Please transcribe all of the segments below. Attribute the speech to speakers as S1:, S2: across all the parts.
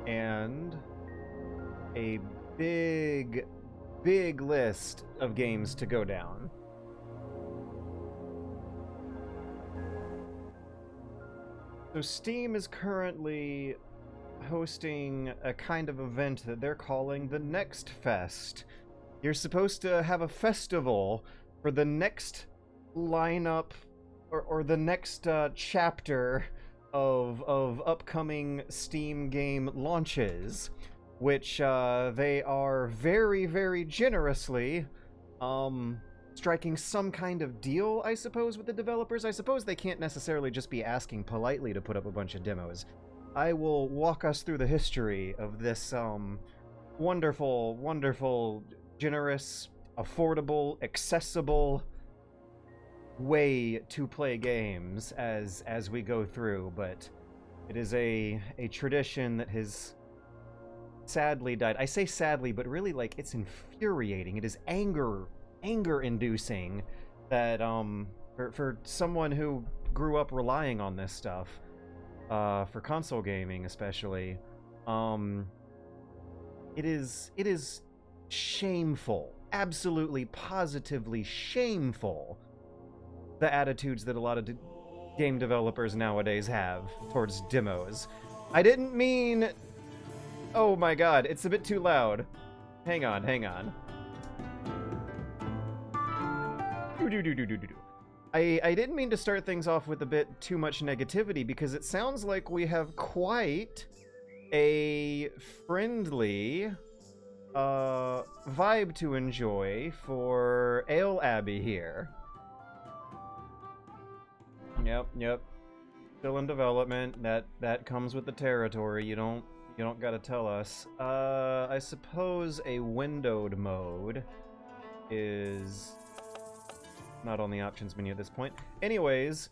S1: and a big, big list of games to go down. So Steam is currently hosting a kind of event that they're calling the Next Fest. You're supposed to have a festival for the next lineup or the next chapter of upcoming Steam game launches, which they are very, very generously striking some kind of deal, I suppose, with the developers. I suppose they can't necessarily just be asking politely to put up a bunch of demos. I will walk us through the history of this wonderful, wonderful, generous, affordable, accessible way to play games as we go through, but it is a tradition that has sadly died. I say sadly, but really, like, it's infuriating. It is anger-inducing that for someone who grew up relying on this stuff for console gaming especially, it is shameful, absolutely positively shameful, the attitudes that a lot of game developers nowadays have towards demos. I didn't mean... Oh my god, it's a bit too loud. Hang on. I didn't mean to start things off with a bit too much negativity, because it sounds like we have quite a friendly vibe to enjoy for Abbey here. Yep. Still in development. That comes with the territory. You don't gotta tell us. I suppose a windowed mode is not on the options menu at this point. Anyways,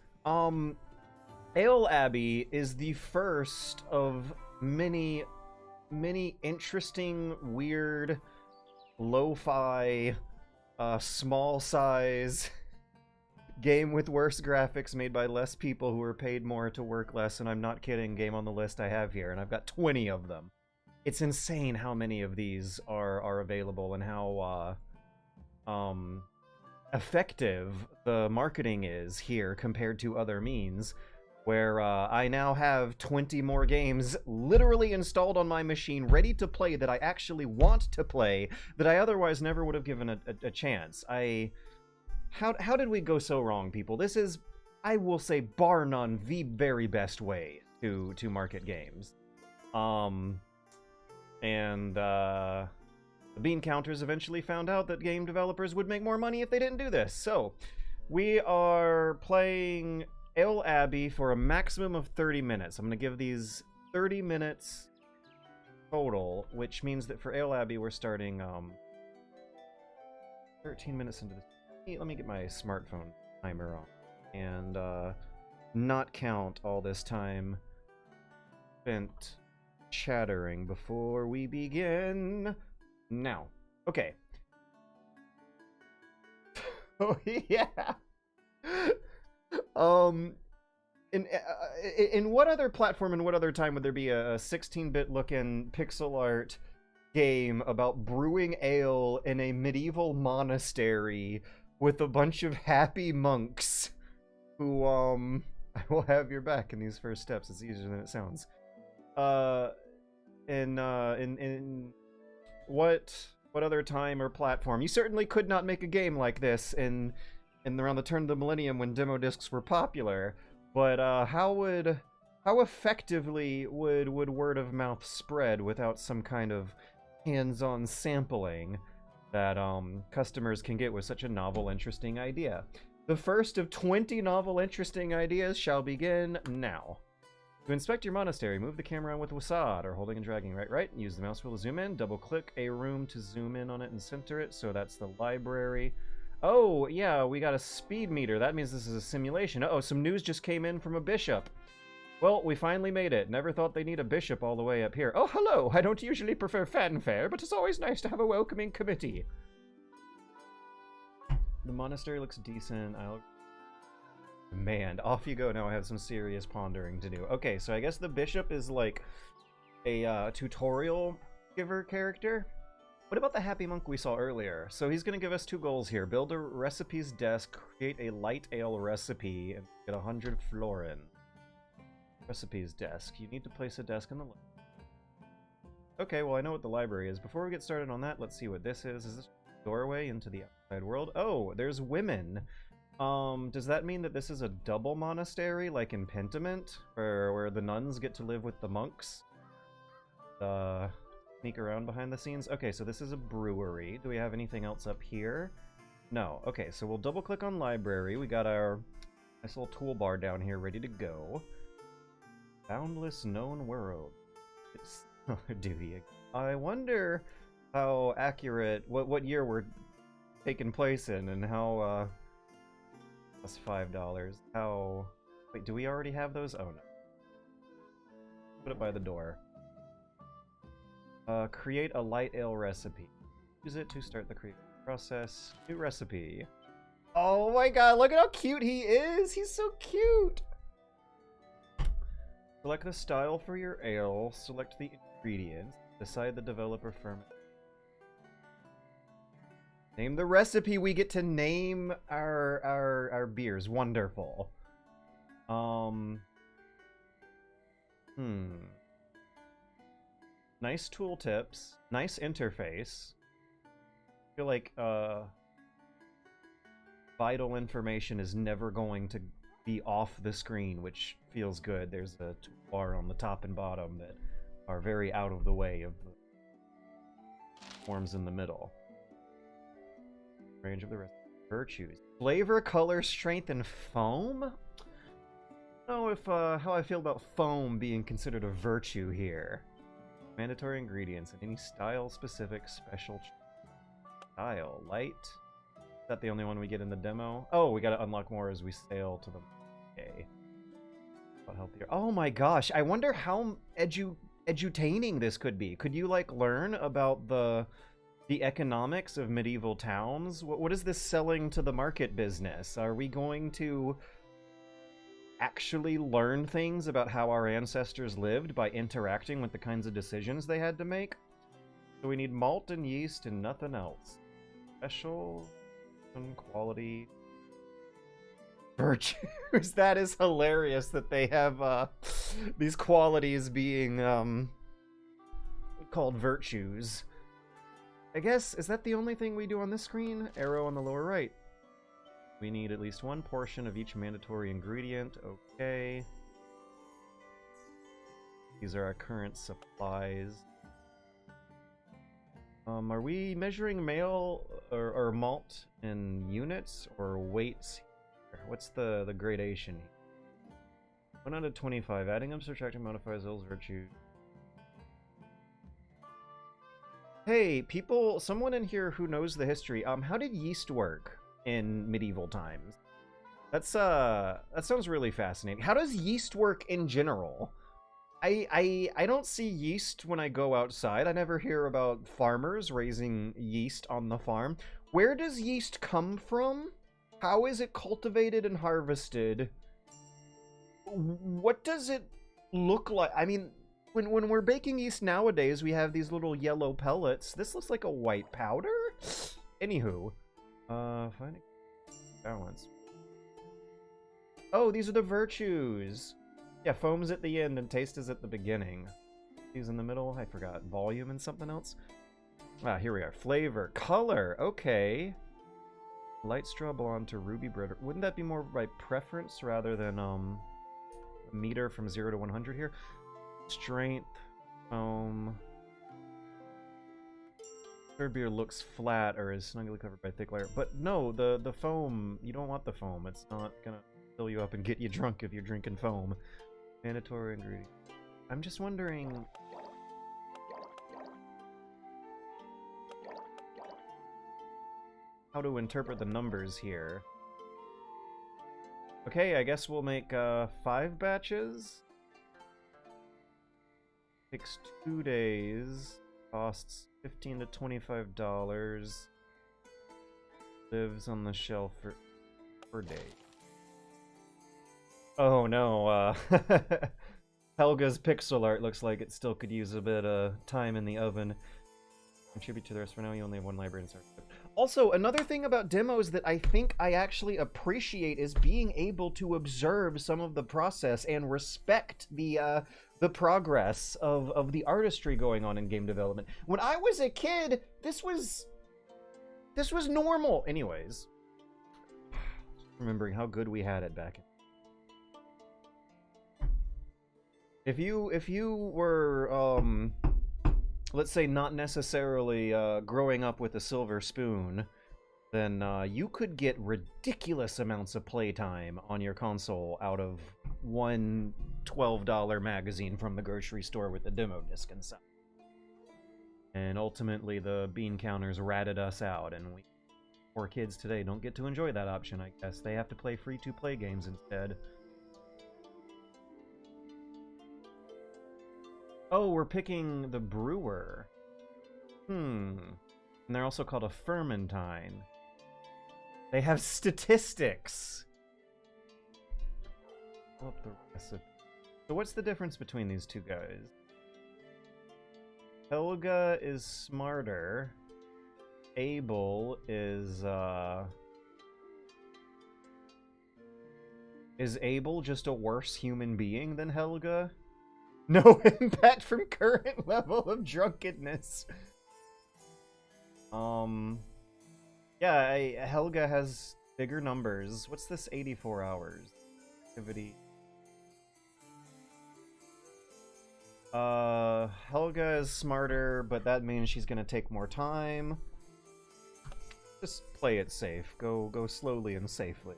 S1: Abbey is the first of many interesting, weird, lo-fi, small size game with worse graphics made by less people who are paid more to work less, and I'm not kidding, game on the list I have here, and I've got 20 of them. It's insane how many of these are available and how effective the marketing is here compared to other means, where I now have 20 more games literally installed on my machine, ready to play, that I actually want to play, that I otherwise never would have given a chance. How did we go so wrong, people? This is, I will say, bar none, the very best way to market games. The bean counters eventually found out that game developers would make more money if they didn't do this. So, we are playing Abbey for a maximum of 30 minutes. I'm going to give these 30 minutes total, which means that for Abbey we're starting 13 minutes into this. Let me get my smartphone timer on and not count all this time spent chattering before we begin. Now, okay. Oh yeah. In what other platform and what other time would there be a 16-bit looking pixel art game about brewing ale in a medieval monastery with a bunch of happy monks who, I will have your back in these first steps. It's easier than it sounds. In what other time or platform? You certainly could not make a game like this in around the turn of the millennium when demo discs were popular. But how effectively would word of mouth spread without some kind of hands-on sampling that customers can get with such a novel, interesting idea? The first of 20 novel, interesting ideas shall begin now. To inspect your monastery, move the camera on with WASD, or holding and dragging right. Use the mouse wheel to zoom in. Double-click a room to zoom in on it and center it. So that's the library. Oh, yeah, we got a speed meter. That means this is a simulation. Uh-oh, some news just came in from a bishop. Well, we finally made it. Never thought they need a bishop all the way up here. Oh, hello! I don't usually prefer fanfare, but it's always nice to have a welcoming committee. The monastery looks decent. Man, off you go. Now I have some serious pondering to do. Okay, so I guess the bishop is, like, a tutorial giver character. What about the happy monk we saw earlier? So he's going to give us 2 goals here. Build a recipes desk, create a light ale recipe, and get 100 florin. Recipes desk. You need to place a desk in the library. Okay, well I know what the library is. Before we get started on that, let's see what this is. Is this a doorway into the outside world? Oh, there's women. Does that mean that this is a double monastery, like in Pentiment, where the nuns get to live with the monks? Sneak around behind the scenes. Okay, so this is a brewery. Do we have anything else up here? No. Okay, so we'll double click on library. We got our nice little toolbar down here ready to go. Boundless known world. It's duty. I wonder how accurate, what year we're taking place in, and how, plus $5. How, wait, do we already have those? Oh no. Put it by the door. Create a light ale recipe. Use it to start the creation process. New recipe. Oh my god, look at how cute he is! He's so cute! Select the style for your ale. Select the ingredients. Decide the developer firm. Name the recipe. We get to name our beers. Wonderful. Nice tooltips, nice interface. I feel like vital information is never going to be off the screen, which feels good. There's a toolbar on the top and bottom that are very out of the way of the forms in the middle. Range of the rest. Virtues. Flavor, color, strength, and foam? I don't know if how I feel about foam being considered a virtue here. Mandatory ingredients and any style-specific special style. Light. Is that the only one we get in the demo? Oh, we gotta unlock more as we sail to the... Okay. Healthier. Oh my gosh, I wonder how edutaining this could be. Could you, like, learn about the economics of medieval towns? What is this selling to the market business? Are we going to actually learn things about how our ancestors lived by interacting with the kinds of decisions they had to make? So we need malt and yeast and nothing else. Special quality virtues. That is hilarious that they have these qualities being called virtues. I guess, is that the only thing we do on this screen? Arrow on the lower right. We need at least 1 portion of each mandatory ingredient. Okay. These are our current supplies. Are we measuring male or malt in units or weights? What's the gradation? 1 out of 25. Adding up, subtracting modifies those virtues. Hey, people, someone in here who knows the history, how did yeast work in medieval times? That sounds really fascinating. How does yeast work in general? I don't see yeast when I go outside. I never hear about farmers raising yeast on the farm. Where does yeast come from? How is it cultivated and harvested? What does it look like? I mean, when we're baking yeast nowadays, we have these little yellow pellets. This looks like a white powder? Anywho. Finding balance. Oh, these are the virtues. Yeah, foam's at the end and taste is at the beginning. These in the middle, I forgot. Volume and something else? Ah, here we are. Flavor. Color. Okay. Light straw blonde to ruby bread. Wouldn't that be more by preference rather than a meter from 0 to 100 here? Strength. Foam. Third beer looks flat or is snugly covered by thick layer. But no, the foam, you don't want the foam. It's not gonna fill you up and get you drunk if you're drinking foam. Mandatory ingredient. I'm just wondering... how to interpret the numbers here. Okay, I guess we'll make 5 batches. Takes 2 days. Costs $15 to $25. Lives on the shelf for per day. Oh no, Helga's pixel art looks like it still could use a bit of time in the oven. Contribute to the rest. For now, you only have one library and start. Also, another thing about demos that I think I actually appreciate is being able to observe some of the process and respect the progress of the artistry going on in game development. When I was a kid, this was normal. Anyways, remembering how good we had it back. If you were let's say not necessarily growing up with a silver spoon, then you could get ridiculous amounts of playtime on your console out of one $12 magazine from the grocery store with the demo disc inside. And ultimately the bean counters ratted us out, and we poor kids today don't get to enjoy that option, I guess. They have to play free-to-play games instead. Oh, we're picking the brewer. And they're also called a fermentine. They have statistics. Pull up the recipe. So what's the difference between these two guys? Helga is smarter. Abel is Abel just a worse human being than Helga? No impact from current level of drunkenness. Yeah, Helga has bigger numbers. What's this 84 hours? Activity. Helga is smarter, but that means she's gonna take more time. Just play it safe. Go slowly and safely.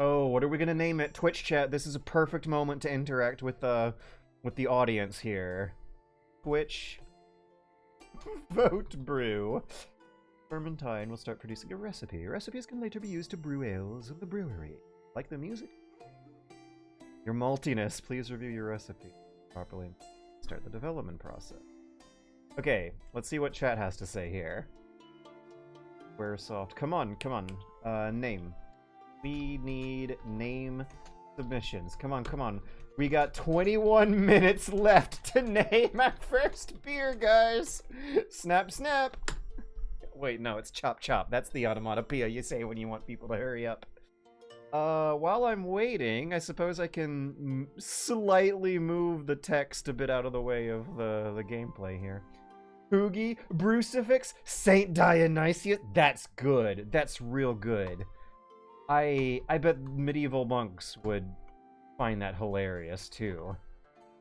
S1: Oh, what are we gonna name it? Twitch chat, this is a perfect moment to interact with the audience here. Twitch vote brew. Fermentine will start producing a recipe. Recipes can later be used to brew ales of the brewery. Like the music? Your maltiness, please review your recipe properly. Start the development process. Okay, let's see what chat has to say here. Squaresoft. Come on. Name. We need name submissions. Come on. We got 21 minutes left to name our first beer, guys. Snap. Wait, no, it's chop. That's the onomatopoeia you say when you want people to hurry up. While I'm waiting, I suppose I can slightly move the text a bit out of the way of the gameplay here. Hoogie, Brucifix, Saint Dionysius. That's good. That's real good. I bet medieval monks would find that hilarious too.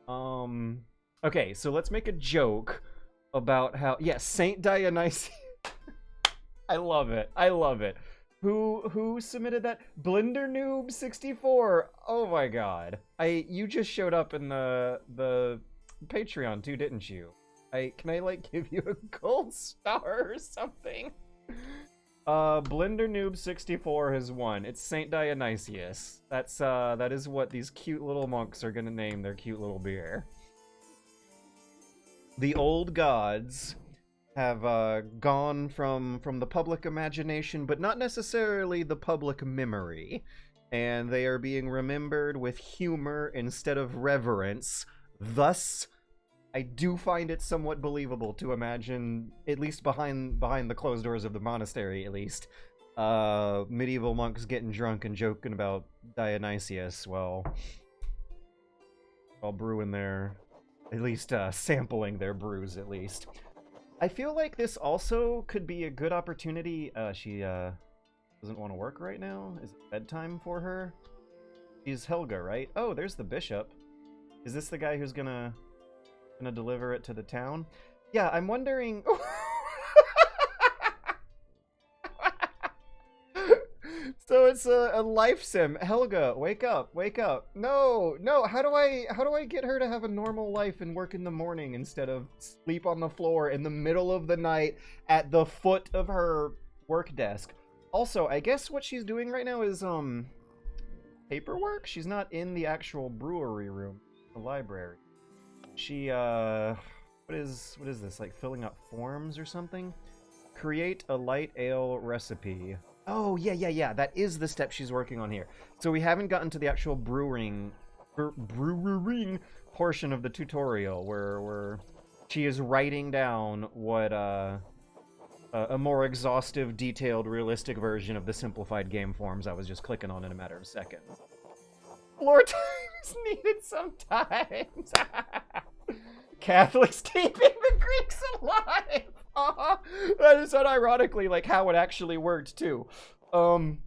S1: Okay, so let's make a joke about how Saint Dionysius. I love it. Who submitted that? Blender Noob 64. Oh my god. You just showed up in the Patreon too, didn't you? Can I like give you a gold star or something? Blender Noob 64 has won. It's Saint Dionysius. That is what these cute little monks are gonna name their cute little beer. The old gods have gone from the public imagination, but not necessarily the public memory, and they are being remembered with humor instead of reverence. Thus, I do find it somewhat believable to imagine, at least behind the closed doors of the monastery, at least, medieval monks getting drunk and joking about Dionysius while brewing their, at least sampling their brews, at least. I feel like this also could be a good opportunity. She doesn't want to work right now. Is it bedtime for her? She's Helga, right? Oh, there's the bishop. Is this the guy who's gonna deliver it to the town? Yeah, I'm wondering. So it's a life sim. Helga, wake up. No, how do I get her to have a normal life and work in the morning instead of sleep on the floor in the middle of the night at the foot of her work desk? Also, I guess what she's doing right now is paperwork. She's not in the actual brewery room, the library. She what is this, like filling out forms or something? Create a light ale recipe. Oh, yeah. That is the step she's working on here. So we haven't gotten to the actual brewing portion of the tutorial where she is writing down what a more exhaustive, detailed, realistic version of the simplified game forms I was just clicking on in a matter of seconds. Floor time is needed sometimes. Catholics keeping the Greeks alive. That is unironically like how it actually worked too.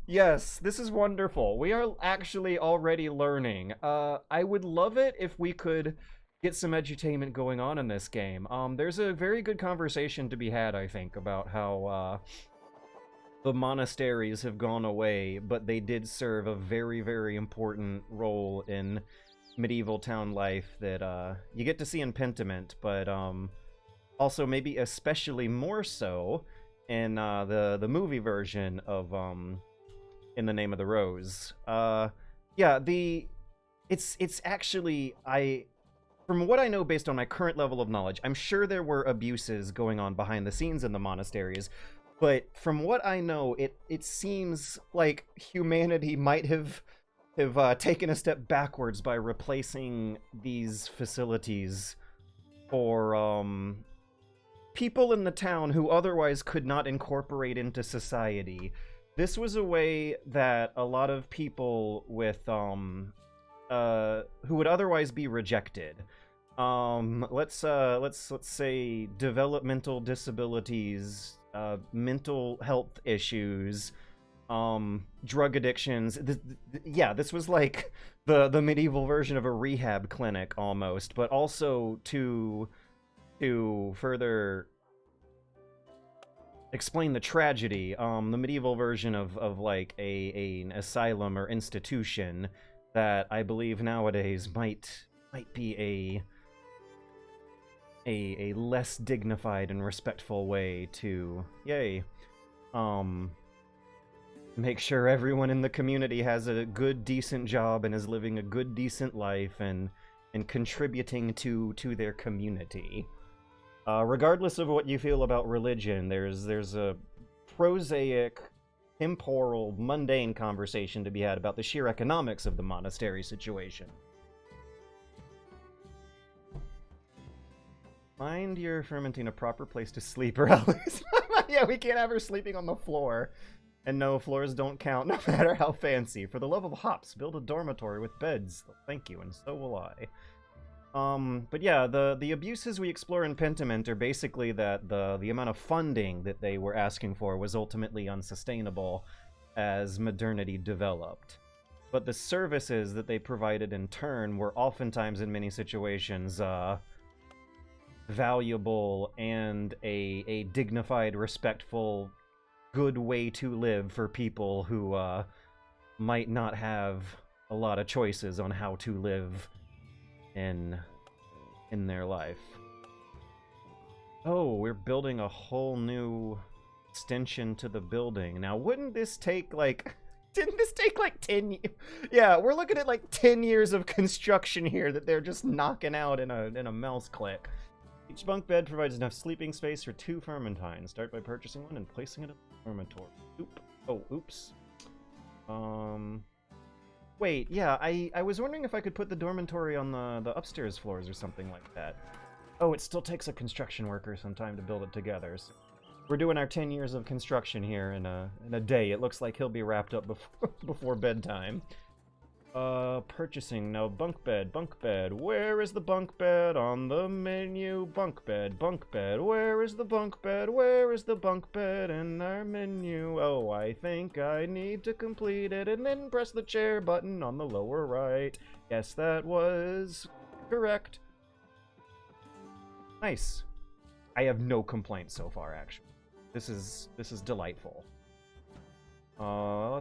S1: Yes, this is wonderful. We are actually already learning. I would love it if we could get some edutainment going on in this game. There's a very good conversation to be had, I think, about how the monasteries have gone away, but they did serve a very, very important role in medieval town life that you get to see in Pentiment, but also maybe especially more so in the movie version of In the Name of the Rose. Yeah, it's actually, from what I know based on my current level of knowledge, I'm sure there were abuses going on behind the scenes in the monasteries, but from what I know, it seems like humanity might have taken a step backwards by replacing these facilities for people in the town who otherwise could not incorporate into society. This was a way that a lot of people with who would otherwise be rejected, let's say developmental disabilities, mental health issues, drug addictions. This was like the medieval version of a rehab clinic almost, but also to further explain the tragedy, the medieval version of like an asylum or institution that I believe nowadays might be a less dignified and respectful way to make sure everyone in the community has a good, decent job and is living a good, decent life and contributing to their community. Regardless of what you feel about religion, there's a prosaic, temporal, mundane conversation to be had about the sheer economics of the monastery situation. Find you're fermenting a proper place to sleep, or else yeah, we can't have her sleeping on the floor. And no, floors don't count, no matter how fancy. For the love of hops, build a dormitory with beds. Thank you, and so will I. But yeah, the abuses we explore in Pentiment are basically that the amount of funding that they were asking for was ultimately unsustainable as modernity developed. But the services that they provided in turn were oftentimes, in many situations, valuable and a dignified, respectful, good way to live for people who might not have a lot of choices on how to live in their life. Oh, we're building a whole new extension to the building. Now, wouldn't this take like... Didn't this take like 10 years? Yeah, we're looking at like 10 years of construction here that they're just knocking out in a mouse click. Each bunk bed provides enough sleeping space for 2 Fermentines. Start by purchasing one and placing it in the dormitory. Oops. Wait, yeah, I was wondering if I could put the dormitory on the upstairs floors or something like that. Oh, it still takes a construction worker some time to build it together. So we're doing our 10 years of construction here in a day. It looks like he'll be wrapped up before bedtime. Purchasing. Now, bunk bed. Where is the bunk bed on the menu? Bunk bed. Where is the bunk bed? Where is the bunk bed in our menu? Oh, I think I need to complete it and then press the chair button on the lower right. Yes, that was correct. Nice. I have no complaints so far, actually. This is delightful. Oh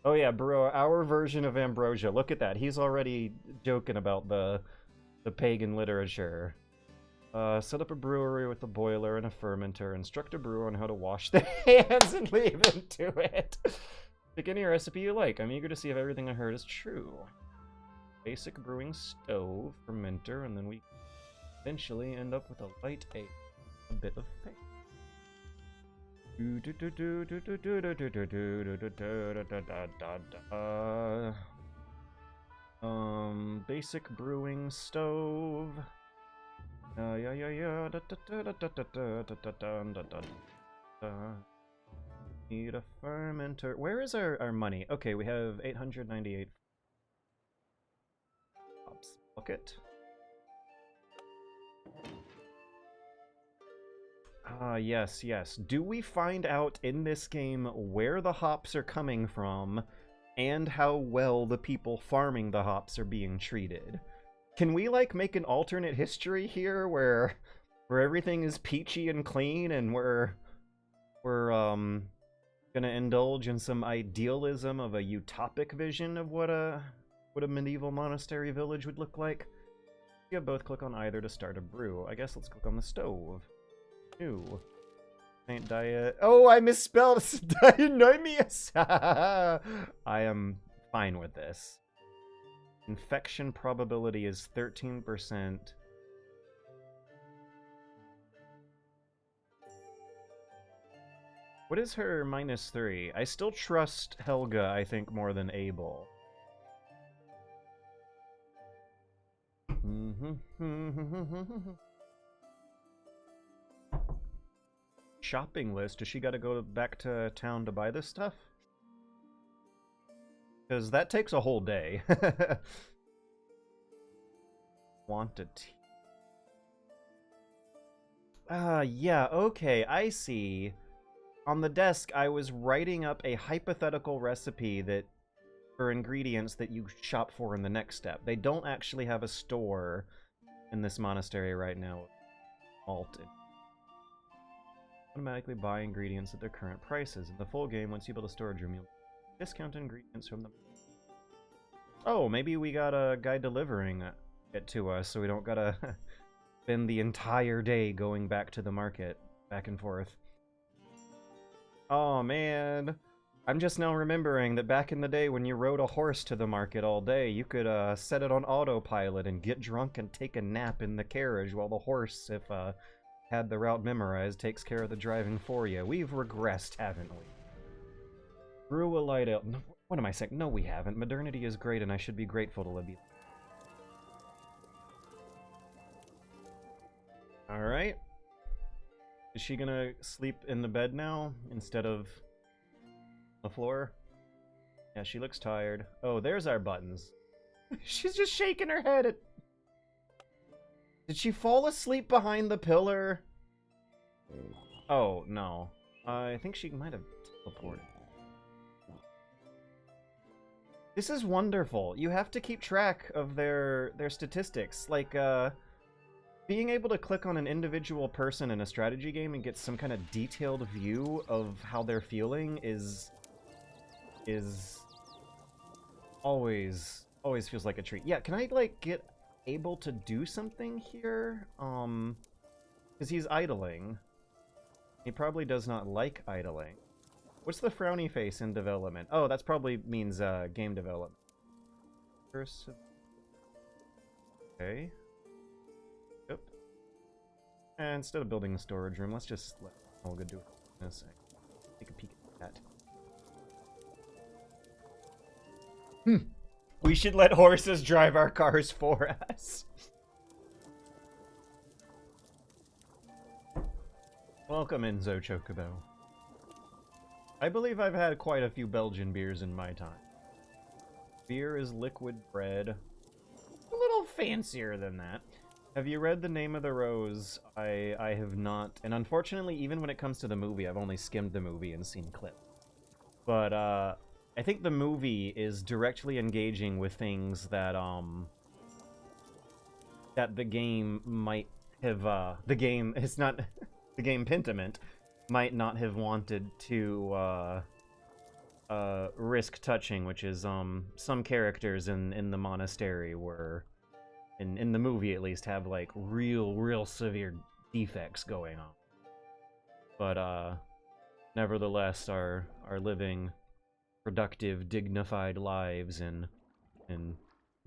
S1: yeah, bro, our version of Ambrosia. Look at that. He's already joking about the pagan literature. Set up a brewery with a boiler and a fermenter. Instruct a brewer on how to wash their hands and leave them to it. Pick any recipe you like. I'm eager to see if everything I heard is true. Basic brewing stove, fermenter, and then we eventually end up with a light ache, a bit of faith. Basic brewing stove. Need a fermenter. Where is our money? Okay, we have 898. Hops bucket. Yes, yes. Do we find out in this game where the hops are coming from and how well the people farming the hops are being treated? Can we, like, make an alternate history here where everything is peachy and clean and we're gonna indulge in some idealism of a utopic vision of what a medieval monastery village would look like? You have both click on either to start a brew. I guess let's click on the stove. New. Saint Diet. Oh, I misspelled Dionymius! I am fine with this. Infection probability is 13%. What is her -3? I still trust Helga, I think, more than Abel. Shopping list. Does she gotta go back to town to buy this stuff? Because that takes a whole day. Quantity. Yeah, okay, I see. On the desk, I was writing up a hypothetical recipe that for ingredients that you shop for in the next step. They don't actually have a store in this monastery right now. Malt. Automatically buy ingredients at their current prices. In the full game, once you build a storage room, you'll discount ingredients from them. Oh, maybe we got a guy delivering it to us, so we don't gotta spend the entire day going back to the market, back and forth. Oh man, I'm just now remembering that back in the day when you rode a horse to the market all day, you could set it on autopilot and get drunk and take a nap in the carriage while the horse, if had the route memorized, takes care of the driving for you. We've regressed, haven't we? Brew a light ale. No, what am I saying? No, we haven't. Modernity is great, and I should be grateful to Libby. Alright. Is she gonna sleep in the bed now, instead of the floor? Yeah, she looks tired. Oh, there's our buttons. She's just shaking her head at... Did she fall asleep behind the pillar? Oh, no. I think she might have teleported. This is wonderful. You have to keep track of their statistics. Like, being able to click on an individual person in a strategy game and get some kind of detailed view of how they're feeling is always feels like a treat. Yeah, can I, like, get able to do something here? Because he's idling. He probably does not like idling. What's the frowny face in development? Oh, that's probably means game development. Person. Okay. Yep. And instead of building the storage room, let's just let Olga do it in a sec. Take a peek at that. We should let horses drive our cars for us. Welcome, Enzo Chocobo. I believe I've had quite a few Belgian beers in my time. Beer is liquid bread. A little fancier than that. Have you read The Name of the Rose? I have not. And unfortunately, even when it comes to the movie, I've only skimmed the movie and seen clips. But, I think the movie is directly engaging with things that, that the game might have, the game, it's not, the game Pentiment might not have wanted to, risk touching, which is, some characters in the monastery were, in the movie at least, have, like, real severe defects going on. But, nevertheless, are living productive, dignified lives in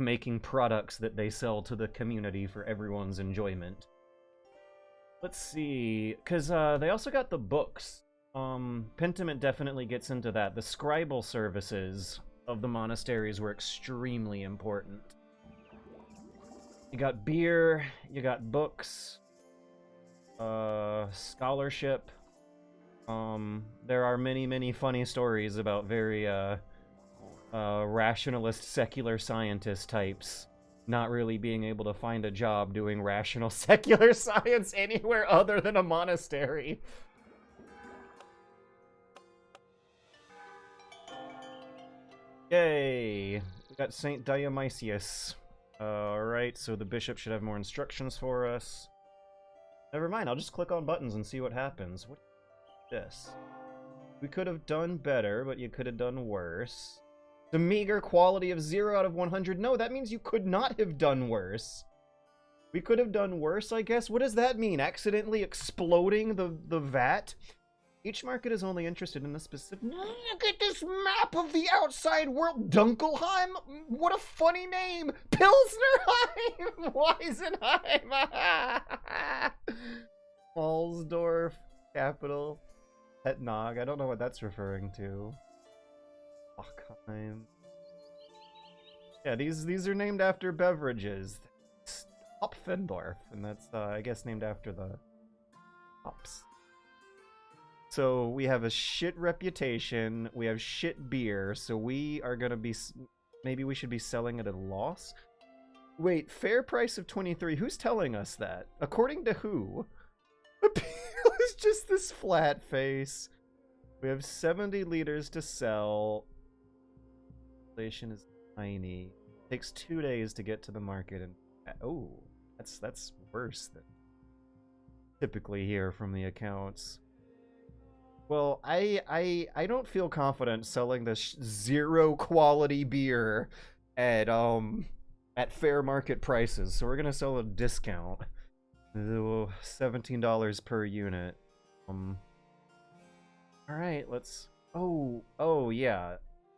S1: making products that they sell to the community for everyone's enjoyment. Let's see, because they also got the books. Pentiment definitely gets into that. The scribal services of the monasteries were extremely important. You got beer, you got books, scholarship. There are many, many funny stories about very, rationalist secular scientist types not really being able to find a job doing rational secular science anywhere other than a monastery. Yay! We got Saint Dionysius. Alright, so the bishop should have more instructions for us. Never mind, I'll just click on buttons and see what happens. What is this? We could have done better, but you could have done worse. The meager quality of 0 out of 100. No, that means you could not have done worse. We could have done worse, I guess. What does that mean? Accidentally exploding the vat? Each market is only interested in a specific... Look at this map of the outside world! Dunkelheim? What a funny name! Pilsnerheim! Weisenheim! Walsdorf, capital. Hetnog. I don't know what that's referring to. Hochheim. Yeah, these are named after beverages. Hopfendorf, and that's, I guess, named after the hops. So we have a shit reputation, we have shit beer, so we are gonna be... Maybe we should be selling at a loss? Wait, fair price of 23, who's telling us that? According to who? Appeal is just this flat face. We have 70 liters to sell. Elation is tiny. Takes 2 days to get to the market, and... Oh, that's worse than typically hear from the accounts. Well, I don't feel confident selling this 0 quality beer at fair market prices, so we're gonna sell a discount. $17 per unit. All right, let's. Oh yeah,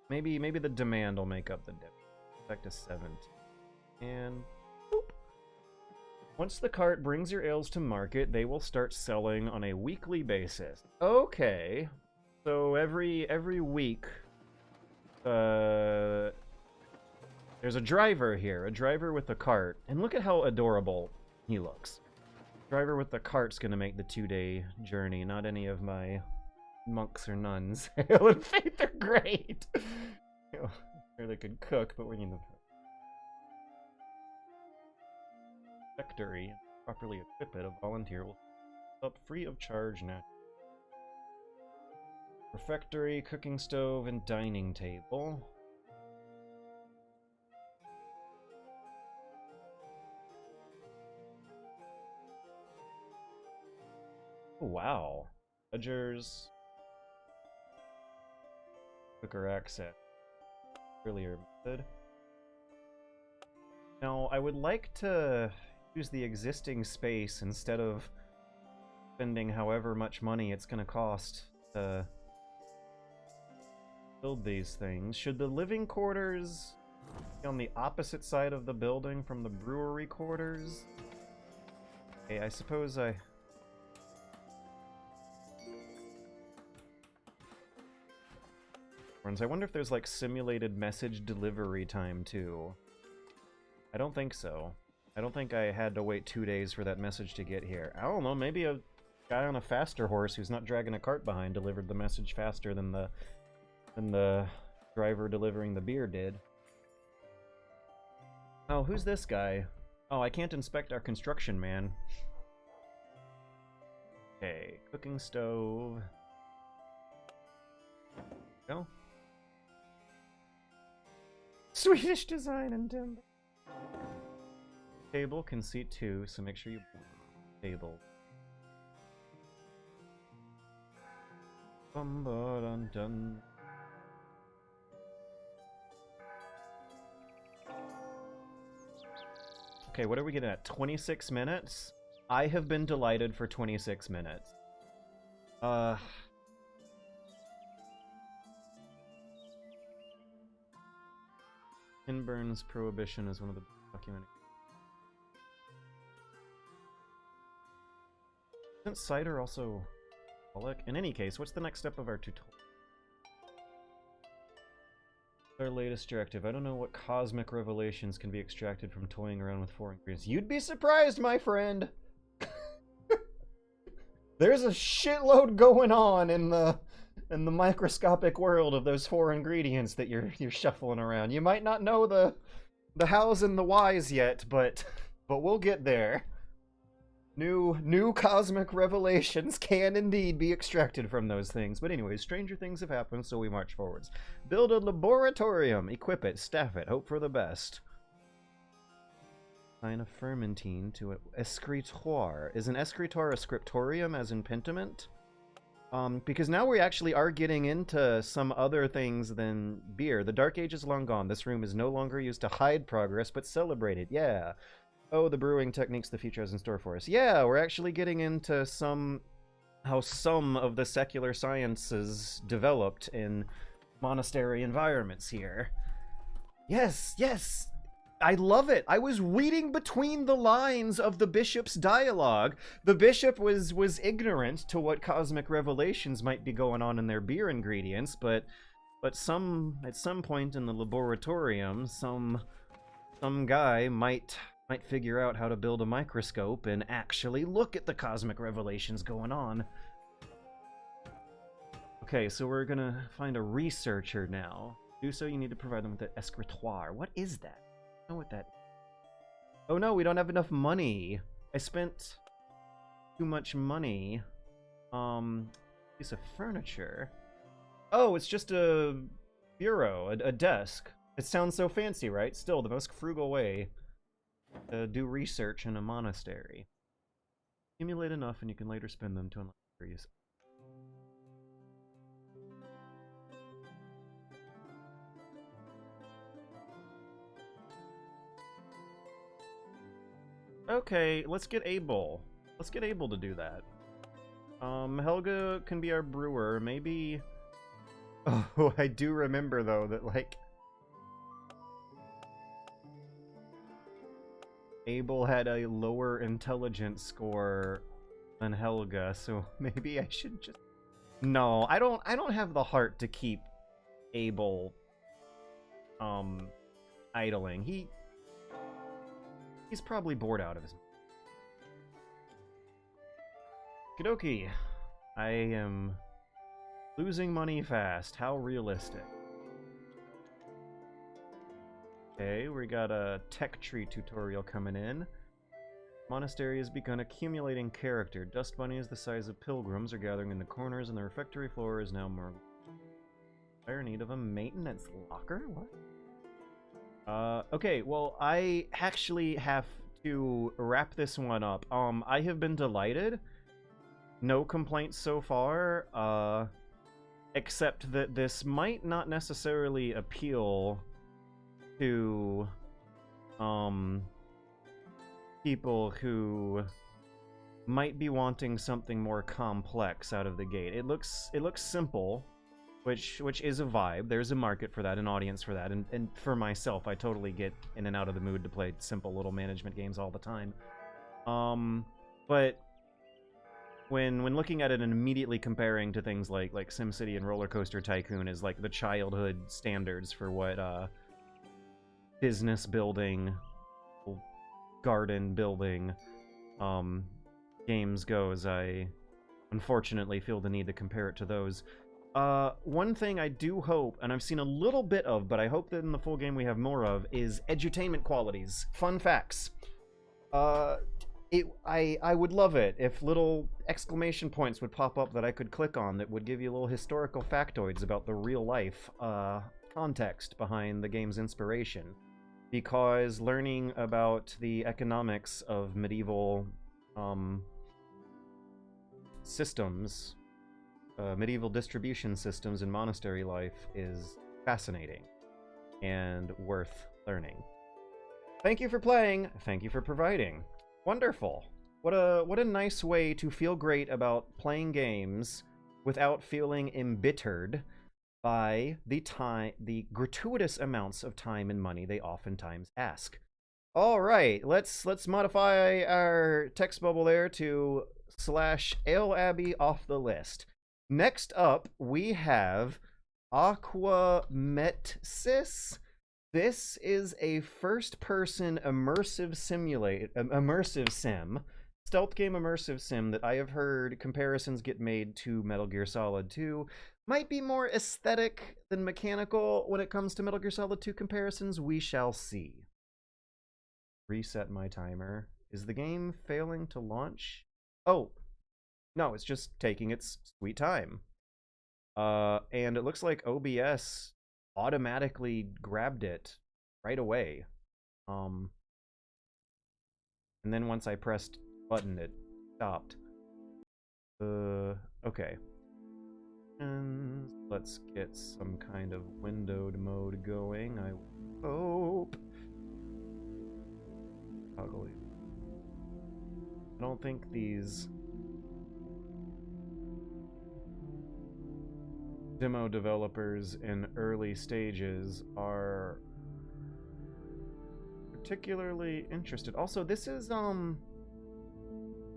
S1: maybe the demand will make up the difference. Back to 17, and boop. Once the cart brings your ales to market, they will start selling on a weekly basis. Okay, so every week, there's a driver here, a driver with a cart, and look at how adorable he looks. Driver with the cart's gonna make the 2-day journey, not any of my monks or nuns. Hail and Faith are great! Sure they could cook, but we need them. Factory, properly equip it, a volunteer will up free of charge now. Refectory, cooking stove, and dining table. Oh, wow. Ledgers. Cooker access. Earlier method. Now, I would like to use the existing space instead of spending however much money it's going to cost to build these things. Should the living quarters be on the opposite side of the building from the brewery quarters? Okay, I suppose I wonder if there's like simulated message delivery time too. I don't think so. I don't think I had to wait 2 days for that message to get here. I don't know, maybe a guy on a faster horse who's not dragging a cart behind delivered the message faster than the driver delivering the beer did. Oh, who's this guy? Oh, I can't inspect our construction man. Okay, cooking stove. No? Swedish design and timber. Table can seat 2, so make sure you table. Dun. Okay, what are we getting at? 26 minutes? I have been delighted for 26 minutes. Inburn's prohibition is one of the documented. Isn't cider also alcoholic? In any case, what's the next step of our tutorial? Our latest directive. I don't know what cosmic revelations can be extracted from toying around with foreign ingredients. You'd be surprised, my friend! There's a shitload going on in the microscopic world of those four ingredients that you're shuffling around. You might not know the hows and the whys yet, but we'll get there. New cosmic revelations can indeed be extracted from those things. But anyways, stranger things have happened, so we march forwards. Build a laboratorium, equip it, staff it, hope for the best. Assign a fermentine to an escritoire. Is an escritoire a scriptorium, as in pentiment? Because now we actually are getting into some other things than beer. The Dark Age is long gone. This room is no longer used to hide progress, but celebrate it. Yeah. Oh, the brewing techniques the future has in store for us. Yeah, we're actually getting into how some of the secular sciences developed in monastery environments here. Yes, yes! I love it! I was reading between the lines of the bishop's dialogue. The bishop was ignorant to what cosmic revelations might be going on in their beer ingredients, but at some point in the laboratorium, some guy might figure out how to build a microscope and actually look at the cosmic revelations going on. Okay, so we're gonna find a researcher now. To do so, you need to provide them with an escritoire. What is that? I don't know what that is. Oh no, we don't have enough money. I spent too much money. Piece of furniture. Oh, it's just a bureau, a desk. It sounds so fancy, right? Still, the most frugal way to do research in a monastery. Accumulate enough and you can later spend them to unlock trees. Okay, let's get Abel. Let's get Abel to do that. Helga can be our brewer. Maybe... Oh, I do remember, though, that, like... Abel had a lower intelligence score than Helga, so maybe I should just... No, I don't have the heart to keep Abel, idling. He's probably bored out of his... Kidoki, I am losing money fast. How realistic? Okay, we got a tech tree tutorial coming in. Monastery has begun accumulating character. Dust bunnies the size of pilgrims are gathering in the corners, and the refectory floor is now more... Dire need of a maintenance locker? What? Okay, well, I actually have to wrap this one up. I have been delighted. No complaints so far, except that this might not necessarily appeal to people who might be wanting something more complex out of the gate. It looks simple, which is a vibe. There's a market for that, an audience for that, and for myself, I totally get in and out of the mood to play simple little management games all the time. But when looking at it and immediately comparing to things like SimCity and Roller Coaster Tycoon as like the childhood standards for what business building, garden building games goes, I unfortunately feel the need to compare it to those. One thing I do hope, and I've seen a little bit of, but I hope that in the full game we have more of, is edutainment qualities. Fun facts. I would love it if little exclamation points would pop up that I could click on that would give you little historical factoids about the real life context behind the game's inspiration. Because learning about the economics of medieval systems, medieval distribution systems in monastery life is fascinating and worth learning. Thank you for playing. Thank you for providing. Wonderful. What a nice way to feel great about playing games without feeling embittered by the gratuitous amounts of time and money they oftentimes ask. All right, let's modify our text bubble there to /Ale Abbey off the list. Next up, we have Aquametsis. This is a first-person immersive sim, stealth game immersive sim that I have heard comparisons get made to Metal Gear Solid 2. Might be more aesthetic than mechanical when it comes to Metal Gear Solid 2 comparisons. We shall see. Reset my timer. Is the game failing to launch? Oh, no, it's just taking its sweet time. And it looks like OBS automatically grabbed it right away. And then once I pressed button, it stopped. Okay. And let's get some kind of windowed mode going, I hope. Ugly. I don't think these demo developers in early stages are particularly interested. Also, this is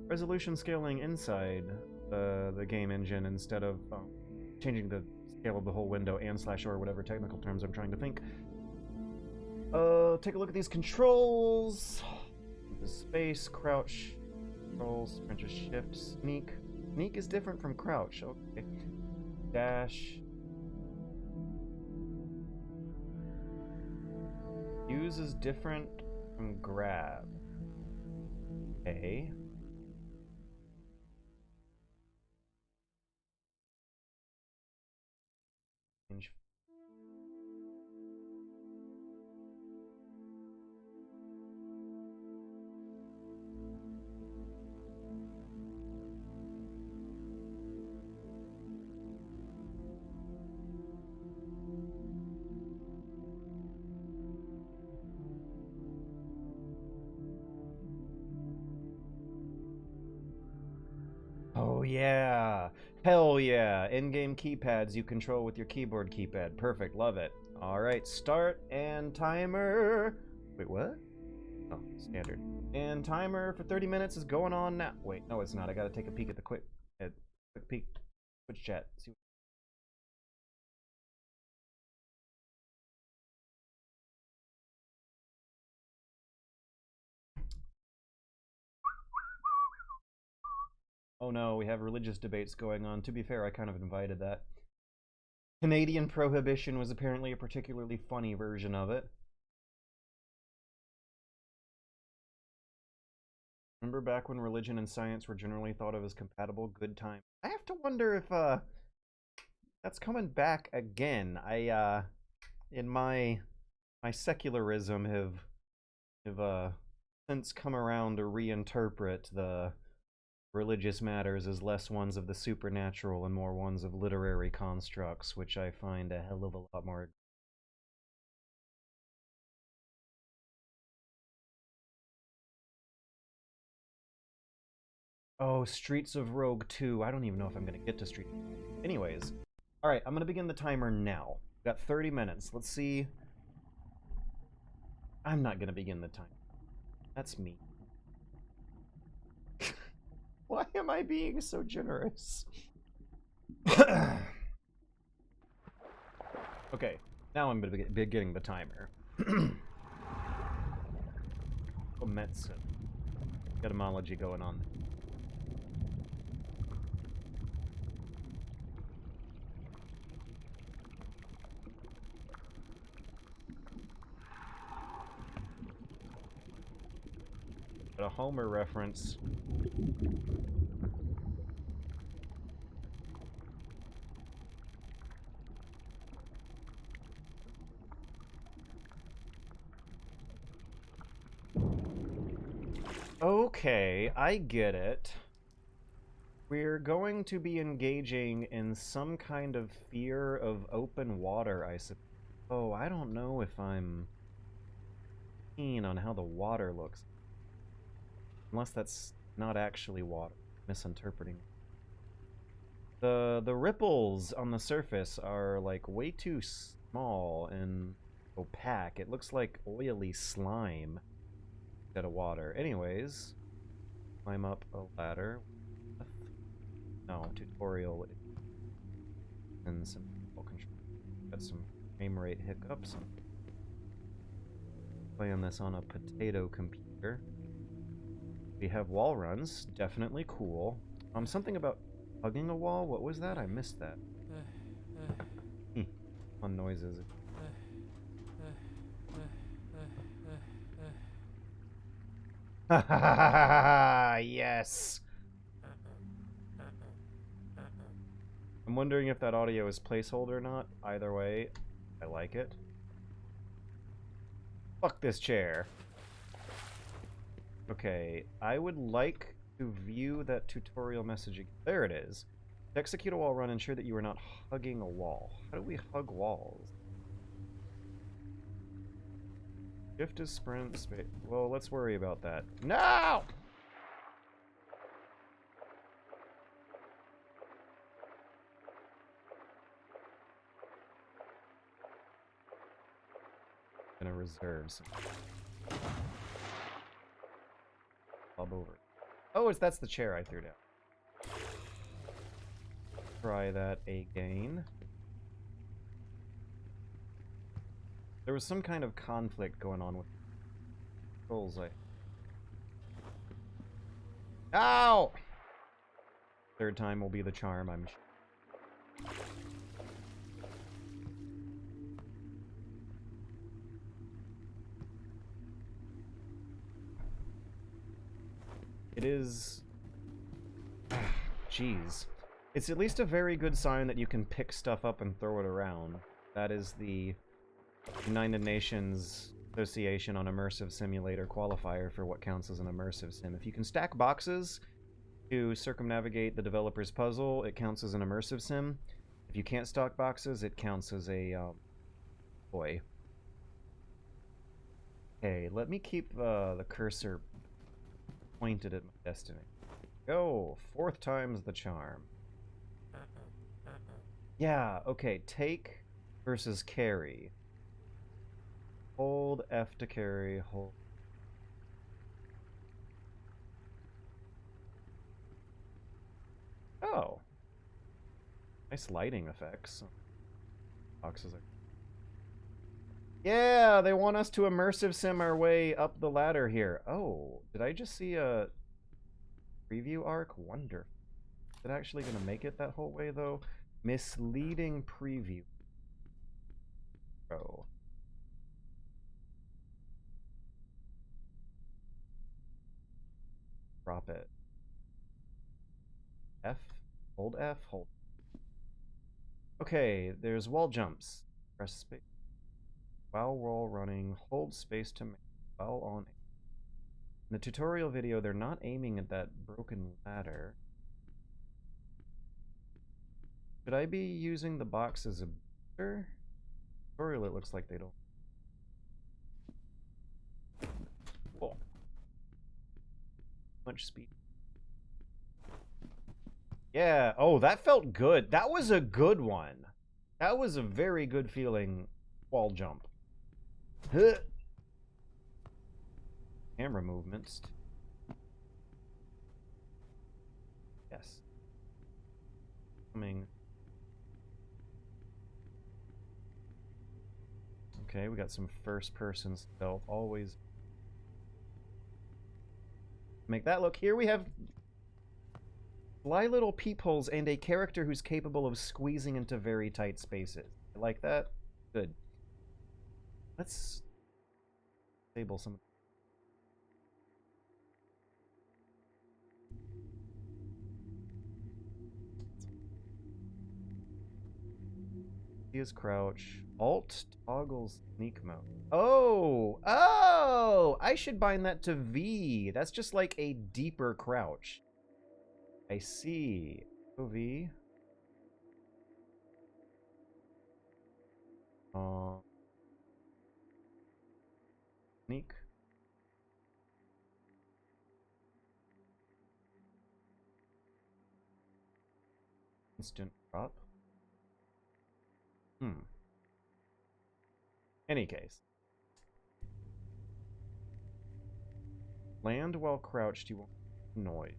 S1: resolution scaling inside the game engine instead of changing the scale of the whole window and /or whatever technical terms I'm trying to think. Take a look at these controls. The space, crouch, controls, sprint, shift, sneak. Sneak is different from crouch. Okay. Dash. Use is different from grab. Okay. Change. Oh yeah. Hell yeah. In-game keypads you control with your keyboard keypad. Perfect. Love it. Alright, start and timer. Wait, what? Oh, standard. And timer for 30 minutes is going on now. Wait, no it's not. I gotta take a peek at the quick peek. Twitch chat. See. Oh no, we have religious debates going on. To be fair, I kind of invited that. Canadian prohibition was apparently a particularly funny version of it. Remember back when religion and science were generally thought of as compatible? Good time. I have to wonder if that's coming back again. I in my secularism have since come around to reinterpret the religious matters as less ones of the supernatural and more ones of literary constructs, which I find a hell of a lot more. Oh, Streets of Rogue 2. I don't even know if I'm going to get to Street. Anyways. Alright, I'm going to begin the timer now. We've got 30 minutes. Let's see. I'm not going to begin the timer. That's me. Why am I being so generous? Okay, now I'm going to be beginning the timer. Aquametsis. Etymology going on. A Homer reference. Okay, I get it. We're going to be engaging in some kind of fear of open water, I suppose. Oh, I don't know if I'm keen on how the water looks. Unless that's not actually water. Misinterpreting. The ripples on the surface are like way too small and opaque. It looks like oily slime instead of water. Anyways, climb up a ladder. No, tutorial and some control. Got some frame rate hiccups. Playing this on a potato computer. We have wall runs, definitely cool. Something about hugging a wall? What was that? I missed that. Fun noises. Ha ha ha ha ha! Yes! I'm wondering if that audio is placeholder or not. Either way, I like it. Fuck this chair. Okay, I would like to view that tutorial message. There it is. To execute a wall run, ensure that you are not hugging a wall. How do we hug walls? Shift is sprint, space. Well, let's worry about that. No! I'm gonna reserve some. Club over. Oh, that's the chair I threw down. Try that again. There was some kind of conflict going on with controls. Ow! Third time will be the charm, I'm sure. It is... Jeez. It's at least a very good sign that you can pick stuff up and throw it around. That is the United Nations Association on Immersive Simulator qualifier for what counts as an immersive sim. If you can stack boxes to circumnavigate the developer's puzzle, it counts as an immersive sim. If you can't stack boxes, it counts as a toy. Okay, let me keep the cursor pointed at my destiny. Go! 4th time's the charm. Yeah, okay, take versus carry. Hold F to carry, hold. Oh. Nice lighting effects. Boxes are... Yeah, they want us to immersive sim our way up the ladder here. Oh, did I just see a preview arc? Wonderful. Is it actually going to make it that whole way, though? Misleading preview. Oh. Drop it. F? Hold F? Hold. Okay, there's wall jumps. Press space. While wall running, hold space to make while on. In the tutorial video, they're not aiming at that broken ladder. Should I be using the box as a booster? Tutorial, it looks like they don't. Whoa. Much speed. Yeah, oh, that felt good. That was a good one. That was a very good feeling wall jump. Huh. Camera movements. Yes. Coming. Okay, we got some first-person stealth. Always make that look. Here we have sly little peepholes and a character who's capable of squeezing into very tight spaces. I like that. Good. Let's disable some. Is crouch. Alt toggles sneak mode. Oh! Oh! I should bind that to V. That's just like a deeper crouch. I see. Go V. Sneak. instant drop. Any case. Land while crouched, you won't make noise.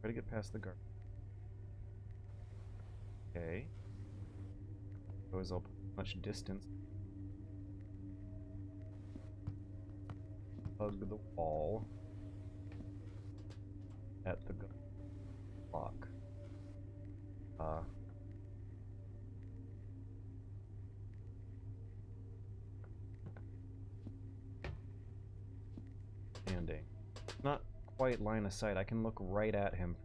S1: Try to get past the guard. Okay. Suppose I'll put much distance. Hug the wall. At the block. Standing. Not quite line of sight. I can look right at him.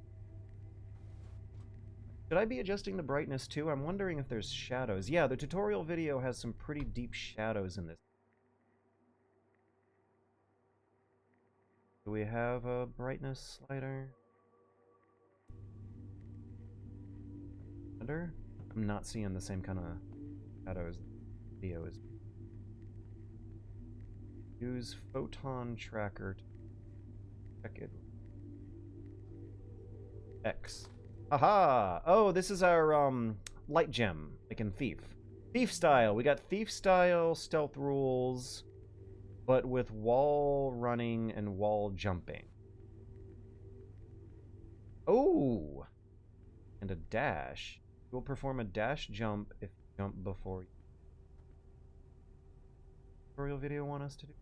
S1: Should I be adjusting the brightness too? I'm wondering if there's shadows. Yeah, the tutorial video has some pretty deep shadows in this. Do we have a brightness slider? I'm not seeing the same kind of shadows the video is. Use photon tracker to check it. X. Aha! Oh, this is our light gem, like in Thief. Thief style. We got Thief style stealth rules, but with wall running and wall jumping. Oh! And a dash. You will perform a dash jump if you jump before you. Tutorial video want us to do?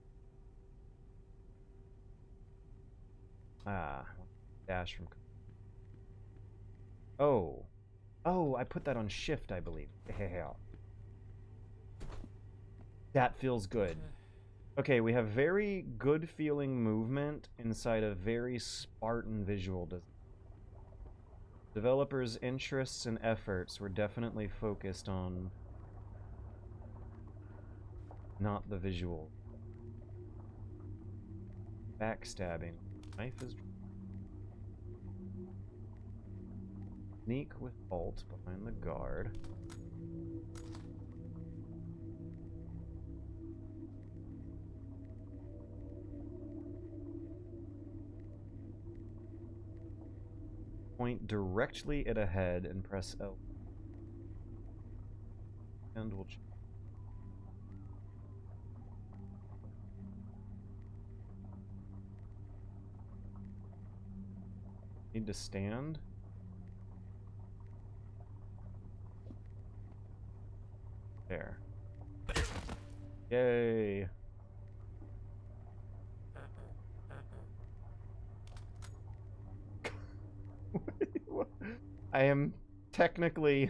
S1: Dash from. Oh. Oh, I put that on shift, I believe. That feels good. Okay, we have very good feeling movement inside a very Spartan visual design. Developers' interests and efforts were definitely focused on not the visual. Backstabbing. Knife is... Sneak with ult behind the guard. Point directly at a head and press L. And we'll... Need to stand. There. Yay. I am technically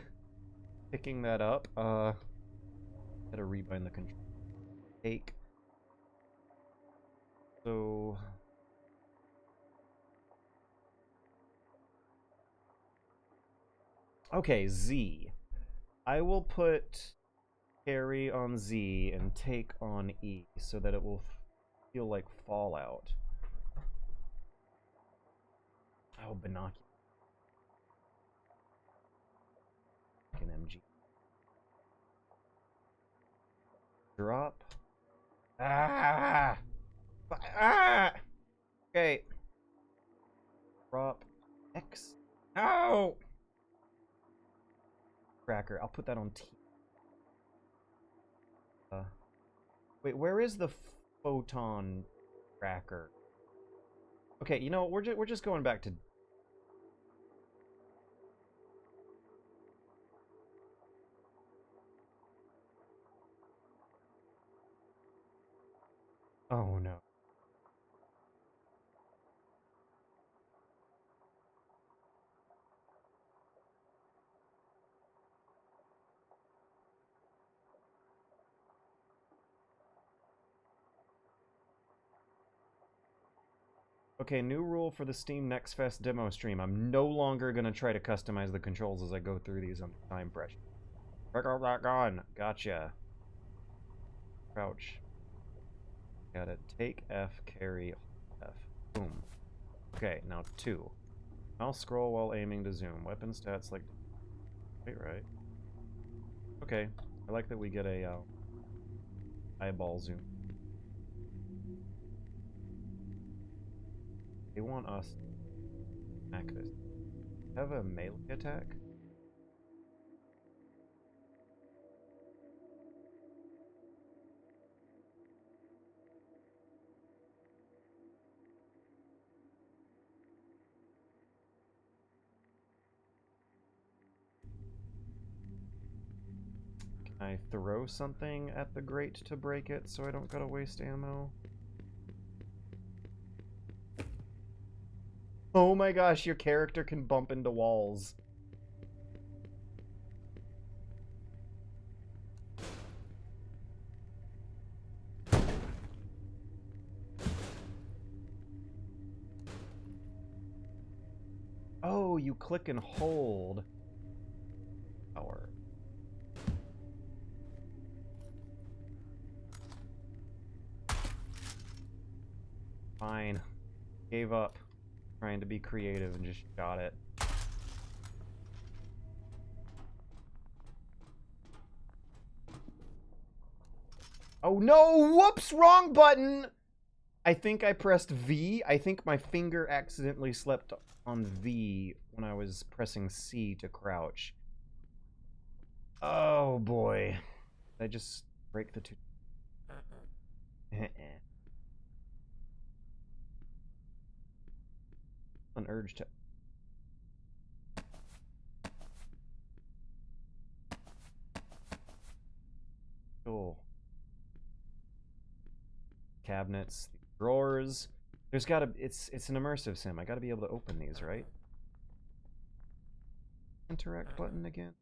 S1: picking that up. Gotta rebind the control. Take. So... Okay, Z. I will put carry on Z and take on E so that it will feel like Fallout. Oh, binocular. An MG. Drop. Ah! Ah! Okay. Drop. X. Ow! Tracker. I'll put that on T. Wait, where is the photon tracker? Okay, you know, we're just going back to... Oh no. Okay, new rule for the Steam Next Fest demo stream. I'm no longer going to try to customize the controls as I go through these on time pressure. Back on. Gotcha. Crouch. Got it. Take F, carry F. Boom. Okay, now 2. Mouse scroll while aiming to zoom. Weapon stats like... Wait, right. Okay. I like that we get a eyeball zoom. They want us to attack this. Have a melee attack? I throw something at the grate to break it so I don't gotta waste ammo? Oh my gosh, your character can bump into walls. Oh, you click and hold. Power. Fine. Gave up. Trying to be creative and just shot it. Oh no! Whoops! Wrong button! I think I pressed V. I think my finger accidentally slept on V when I was pressing C to crouch. Oh boy. Did I just break the two? An urge to... Cool. Cabinets, drawers. There's gotta... It's an immersive sim. I gotta be able to open these, right? Interact button again.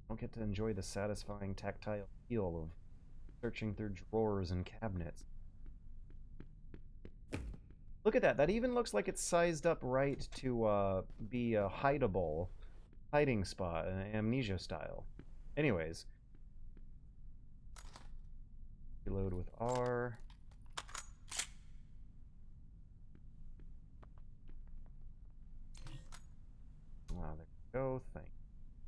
S1: Don't get to enjoy the satisfying tactile feel of searching through drawers and cabinets. Look at that. That even looks like it's sized up right to be a hideable hiding spot, an Amnesia style. Anyways. Reload with R. Wow, there we go. Thanks.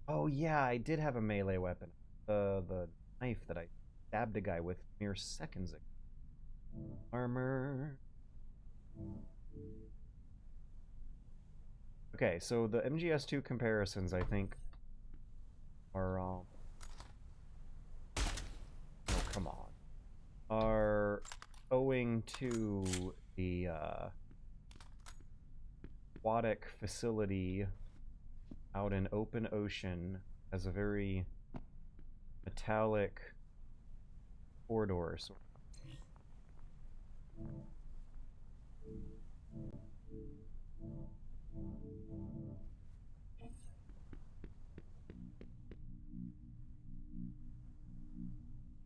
S1: Oh yeah, I did have a melee weapon. The knife that I stabbed a guy with mere seconds ago. Armor. Okay, so the MGS2 comparisons, I think, are oh, come on. Are owing to the aquatic facility out in open ocean as a very metallic corridor. So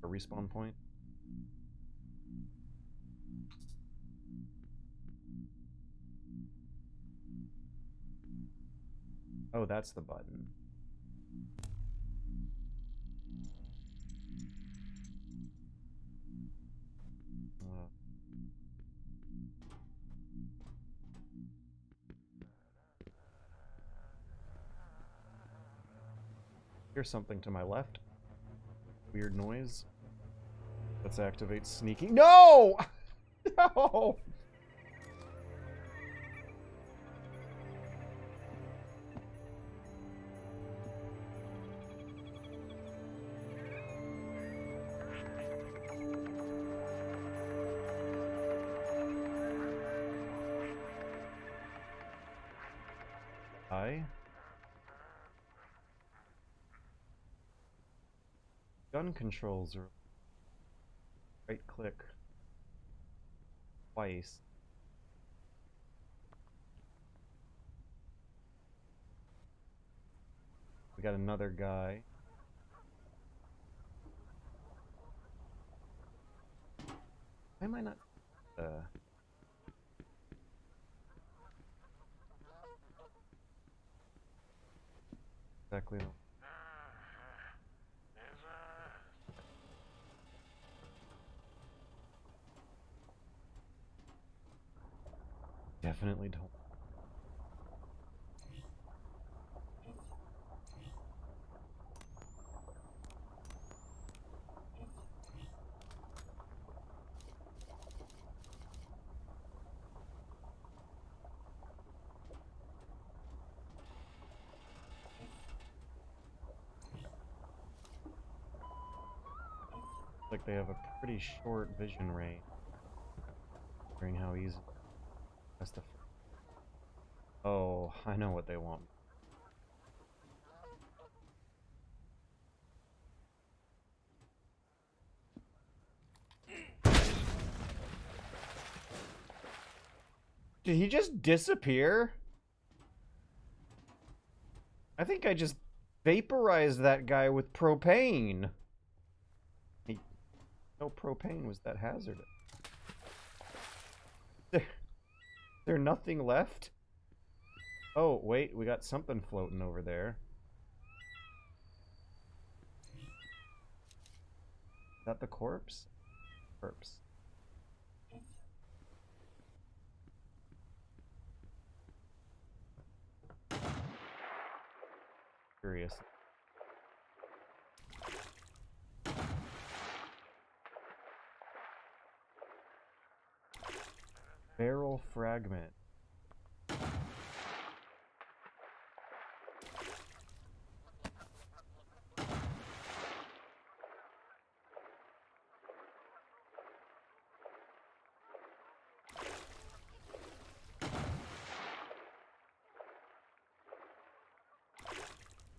S1: a respawn point. Oh, that's the button. Here's something to my left. Weird noise. Let's activate sneaking. No! No! Gun controls are right click twice. We got another guy. Why am I not exactly? Definitely don't. Like they have a pretty short vision range. Wondering how easy. That's the. Oh, I know what they want. Did he just disappear? I think I just vaporized that guy with propane. No propane was that hazardous. There nothing left? Oh, wait, we got something floating over there. Is that the corpse? Corpse. Curious. Barrel fragment.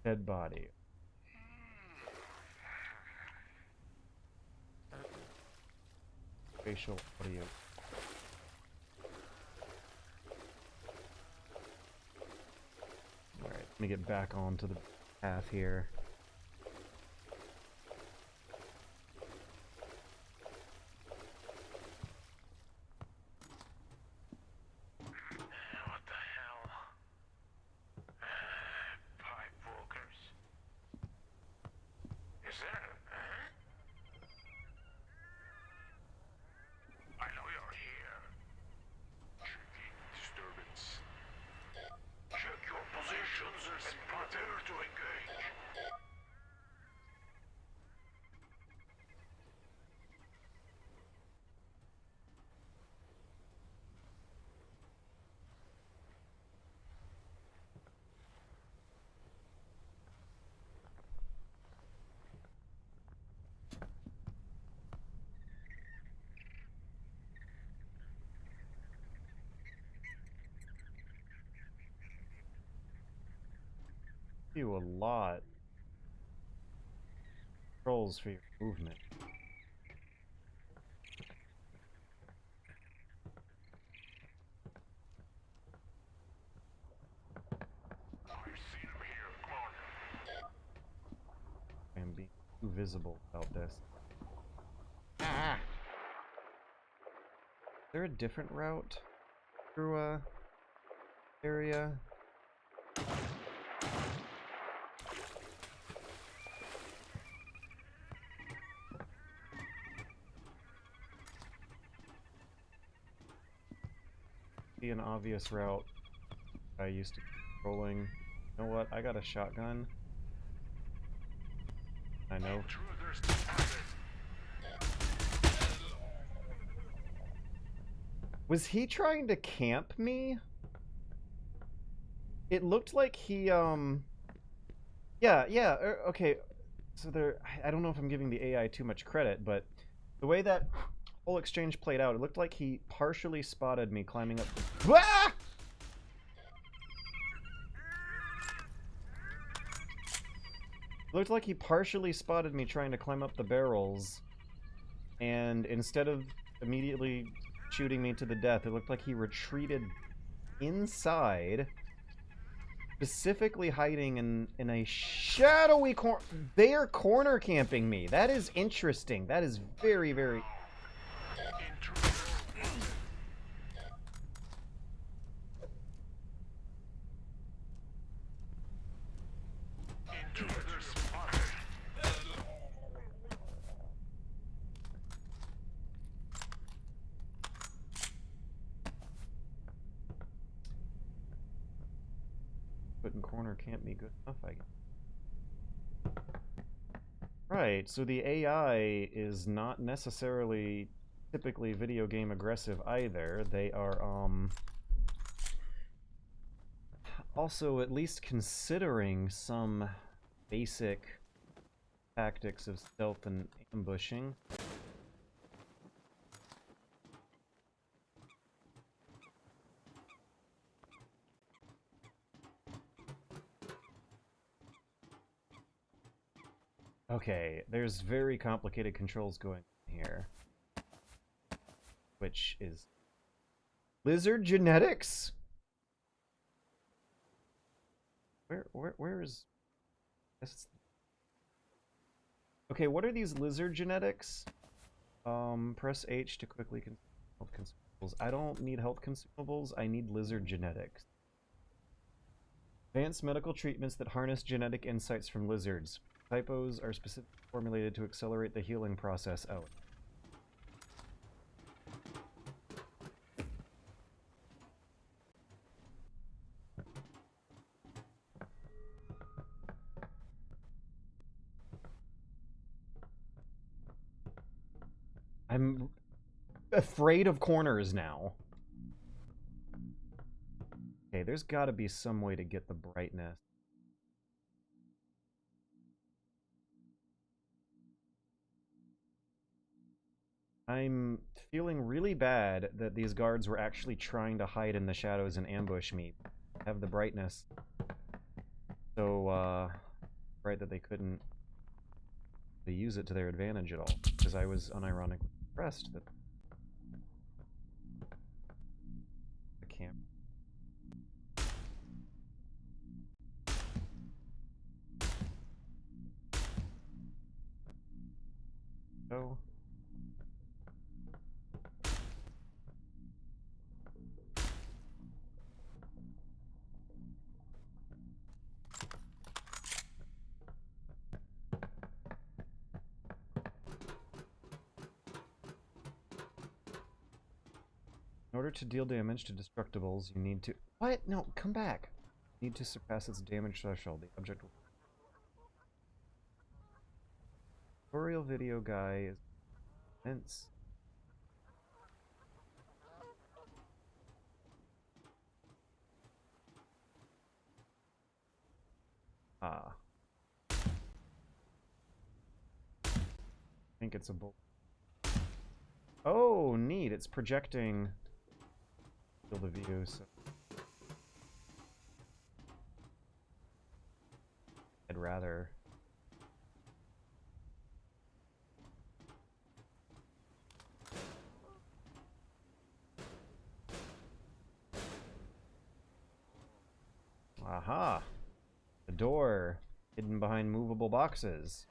S1: Dead body. Facial audio. Alright, let me get back onto the path here. Do a lot. Controls for your movement. And be too visible about this. Ah! Is there a different route through a area? Be an obvious route I used to be controlling. You know what? I got a shotgun. I know. Was he trying to camp me? It looked like he, yeah, okay. So there, I don't know if I'm giving the AI too much credit, but the way that whole exchange played out, it looked like he partially spotted me climbing up. Ah! It looked like he partially spotted me trying to climb up the barrels, and instead of immediately shooting me to the death, it looked like he retreated inside, specifically hiding in a shadowy corner. They are corner camping me. That is interesting. That is very, very... Putting corner camp me good enough, I guess. Right, so the AI is not necessarily typically video game aggressive either. They are, also at least considering some basic tactics of stealth and ambushing. Okay, there's very complicated controls going on here. Which is... Lizard genetics? Where is... Okay, what are these lizard genetics? Press H to quickly consume health consumables. I don't need health consumables, I need lizard genetics. Advanced medical treatments that harness genetic insights from lizards. Typos are specifically formulated to accelerate the healing process. Oh. I'm afraid of corners now. Okay, there's gotta be some way to get the brightness. I'm feeling really bad that these guards were actually trying to hide in the shadows and ambush me. Have the brightness. So, bright that they couldn't use it to their advantage at all. Because I was unironically impressed that the camera. So... In order to deal damage to destructibles, you need to... What? No, come back. You need to surpass its damage threshold. The object will... Tutorial video guy is immense. Ah. I think it's a bull. Oh, neat. It's projecting... the view, so I'd rather aha, the door hidden behind movable boxes.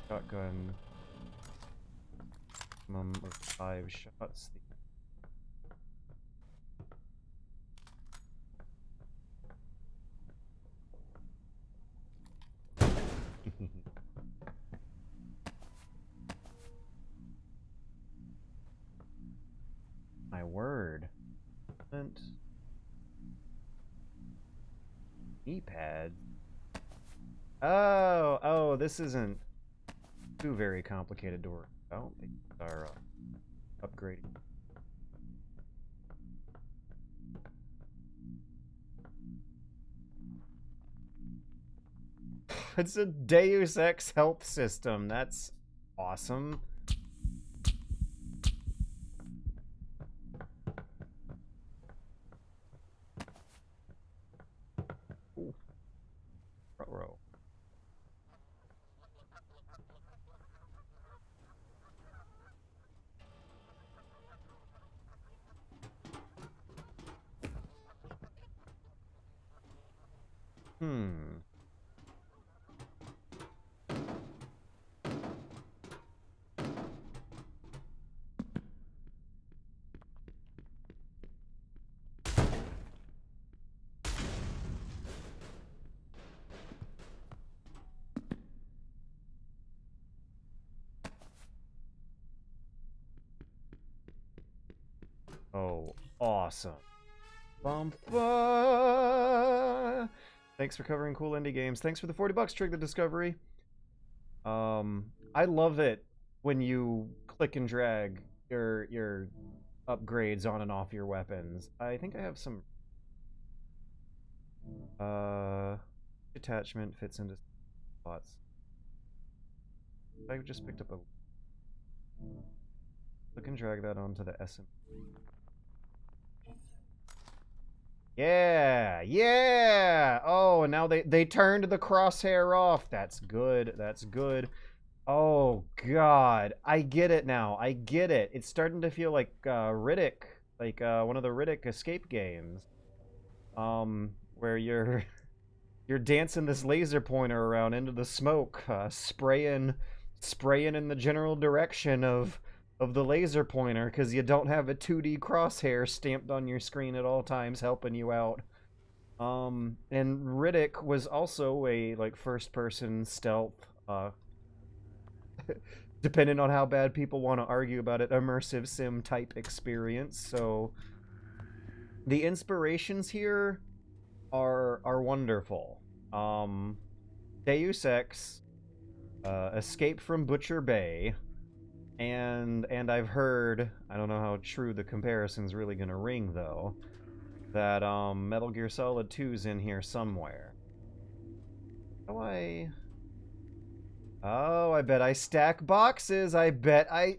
S1: Shotgun. Maximum of 5 shots. My word. Knee pads. Oh, this isn't too very complicated to work. I don't think our upgrading. It's a Deus Ex health system. That's awesome. Ooh. Front row. Oh, awesome. Thanks for covering cool indie games. Thanks for the $40, Trig the Discovery. I love it when you click and drag your upgrades on and off your weapons. I think I have some attachment fits into spots. I just picked up a click and drag that onto the SM. Yeah, yeah. Oh, and now they turned the crosshair off. That's good. That's good. Oh God, I get it now. I get it. It's starting to feel like Riddick, like one of the Riddick escape games, where you're dancing this laser pointer around into the smoke, spraying in the general direction of the laser pointer because you don't have a 2D crosshair stamped on your screen at all times helping you out. And Riddick was also a like first person stealth depending on how bad people want to argue about it, immersive sim type experience. So the inspirations here are wonderful. Deus Ex, Escape from Butcher Bay, and I've heard, I don't know how true the comparison's really gonna ring though, that Metal Gear Solid 2's in here somewhere. How do I? Oh, I bet I stack boxes. I bet I...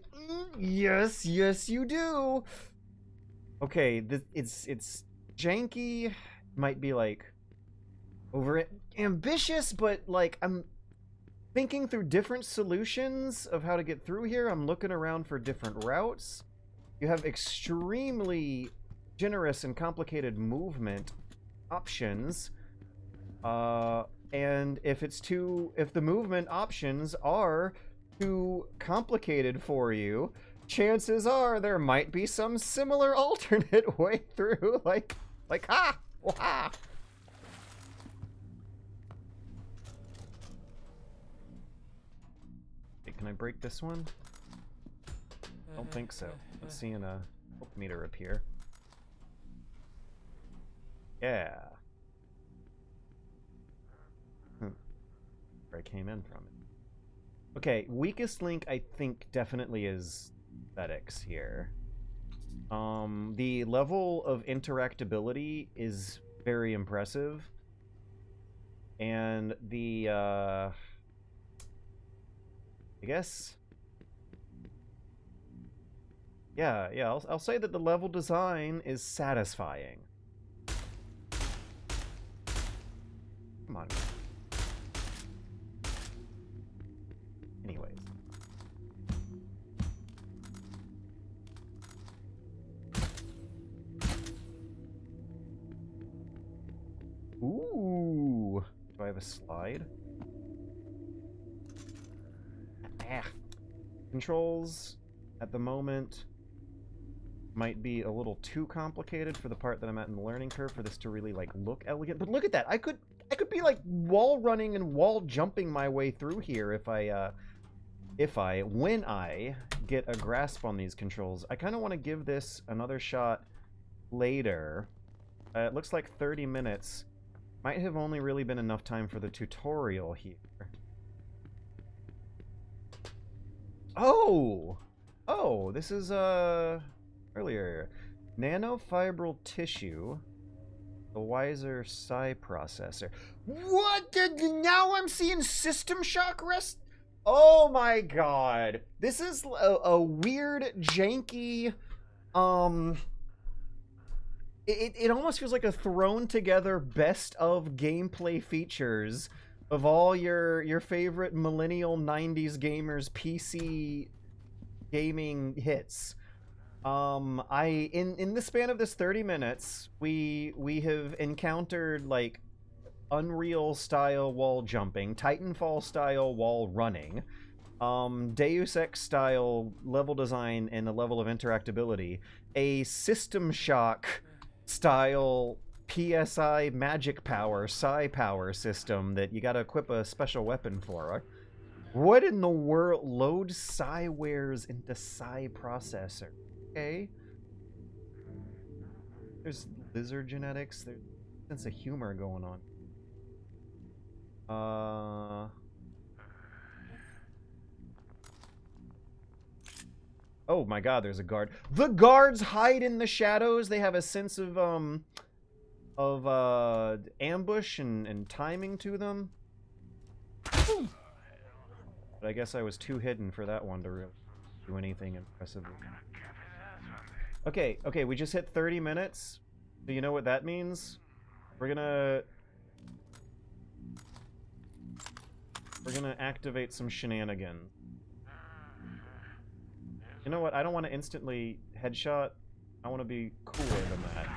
S1: Yes, yes, you do. Okay, it's janky. Might be, like, over ambitious, but, like, I'm thinking through different solutions of how to get through here. I'm looking around for different routes. You have extremely generous and complicated movement options. And if the movement options are too complicated for you, chances are there might be some similar alternate way through, like ha, wah. Hey, can I break this one? I don't think so. I'm seeing a health meter appear. Yeah. I came in from it. Okay, weakest link I think definitely is aesthetics here. The level of interactability is very impressive. And the I guess yeah, I'll say that the level design is satisfying. Come on. Anyways. Ooh. Do I have a slide? Ah. Controls at the moment might be a little too complicated for the part that I'm at in the learning curve for this to really like look elegant. But look at that. I could be like wall running and wall jumping my way through here when I get a grasp on these controls. I kind of want to give this another shot later. It looks like 30 minutes. Might have only really been enough time for the tutorial here. Oh! Oh, this is, earlier. Nanofibril tissue. The Wiser Psi processor. What? Now I'm seeing System Shock rest? Oh my god. This is a weird, janky, It almost feels like a thrown together best of gameplay features of all your favorite millennial 90s gamers PC gaming hits. In the span of this 30 minutes, we have encountered like Unreal style wall jumping, Titanfall style wall running, Deus Ex style level design and the level of interactability, a System Shock style PSI magic power, psi power system that you gotta equip a special weapon for. Right? What in the world? Load psi wares into psi processor. Okay. There's lizard genetics. There's a sense of humor going on. Oh my god, there's a guard. The guards hide in the shadows. They have a sense of ambush and timing to them. But I guess I was too hidden for that one to really do anything impressively. Okay, we just hit 30 minutes. Do you know what that means? We're gonna activate some shenanigans. You know what? I don't want to instantly headshot. I want to be cooler than that.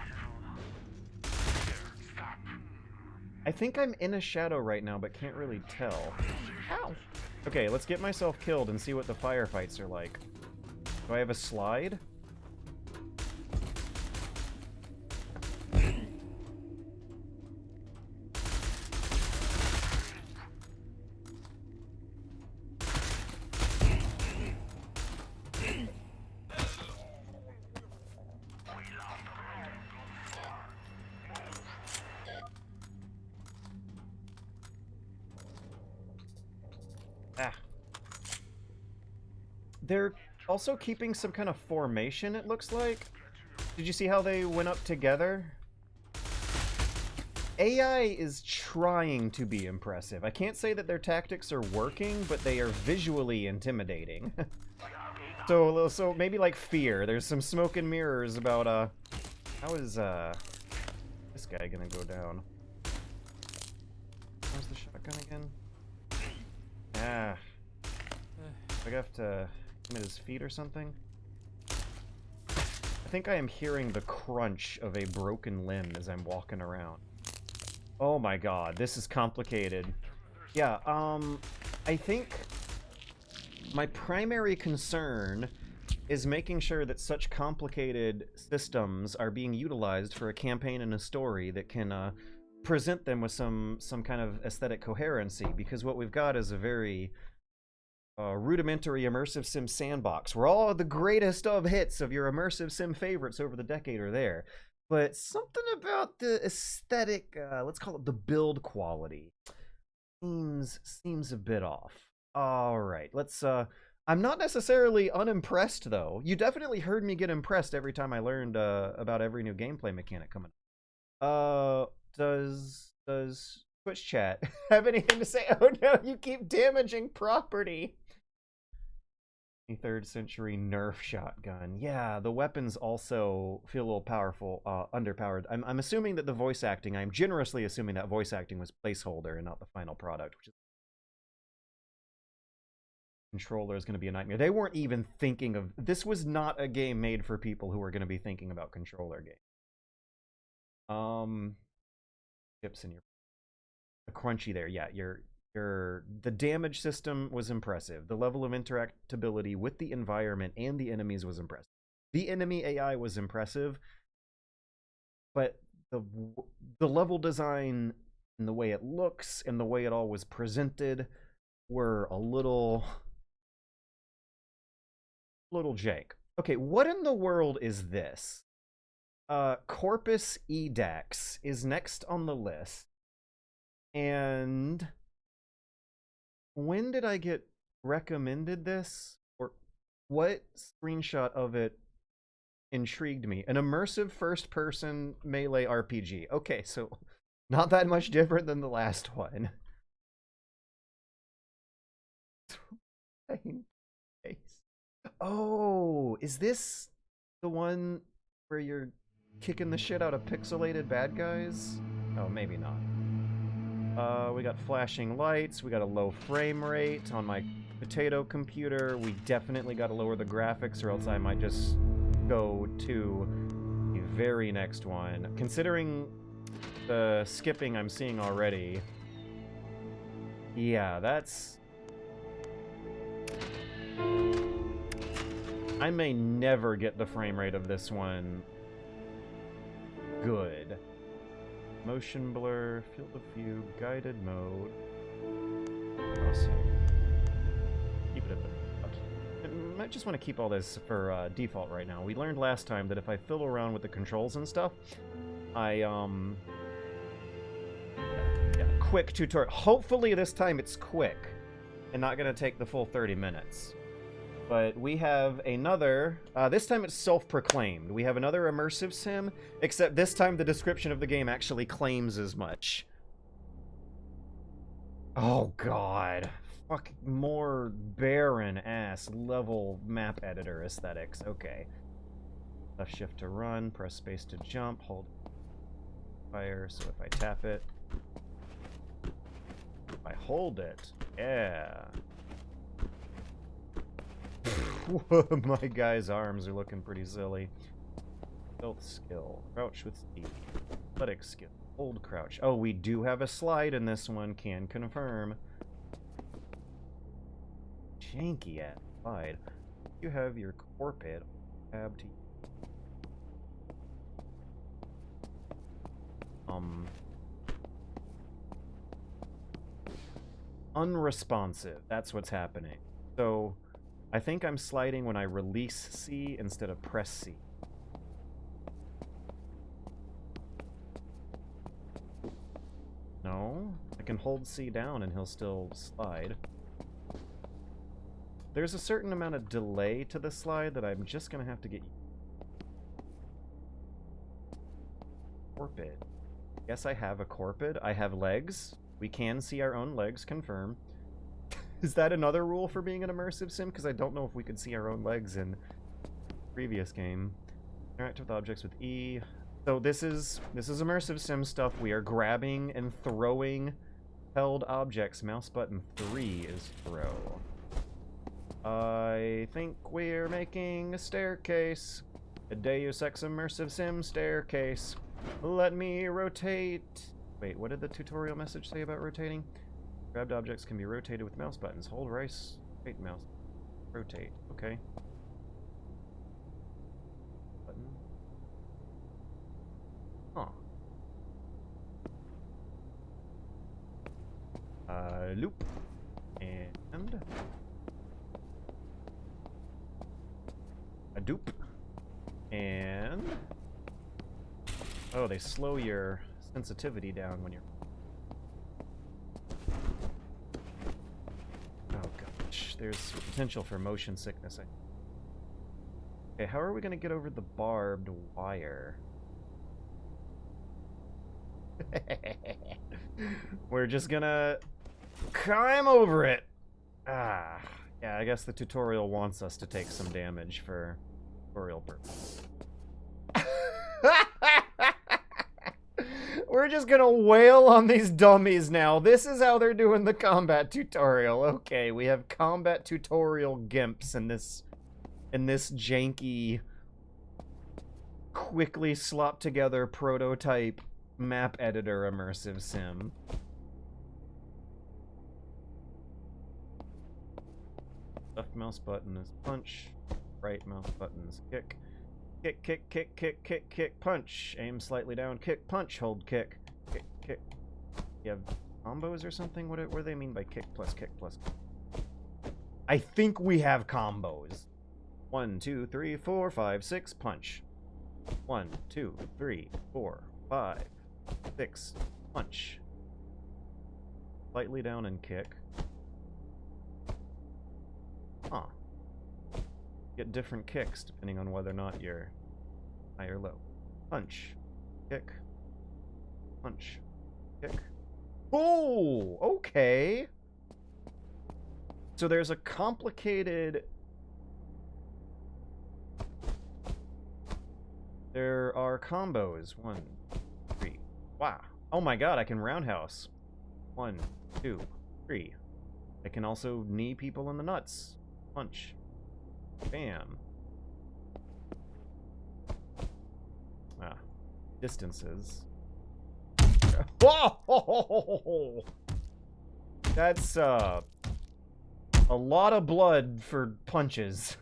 S1: I think I'm in a shadow right now, but can't really tell. Ow! Okay, let's get myself killed and see what the firefights are like. Do I have a slide? They're also keeping some kind of formation, it looks like. Did you see how they went up together? AI is trying to be impressive. I can't say that their tactics are working, but they are visually intimidating. So maybe like Fear. There's some smoke and mirrors about, how is, this guy gonna go down? How's the shotgun again? Ah. I have to at his feet or something. I think I am hearing the crunch of a broken limb as I'm walking around. Oh my god, this is complicated. Yeah, I think my primary concern is making sure that such complicated systems are being utilized for a campaign and a story that can present them with some kind of aesthetic coherency, because what we've got is a very rudimentary immersive sim sandbox where all the greatest of hits of your immersive sim favorites over the decade are there, but something about the aesthetic, let's call it the build quality, seems a bit off. All right, let's I'm not necessarily unimpressed though. You definitely heard me get impressed every time I learned about every new gameplay mechanic coming up. Does Twitch chat have anything to say? Oh no, you keep damaging property. 23rd century Nerf shotgun. Yeah, the weapons also feel a little powerful, underpowered. I'm assuming that the voice acting, I'm generously assuming that voice acting was placeholder and not the final product, which is... Controller is going to be a nightmare. They weren't even thinking of... This was not a game made for people who were going to be thinking about controller games. Chips in your... The crunchy there, yeah, the damage system was impressive. The level of interactability with the environment and the enemies was impressive. The enemy AI was impressive, but the level design and the way it looks and the way it all was presented were a little jank. Okay, what in the world is this? Corpus Edax is next on the list. And when did I get recommended this? Or what screenshot of it intrigued me? An immersive first-person melee RPG. Okay, so not that much different than the last one. Oh, is this the one where you're kicking the shit out of pixelated bad guys? Oh, maybe not. We got flashing lights, we got a low frame rate on my potato computer, we definitely got to lower the graphics or else I might just go to the very next one. Considering the skipping I'm seeing already, yeah, that's... I may never get the frame rate of this one good. Motion blur, field of view, guided mode. Awesome. Keep it at the... I might just want to keep all this for default right now. We learned last time that if I fiddle around with the controls and stuff, yeah, quick tutorial. Hopefully this time it's quick and not going to take the full 30 minutes. But we have another, this time it's self-proclaimed. We have another immersive sim, except this time the description of the game actually claims as much. Oh god. Fuck, more barren-ass level map editor aesthetics. Okay. Left shift to run, press space to jump, hold fire, so if I tap it, if I hold it, yeah. My guy's arms are looking pretty silly. Stealth skill. Crouch with speed. Athletic skill. Hold crouch. Oh, we do have a slide in this one. Can confirm. Janky ass slide. You have your Corpus tab to unresponsive. That's what's happening. So I think I'm sliding when I release C instead of press C. No, I can hold C down and he'll still slide. There's a certain amount of delay to the slide that I'm just gonna have to get. Corpus. Yes, I have a Corpus. I have legs. We can see our own legs, confirm. Is that another rule for being an immersive sim? Because I don't know if we could see our own legs in the previous game. Interact with objects with E. So this is immersive sim stuff. We are grabbing and throwing held objects. Mouse button 3 is throw. I think we're making a staircase. A Deus Ex immersive sim staircase. Let me rotate. Wait, what did the tutorial message say about rotating? Grabbed objects can be rotated with mouse buttons. Hold right mouse. Rotate. Okay. Button. Huh. Loop. And a dupe. And oh, they slow your sensitivity down when you're. Oh gosh, there's potential for motion sickness. Okay, how are we gonna get over the barbed wire? We're just gonna climb over it. Ah, yeah, I guess the tutorial wants us to take some damage for tutorial purposes. We're just gonna wail on these dummies now. This is how they're doing the combat tutorial. Okay, we have combat tutorial gimps in this janky, quickly slopped together prototype map editor immersive sim. Left mouse button is punch. Right mouse button is kick. Kick, kick, kick, kick, kick, kick, punch. Aim slightly down, kick, punch, hold, kick. Kick, kick. You have combos or something? What do they mean by kick plus kick plus kick? I think we have combos. 1, 2, 3, 4, 5, 6, punch. 1, 2, 3, 4, 5, 6, punch. Slightly down and kick. Huh. Get different kicks depending on whether or not you're high or low. Punch. Kick. Punch. Kick. Oh! Okay! So there's a complicated... There are combos. 1, 3. Wow. Oh my god, I can roundhouse. 1, 2, 3. I can also knee people in the nuts. Punch. Bam. Ah. Distances. Whoa! That's, a lot of blood for punches.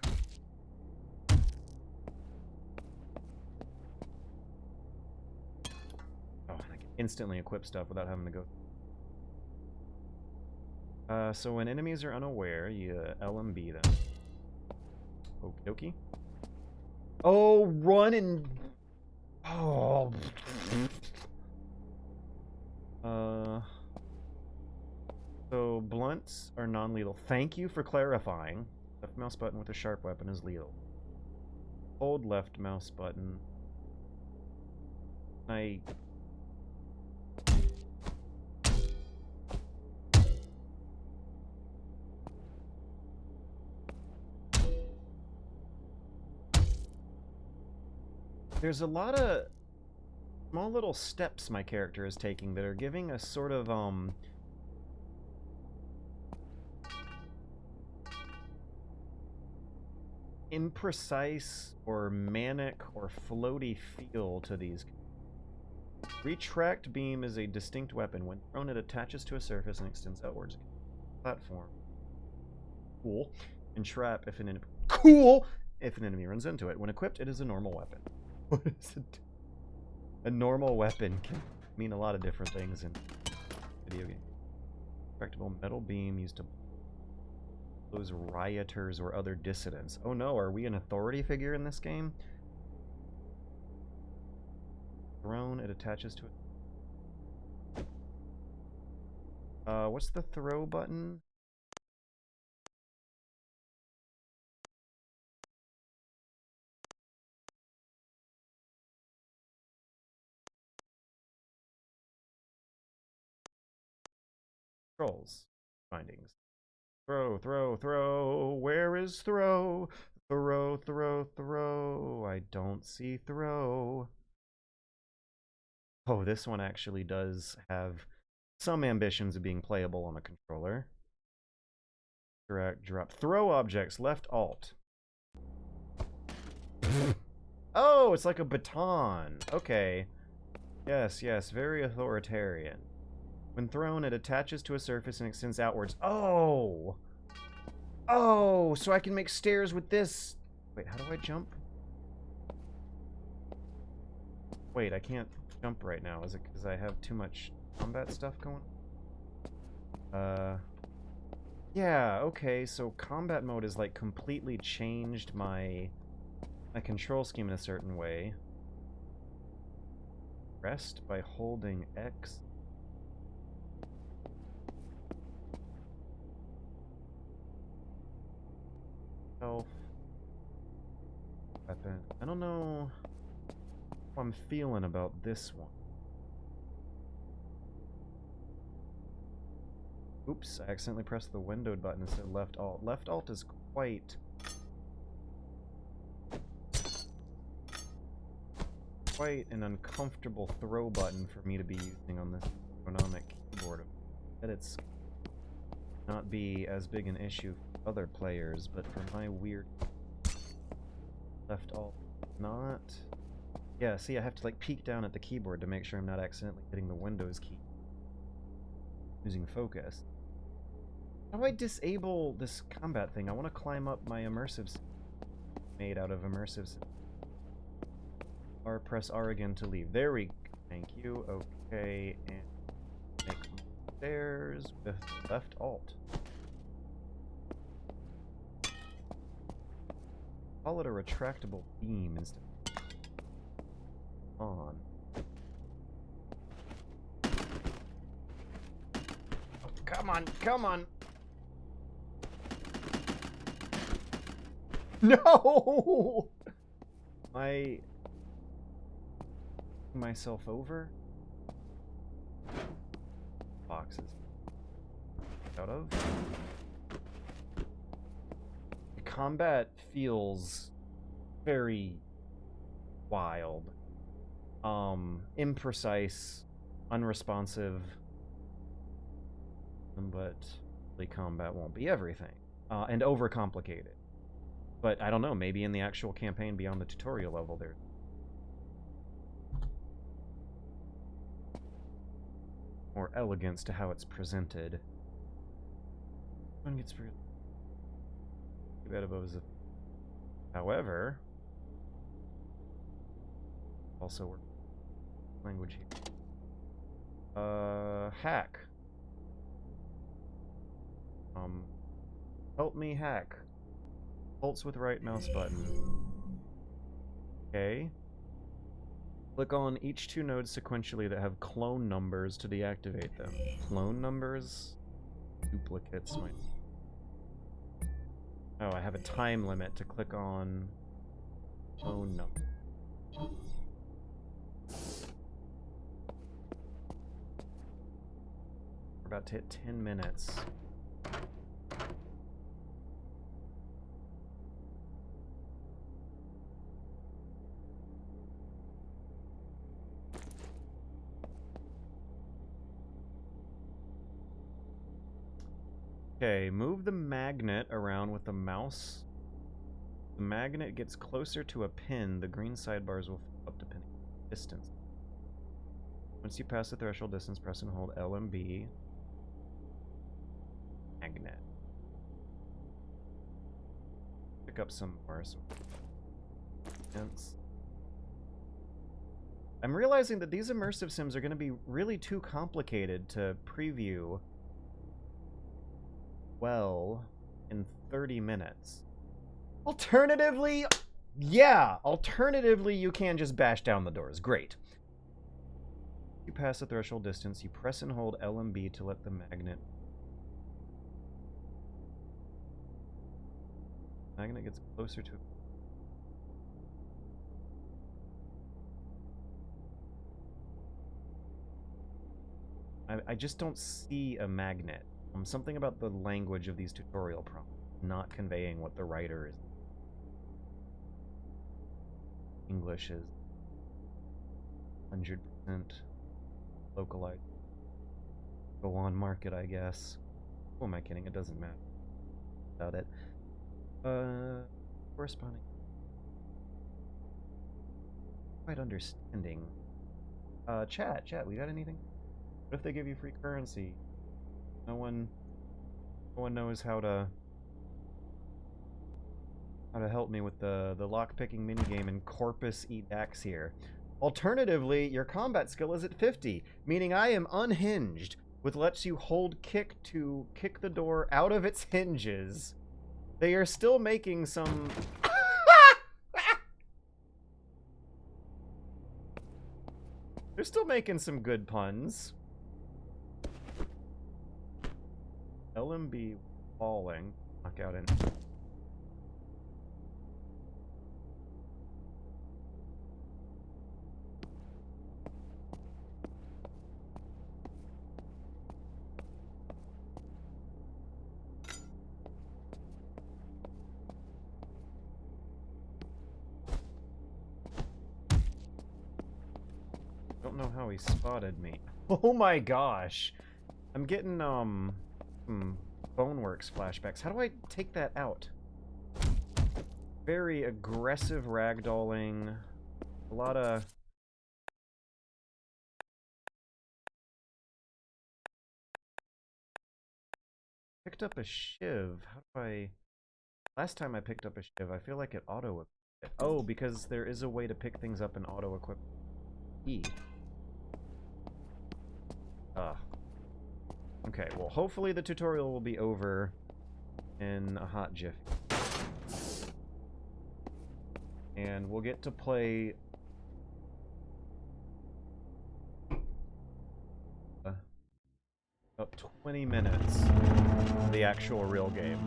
S1: Oh, and I can instantly equip stuff without having to go. So when enemies are unaware, you LMB them. Okie dokie. Oh, run and... Oh. So blunts are non-lethal. Thank you for clarifying. Left mouse button with a sharp weapon is lethal. Hold left mouse button. There's a lot of small little steps my character is taking that are giving a sort of, imprecise or manic or floaty feel to these. Retract beam is a distinct weapon. When thrown, it attaches to a surface and extends outwards. Platform. Cool. Entrap if an enemy... Cool! If an enemy runs into it. When equipped, it is a normal weapon. What is it? A normal weapon can mean a lot of different things in video games. Retractable metal beam used to those rioters or other dissidents. Oh no, are we an authority figure in this game? Thrown, it attaches to it. What's the throw button? Controls. Findings. Throw, throw, throw. Where is throw? Throw, throw, throw. I don't see throw. Oh, this one actually does have some ambitions of being playable on a controller. Drag, drop. Throw objects. Left alt. Oh, it's like a baton. Okay. Yes, yes. Very authoritarian. When thrown, it attaches to a surface and extends outwards. Oh! Oh, so I can make stairs with this. Wait, how do I jump? Wait, I can't jump right now. Is it because I have too much combat stuff going? Yeah, okay, so combat mode has like completely changed my control scheme in a certain way. Rest by holding X. Weapon. I don't know how I'm feeling about this one. Oops, I accidentally pressed the windowed button instead of left alt. Left alt is quite an uncomfortable throw button for me to be using on this ergonomic keyboard. That it's not be as big an issue for other players, but for my weird left alt not. Yeah, see, I have to like peek down at the keyboard to make sure I'm not accidentally hitting the Windows key using focus. How do I disable this combat thing? I want to climb up my immersive made out of immersive. R, press R again to leave. There we go. Thank you. Okay, and make stairs with left alt. Call it a retractable beam instead of on. Oh, come on, come on! No! Myself over? Boxes. Out of? The combat feels very wild. Imprecise, unresponsive, but the combat won't be everything. And overcomplicated. But I don't know, maybe in the actual campaign beyond the tutorial level there's more elegance to how it's presented. One gets really bad above is a... However, also work language here. Hack. Help me hack. Pulse with right mouse button. Okay. Click on each two nodes sequentially that have clone numbers to deactivate them. Clone numbers? Duplicates might... Oh, I have a time limit to click on. Oh no. We're about to hit 10 minutes. Okay, move the magnet around with the mouse. The magnet gets closer to a pin, the green sidebars will fill up depending on distance. Once you pass the threshold distance, press and hold L and B. Magnet. Pick up some more. I'm realizing that these immersive sims are going to be really too complicated to preview well in 30 minutes. Alternatively, yeah, alternatively you can just bash down the doors. Great. You pass the threshold distance, you press and hold L and B to let the magnet gets closer to I just don't see a magnet. Something about the language of these tutorial prompts not conveying what the writer is. English is 100% localized. Go on market, I guess. Who am I kidding? It doesn't matter about it. Corresponding. Quite understanding. Chat, we got anything? What if they give you free currency? No one knows how to help me with the lockpicking minigame in Corpus Edax here. Alternatively, your combat skill is at 50, meaning I am unhinged, which lets you hold kick to kick the door out of its hinges. They are still making some... They're still making some good puns. LMB falling. Knockout in. Don't know how he spotted me. Oh my gosh. I'm getting, Boneworks flashbacks. How do I take that out? Very aggressive ragdolling. A lot of... Picked up a shiv. How do I... Last time I picked up a shiv, I feel like it auto-equipped it. Oh, because there is a way to pick things up and auto-equip E. Okay, well, hopefully the tutorial will be over in a hot jiff. And we'll get to play... about 20 minutes of the actual real game.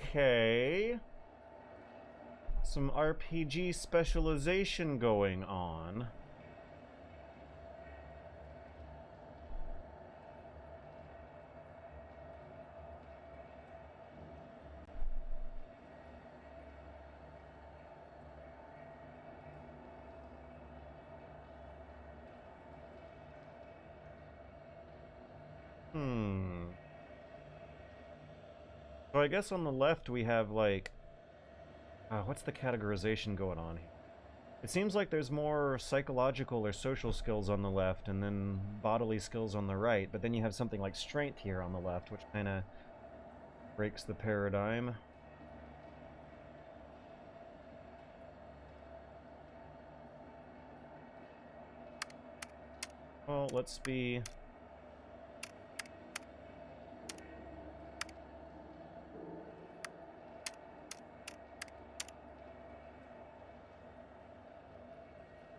S1: Okay. Some RPG specialization going on. So I guess on the left we have, like... what's the categorization going on here? It seems like there's more psychological or social skills on the left, and then bodily skills on the right, but then you have something like strength here on the left, which kind of breaks the paradigm. Well, let's be...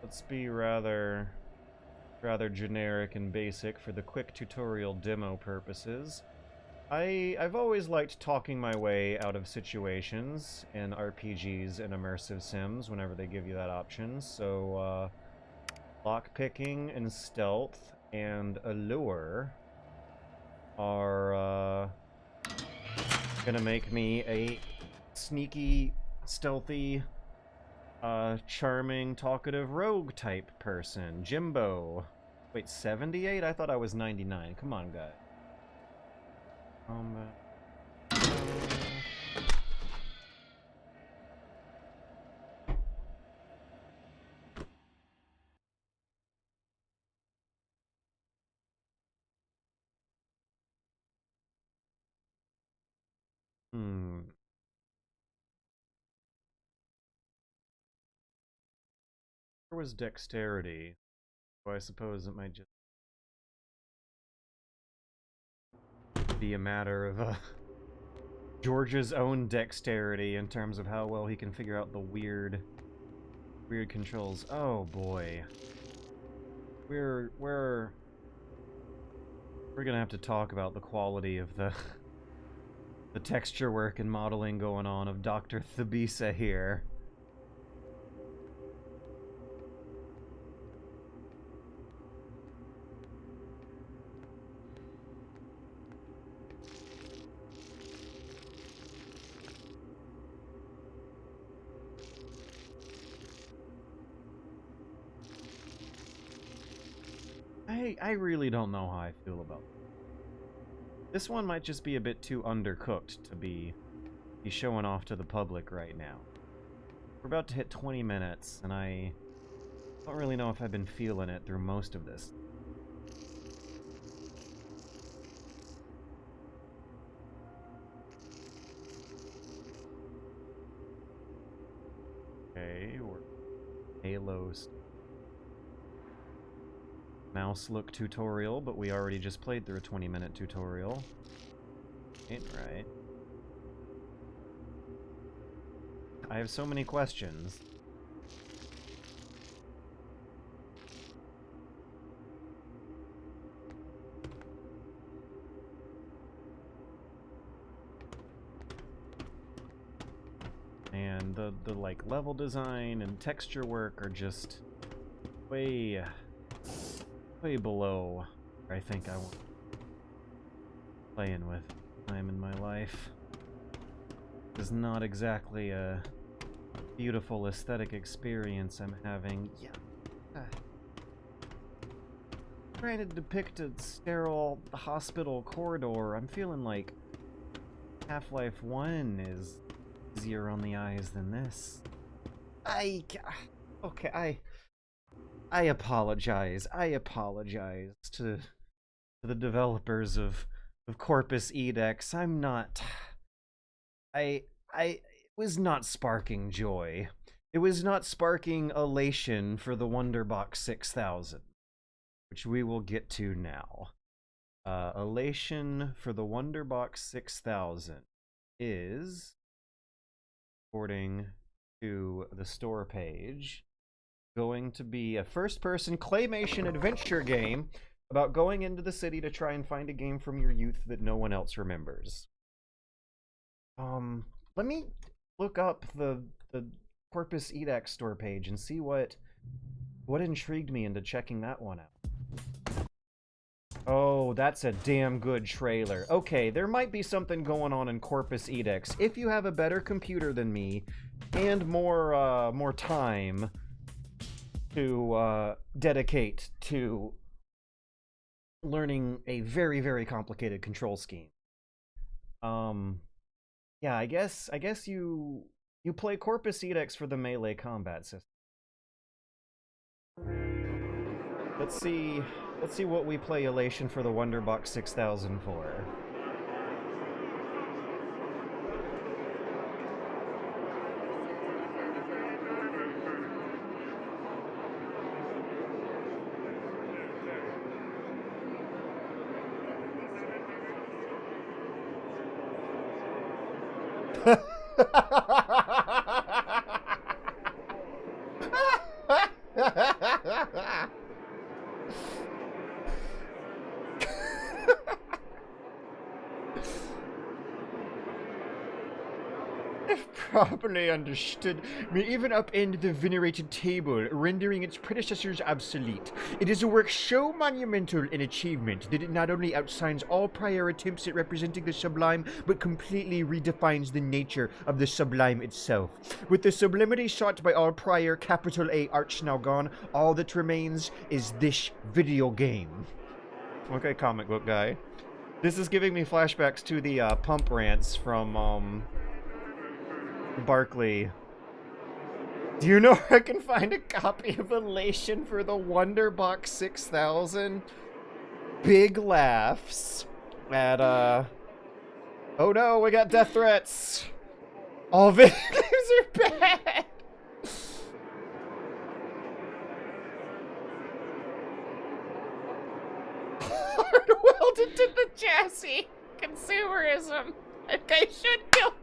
S1: Let's be rather generic and basic for the quick tutorial demo purposes. I've always liked talking my way out of situations in RPGs and immersive sims whenever they give you that option, so lockpicking and stealth and allure are gonna make me a sneaky, stealthy, charming, talkative rogue type person. Jimbo. Wait, 78? I thought I was 99. Come on, guy. Where was dexterity? So I suppose it might just be a matter of George's own dexterity in terms of how well he can figure out the weird controls. Oh boy. We're gonna have to talk about the quality of the texture work and modeling going on of Dr. Thabisa here. I really don't know how I feel about this one. Might just be a bit too undercooked to be showing off to the public right now. We're about to hit 20 minutes, and I don't really know if I've been feeling it through most of this. Okay, we're Halo's mouse look tutorial, but we already just played through a 20-minute tutorial. Ain't right. I have so many questions. And the like level design and texture work are just way below where I think I want playing with time in my life. It's not exactly a beautiful aesthetic experience I'm having. Yeah. Trying to depict a sterile hospital corridor, I'm feeling like Half-Life 1 is easier on the eyes than this. Okay, I apologize. I apologize to the developers of Corpus Edax. I'm not... it was not sparking joy. It was not sparking elation for the Wonderbox 6000, which we will get to now. Elation for the Wonderbox 6000 is, according to the store page, going to be a first-person claymation adventure game about going into the city to try and find a game from your youth that no one else remembers. Let me look up the Corpus Edax store page and see what intrigued me into checking that one out. Oh, that's a damn good trailer. Okay, there might be something going on in Corpus Edax. If you have a better computer than me and more time to dedicate to learning a very, very complicated control scheme. Yeah, I guess you play Corpus Edax for the melee combat system. Let's see what we play Elation for the Wonderbox 6000 for. If properly understood, may even upend the venerated table, rendering its predecessors obsolete. It is a work so monumental in achievement that it not only outshines all prior attempts at representing the sublime, but completely redefines the nature of the sublime itself. With the sublimity sought by all prior capital A arts now gone, all that remains is this video game. Okay, comic book guy. This is giving me flashbacks to the pump rants from Barkley. Do you know where I can find a copy of Elation for the Wonderbox 6000? Big laughs at oh no, we got death threats. All videos are bad. Hard welded to the chassis. Consumerism. I should kill it.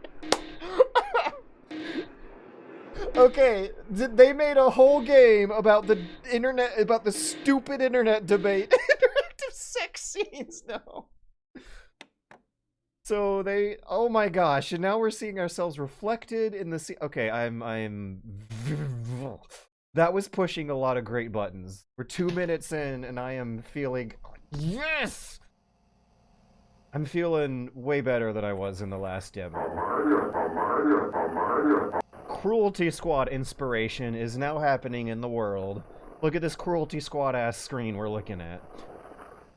S1: Okay, they made a whole game about the internet, about the stupid internet debate. Interactive sex scenes, no. So they, oh my gosh, and now we're seeing ourselves reflected in the okay, that was pushing a lot of great buttons. We're 2 minutes in, and I am feeling, yes! I'm feeling way better than I was in the last demo. Cruelty Squad inspiration is now happening in the world. Look at this Cruelty Squad ass screen we're looking at.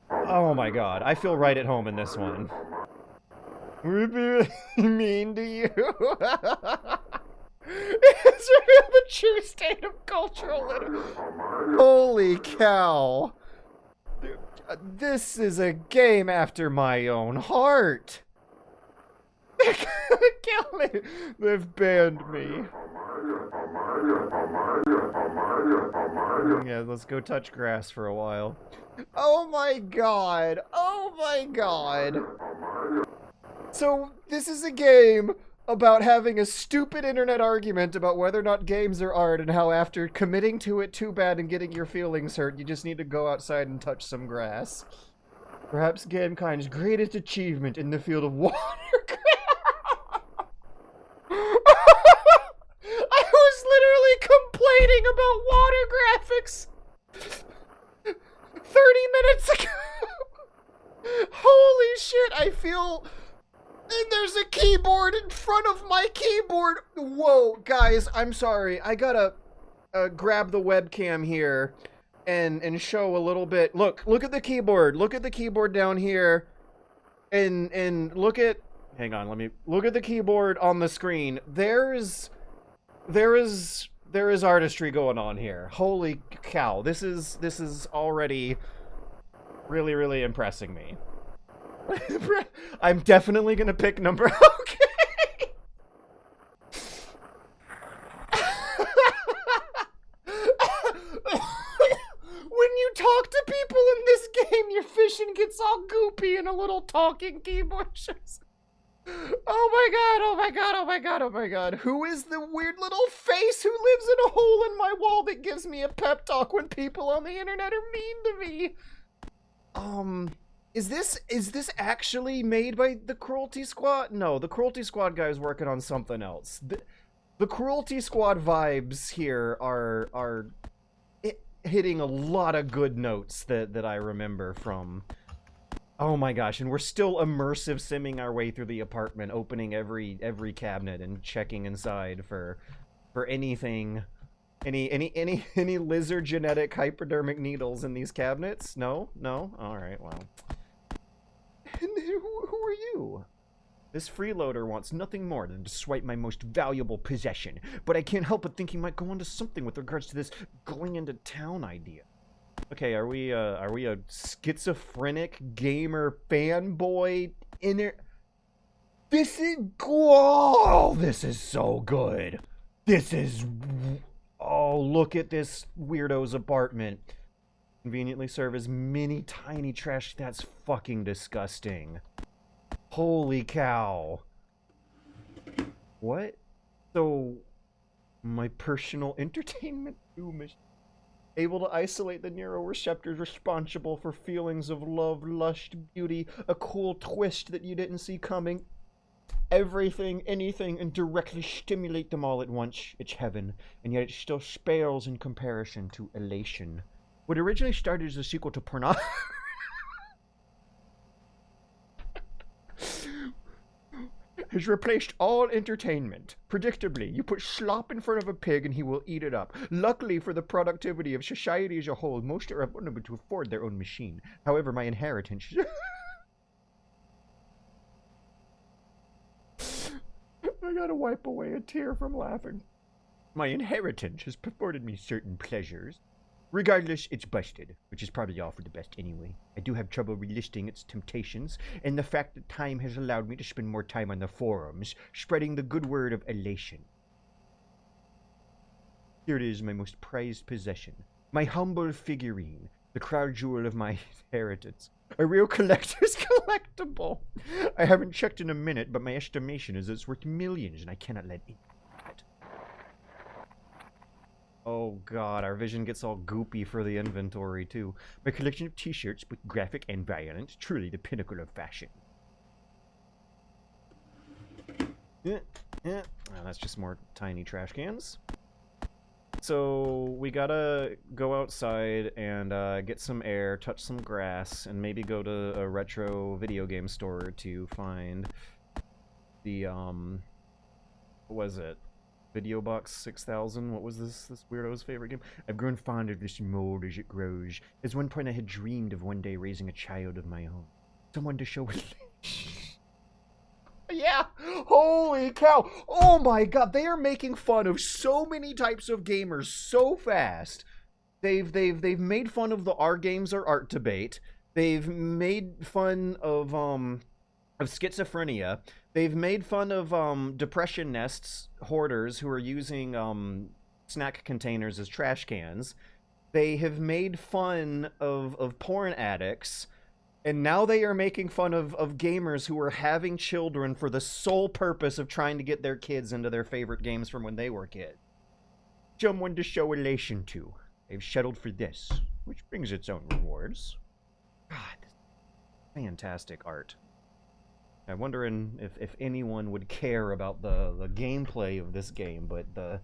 S1: Oh my god, I feel right at home in this one. We're being mean to you. It's the true state of cultural literature. Holy cow. This is a game after my own heart. They're gonna kill me. They've banned me. Yeah, let's go touch grass for a while. Oh my god. Oh my god. So, this is a game about having a stupid internet argument about whether or not games are art, and how after committing to it too bad and getting your feelings hurt, you just need to go outside and touch some grass. Perhaps Gamekind's greatest achievement in the field of watercraft. I was literally complaining about water graphics 30 minutes ago. Holy shit, I feel... And there's a keyboard in front of my keyboard. Whoa, guys, I'm sorry. I gotta grab the webcam here and show a little bit. Look at the keyboard. Look at the keyboard down here. And look at... Hang on, let me... Look at the keyboard on the screen. There is artistry going on here. Holy cow. This is already really, really impressing me. I'm definitely gonna pick number... Okay! When you talk to people in this game, your vision gets all goopy and a little talking keyboard shows. Oh my god, oh my god, oh my god, oh my god. Who is the weird little face who lives in a hole in my wall that gives me a pep talk when people on the internet are mean to me? Is this actually made by the Cruelty Squad? No, the Cruelty Squad guy is working on something else. The Cruelty Squad vibes here are hitting a lot of good notes that I remember from... Oh my gosh, and we're still immersive simming our way through the apartment, opening every cabinet and checking inside for anything Any lizard genetic hypodermic needles in these cabinets? No? No? Alright, well. And who are you? This freeloader wants nothing more than to swipe my most valuable possession, but I can't help but think he might go into something with regards to this going into town idea. Okay, are we a schizophrenic gamer fanboy inner? This is oh, this is so good. This is oh, look at this weirdo's apartment. Conveniently serve as mini tiny trash. That's fucking disgusting. Holy cow. What? So, my personal entertainment room is able to isolate the neuroreceptors responsible for feelings of love, lust, beauty, a cool twist that you didn't see coming. Everything, anything, and directly stimulate them all at once. It's heaven, and yet it still pales in comparison to Elation. What originally started as a sequel to pornography has replaced all entertainment. Predictably, you put slop in front of a pig and he will eat it up. Luckily for the productivity of society as a whole, most are unable to afford their own machine. However, my inheritance... I gotta wipe away a tear from laughing. My inheritance has afforded me certain pleasures. Regardless, it's busted, which is probably all for the best anyway. I do have trouble resisting its temptations, and the fact that time has allowed me to spend more time on the forums, spreading the good word of Elation. Here it is, my most prized possession. My humble figurine, the crown jewel of my inheritance. A real collector's collectible. I haven't checked in a minute, but my estimation is it's worth millions, and I cannot let it. Oh god, our vision gets all goopy for the inventory, too. My collection of t-shirts, both graphic and violent, truly the pinnacle of fashion. Oh, that's just more tiny trash cans. So, we gotta go outside and get some air, touch some grass, and maybe go to a retro video game store to find the, what was it? Video Box 6000. What was this weirdo's favorite game? I've grown fond of this mold as it grows. At one point I had dreamed of one day raising a child of my own. Someone to show it. Yeah! Holy cow! Oh my god, they are making fun of so many types of gamers so fast. They've made fun of the "our games are art" debate. They've made fun of schizophrenia. They've made fun of depression nests, hoarders who are using snack containers as trash cans. They have made fun of porn addicts. And now they are making fun of gamers who are having children for the sole purpose of trying to get their kids into their favorite games from when they were kids. Someone to show elation to. They've settled for this, which brings its own rewards. God, fantastic art. I'm wondering if anyone would care about the gameplay of this game, but the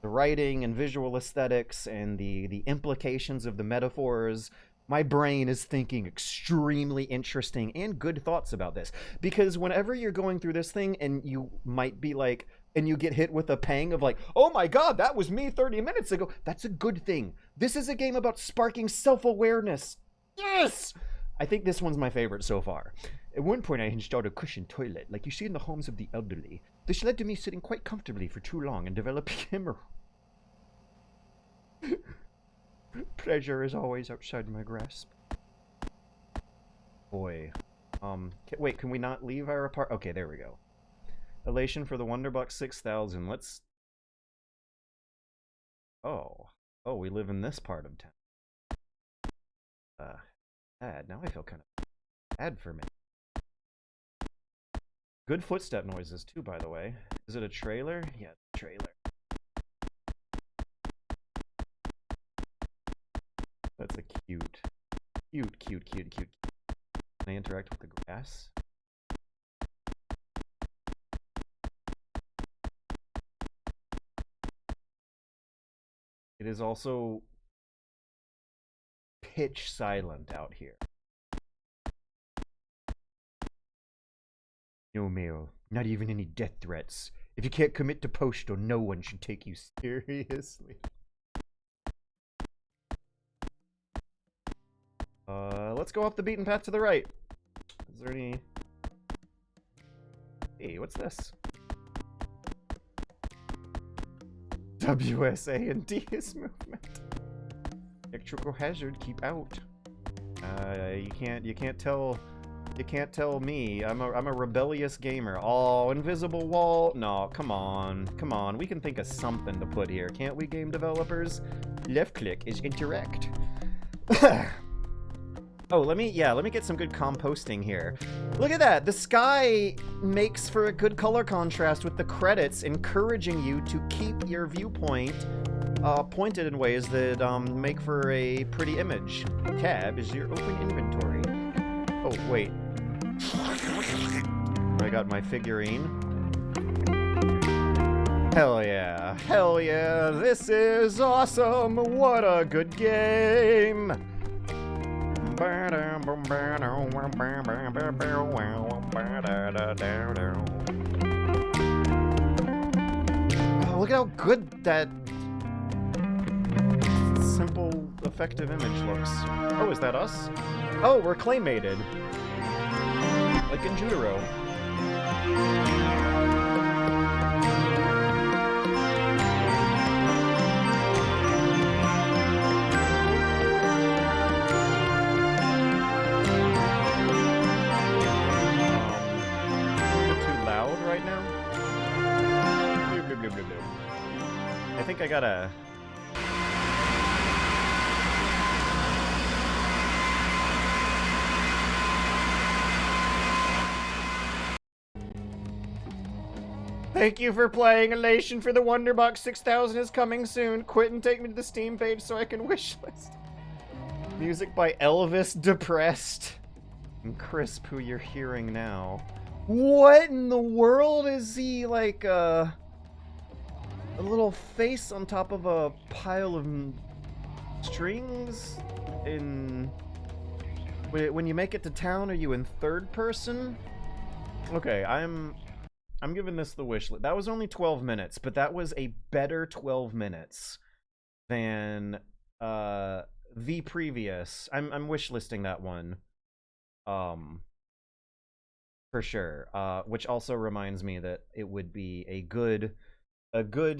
S1: writing and visual aesthetics and the implications of the metaphors, my brain is thinking extremely interesting and good thoughts about this. Because whenever you're going through this thing and you might be like, and you get hit with a pang of like, oh my god, that was me 30 minutes ago, that's a good thing. This is a game about sparking self-awareness. Yes! I think this one's my favorite so far. At one point I installed a cushioned toilet, like you see in the homes of the elderly. This led to me sitting quite comfortably for too long and developing hemorrhoids. Pleasure is always outside my grasp. Boy. Wait, can we not leave our apartment? Okay, there we go. Elation for the Wonderbox 6000. Let's... Oh. Oh, we live in this part of town. Bad. Now I feel kind of bad for me. Good footstep noises, too, by the way. Is it a trailer? Yeah, trailer. That's a cute. Cute. Can I interact with the grass? It is also pitch silent out here. No mail, not even any death threats. If you can't commit to postal, no one should take you seriously. Let's go off the beaten path to the right. Is there any... Hey, what's this? WSA and D is movement. Electrical hazard, keep out. You can't tell me. I'm a rebellious gamer. Oh, invisible wall. No, come on. Come on. We can think of something to put here, can't we, game developers? Left click is interact. Oh, let me get some good composting here. Look at that. The sky makes for a good color contrast with the credits, encouraging you to keep your viewpoint pointed in ways that make for a pretty image. Tab is your open inventory. Oh, wait. I got my figurine. Hell yeah. Hell yeah. This is awesome. What a good game. Oh, look at how good that simple, effective image looks. Oh, is that us? Oh, we're claymated. Like in Jutaro. I think I gotta... Thank you for playing. Elation for the Wonderbox 6000 is coming soon. Quit and take me to the Steam page so I can wishlist. Music by Elvis Depressed. And Crisp, who you're hearing now. What in the world is he, like, a little face on top of a pile of strings? When you make it to town, are you in third person? Okay, I'm giving this the wish list. That was only 12 minutes, but that was a better 12 minutes than the previous. I'm wish listing that one. For sure. Which also reminds me that it would be a good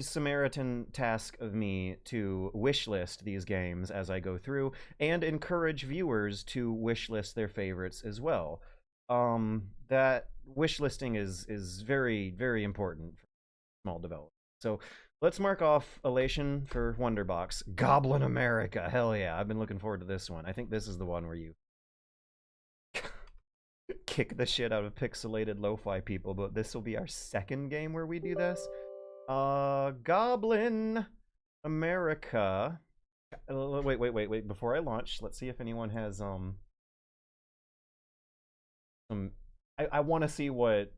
S1: Samaritan task of me to wishlist these games as I go through, and encourage viewers to wishlist their favorites as well. That wishlisting is very, very important for small developers. So let's mark off Elation for Wonderbox. Goblin America, hell yeah! I've been looking forward to this one. I think this is the one where you kick the shit out of pixelated lo-fi people, but this will be our second game where we do this. Goblin America. Wait. Before I launch, let's see if anyone has, I want to see what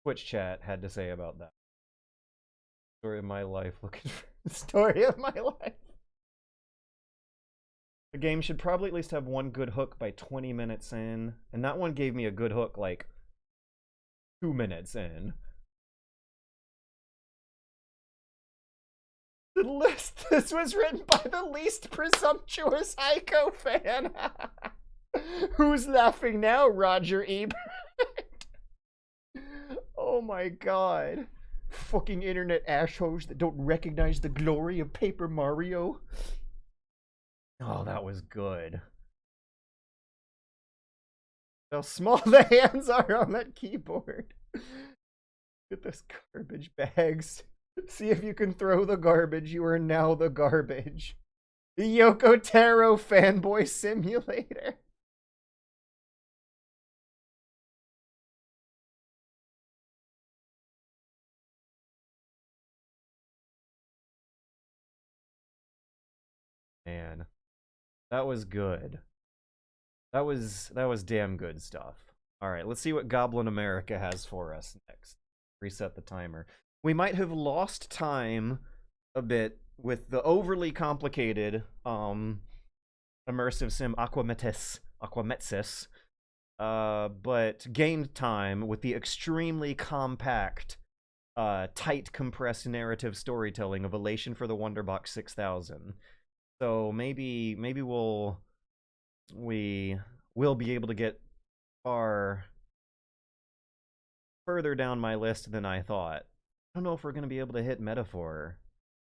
S1: Twitch chat had to say about that. Story of my life, looking for the story of my life. The game should probably at least have one good hook by 20 minutes in, and that one gave me a good hook like 2 minutes in. This was written by the least presumptuous Ico fan. Who's laughing now, Roger Ebert? Oh my god. Fucking internet assholes that don't recognize the glory of Paper Mario. Oh, that was good. How small the hands are on that keyboard. Look at this garbage bags. See if you can throw the garbage. You are now the garbage. The Yoko Taro fanboy simulator. Man, that was good. That was damn good stuff. All right, let's see what Goblin America has for us next. Reset the timer. We might have lost time a bit with the overly complicated immersive sim Aquametsis, but gained time with the extremely compact tight, compressed narrative storytelling of Elation for the Wonderbox 6000. So maybe we'll be able to get further down my list than I thought. I don't know if we're gonna be able to hit Metaphor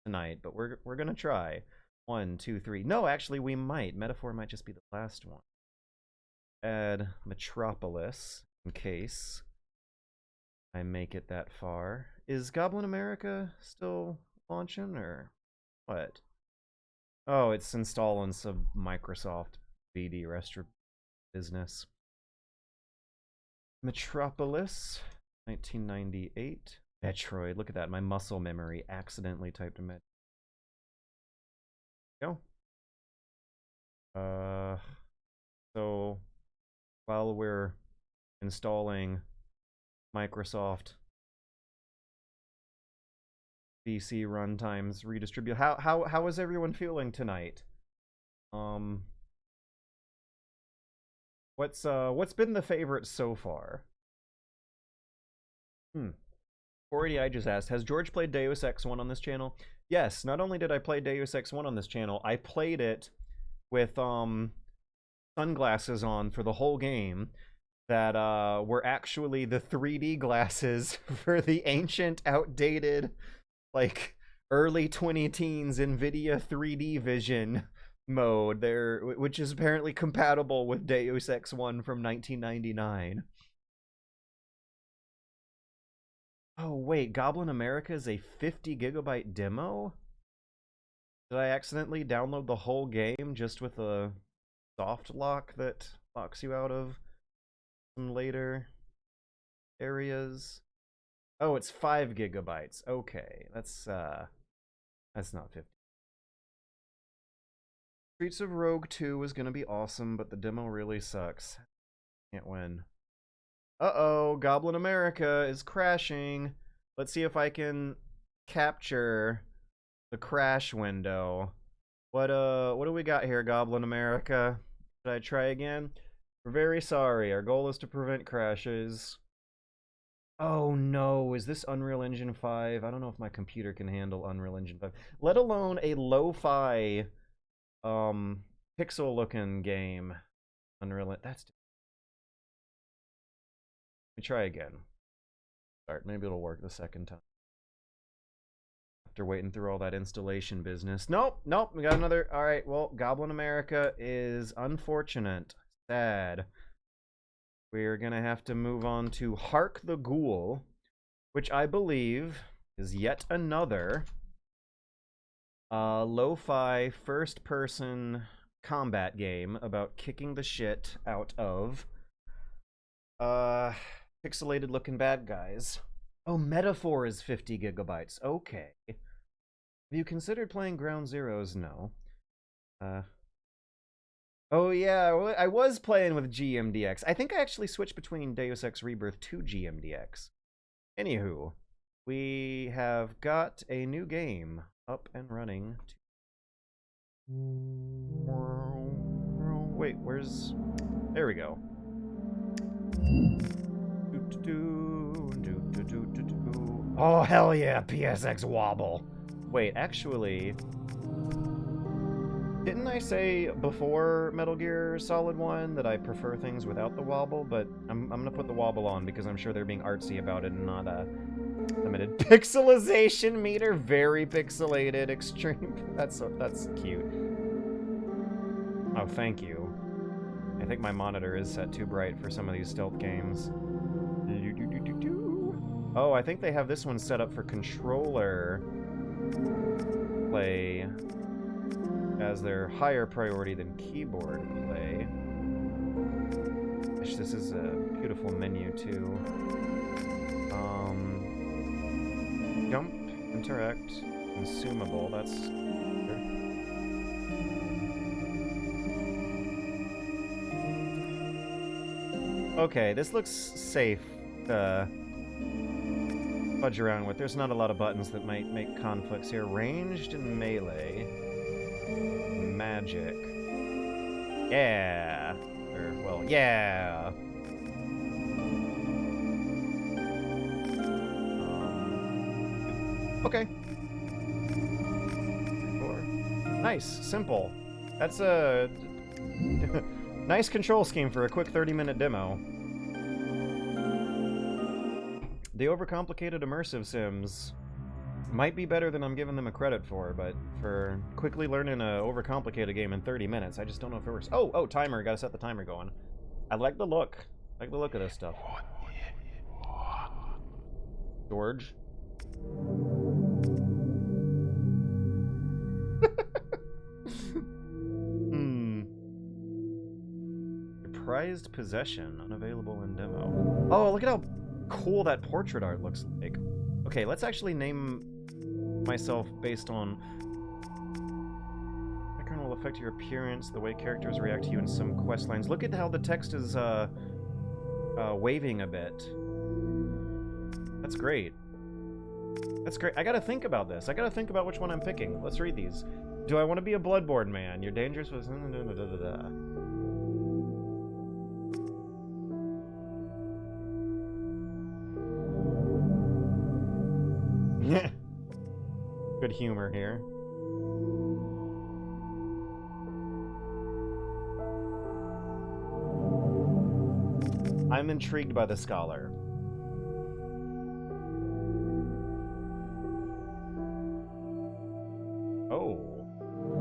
S1: tonight, but we're gonna try. 1, 2, 3. No, actually, we might. Metaphor might just be the last one. Add Metropolis in case I make it that far. Is Goblin America still launching or what? Oh, it's installing some Microsoft VD restaurant business. Metropolis, 1998. Metroid. Look at that. My muscle memory accidentally typed a Met. Go. So while we're installing Microsoft PC runtimes redistribute, how is everyone feeling tonight? What's been the favorite so far? 40, I just asked, has George played Deus Ex 1 on this channel? Yes, not only did I play Deus Ex 1 on this channel, I played it with sunglasses on for the whole game that were actually the 3D glasses for the ancient, outdated, like, early 20-teens NVIDIA 3D vision mode there, which is apparently compatible with Deus Ex 1 from 1999. Oh, wait, Goblin America is a 50 gigabyte demo? Did I accidentally download the whole game just with a soft lock that locks you out of some later areas? Oh, it's 5 gigabytes. Okay, that's not 50. Streets of Rogue 2 is gonna be awesome, but the demo really sucks. Can't win. Uh-oh, Goblin America is crashing. Let's see if I can capture the crash window. What do we got here, Goblin America? Should I try again? We're very sorry. Our goal is to prevent crashes. Oh no, is this Unreal Engine 5? I don't know if my computer can handle Unreal Engine 5. Let alone a lo-fi pixel-looking game. Unreal, that's... Let me try again. Start. Maybe it'll work the second time. After waiting through all that installation business. Nope, we got another. All right, well, Goblin America is unfortunate. Sad. We're gonna have to move on to Hark the Ghoul, which I believe is yet another lo-fi first-person combat game about kicking the shit out of pixelated looking bad guys. Oh, Metaphor is 50 gigabytes. Okay. Have you considered playing Ground Zeroes? No. Oh yeah, I was playing with GMDX. I think I actually switched between Deus Ex Rebirth to GMDX. Anywho, we have got a new game up and running. Wait, where's... There we go. Oh, hell yeah, PSX wobble. Wait, actually... Didn't I say before Metal Gear Solid 1 that I prefer things without the wobble? But I'm gonna put the wobble on because I'm sure they're being artsy about it and not limited. Pixelization meter, very pixelated, extreme. That's cute. Oh, thank you. I think my monitor is set too bright for some of these stealth games. Oh, I think they have this one set up for controller play as their higher priority than keyboard play. Gosh, this is a beautiful menu too. Jump, interact, consumable, that's good. Okay, this looks safe to fudge around with. There's not a lot of buttons that might make conflicts here. Ranged and melee. Magic. Yeah. Or, well, yeah. Okay. 4. Nice. Simple. That's a nice control scheme for a quick 30-minute demo. The overcomplicated immersive sims might be better than I'm giving them a credit for, but for quickly learning a overcomplicated game in 30 minutes, I just don't know if it works. Oh, timer. Gotta set the timer going. I like the look. I like the look of this stuff. George. Prized possession, unavailable in demo. Oh, look at how cool that portrait art looks like. Okay, let's actually name myself based on... Background will affect your appearance, the way characters react to you in some quest lines. Look at how the text is waving a bit. That's great. That's great. I gotta think about this. I gotta think about which one I'm picking. Let's read these. Do I want to be a Bloodborne man? You're dangerous with... Good humor here. I'm intrigued by the scholar. Oh.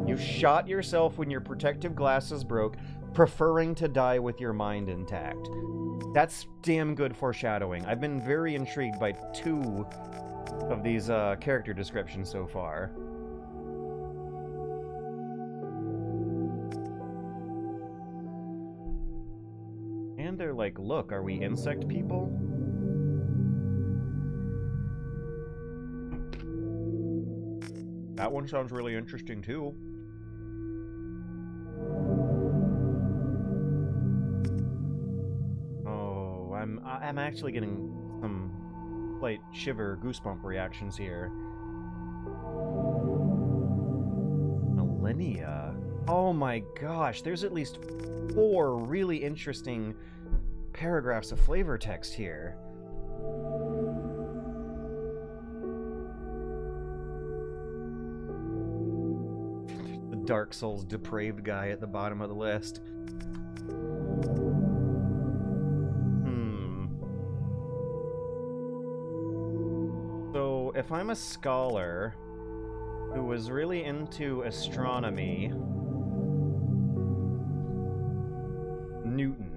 S1: You shot yourself when your protective glasses broke, preferring to die with your mind intact. That's damn good foreshadowing. I've been very intrigued by 2 of these character descriptions so far. And they're like, look, are we insect people? That one sounds really interesting too. Oh, I'm actually getting some slight shiver, goosebump reactions here. Millennia. Oh my gosh, there's at least 4 really interesting paragraphs of flavor text here. The Dark Souls depraved guy at the bottom of the list. So, if I'm a scholar who was really into astronomy, Newton.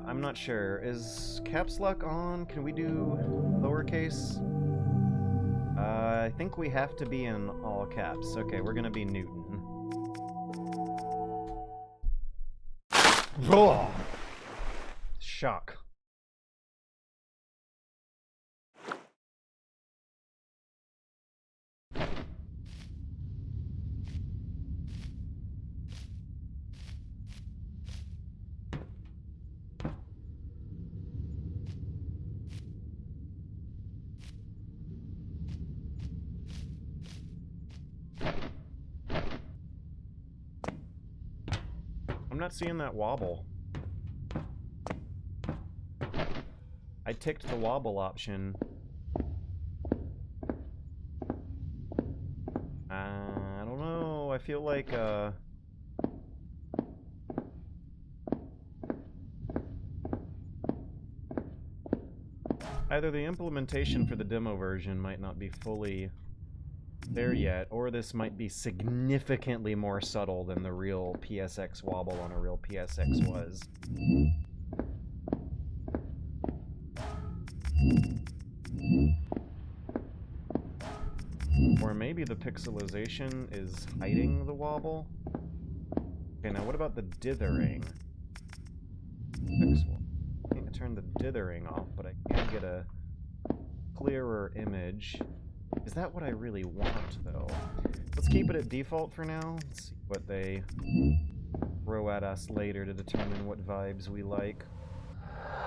S1: I'm not sure. Is caps lock on? Can we do lowercase? I think we have to be in all caps. Okay, we're gonna be Newton. Oh! Shock. I'm not seeing that wobble. I ticked the wobble option. I don't know. I feel like, either the implementation for the demo version might not be fully there yet, or this might be significantly more subtle than the real PSX wobble on a real PSX was. Or maybe the pixelization is hiding the wobble. Okay, now what about the dithering? I can't turn the dithering off, but I can get a clearer image. Is that what I really want, though? Let's keep it at default for now. Let's see what they throw at us later to determine what vibes we like.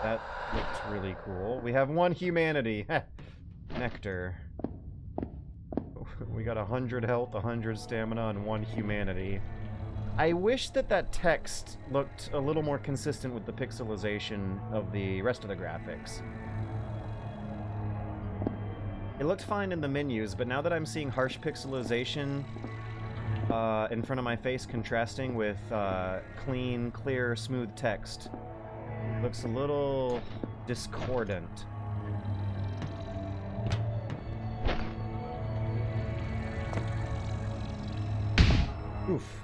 S1: That looks really cool. We have 1 humanity. Nectar. We got 100 health, 100 stamina, and 1 humanity. I wish that that text looked a little more consistent with the pixelization of the rest of the graphics. It looked fine in the menus, but now that I'm seeing harsh pixelization in front of my face contrasting with clean, clear, smooth text, it looks a little discordant. Oof.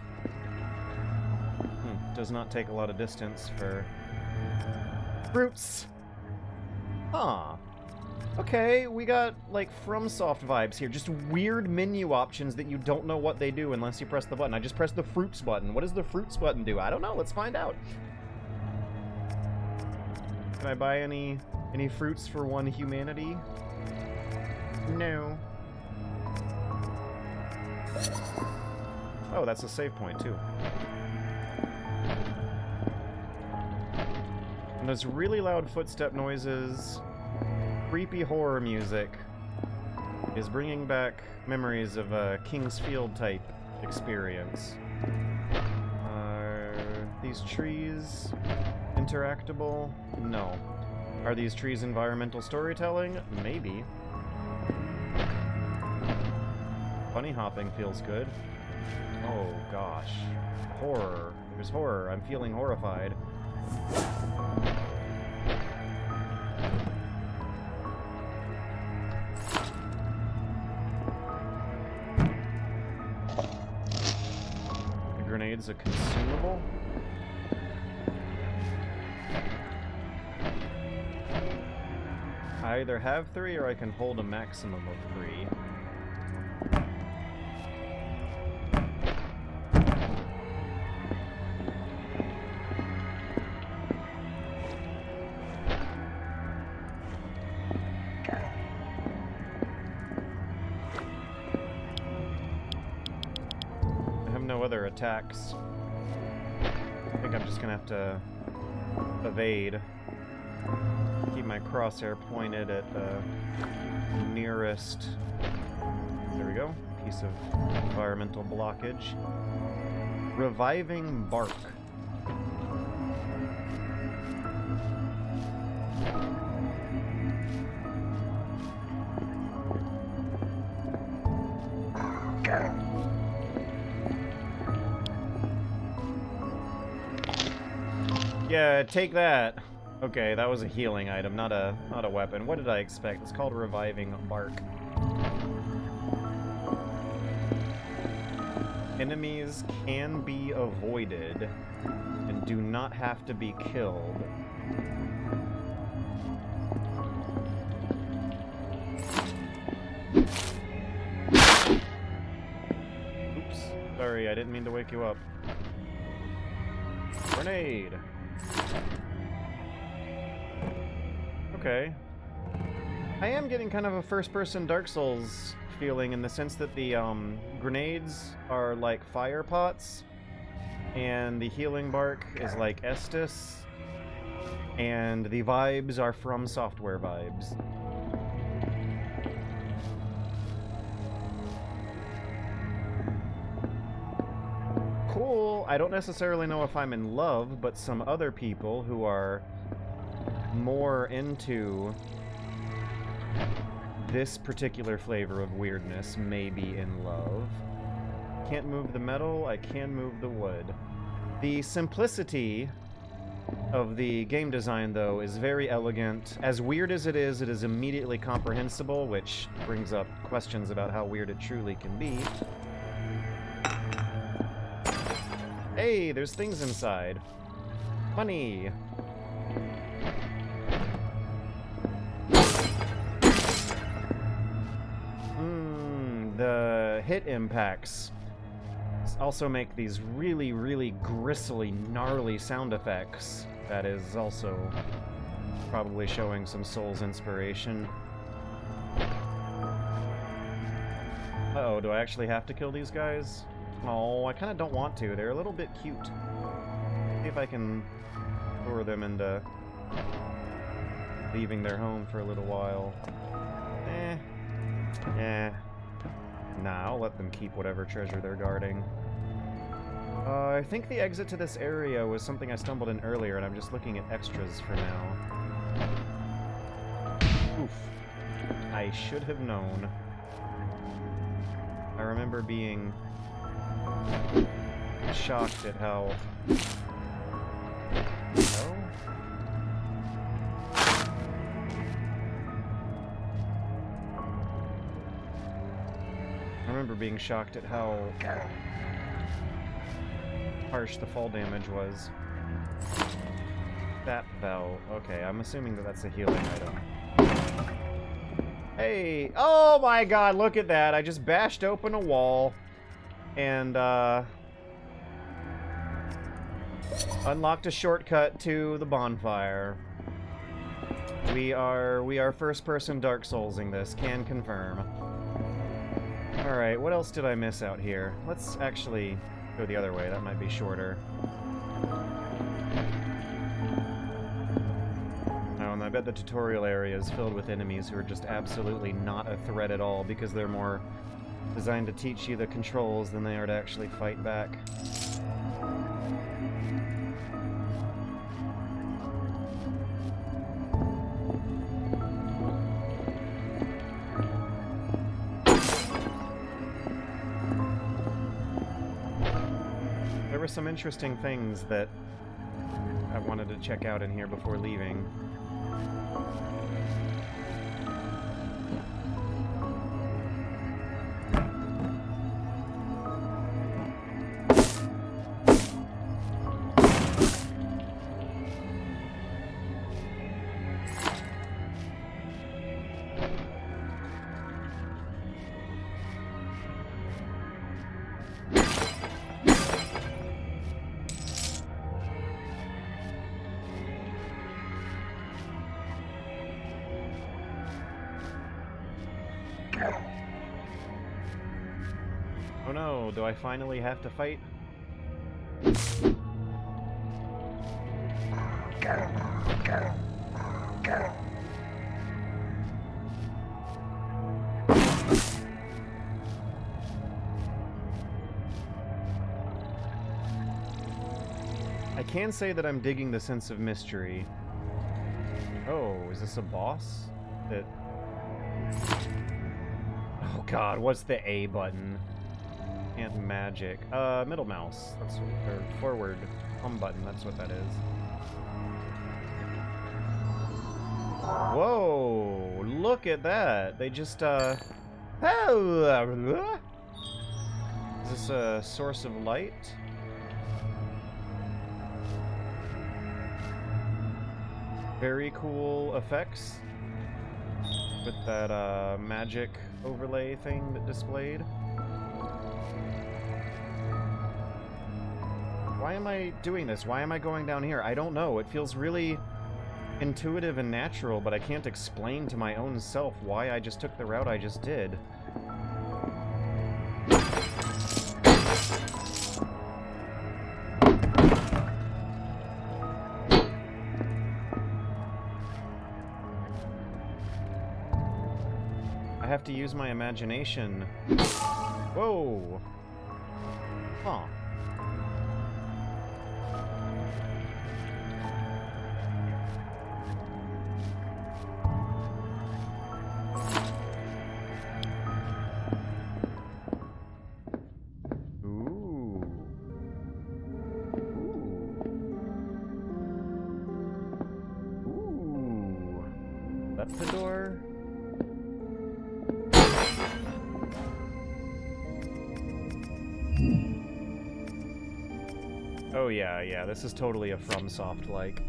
S1: Does not take a lot of distance for fruits. Huh. Okay, we got, like, FromSoft vibes here. Just weird menu options that you don't know what they do unless you press the button. I just pressed the fruits button. What does the fruits button do? I don't know. Let's find out. Can I buy any fruits for one humanity? No. Oh, that's a save point, too. And those really loud footstep noises, creepy horror music, is bringing back memories of a King's Field type experience. Are these trees interactable? No. Are these trees environmental storytelling? Maybe. Bunny hopping feels good. Oh gosh. Horror. There's horror. I'm feeling horrified. The grenade's a consumable? I either have 3 or I can hold a maximum of 3. Other attacks. I think I'm just gonna have to evade. Keep my crosshair pointed at the nearest. There we go. Piece of environmental blockage. Reviving bark. Yeah, take that. Okay, that was a healing item, not a weapon. What did I expect? It's called Reviving Bark. Enemies can be avoided and do not have to be killed. Oops. Sorry, I didn't mean to wake you up. Grenade! Okay. I am getting kind of a first-person Dark Souls feeling in the sense that the grenades are like fire pots, and the healing bark is like Estus, and the vibes are From Software vibes. Cool. I don't necessarily know if I'm in love, but some other people who are more into this particular flavor of weirdness may be in love. Can't move the metal, I can move the wood. The simplicity of the game design, though, is very elegant. As weird as it is immediately comprehensible, which brings up questions about how weird it truly can be. Hey, there's things inside. Money! The hit impacts also make these really, really gristly, gnarly sound effects. That is also probably showing some Souls inspiration. Uh-oh, do I actually have to kill these guys? Oh, I kind of don't want to. They're a little bit cute. See if I can lure them into leaving their home for a little while. Nah, I'll let them keep whatever treasure they're guarding. I think the exit to this area was something I stumbled in earlier, and I'm just looking at extras for now. Oof. I should have known. I remember being shocked at how... Oh? I remember being shocked at how harsh the fall damage was. That bell. Okay, I'm assuming that that's a healing item. Hey! Oh my god, look at that! I just bashed open a wall and unlocked a shortcut to the bonfire. We are first-person Dark Soulsing this, can confirm. Alright, what else did I miss out here? Let's actually go the other way, that might be shorter. Oh, and I bet the tutorial area is filled with enemies who are just absolutely not a threat at all because they're more designed to teach you the controls than they are to actually fight back. There were some interesting things that I wanted to check out in here before leaving. Oh no, do I finally have to fight? I can say that I'm digging the sense of mystery. Oh, is this a boss? That... Oh god, what's the A button? Can't magic. Middle mouse. That's what, or forward home button, that's what that is. Whoa! Look at that! They just, Is this a source of light? Very cool effects with that, magic overlay thing that displayed. Why am I doing this? Why am I going down here? I don't know. It feels really intuitive and natural, but I can't explain to my own self why I just took the route I just did. I have to use my imagination. Whoa! Huh. The door. Oh yeah, this is totally a FromSoft-like.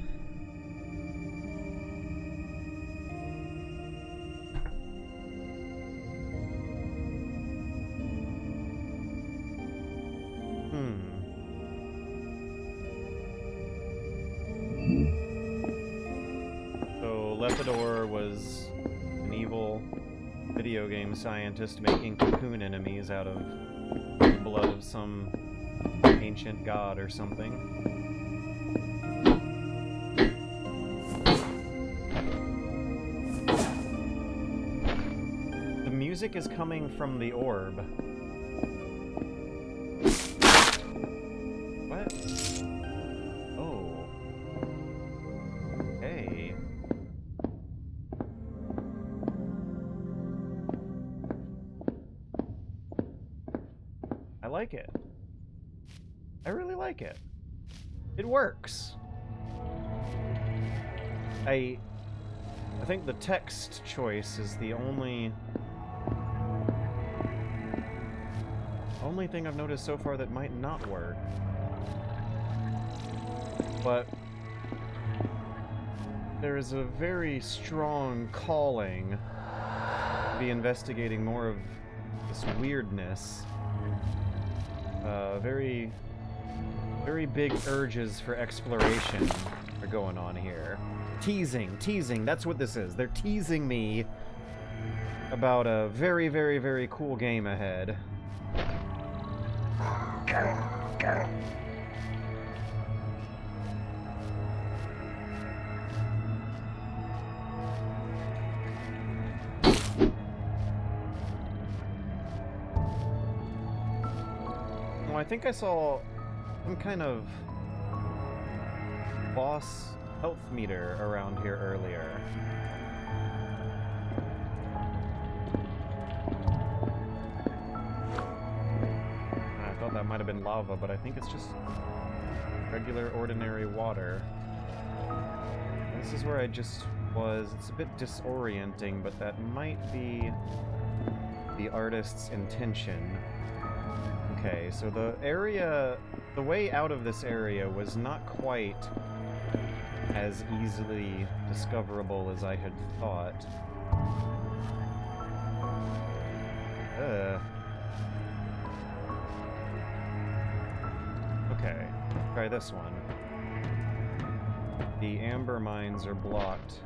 S1: Lepidor was an evil video game scientist making cocoon enemies out of the blood of some ancient god or something. The music is coming from the orb. What? Oh. like it. I really like it. It works. I think the text choice is the only thing I've noticed so far that might not work. But there is a very strong calling to be investigating more of this weirdness. Very big urges for exploration are going on here. Teasing, that's what this is. They're teasing me about a very, very, very cool game ahead. Well, I think I saw some kind of boss health meter around here earlier. I thought that might have been lava, but I think it's just regular, ordinary water. This is where I just was. It's a bit disorienting, but that might be the artist's intention. Okay, so the way out of this area was not quite as easily discoverable as I had thought. Okay, try this one. The amber mines are blocked.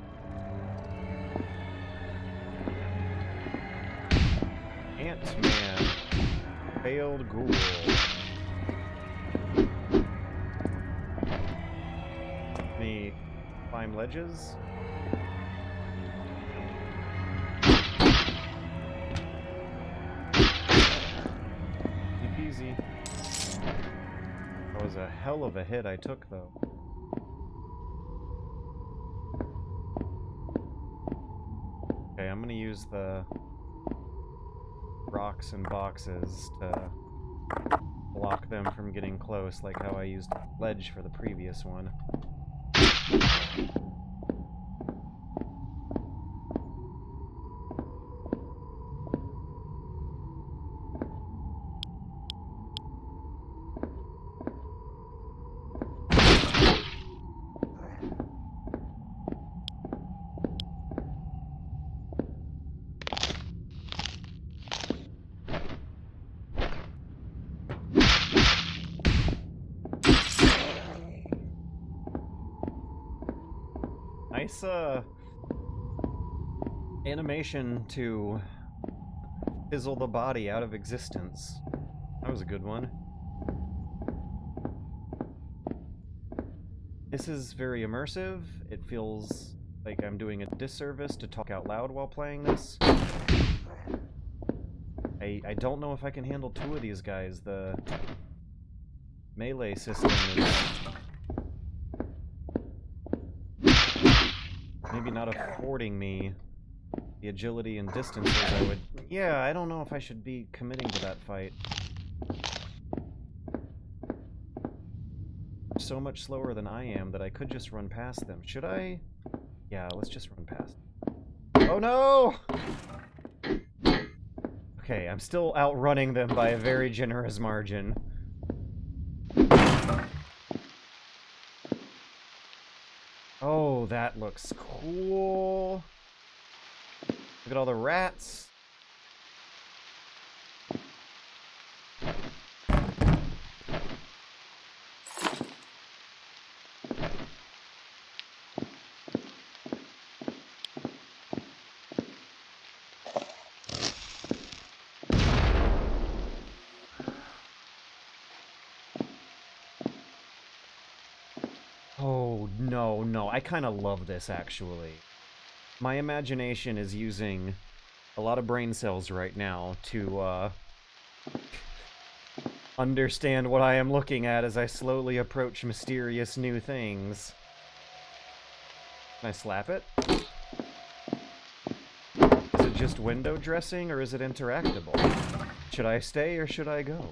S1: Ant-Man. Failed ghoul. Me climb ledges? Easy. That was a hell of a hit I took, though. Okay, I'm gonna use the rocks and boxes to block them from getting close, like how I used ledge for the previous one. Nice, animation to fizzle the body out of existence. That was a good one. This is very immersive. It feels like I'm doing a disservice to talk out loud while playing this. I don't know if I can handle two of these guys. The melee system is maybe not affording me the agility and distances I would... Yeah, I don't know if I should be committing to that fight. So much slower than I am that I could just run past them. Should I? Yeah, let's just run past. Oh no! Okay, I'm still outrunning them by a very generous margin. Oh, that looks cool. Look at all the rats. Oh, no, I kind of love this, actually. My imagination is using a lot of brain cells right now to, understand what I am looking at as I slowly approach mysterious new things. Can I slap it? Is it just window dressing, or is it interactable? Should I stay or should I go?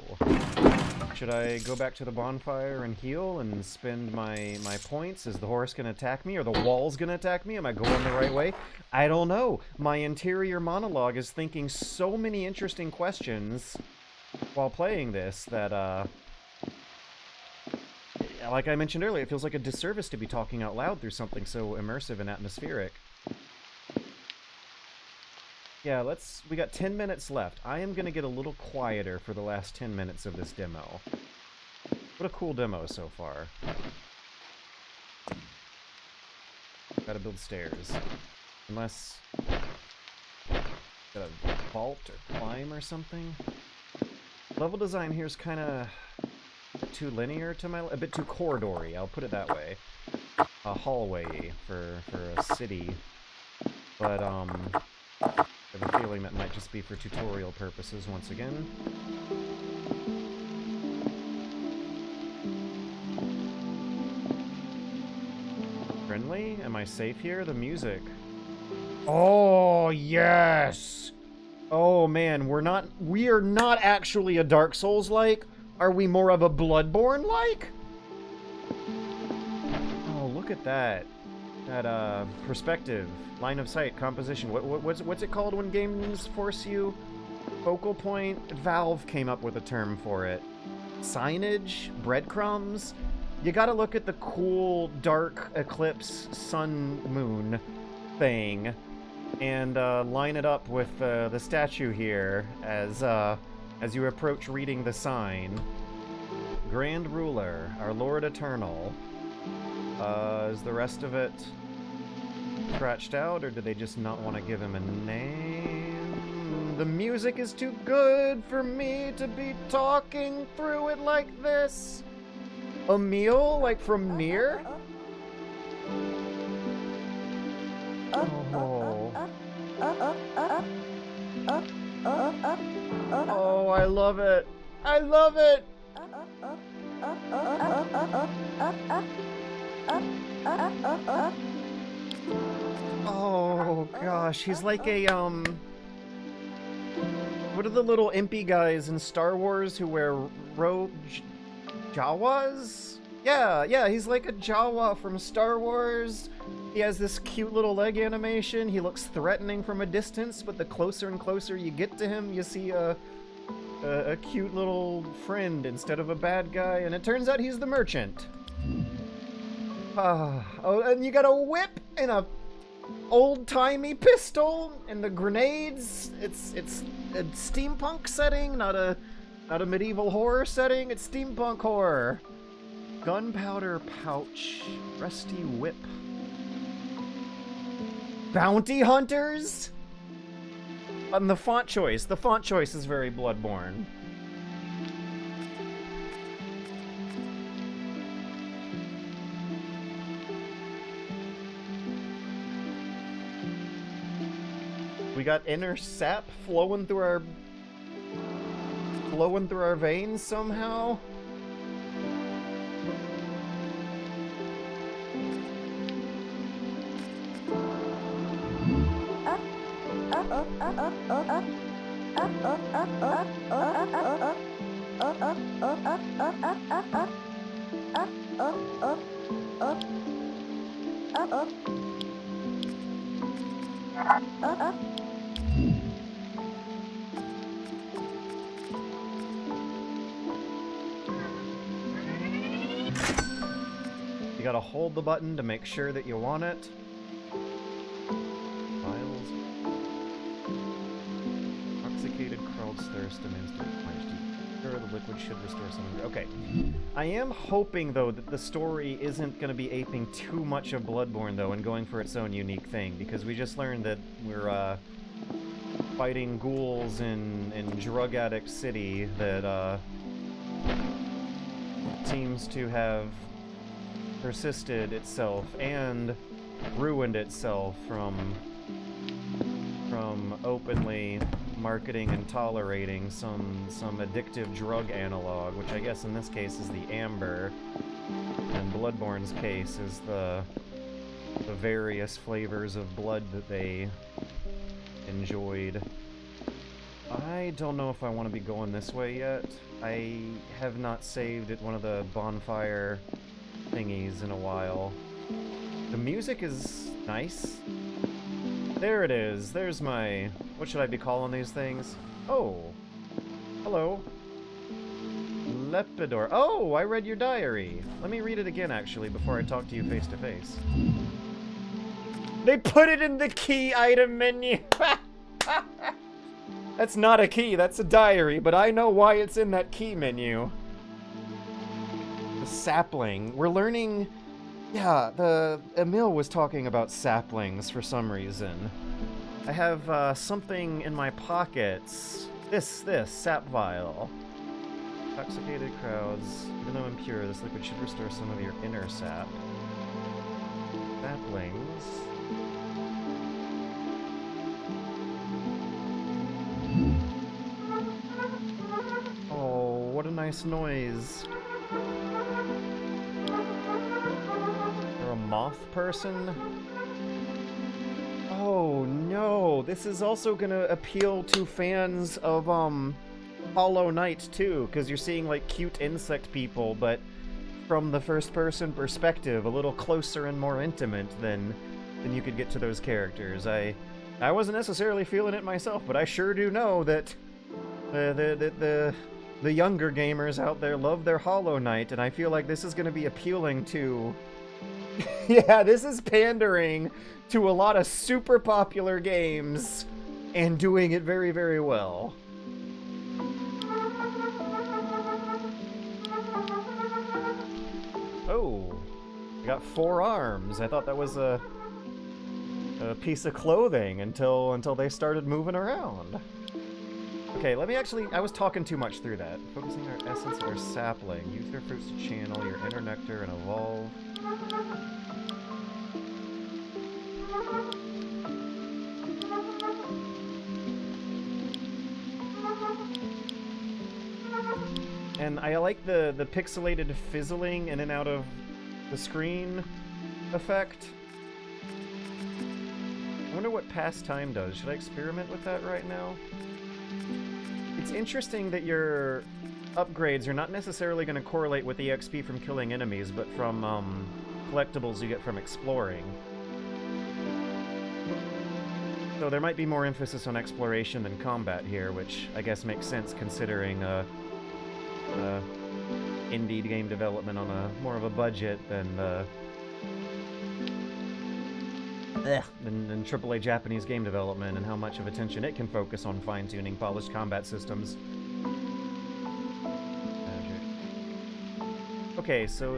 S1: Should I go back to the bonfire and heal and spend my points? Is the horse gonna attack me, or the wall's gonna attack me? Am I going the right way? I don't know. My interior monologue is thinking so many interesting questions while playing this that, like I mentioned earlier, it feels like a disservice to be talking out loud through something so immersive and atmospheric. Yeah, we got 10 minutes left. I am gonna get a little quieter for the last 10 minutes of this demo. What a cool demo so far. Gotta build stairs. Unless... Gotta vault or climb or something? Level design here is kinda... too linear to my... a bit too corridory, I'll put it that way. A hallway for a city. But, I have a feeling that might just be for tutorial purposes once again. Friendly? Am I safe here? The music. Oh, yes! Oh man, we are not actually a Dark Souls-like. Are we more of a Bloodborne-like? Oh, look at that. That, perspective, line of sight, composition. What's it called when games force you? Focal point? Valve came up with a term for it. Signage? Breadcrumbs? You gotta look at the cool, dark eclipse, sun, moon thing, and line it up with the statue here as you approach reading the sign. Grand Ruler, our Lord Eternal. Is the rest of it scratched out, or do they just not want to give him a name? The music is too good for me to be talking through it like this. A meal, like from near? Oh. Oh, I love it. I love it. Oh gosh, he's like a what are the little impy guys in Star Wars who wear Jawas? Yeah, he's like a Jawa from Star Wars. He has this cute little leg animation. He looks threatening from a distance, but the closer and closer you get to him, you see a cute little friend instead of a bad guy, and it turns out he's the merchant. Oh, and you got a whip and a old-timey pistol and the grenades. It's a steampunk setting, not a medieval horror setting. It's steampunk horror. Gunpowder pouch, rusty whip. Bounty hunters? And the font choice. The font choice is very Bloodborne. We got inner sap flowing through our veins somehow. You gotta hold the button to make sure that you want it. Vials. Intoxicated Krald's thirst demands to be quenched. Sure, the liquid should restore some. Okay. I am hoping, though, that the story isn't going to be aping too much of Bloodborne, though, and going for its own unique thing, because we just learned that we're, fighting ghouls in Drug Addict City that, seems to have persisted itself and ruined itself from openly marketing and tolerating some addictive drug analog, which I guess in this case is the amber, and Bloodborne's case is the various flavors of blood that they enjoyed. I don't know if I want to be going this way yet. I have not saved at one of the bonfire thingies in a while. The music is nice. There it is. There's my... What should I be calling these things? Oh. Hello. Lepidor. Oh, I read your diary. Let me read it again, actually, before I talk to you face to face. They put it in the key item menu! That's not a key, that's a diary, but I know why it's in that key menu. The sapling. We're learning... Yeah, Emil was talking about saplings for some reason. I have something in my pockets. This, sap vial. Intoxicated crowds. Even though impure, this liquid should restore some of your inner sap. Saplings. Oh, what a nice noise. You're a moth person? Oh no, this is also gonna appeal to fans of, Hollow Knight too, because you're seeing, like, cute insect people, but from the first-person perspective, a little closer and more intimate than you could get to those characters. I wasn't necessarily feeling it myself, but I sure do know that the younger gamers out there love their Hollow Knight, and I feel like this is going to be appealing to... Yeah, this is pandering to a lot of super popular games, and doing it very, very well. Oh, I got 4 arms. I thought that was a piece of clothing until they started moving around. Okay, let me actually... I was talking too much through that. Focusing our essence of our sapling. Use your fruits to channel your inner nectar and evolve. And I like the pixelated fizzling in and out of the screen effect. I wonder what past time does. Should I experiment with that right now? It's interesting that your upgrades are not necessarily going to correlate with the XP from killing enemies, but from collectibles you get from exploring. So there might be more emphasis on exploration than combat here, which I guess makes sense considering indie game development on a more of a budget than AAA Japanese game development, and how much of attention it can focus on fine-tuning polished combat systems. Okay, so...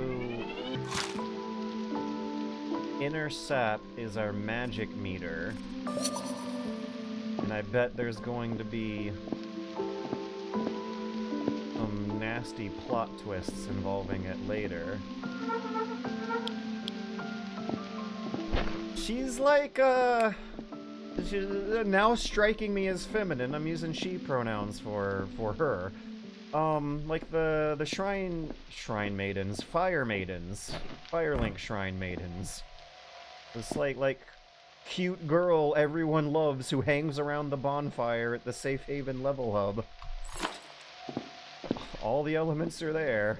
S1: Inner sap is our magic meter. And I bet there's going to be some nasty plot twists involving it later. She's like, she's now striking me as feminine. I'm using she pronouns for her. Like the shrine maidens, fire maidens, Firelink shrine maidens. This like cute girl everyone loves who hangs around the bonfire at the Safe Haven level hub. All the elements are there.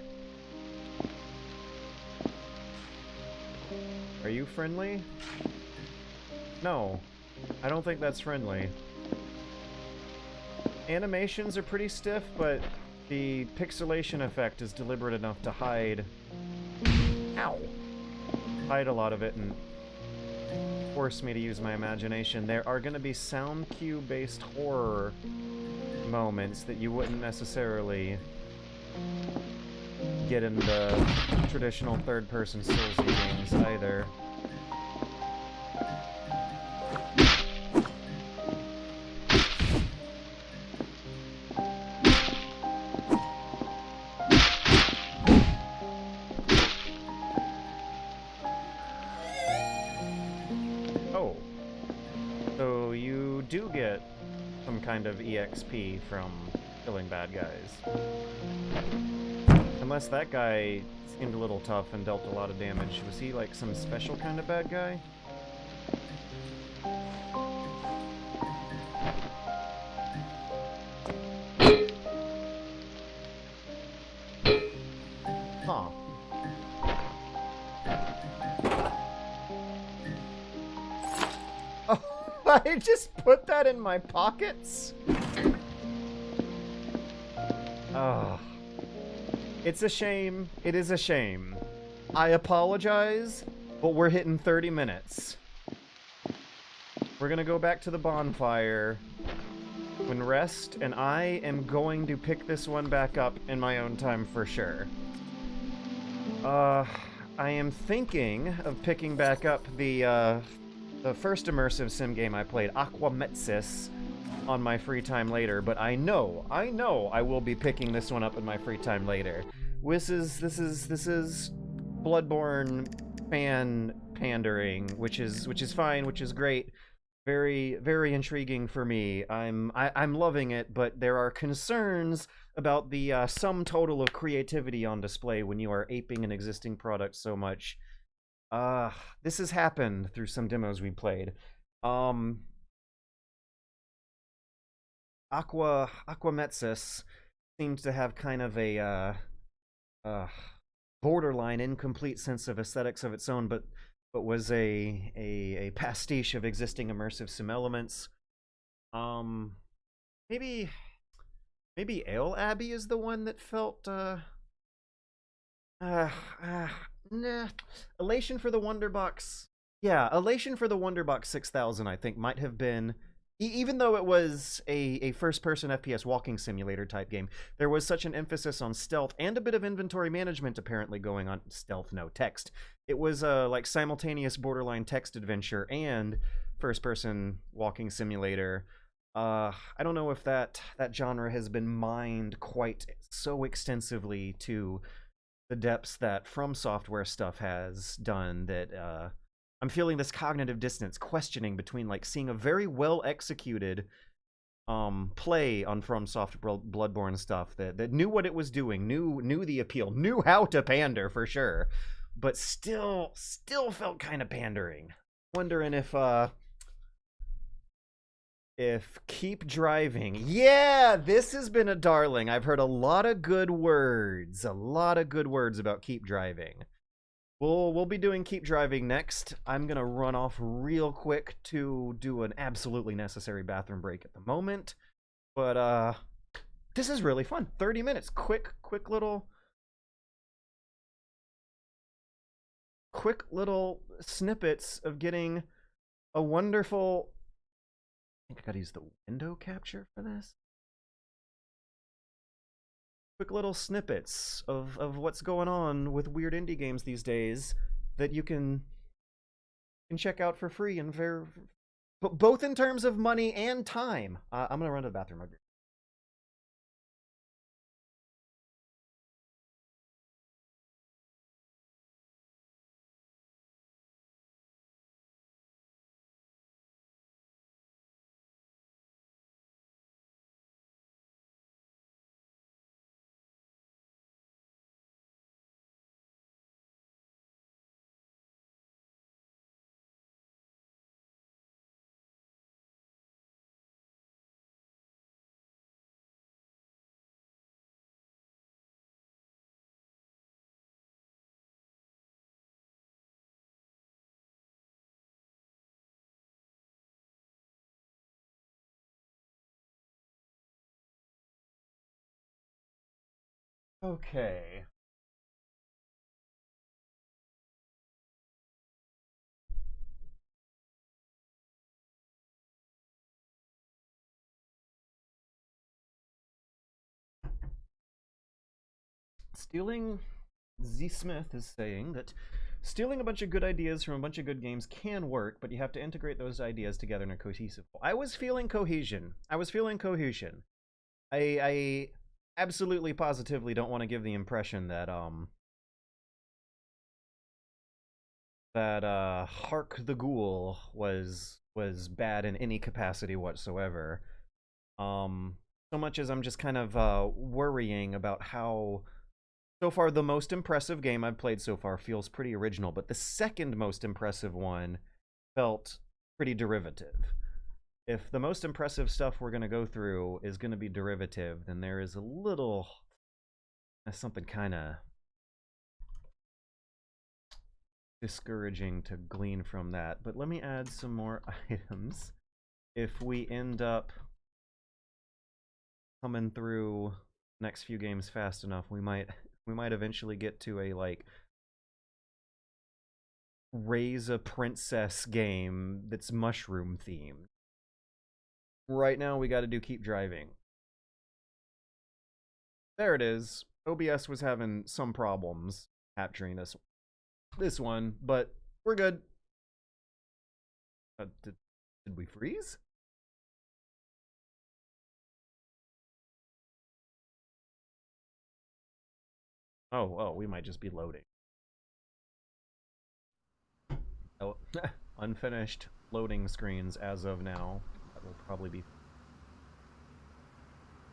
S1: Are you friendly? No, I don't think that's friendly. Animations are pretty stiff, but the pixelation effect is deliberate enough to hide... Ow! Hide a lot of it and force me to use my imagination. There are going to be sound cue-based horror moments that you wouldn't necessarily get in the traditional third-person Soulsy games either. Oh. So you do get some kind of EXP from killing bad guys. Unless that guy seemed a little tough and dealt a lot of damage. Was he like some special kind of bad guy? I just put that in my pockets? Oh. It's a shame. It is a shame. I apologize, but we're hitting 30 minutes. We're gonna go back to the bonfire when rest, and I am going to pick this one back up in my own time for sure. I am thinking of picking back up the first immersive sim game I played, Aquametsis, on my free time later, but I know I will be picking this one up in my free time later. This is Bloodborne fan pandering, which is fine, which is great. Very intriguing for me. I'm loving it, but there are concerns about the sum total of creativity on display when you are aping an existing product so much. This has happened through some demos we played. Aquametsis seems to have kind of a borderline incomplete sense of aesthetics of its own, but was a pastiche of existing immersive sim elements. Maybe Abbey is the one that felt nah. Elation for the Wonderbox. Yeah, Elation for the Wonderbox 6000 I think might have been, even though it was a first-person FPS walking simulator type game, there was such an emphasis on stealth and a bit of inventory management apparently going on. Stealth, no, text. It was like simultaneous borderline text adventure and first-person walking simulator. I don't know if that genre has been mined quite so extensively to the depths that From Software stuff has done, that I'm feeling this cognitive dissonance, questioning between like seeing a very well executed play on FromSoft Bloodborne stuff that knew what it was doing, knew the appeal, knew how to pander for sure, but still felt kind of pandering. Wondering if Keep Driving. Yeah, this has been a darling. I've heard a lot of good words about Keep Driving. We'll be doing Keep Driving next. I'm gonna run off real quick to do an absolutely necessary bathroom break at the moment. But this is really fun. 30 minutes. Quick little snippets of getting a wonderful, I think I gotta use the window capture for this. Quick little snippets of what's going on with weird indie games these days that you can check out for free, and both in terms of money and time. I'm gonna run to the bathroom. Okay. Stealing Z Smith is saying that stealing a bunch of good ideas from a bunch of good games can work, but you have to integrate those ideas together in a cohesive whole. I was feeling cohesion. I absolutely positively don't want to give the impression that Hark the Ghoul was bad in any capacity whatsoever. So much as I'm just kind of worrying about how, so far, the most impressive game I've played so far feels pretty original, but the second most impressive one felt pretty derivative. If the most impressive stuff we're going to go through is going to be derivative, then there is a little, something kind of discouraging to glean from that. But let me add some more items. if we end up coming through next few games fast enough, we might eventually get to a like raise a princess game that's mushroom themed. Right now we got to do keep driving. There it is. OBS was having some problems capturing this one, but we're good. Did we freeze? Oh, we might just be loading. Oh, unfinished loading screens as of now. That will probably be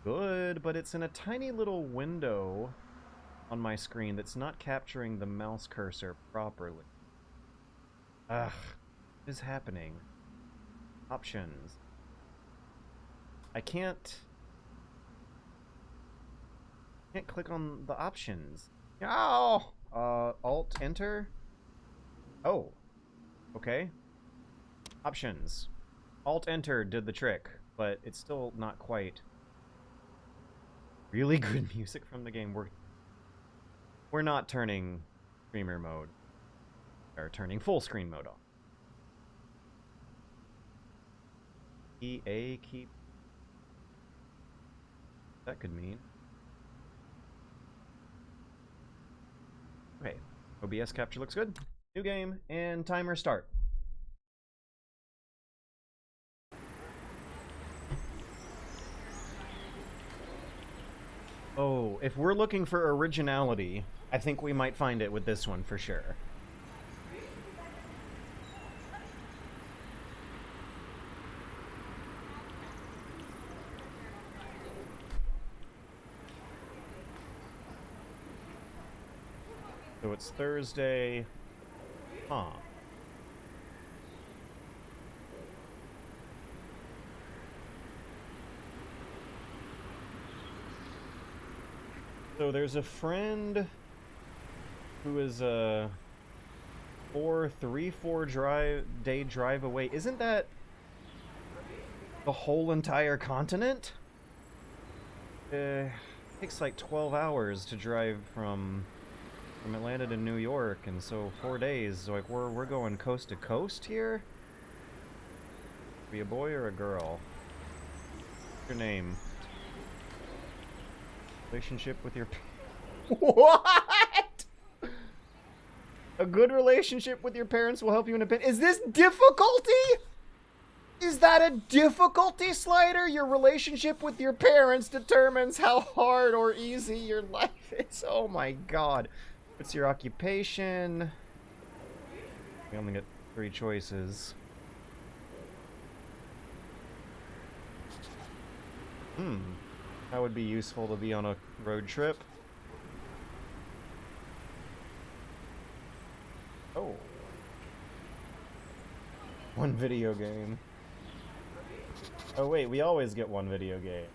S1: good, but it's in a tiny little window on my screen that's not capturing the mouse cursor properly. Ugh, what is happening? Options. I can't click on the options. Oh! Alt, enter? Oh. Okay. Options. Alt, enter did the trick, but it's still not quite. Really good music from the game. We're not turning streamer mode. Or turning full screen mode off. EA keep. That could mean. Okay. OBS capture looks good. New game and timer start. Oh, if we're looking for originality, I think we might find it with this one for sure. So it's Thursday. Huh. So there's a friend who is a 4 day drive away. Isn't that the whole entire continent? Takes like 12 hours to drive from Atlanta to New York, and so 4 days. Like we're going coast to coast here. Be a boy or a girl? What's your name? Relationship with your what? A good relationship with your parents will help you in a pit. Is this difficulty? Is that a difficulty slider? Your relationship with your parents determines how hard or easy your life is. Oh my god. What's your occupation? We only get 3 choices. That would be useful to be on a road trip. Oh. 1 video game. Oh wait, we always get 1 video game.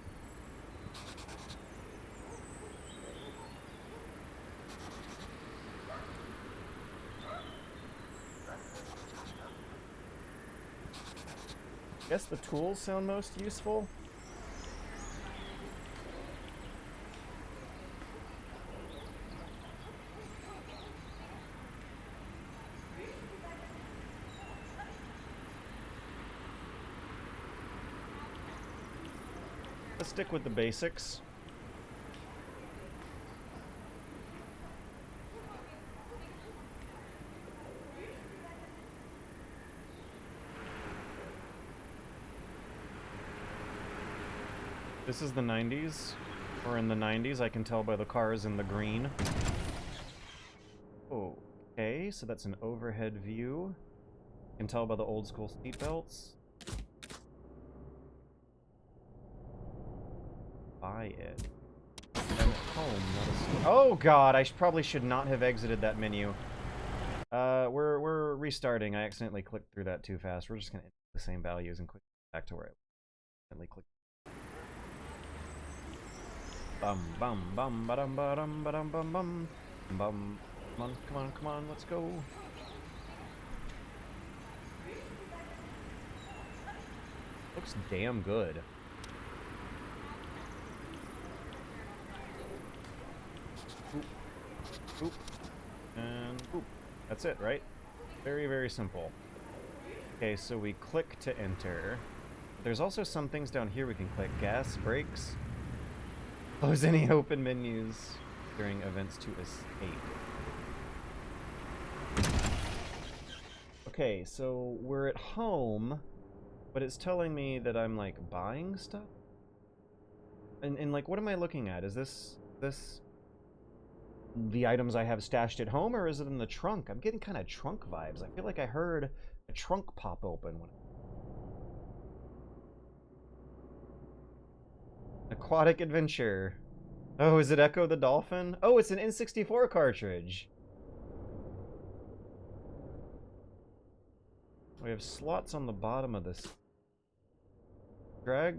S1: Guess the tools sound most useful. Let's stick with the basics. This is the 90s. We're in the 90s, I can tell by the cars in the green. Okay, so that's an overhead view. I can tell by the old school seatbelts. Buy it. And home, oh god, I probably should not have exited that menu. We're restarting. I accidentally clicked through that too fast. We're just gonna enter the same values and click back to where I accidentally clicked. Bum bum bum ba-dum ba-dum ba-dum bum bum bum. Come on, let's go. looks damn good. Boop. Boop. And boop. That's it, right? Very, very simple. Okay, so we click to enter. There's also some things down here we can click. Gas, brakes. Close any open menus during events to escape. Okay, so we're at home, but it's telling me that I'm, like, buying stuff? And like, what am I looking at? Is this the items I have stashed at home, or is it in the trunk? I'm getting kind of trunk vibes. I feel like I heard a trunk pop open when Aquatic Adventure. Oh, is it Echo the Dolphin? Oh, it's an N64 cartridge. We have slots on the bottom of this. Drag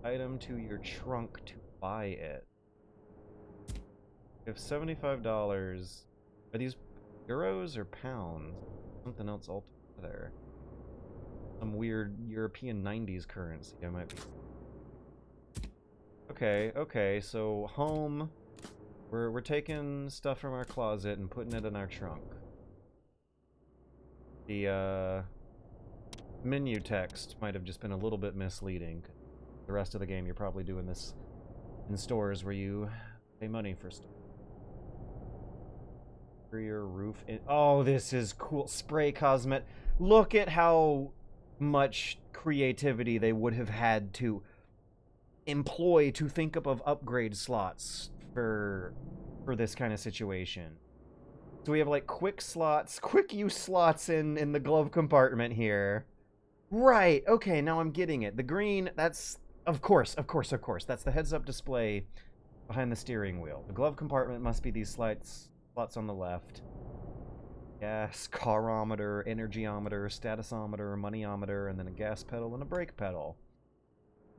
S1: item to your trunk to buy it. We have $75. Are these euros or pounds? Something else altogether. Some weird European 90s currency I might be... Okay, so home. We're taking stuff from our closet and putting it in our trunk. The menu text might have just been a little bit misleading. The rest of the game, you're probably doing this in stores where you pay money for stuff. Rear roof. Oh, this is cool. Spray cosmet. Look at how much creativity they would have had to employ to think up of upgrade slots for this kind of situation. So we have like quick use slots in the glove compartment here. Right, okay, now I'm getting it. The green, that's of course, that's the heads-up display behind the steering wheel. The glove compartment must be these slots on the left. Gas, carometer, energyometer, statusometer, moneyometer, and then a gas pedal and a brake pedal.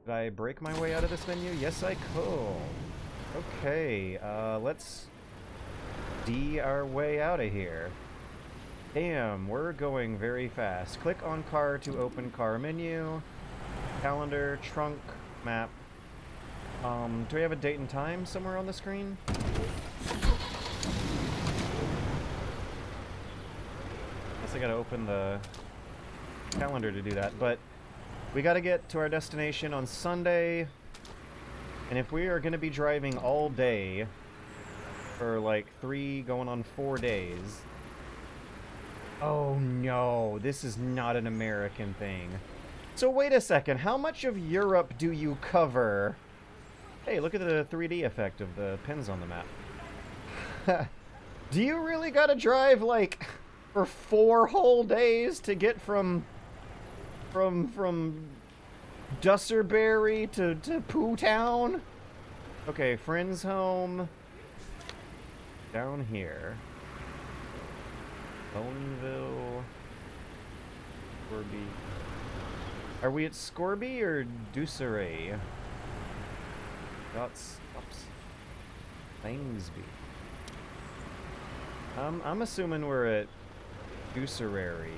S1: Did I break my way out of this menu? Yes, I could. Okay, let's D our way out of here. Damn, we're going very fast. Click on car to open car menu. Calendar, trunk, map. Do we have a date and time somewhere on the screen? Guess I gotta open the calendar to do that, but we gotta get to our destination on Sunday, and if we are gonna be driving all day for like 3 going on 4 days... Oh no, this is not an American thing. So wait a second, how much of Europe do you cover? Hey, look at the 3D effect of the pins on the map. Do you really gotta drive like for 4 whole days to get from Dusserberry to Pooh Town? Okay, friend's home. Down here. Boneville. Scorby. Are we at Scorby or Dusseray? Oops. Langsby. I'm assuming we're at Dusserary.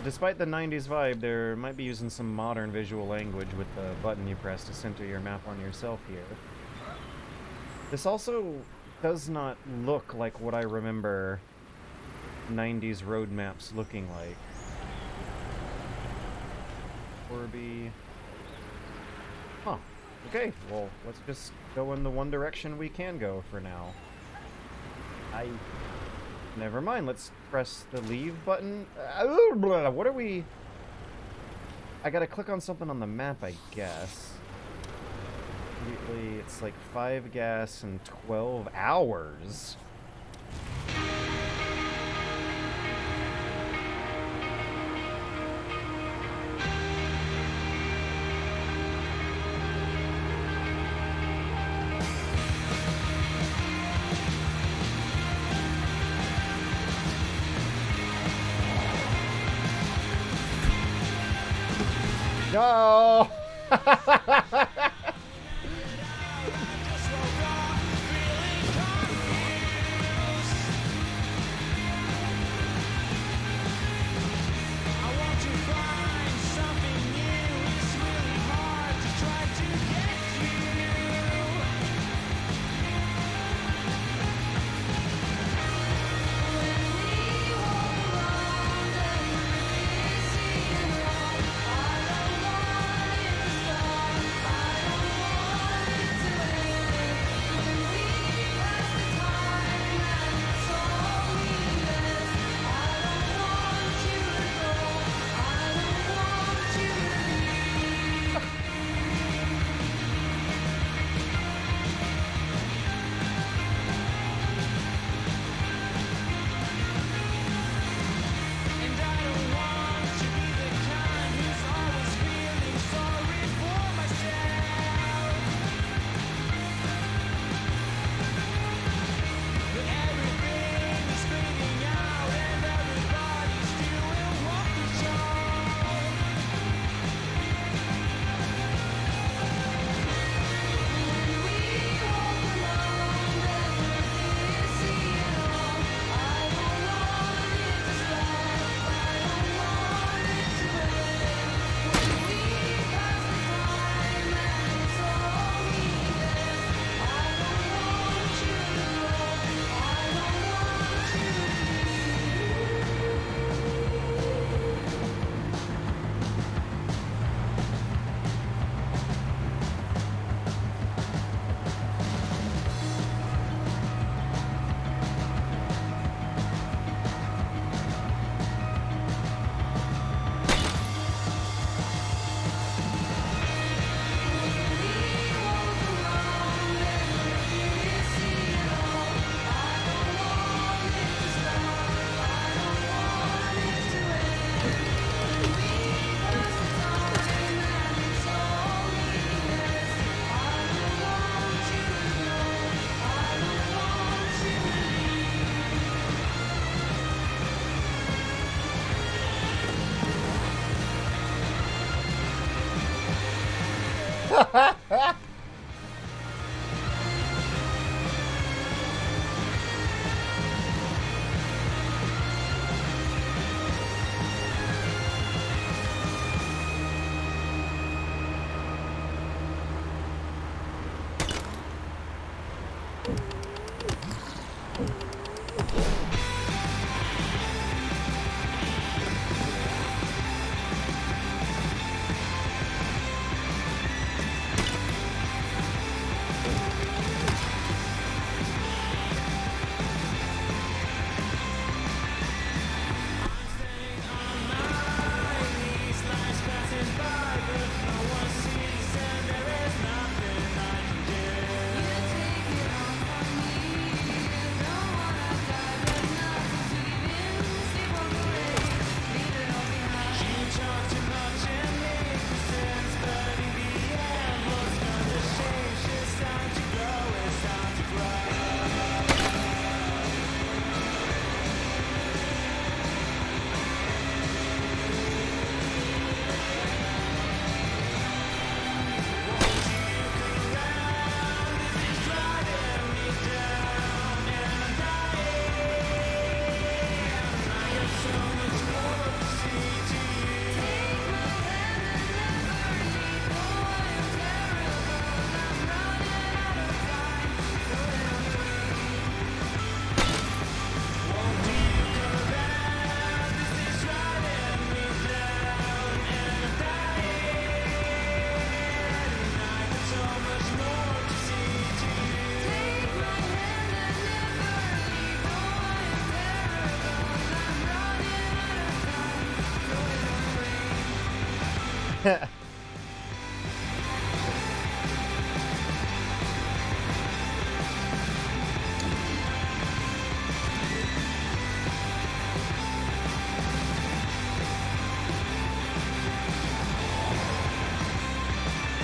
S1: Despite the 90s vibe, there might be using some modern visual language with the button you press to center your map on yourself here. This also does not look like what I remember 90s road maps looking like. Corby. Huh. Okay, well, let's just go in the one direction we can go for now. Never mind, let's press the leave button. What are we... I gotta click on something on the map, I guess. Immediately, it's like 5 gas and 12 hours. No!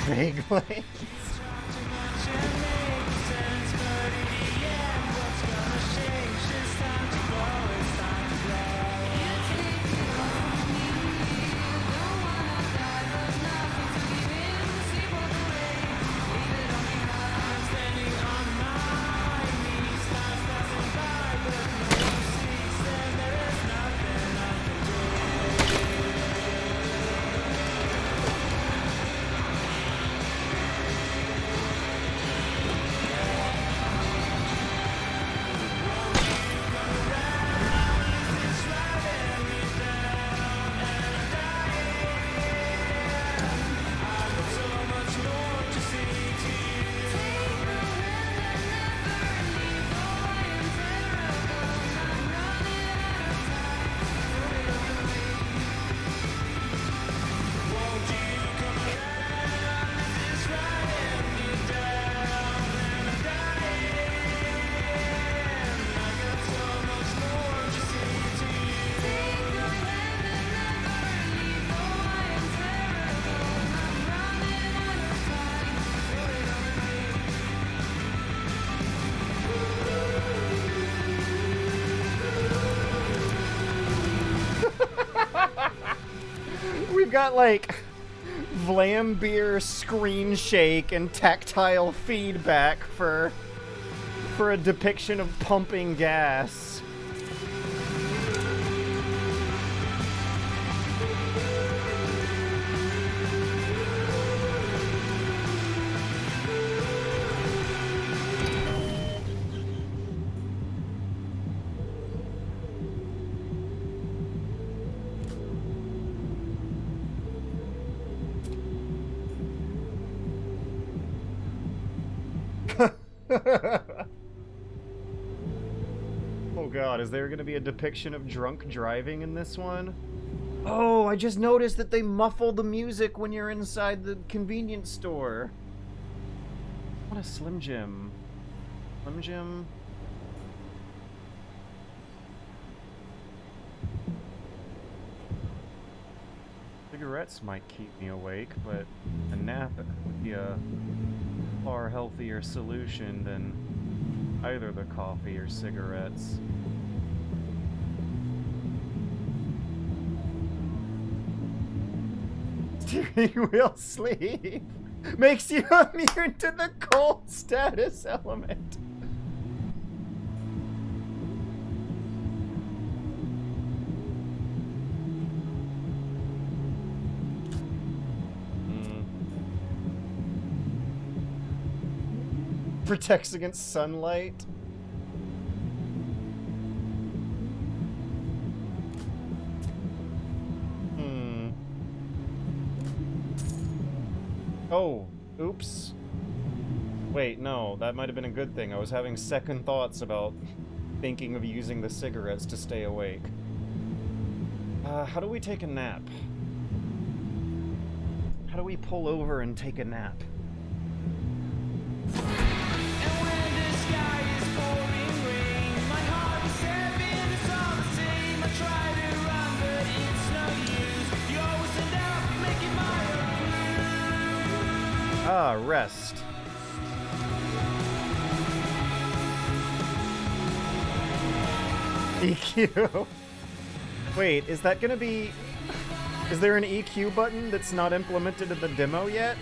S1: Vaguely. We've got like Vlambeer screen shake and tactile feedback for a depiction of pumping gas. Oh god, is there gonna be a depiction of drunk driving in this one? Oh, I just noticed that they muffle the music when you're inside the convenience store. What a Slim Jim. Slim Jim? Cigarettes might keep me awake, but a nap would be a far healthier solution than either the coffee or cigarettes. Steering wheel sleep. Makes you immune to the cold status element. Protects against sunlight. Oh, oops. Wait, no, that might have been a good thing. I was having second thoughts about thinking of using the cigarettes to stay awake. How do we take a nap? How do we pull over and take a nap? Ah, rest. EQ. Wait, is that gonna be... Is there an EQ button that's not implemented in the demo yet?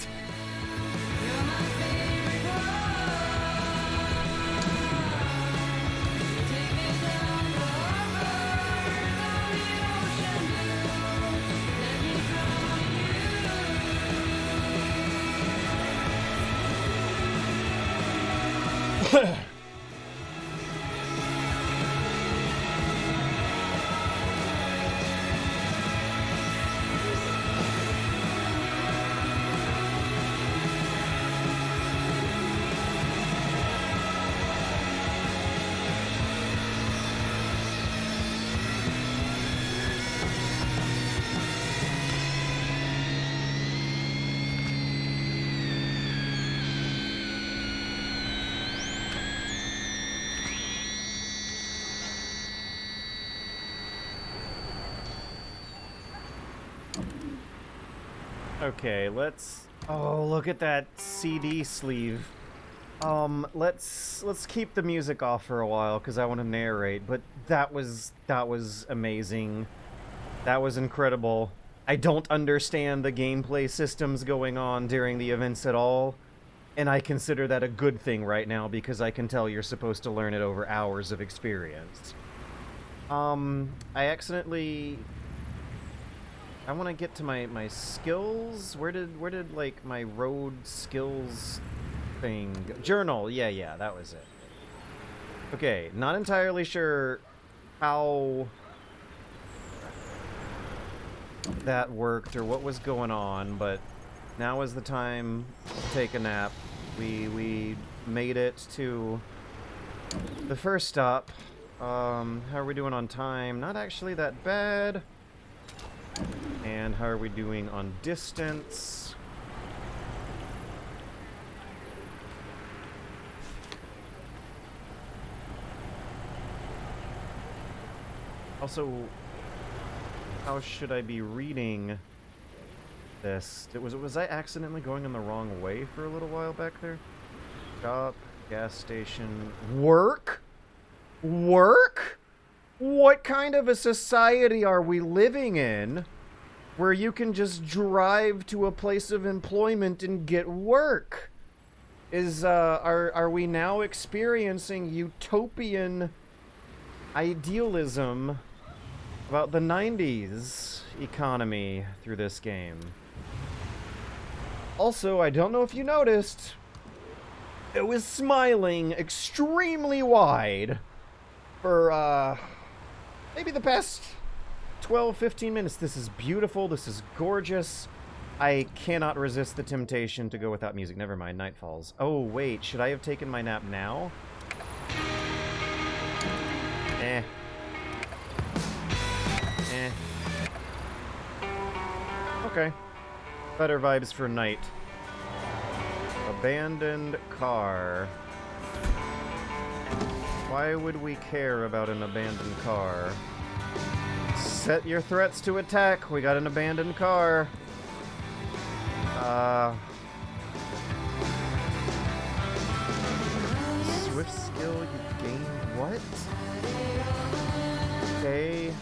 S1: Okay, let's... Oh, look at that CD sleeve. Let's keep the music off for a while, because I want to narrate, but that was amazing. That was incredible. I don't understand the gameplay systems going on during the events at all, and I consider that a good thing right now, because I can tell you're supposed to learn it over hours of experience. I accidentally... I want to get to my skills. Where did like my road skills thing go? Journal. Yeah, that was it. Okay, not entirely sure how that worked or what was going on, but now is the time to take a nap. We made it to the first stop. How are we doing on time? Not actually that bad. And how are we doing on distance? Also, how should I be reading this? Was I accidentally going in the wrong way for a little while back there? Shop, gas station, work? Work? What kind of a society are we living in where you can just drive to a place of employment and get work? Are we now experiencing utopian idealism about the 90s economy through this game? Also, I don't know if you noticed, it was smiling extremely wide for, maybe the past 12, 15 minutes. This is beautiful. This is gorgeous. I cannot resist the temptation to go without music. Never mind, night falls. Oh, wait. Should I have taken my nap now? Okay. Better vibes for night. Abandoned car. Why would we care about an abandoned car? Set your threats to attack. We got an abandoned car. Swift skill you gain what? Okay.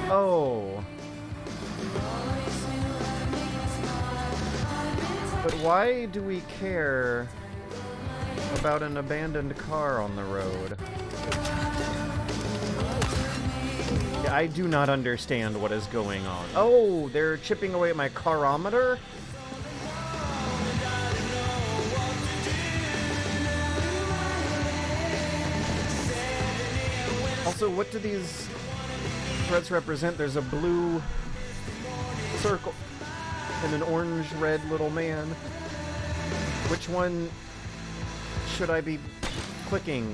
S1: Oh. But why do we care about an abandoned car on the road? Yeah, I do not understand what is going on. Oh, they're chipping away at my carometer? Also, what do these threats represent? There's a blue circle and an orange-red little man. Which one should I be clicking?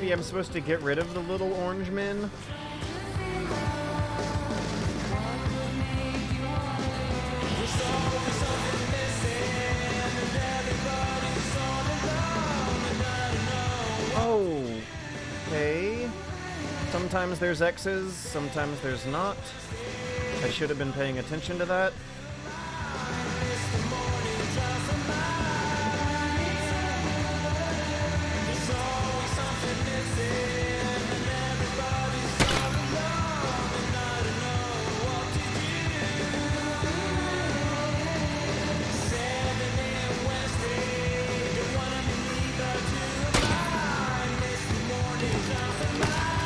S1: I'm supposed to get rid of the little orange men? Oh, okay. Sometimes there's X's, sometimes there's not. I should have been paying attention to that.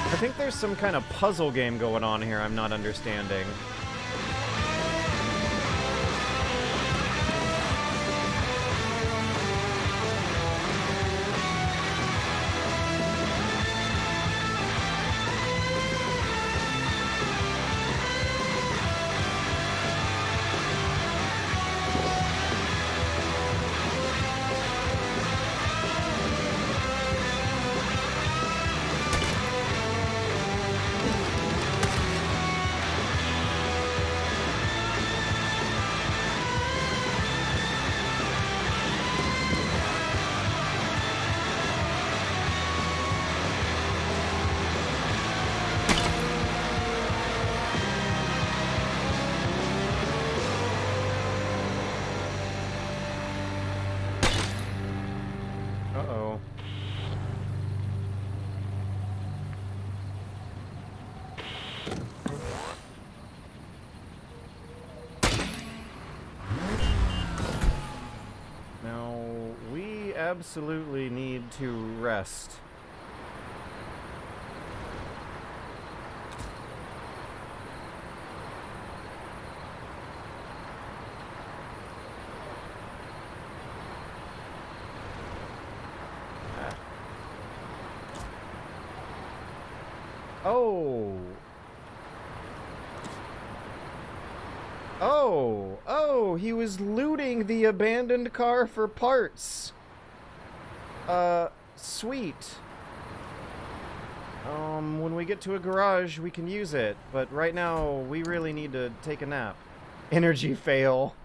S1: I think there's some kind of puzzle game going on here I'm not understanding. Absolutely need to rest. Oh. Oh, he was looting the abandoned car for parts. Sweet. When we get to a garage, we can use it, but right now, we really need to take a nap. Energy fail.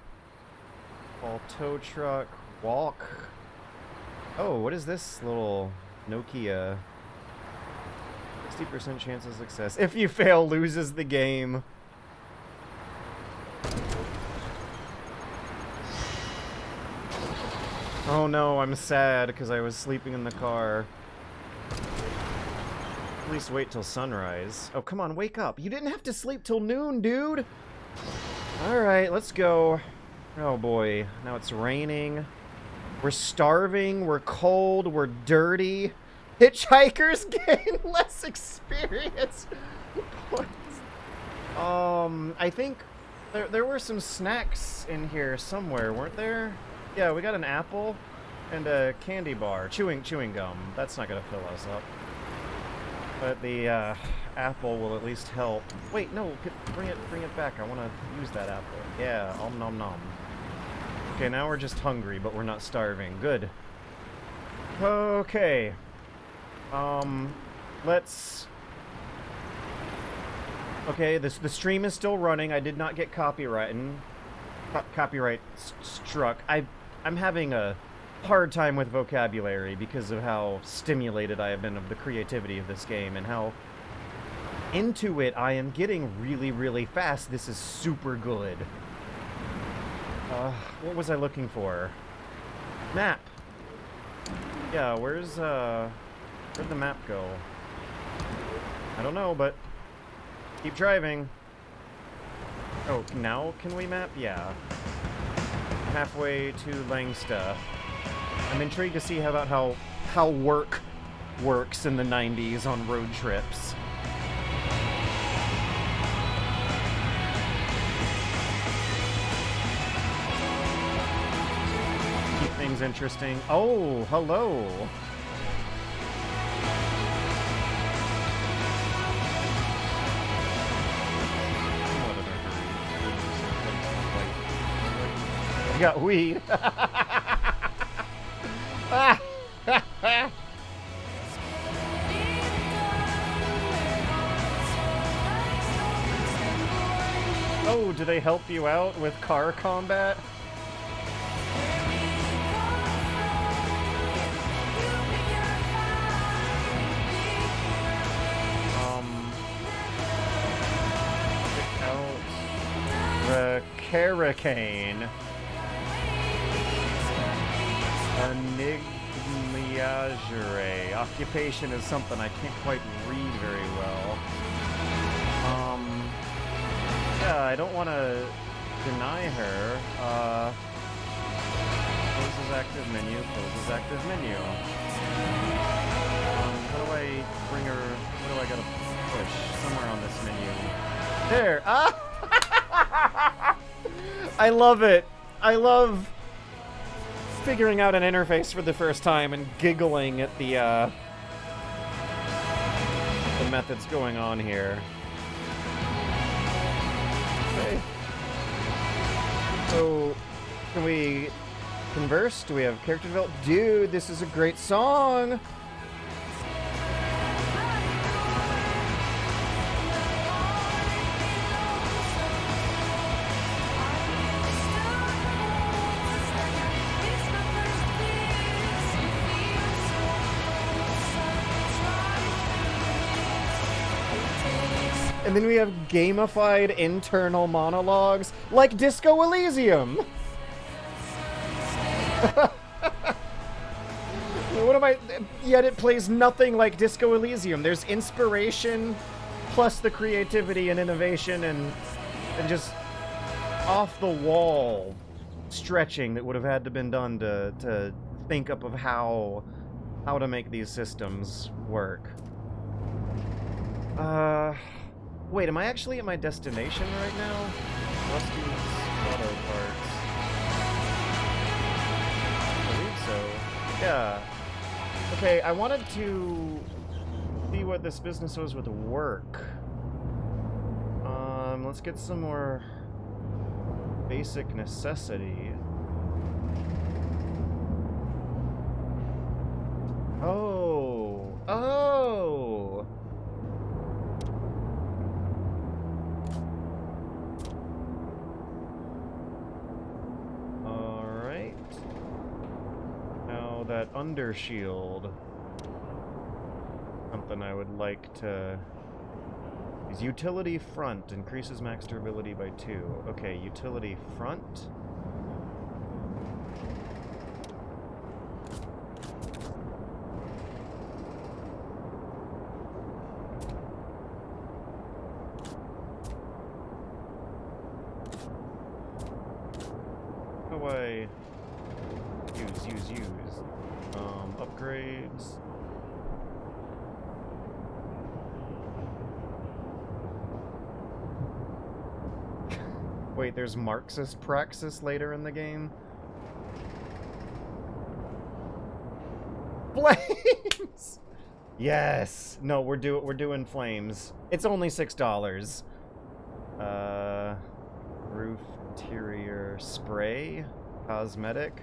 S1: All tow truck, walk. Oh, what is this little Nokia? 60% chance of success. If you fail, loses the game. Oh no, I'm sad because I was sleeping in the car. At least wait till sunrise. Oh, come on, wake up. You didn't have to sleep till noon, dude. Alright, let's go. Oh boy, now it's raining. We're starving, we're cold, we're dirty. Hitchhikers gain less experience. I think there were some snacks in here somewhere, weren't there? Yeah, we got an apple and a candy bar. Chewing gum. That's not gonna fill us up. But the apple will at least help. Wait, no, bring it back. I want to use that apple. Yeah, om nom nom. Okay, now we're just hungry, but we're not starving. Good. Okay. Let's Okay, the stream is still running. I did not get copyright struck. I'm having a hard time with vocabulary because of how stimulated I have been of the creativity of this game and how into it I am getting really, really fast. This is super good. What was I looking for? Map. Yeah, where'd the map go? I don't know, but keep driving. Oh, now can we map? Yeah. Halfway to Langsta. I'm intrigued to see how work works in the 90s on road trips. Keep things interesting. Oh, hello. I got weed. Oh, do they help you out with car combat? Pick out the Caricane. Enigmiagere. Occupation is something I can't quite read very well. Yeah, I don't want to deny her. Closes active menu, closes active menu. How do I bring her, what do I gotta push? Somewhere on this menu. There! Ah! I love it! I love figuring out an interface for the first time and giggling at the methods going on here. Okay. So, can we converse? Do we have character development? Dude, this is a great song! And then we have gamified internal monologues like Disco Elysium. What am I? Yet it plays nothing like Disco Elysium. There's inspiration, plus the creativity and innovation, and just off the wall stretching that would have had to been done to think up of how to make these systems work. Wait, am I actually at my destination right now? Rusty's auto parts. I believe so. Yeah. Okay, I wanted to see what this business was with work. Let's get some more basic necessity. Oh. Oh! That undershield. Something I would like to... Is utility front. Increases max durability by 2. Okay, utility front. How do I... use. Upgrades. Wait, there's Marxist praxis later in the game? Flames! Yes! No, we're doing flames. It's only $6. Roof interior spray. Cosmetic.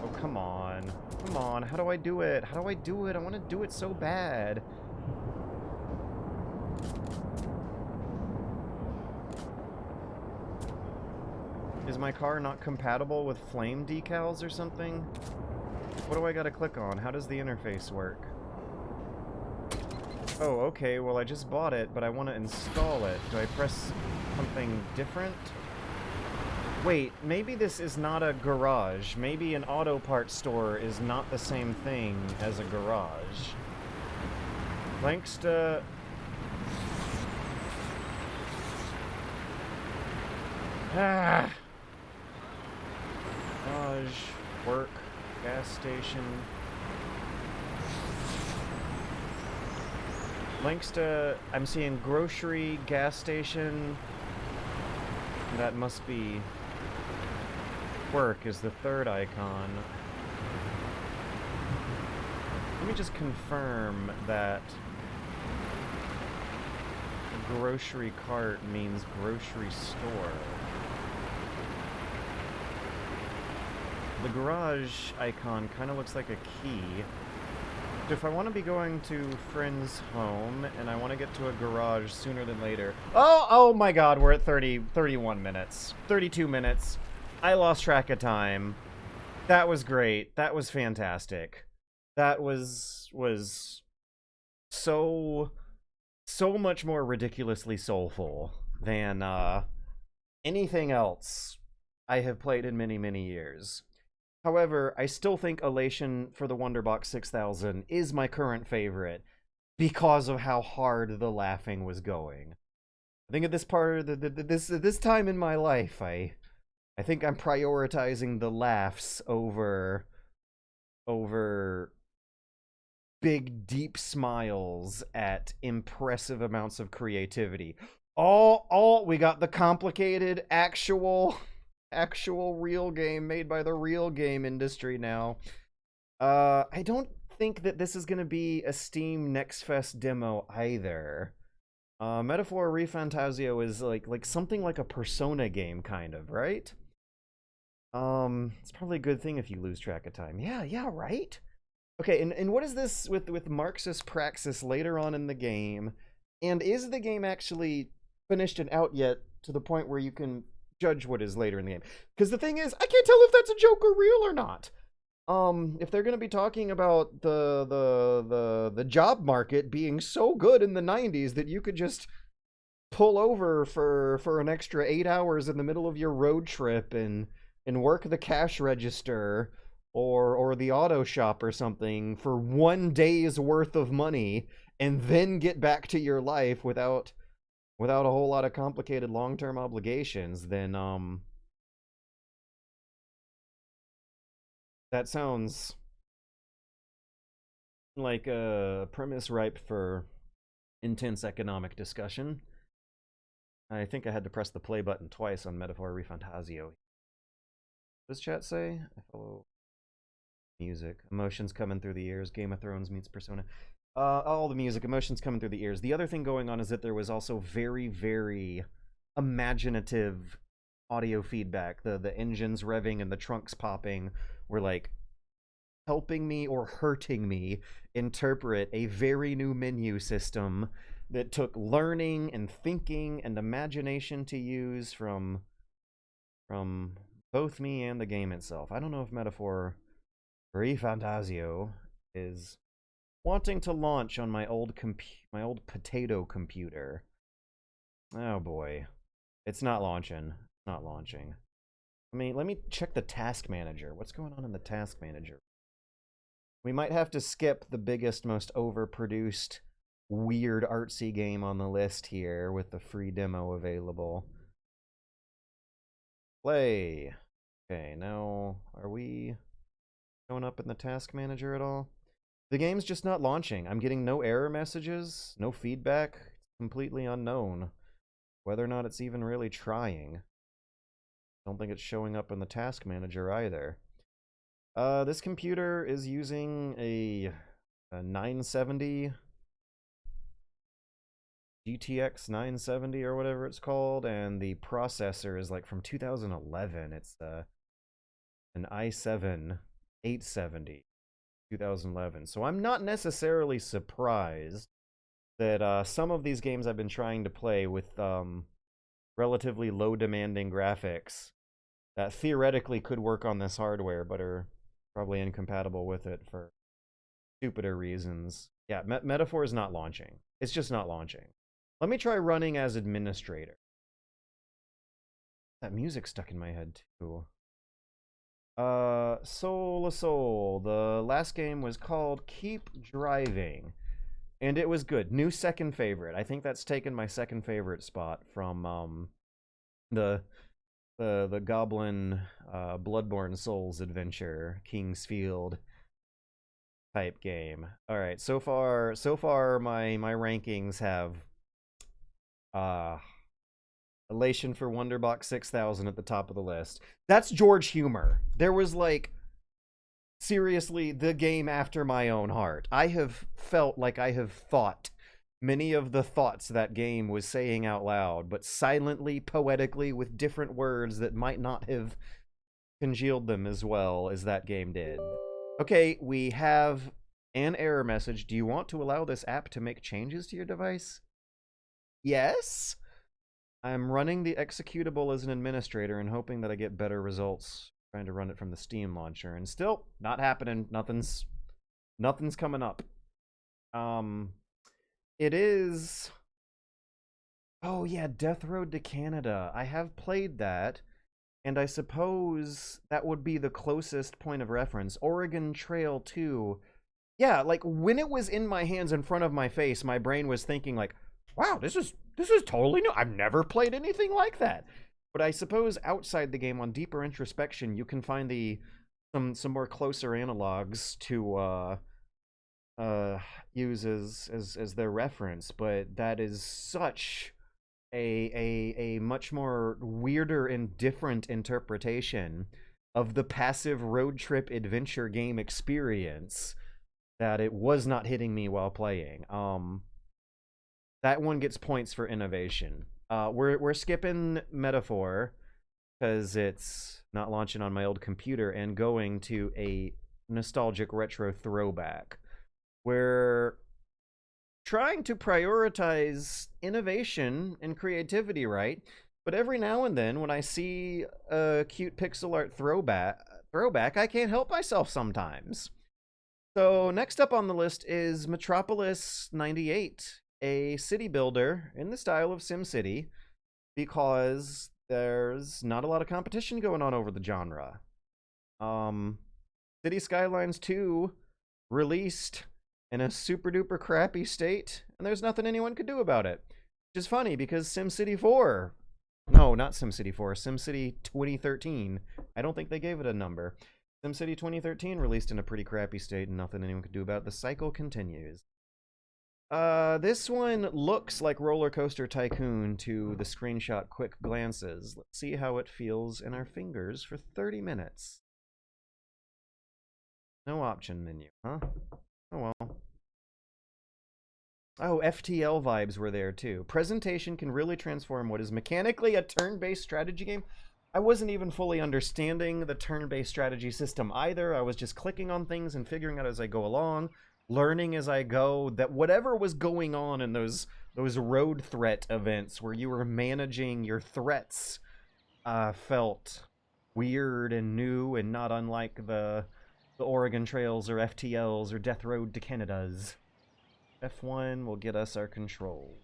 S1: Oh, come on. Come on, how do I do it? How do I do it? I want to do it so bad. Is my car not compatible with flame decals or something? What do I gotta click on? How does the interface work? Oh, okay, well I just bought it, but I want to install it. Do I press something different? Wait, maybe this is not a garage. Maybe an auto parts store is not the same thing as a garage. Links to... Ah! Garage, work, gas station... Links to... I'm seeing grocery, gas station... That must be... Work is the third icon. Let me just confirm that... grocery cart means grocery store. The garage icon kind of looks like a key. If I want to be going to friend's home and I want to get to a garage sooner than later... Oh my god, we're at 31 minutes. 32 minutes. I lost track of time. That was great. That was fantastic. That was so much more ridiculously soulful than anything else I have played in many, many years. However, I still think Elation for the Wonderbox 6000 is my current favorite because of how hard the laughing was going. I think at this part of this time in my life, I think I'm prioritizing the laughs over big deep smiles at impressive amounts of creativity. We got the complicated actual real game made by the real game industry now. I don't think that this is going to be a Steam Next Fest demo either. Metaphor ReFantazio is like something like a Persona game, kind of, right? It's probably a good thing if you lose track of time. Yeah, right? Okay, and what is this with Marxist Praxis later on in the game? And is the game actually finished and out yet to the point where you can judge what is later in the game? Because the thing is, I can't tell if that's a joke or real or not. If they're going to be talking about the job market being so good in the 90s that you could just pull over for an extra 8 hours in the middle of your road trip and work the cash register or the auto shop or something for 1 day's worth of money and then get back to your life without a whole lot of complicated long-term obligations, then that sounds like a premise ripe for intense economic discussion. I think I had to press the play button twice on Metaphor ReFantazio. What does chat say? I follow music. Emotions coming through the ears. Game of Thrones meets Persona. All the music. Emotions coming through the ears. The other thing going on is that there was also very, very imaginative audio feedback. The engines revving and the trunks popping were like helping me or hurting me interpret a very new menu system that took learning and thinking and imagination to use from both me and the game itself. I don't know if Metaphor ReFantazio is wanting to launch on my old potato computer. Oh boy. It's not launching. It's not launching. Let me check the task manager. What's going on in the task manager? We might have to skip the biggest, most overproduced, weird artsy game on the list here with the free demo available. Play. Okay, now are we showing up in the task manager at all? The game's just not launching. I'm getting no error messages, no feedback. It's completely unknown whether or not it's even really trying. I don't think it's showing up in the task manager either. This computer is using a 970 GTX 970 or whatever it's called, and the processor is like from 2011. It's an i7 870 2011. So I'm not necessarily surprised that some of these games I've been trying to play with relatively low demanding graphics that theoretically could work on this hardware, but are probably incompatible with it for stupider reasons. Yeah, Metaphor is not launching. It's just not launching. Let me try running as administrator. That music stuck in my head too. Soul. The last game was called Keep Driving, and it was good. New second favorite. I think that's taken my second favorite spot from the Goblin Bloodborne Souls adventure, King's Field type game. All right, so far my rankings have Elation for Wonderbox 6000 at the top of the list. That's George humor. There was like seriously the game after my own heart. I have felt like I have thought many of the thoughts that game was saying out loud, but silently, poetically, with different words that might not have congealed them as well as that game did. Okay, we have an error message. Do you want to allow this app to make changes to your device? Yes? I'm running the executable as an administrator and hoping that I get better results trying to run it from the Steam launcher. And still, not happening. Nothing's coming up. It is... Oh yeah, Death Road to Canada. I have played that, and I suppose that would be the closest point of reference. Oregon Trail 2. Yeah, like, when it was in my hands in front of my face, my brain was thinking like, wow, this is totally new. I've never played anything like that. But I suppose outside the game, on deeper introspection, you can find some more closer analogs to use as their reference. But that is such a much more weirder and different interpretation of the passive road trip adventure game experience that it was not hitting me while playing. That one gets points for innovation. We're skipping Metaphor because it's not launching on my old computer and going to a nostalgic retro throwback. We're trying to prioritize innovation and creativity, right? But every now and then when I see a cute pixel art throwback, I can't help myself sometimes. So next up on the list is Metropolis 98. A city builder in the style of SimCity, because there's not a lot of competition going on over the genre. City Skylines 2 released in a super duper crappy state, and there's nothing anyone could do about it. Which is funny because SimCity 4, no, not SimCity 4, SimCity 2013, I don't think they gave it a number. SimCity 2013 released in a pretty crappy state and nothing anyone could do about it. The cycle continues. This one looks like Roller Coaster Tycoon to the screenshot quick glances. Let's see how it feels in our fingers for 30 minutes. No option menu, huh? Oh well. Oh, FTL vibes were there too. Presentation can really transform what is mechanically a turn-based strategy game. I wasn't even fully understanding the turn-based strategy system either. I was just clicking on things and figuring out as I go along, learning as I go, that whatever was going on in those road threat events where you were managing your threats felt weird and new and not unlike the Oregon Trails or FTLs or Death Road to Canada's. F1 will get us our control.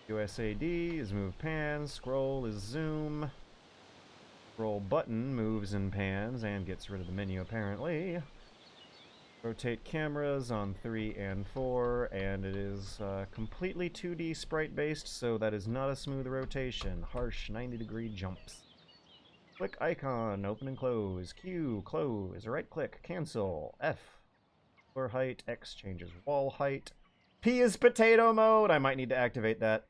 S1: USAD is move pan, scroll is zoom. Scroll button moves and pans and gets rid of the menu apparently. Rotate cameras on 3 and 4, and it is completely 2D sprite based, so that is not a smooth rotation. Harsh 90-degree jumps. Click icon, open and close. Q, close. Right click, cancel. F, floor height. X changes wall height. P is potato mode. I might need to activate that.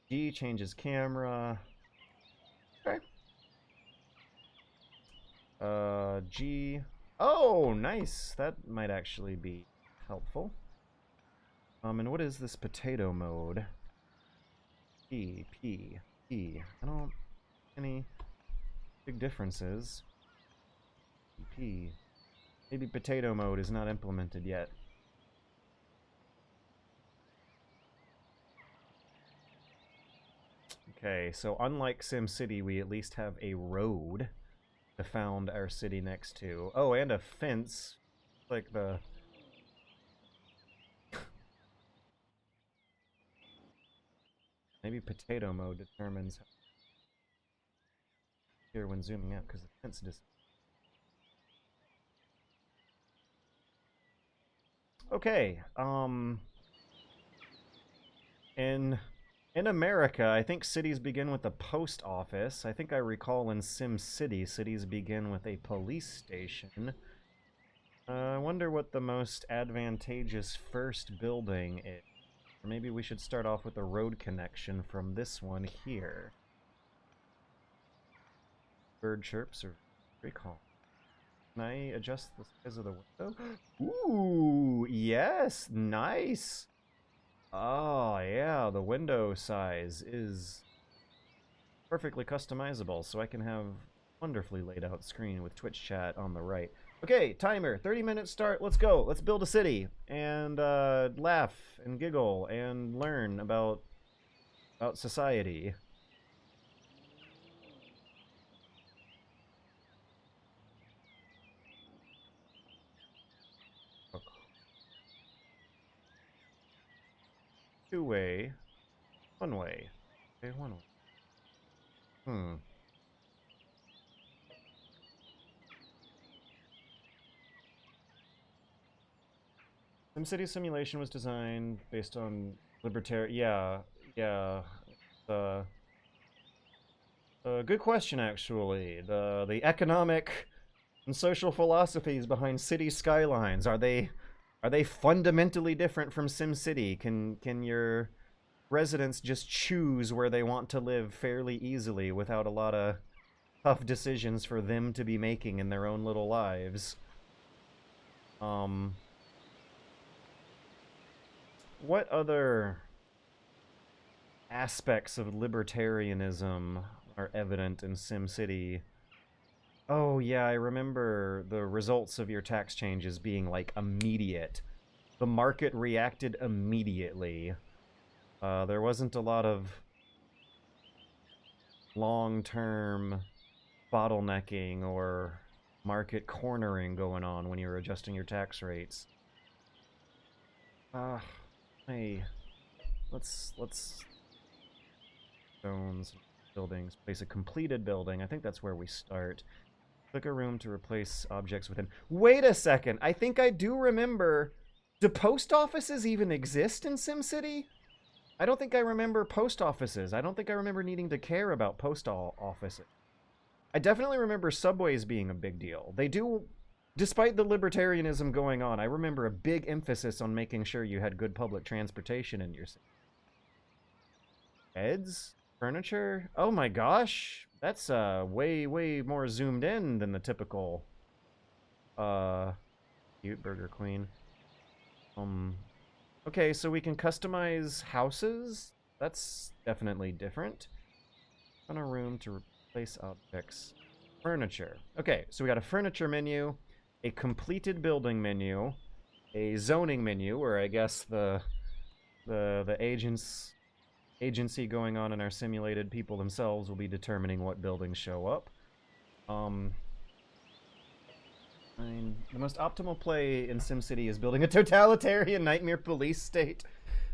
S1: G changes camera. Okay. G. Oh, nice. That might actually be helpful. And what is this potato mode? P. I don't... any big differences. P. Maybe potato mode is not implemented yet. Okay, so unlike SimCity, we at least have a road to found our city next to. Oh, and a fence. Like the... Maybe potato mode determines how here when zooming out, because the fence just... Okay, in America, I think cities begin with a post office. I think I recall in SimCity, cities begin with a police station. I wonder what the most advantageous first building is. Or maybe we should start off with a road connection from this one here. Bird chirps are very calm. Can I adjust the size of the window? Ooh, yes, nice. Oh, yeah, the window size is perfectly customizable, so I can have wonderfully laid out screen with Twitch chat on the right. Okay, timer, 30-minute start, let's go. Let's build a city, and laugh, and giggle, and learn about society. Two-way, one-way. Okay, one-way. SimCity Simulation was designed based on libertarian... Yeah. Good question, actually. The economic and social philosophies behind city skylines, are they fundamentally different from SimCity? Can your residents just choose where they want to live fairly easily without a lot of tough decisions for them to be making in their own little lives? What other aspects of libertarianism are evident in SimCity? Oh, yeah, I remember the results of your tax changes being, like, immediate. The market reacted immediately. There wasn't a lot of long-term bottlenecking or market cornering going on when you were adjusting your tax rates. Hey, let's stones, buildings, place a completed building. I think that's where we start. Click a room to replace objects within. Wait a second, I think I do remember. Do post offices even exist in SimCity? I don't think I remember post offices. I don't think I remember needing to care about post offices. I definitely remember subways being a big deal. They do... Despite the libertarianism going on, I remember a big emphasis on making sure you had good public transportation in your city. Beds? Furniture? Oh my gosh! That's way more zoomed in than the typical cute Burger Queen. Okay, so we can customize houses? That's definitely different. On a room to replace objects. Furniture. Okay, so we got a furniture menu, a completed building menu, a zoning menu, where I guess the agency going on in our simulated people themselves will be determining what buildings show up. The most optimal play in SimCity is building a totalitarian nightmare police state.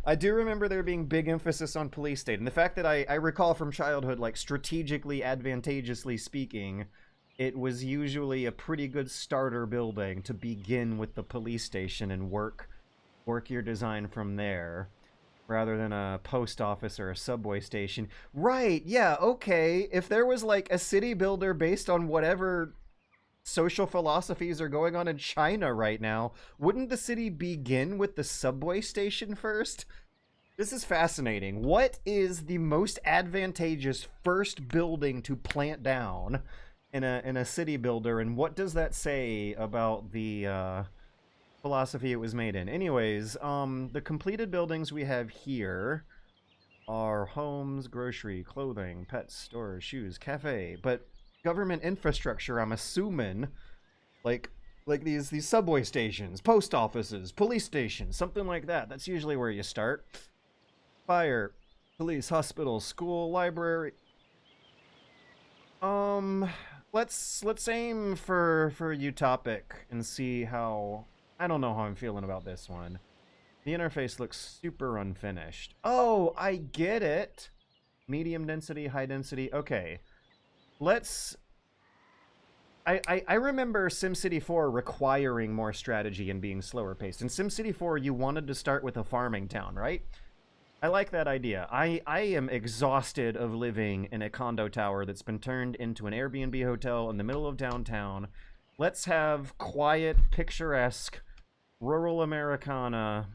S1: I do remember there being big emphasis on police state, and the fact that I recall from childhood, like, strategically advantageously speaking, it was usually a pretty good starter building to begin with the police station and work your design from there, rather than a post office or a subway station. Right, yeah, okay. If there was, like, a city builder based on whatever social philosophies are going on in China right now, wouldn't the city begin with the subway station first? This is fascinating. What is the most advantageous first building to plant down in a city builder, and what does that say about the philosophy it was made in? Anyways, the completed buildings we have here are homes, grocery, clothing, pets, stores, shoes, cafe, but government infrastructure, I'm assuming, like these subway stations, post offices, police stations, something like that. That's usually where you start. Fire. Police, hospital, school, library. Um, let's aim for utopic and see how. I don't know how I'm feeling about this one. The interface looks super unfinished. Oh, I get it. Medium density, high density. Okay, let's. I remember SimCity 4 requiring more strategy and being slower paced. In SimCity 4, you wanted to start with a farming town, right? I like that idea. I am exhausted of living in a condo tower that's been turned into an Airbnb hotel in the middle of downtown. Let's have quiet, picturesque, rural Americana,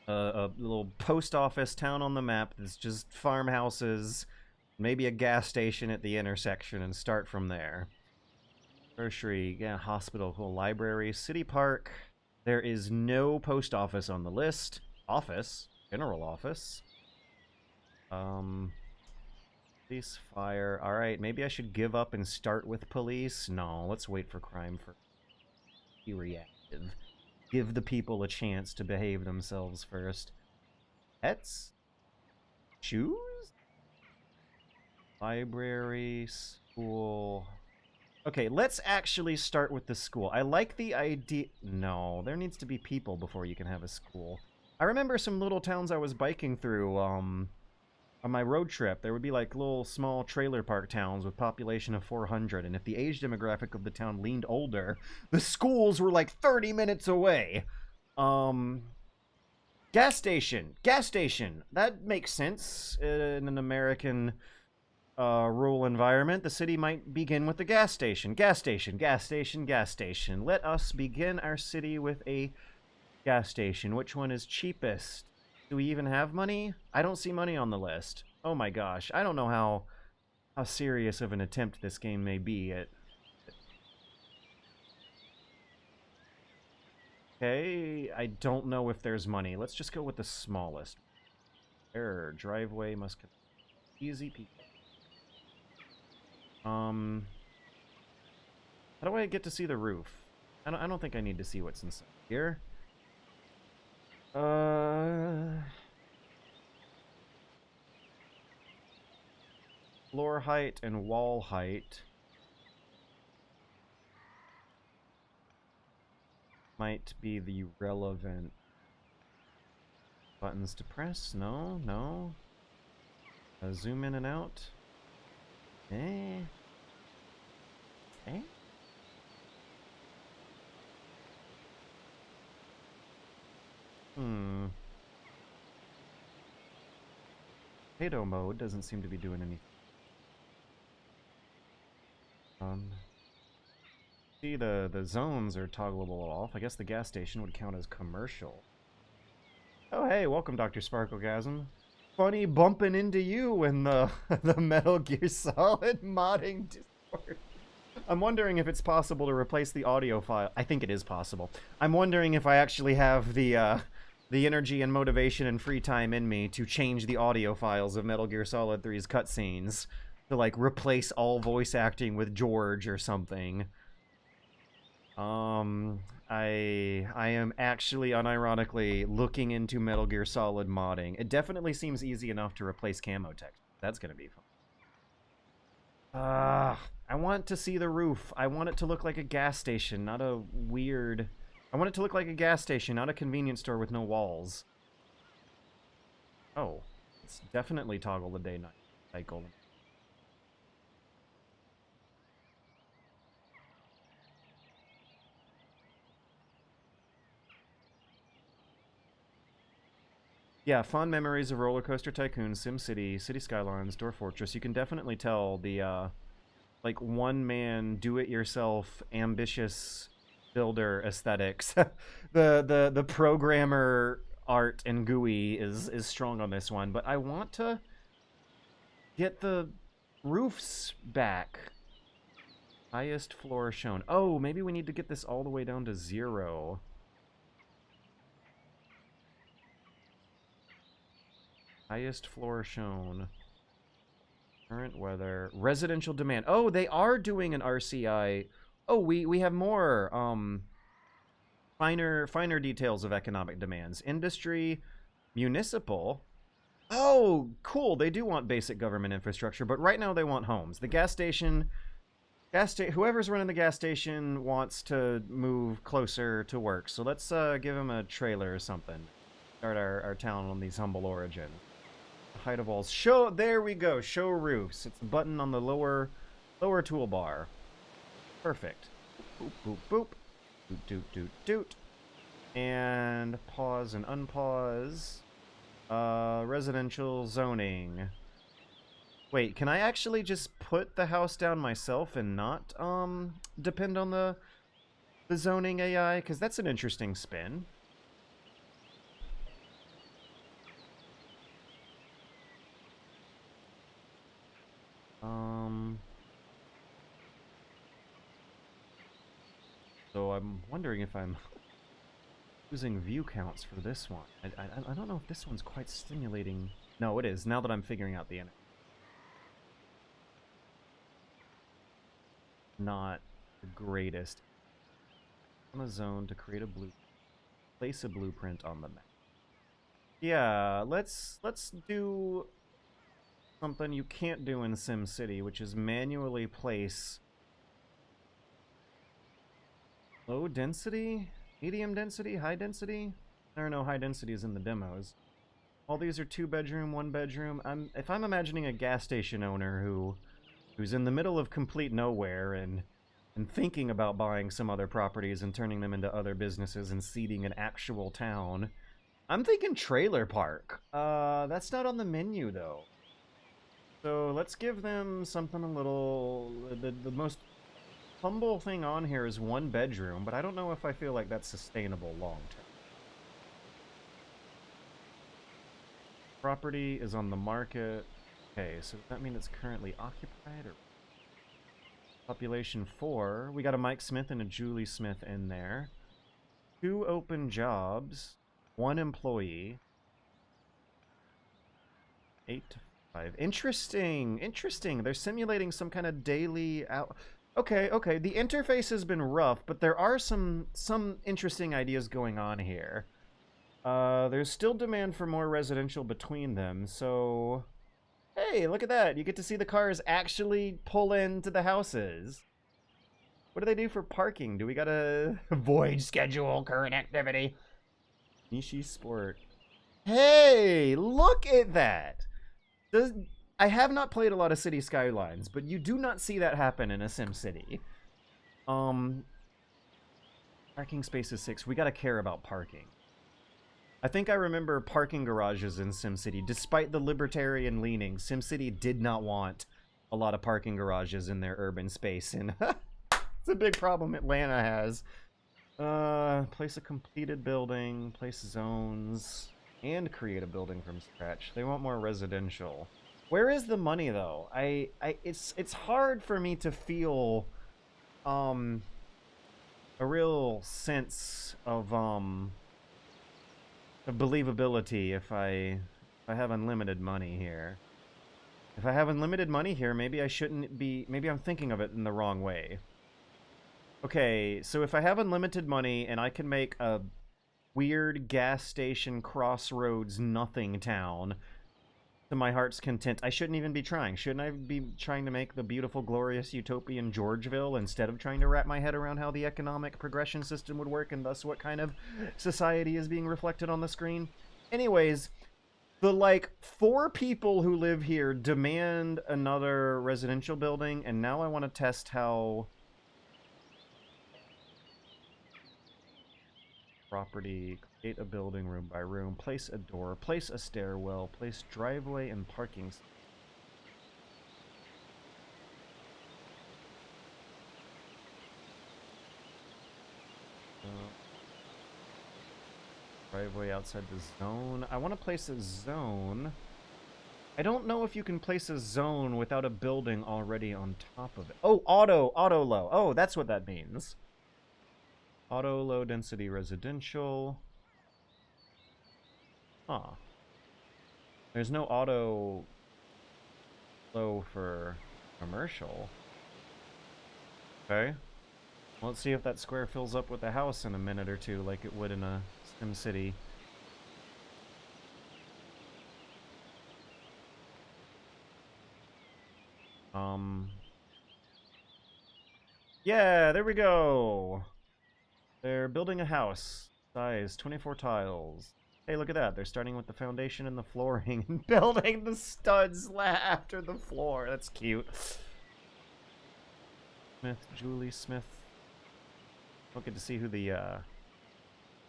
S1: a little post office town on the map that's just farmhouses, maybe a gas station at the intersection, and start from there. Grocery, yeah, hospital, cool, library, city park. There is no post office on the list. Office. General office. Police, fire. Alright, maybe I should give up and start with police. No, let's wait for crime for be reactive. Give the people a chance to behave themselves first. Pets? Shoes? Library, school. Okay, let's actually start with the school. I like the idea. No, there needs to be people before you can have a school. I remember some little towns I was biking through on my road trip. There would be like little small trailer park towns with population of 400, and if the age demographic of the town leaned older, the schools were like 30 minutes away. Gas station. Gas station. That makes sense in an American rural environment. The city might begin with the gas station. Gas station, gas station, gas station. Let us begin our city with a gas station. Which one is cheapest? Do we even have money? I don't see money on the list. Oh my gosh. I don't know how serious of an attempt this game may be at. Okay, I don't know if there's money. Let's just go with the smallest. Error. Driveway must easy people. How do I get to see the roof? I don't think I need to see what's inside here. Floor height and wall height might be the relevant buttons to press. No, no. Zoom in and out. Eh. Eh? Potato mode doesn't seem to be doing anything. See, the zones are toggleable off. I guess the gas station would count as commercial. Oh, hey, welcome, Dr. Sparklegasm. Funny bumping into you in the the Metal Gear Solid modding Discord. I'm wondering if it's possible to replace the audio file. I think it is possible. I'm wondering if I actually have the energy and motivation and free time in me to change the audio files of Metal Gear Solid 3's cutscenes to, like, replace all voice acting with George or something. I am actually unironically looking into Metal Gear Solid modding. It definitely seems easy enough to replace camo text. That's gonna be fun. I want to see the roof. I want it to look like a gas station, not a weird... I want it to look like a gas station, not a convenience store with no walls. Oh, it's definitely toggle the day-night cycle. Yeah, fond memories of Roller Coaster Tycoon, SimCity, City Skylines, Dwarf Fortress. You can definitely tell the, like, one-man, do-it-yourself, ambitious builder aesthetics. the programmer art and GUI is strong on this one, but I want to get the roofs back. Highest floor shown. Oh, maybe we need to get this all the way down to 0. Highest floor shown. Current weather. Residential demand. Oh, they are doing an RCI. Oh, we have more finer details of economic demands. Industry, municipal. Oh, cool. They do want basic government infrastructure, but right now they want homes. The whoever's running the gas station wants to move closer to work. So let's give them a trailer or something. Start our town on these humble origin. Height of walls. Show, there we go. Show roofs. It's the button on the lower toolbar. Perfect. Boop, boop, boop. Doot, doot, doot, doot. And pause and unpause. Residential zoning. Wait, can I actually just put the house down myself and not, depend on the zoning AI? Because that's an interesting spin. So I'm wondering if I'm using view counts for this one. I don't know if this one's quite stimulating. No, it is, now that I'm figuring out the end. Not the greatest. On a zone to create a place a blueprint on the map. Yeah, let's do something you can't do in SimCity, which is manually place low density, medium density, high density. I don't know, high density is in the demos. All these are 2-bedroom, 1-bedroom. If I'm imagining a gas station owner who's in the middle of complete nowhere and thinking about buying some other properties and turning them into other businesses and seeding an actual town, I'm thinking trailer park. That's not on the menu though. So let's give them something a little... The most humble thing on here is 1 bedroom, but I don't know if I feel like that's sustainable long term. Property is on the market. Okay, so does that mean it's currently occupied? Or population 4. We got a Mike Smith and a Julie Smith in there. 2 open jobs. 1 employee. 8 to 5. Interesting. Interesting. They're simulating some kind of daily out. Okay, okay. The interface has been rough, but there are some interesting ideas going on here. There's still demand for more residential between them, so... Hey, look at that. You get to see the cars actually pull into the houses. What do they do for parking? Do we gotta... Void schedule, current activity. Nishi Sport. Hey, look at that! I have not played a lot of City Skylines, but you do not see that happen in a SimCity. Parking spaces 6. We gotta care about parking. I think I remember parking garages in SimCity. Despite the libertarian leaning, SimCity did not want a lot of parking garages in their urban space, and it's a big problem Atlanta has. Place a completed building, place zones, and create a building from scratch. They want more residential. Where is the money though? It's hard for me to feel a real sense of believability if I have unlimited money here. If I have unlimited money here, maybe I shouldn't be... Maybe I'm thinking of it in the wrong way. Okay, so if I have unlimited money and I can make a weird gas station crossroads nothing town to my heart's content, I shouldn't even be trying. Shouldn't I be trying to make the beautiful, glorious, utopian Georgeville instead of trying to wrap my head around how the economic progression system would work and thus what kind of society is being reflected on the screen? Anyways, the, like, 4 people who live here demand another residential building, and now I want to test how... Property, create a building room by room, place a door, place a stairwell, place driveway and parking. Driveway outside the zone. I want to place a zone. I don't know if you can place a zone without a building already on top of it. Oh, auto low. Oh, that's what that means. Auto low density residential. Huh. There's no auto low for commercial. Okay. Well, let's see if that square fills up with a house in a minute or two like it would in a SimCity. Yeah, there we go. They're building a house. Size 24 tiles. Hey, look at that. They're starting with the foundation and the flooring and building the studs after the floor. That's cute. Smith, Julie Smith. Don't get to see who the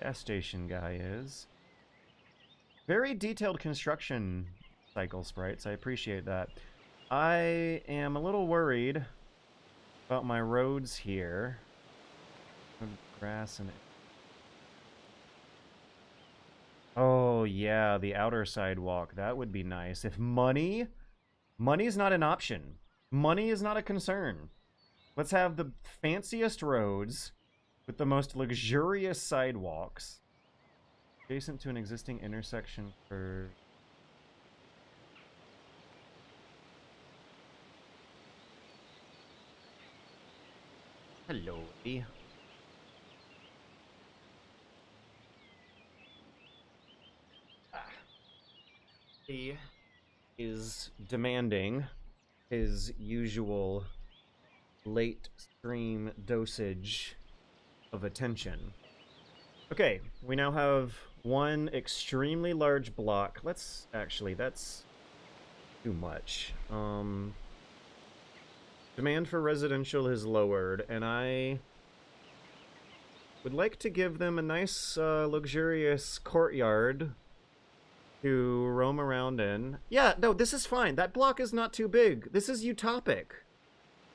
S1: gas station guy is. Very detailed construction cycle sprites. I appreciate that. I am a little worried about my roads here. Grass and... Oh, yeah, the outer sidewalk. That would be nice. If money... Money's not an option. Money is not a concern. Let's have the fanciest roads with the most luxurious sidewalks. Adjacent to an existing intersection for... Hello. He is demanding his usual late stream dosage of attention. Okay, we now have one extremely large block. Let's actually, that's too much. Demand for residential is lowered, and I would like to give them a nice, luxurious courtyard to roam around in. Yeah, no, this is fine. That block is not too big. This is utopic.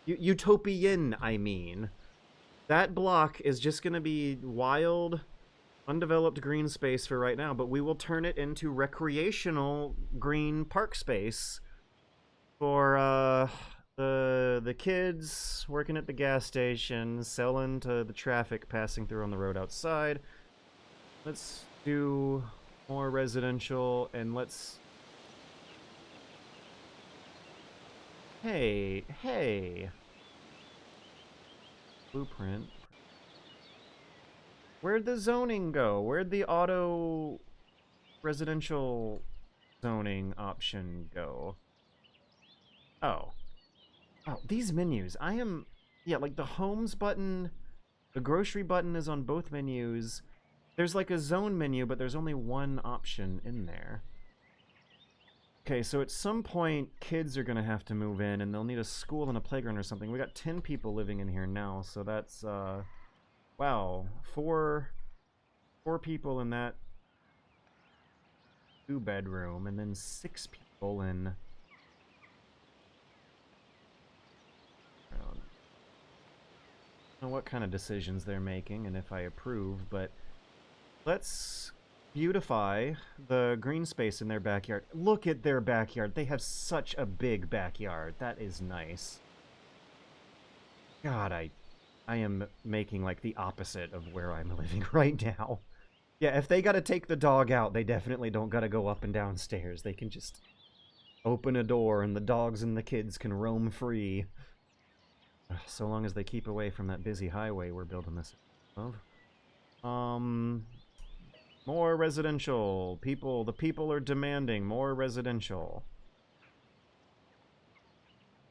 S1: Utopian, I mean. That block is just going to be wild, undeveloped green space for right now, but we will turn it into recreational green park space for, the kids working at the gas station, selling to the traffic passing through on the road outside. Let's do more residential, and let's... Hey. Blueprint. Where'd the zoning go? Where'd the auto residential zoning option go? Oh, these menus. Yeah, like the homes button, the grocery button is on both menus. There's like a zone menu, but there's only one option in there. Okay, so at some point, kids are gonna have to move in, and they'll need a school and a playground or something. We got 10 people living in here now, so that's, wow, four people in that 2-bedroom, and then 6 people in... I don't know what kind of decisions they're making, and if I approve, but let's beautify the green space in their backyard. Look at their backyard. They have such a big backyard. That is nice. God, I am making, like, the opposite of where I'm living right now. Yeah, if they gotta take the dog out, they definitely don't gotta go up and down stairs. They can just open a door and the dogs and the kids can roam free. So long as they keep away from that busy highway we're building this of. More residential. The people are demanding more residential.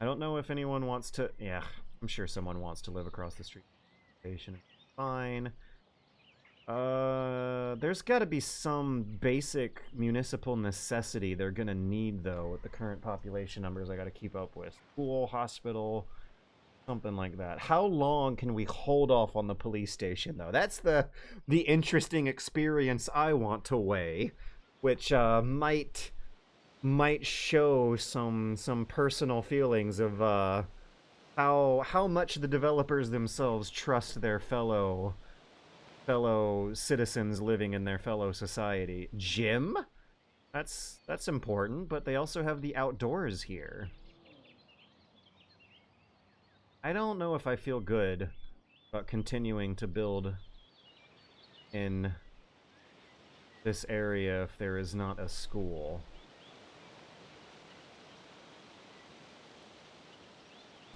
S1: I don't know if anyone wants to... Yeah, I'm sure someone wants to live across the street. Fine. There's gotta be some basic municipal necessity they're gonna need, though, with the current population numbers I gotta keep up with. School, hospital, something like that. How long can we hold off on the police station, though? That's the interesting experience I want to weigh, which might show some personal feelings of how much the developers themselves trust their fellow citizens living in their fellow society. Gym? That's important, but they also have the outdoors here. I don't know if I feel good about continuing to build in this area if there is not a school.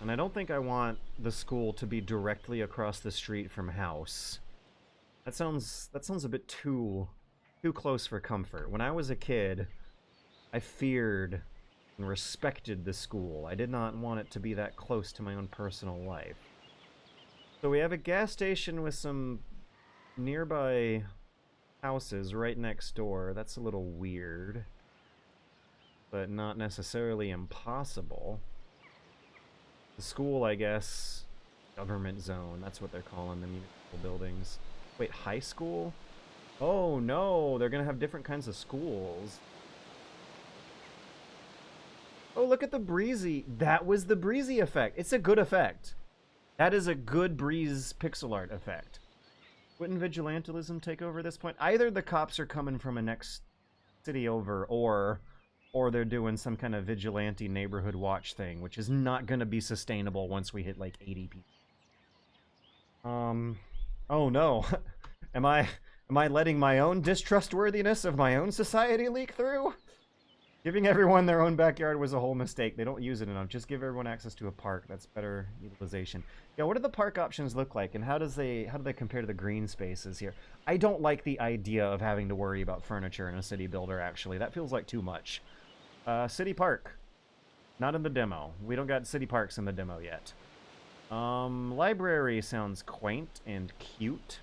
S1: And I don't think I want the school to be directly across the street from house. That sounds a bit too close for comfort. When I was a kid, I feared and respected the school. I did not want it to be that close to my own personal life. So we have a gas station with some nearby houses right next door. That's a little weird, but not necessarily impossible. The school, I guess, government zone, that's what they're calling the municipal buildings. Wait, high school? Oh no, they're gonna have different kinds of schools. Oh, look at the breezy. That was the breezy effect. It's a good effect. That is a good breeze pixel art effect. Wouldn't vigilantism take over at this point? Either the cops are coming from a next city over, or they're doing some kind of vigilante neighborhood watch thing, which is not going to be sustainable once we hit like 80 people. Oh no. Am I letting my own distrustworthiness of my own society leak through? Giving everyone their own backyard was a whole mistake. They don't use it enough. Just give everyone access to a park. That's better utilization. Yeah, what do the park options look like, and how do they compare to the green spaces here? I don't like the idea of having to worry about furniture in a city builder, actually. That feels like too much. City park. Not in the demo. We don't got city parks in the demo yet. Library sounds quaint and cute.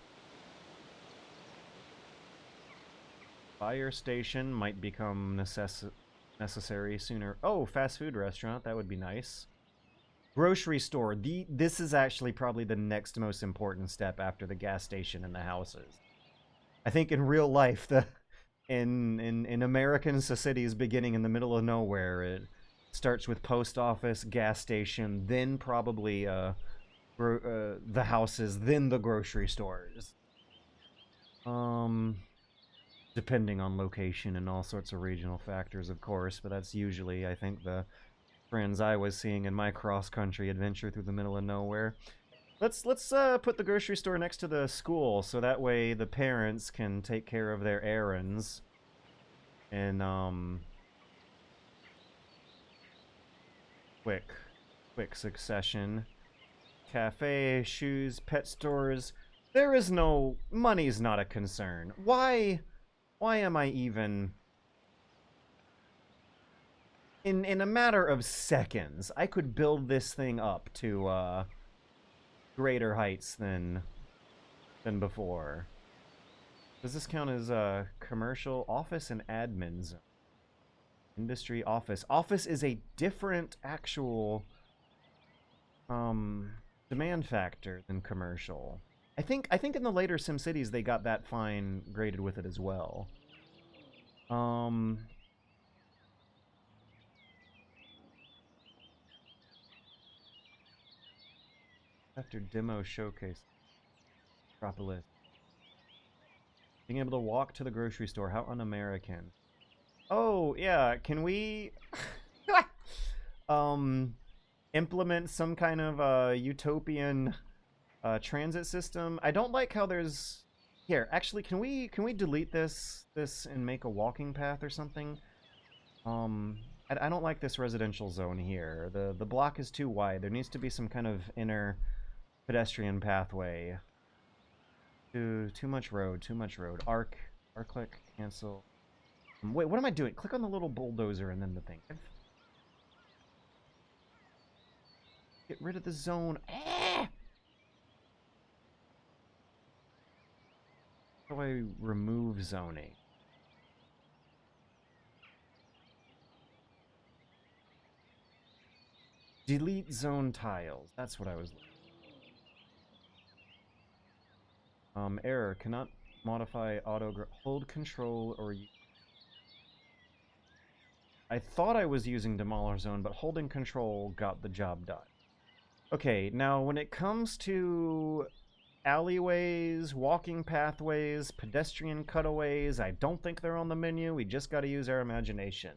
S1: Fire station might become necessary sooner. Oh, fast food restaurant. That would be nice. Grocery store. This is actually probably the next most important step after the gas station and the houses. I think in real life, in American cities beginning in the middle of nowhere, it starts with post office, gas station, then probably the houses, then the grocery stores. Depending on location and all sorts of regional factors, of course, but that's usually, I think, the trends I was seeing in my cross-country adventure through the middle of nowhere. Let's put the grocery store next to the school, so that way the parents can take care of their errands. And, quick succession. Cafe, shoes, pet stores. There is no... money's not a concern. Why am I even... In a matter of seconds, I could build this thing up to, greater heights than before. Does this count as, commercial? Office and admin zone. Industry, office. Office is a different actual, demand factor than commercial. I think in the later SimCities they got that fine graded with it as well. After demo showcase. Metropolis. Being able to walk to the grocery store. How un-American. Oh, yeah, can we implement some kind of utopian transit system? I don't like how there's... Here, actually, can we delete this and make a walking path or something? I don't like this residential zone here. The block is too wide. There needs to be some kind of inner pedestrian pathway. Too much road, too much road. Arc click, cancel. Wait, what am I doing? Click on the little bulldozer and then the thing. Get rid of the zone. Ah! How do I remove zoning? Delete zone tiles. That's what I was looking for. Error. Cannot modify auto... Hold control or... I thought I was using Demoler Zone, but holding control got the job done. Okay, now when it comes to alleyways, walking pathways, pedestrian cutaways, I don't think they're on the menu. We just got to use our imagination.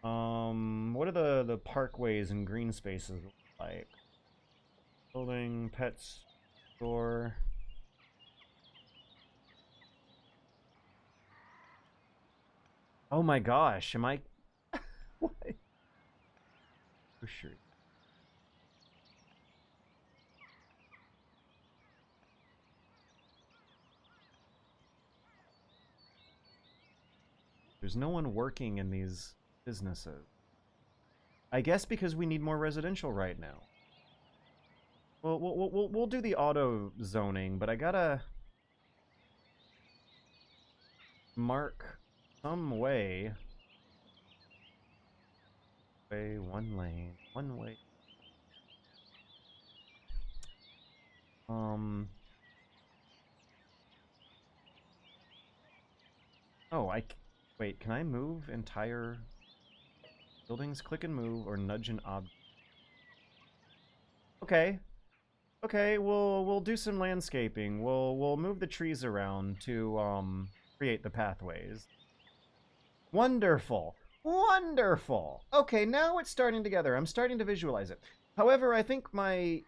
S1: What are the parkways and green spaces like? Building, pets, store... Oh my gosh, am I... What? For sure. There's no one working in these businesses. I guess because we need more residential right now. Well, we'll do the auto zoning, but I gotta mark some way. One lane, one way. Oh, wait, can I move entire buildings? Click and move or nudge an object. Okay. Okay, we'll do some landscaping. We'll move the trees around to create the pathways. Wonderful. Wonderful. Okay, now it's starting together. I'm starting to visualize it. However, I think my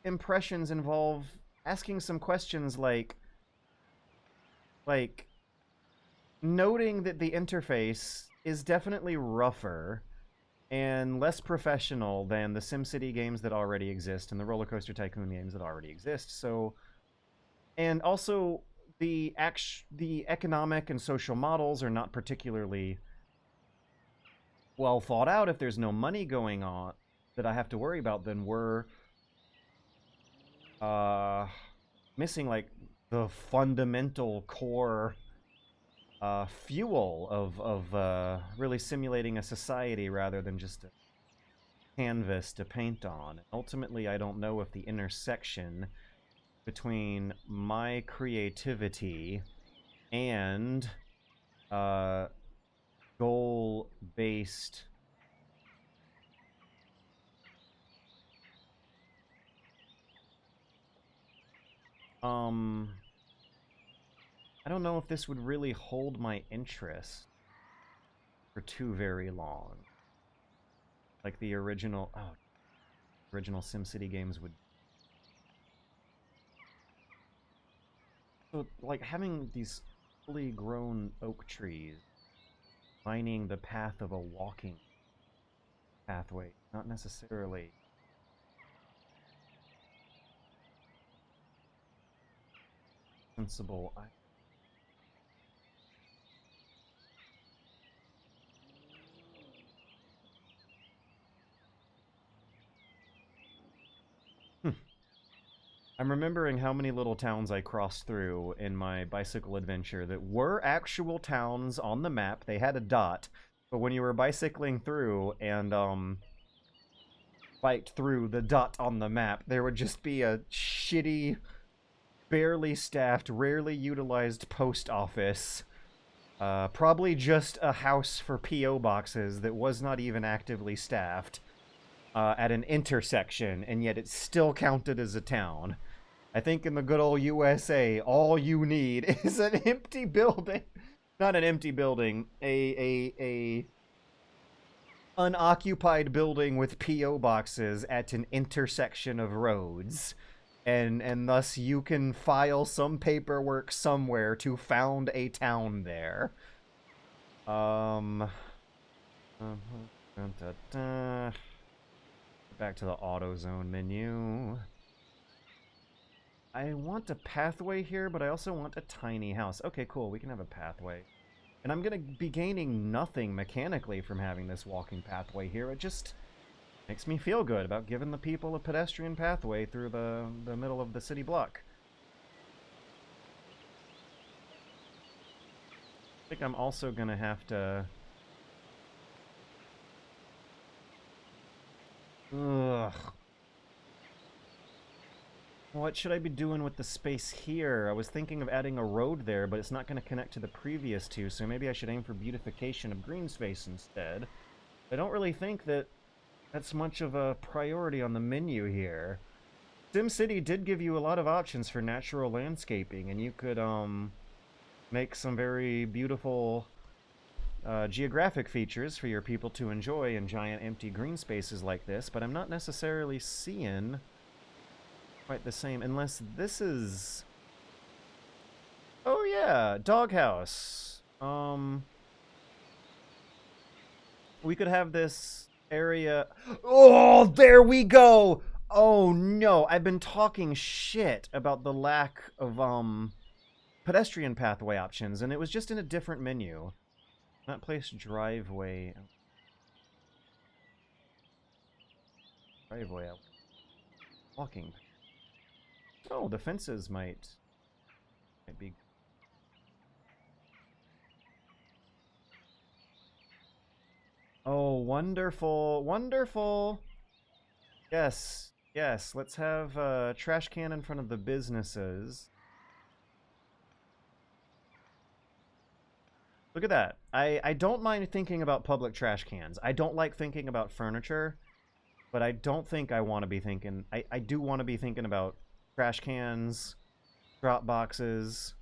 S1: impressions involve asking some questions like noting that the interface is definitely rougher and less professional than the SimCity games that already exist and the Roller Coaster Tycoon games that already exist. So, and also the economic and social models are not particularly well thought out. If there's no money going on that I have to worry about, then we're missing like the fundamental core fuel of really simulating a society rather than just a canvas to paint on. Ultimately, I don't know if the intersection between my creativity and goal-based I don't know if this would really hold my interest for too very long. Like the original SimCity games would. So, like, having these fully grown oak trees lining the path of a walking pathway, not necessarily sensible. I'm remembering how many little towns I crossed through in my bicycle adventure that were actual towns on the map. They had a dot, but when you were bicycling through and biked through the dot on the map, there would just be a shitty, barely staffed, rarely utilized post office. Probably just a house for P.O. boxes that was not even actively staffed at an intersection, and yet it still counted as a town. I think in the good old USA, all you need is an empty building. Not an empty building, a unoccupied building with P.O. boxes at an intersection of roads. And thus you can file some paperwork somewhere to found a town there. Back to the AutoZone menu. I want a pathway here, but I also want a tiny house. Okay, cool, we can have a pathway. And I'm gonna be gaining nothing mechanically from having this walking pathway here. It just makes me feel good about giving the people a pedestrian pathway through the middle of the city block. I think I'm also gonna have to... Ugh. What should I be doing with the space here? I was thinking of adding a road there, but it's not going to connect to the previous two, so maybe I should aim for beautification of green space instead. I don't really think that that's much of a priority on the menu here. SimCity did give you a lot of options for natural landscaping, and you could make some very beautiful geographic features for your people to enjoy in giant empty green spaces like this, but I'm not necessarily seeing quite the same, unless this is... Oh yeah, doghouse. We could have this area... Oh, there we go! Oh no, I've been talking shit about the lack of pedestrian pathway options, and it was just in a different menu. Not place driveway. Driveway out. Walking. Oh, the fences might be. Oh, wonderful, wonderful. Yes, yes. Let's have a trash can in front of the businesses. Look at that. I don't mind thinking about public trash cans. I don't like thinking about furniture, but I don't think I want to be thinking... I do want to be thinking about trash cans, drop boxes,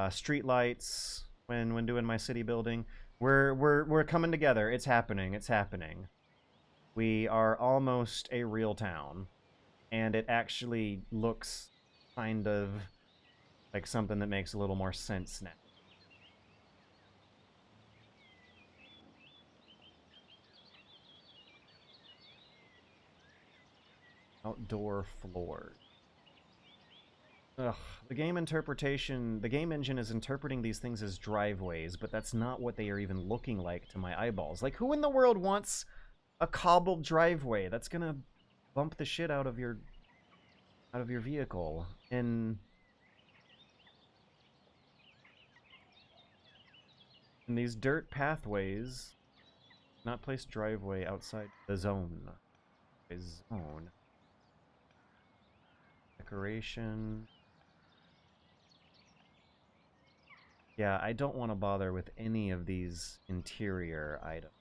S1: street lights when doing my city building. We're coming together. It's happening. It's happening. We are almost a real town, and it actually looks kind of like something that makes a little more sense now. Outdoor floor. Ugh, the game interpretation, the game engine is interpreting these things as driveways, but that's not what they are even looking like to my eyeballs. Like, who in the world wants a cobbled driveway? That's gonna bump the shit out of your vehicle. And in these dirt pathways, not place driveway outside the zone. Zone. Decoration. Yeah, I don't want to bother with any of these interior items.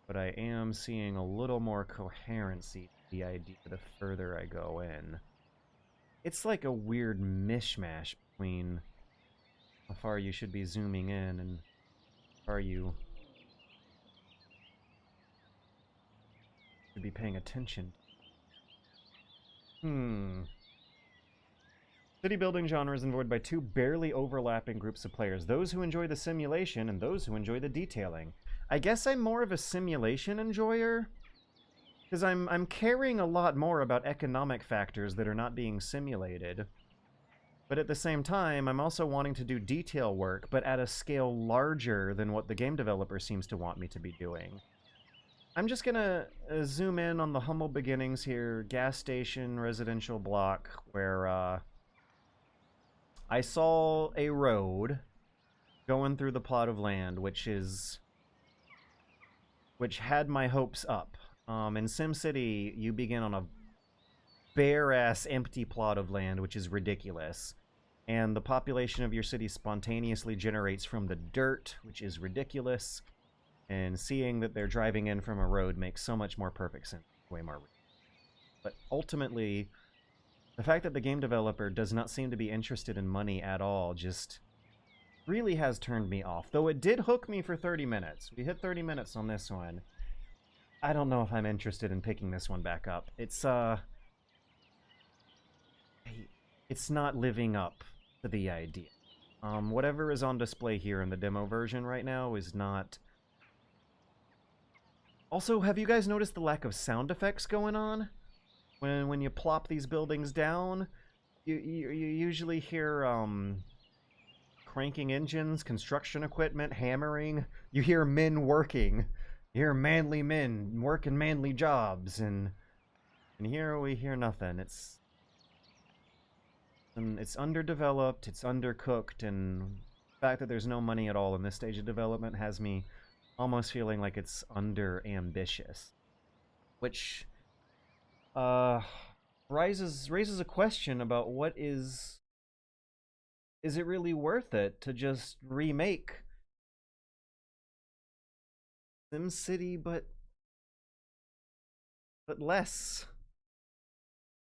S1: But I am seeing a little more coherency to the idea the further I go in. It's like a weird mishmash between how far you should be zooming in and how far you should be paying attention. City building genre is enjoyed by two barely overlapping groups of players, those who enjoy the simulation and those who enjoy the detailing. I guess I'm more of a simulation enjoyer, because I'm caring a lot more about economic factors that are not being simulated. But at the same time, I'm also wanting to do detail work, but at a scale larger than what the game developer seems to want me to be doing. I'm just gonna zoom in on the humble beginnings here. Gas station, residential block, where I saw a road going through the plot of land, which had my hopes up. In SimCity, you begin on a bare-ass empty plot of land, which is ridiculous. And the population of your city spontaneously generates from the dirt, which is ridiculous. And seeing that they're driving in from a road makes so much more perfect sense. Way more. But ultimately, the fact that the game developer does not seem to be interested in money at all just really has turned me off. Though it did hook me for 30 minutes. We hit 30 minutes on this one. I don't know if I'm interested in picking this one back up. It's not living up to the idea. Whatever is on display here in the demo version right now is not... Also, have you guys noticed the lack of sound effects going on? When you plop these buildings down, you usually hear cranking engines, construction equipment, hammering. You hear men working. You hear manly men working manly jobs, and here we hear nothing. It's underdeveloped, it's undercooked, and the fact that there's no money at all in this stage of development has me almost feeling like it's under-ambitious. Which raises a question about what is it really worth it to just remake SimCity but less?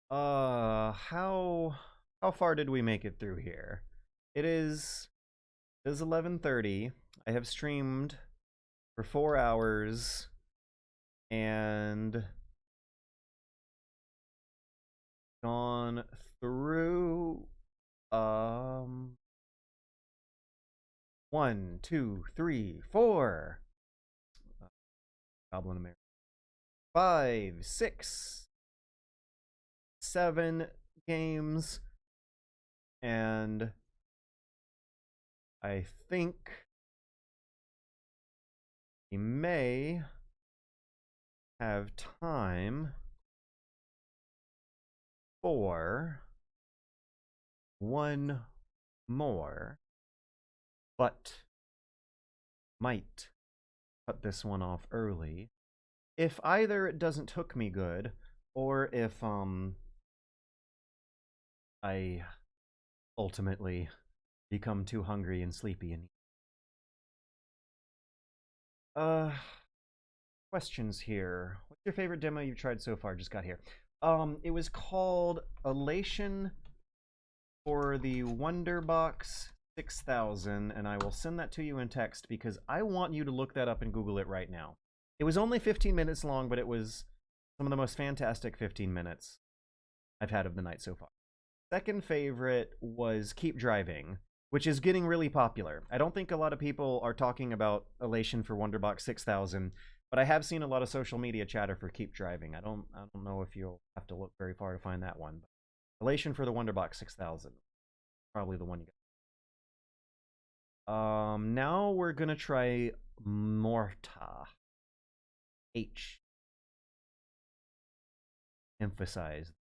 S1: How far did we make it through here? It is 11:30. I have streamed for 4 hours and gone through 1, 2, 3, 4 Goblin America 5, 6, 7 games. And I think we may have time for one more, but might cut this one off early if either it doesn't hook me good, or if I ultimately become too hungry and sleepy and questions here. What's your favorite demo you've tried so far? Just got here. It was called Elation for the Wonderbox 6000, and I will send that to you in text because I want you to look that up and Google it right now. It was only 15 minutes long, but it was some of the most fantastic 15 minutes I've had of the night so far. Second favorite was Keep Driving, which is getting really popular. I don't think a lot of people are talking about Elation for Wonderbox 6000, but I have seen a lot of social media chatter for Keep Driving. I don't know if you'll have to look very far to find that one. But Elation for the Wonderbox 6000, probably the one you got. Now we're gonna try Mohrta. H. Emphasized.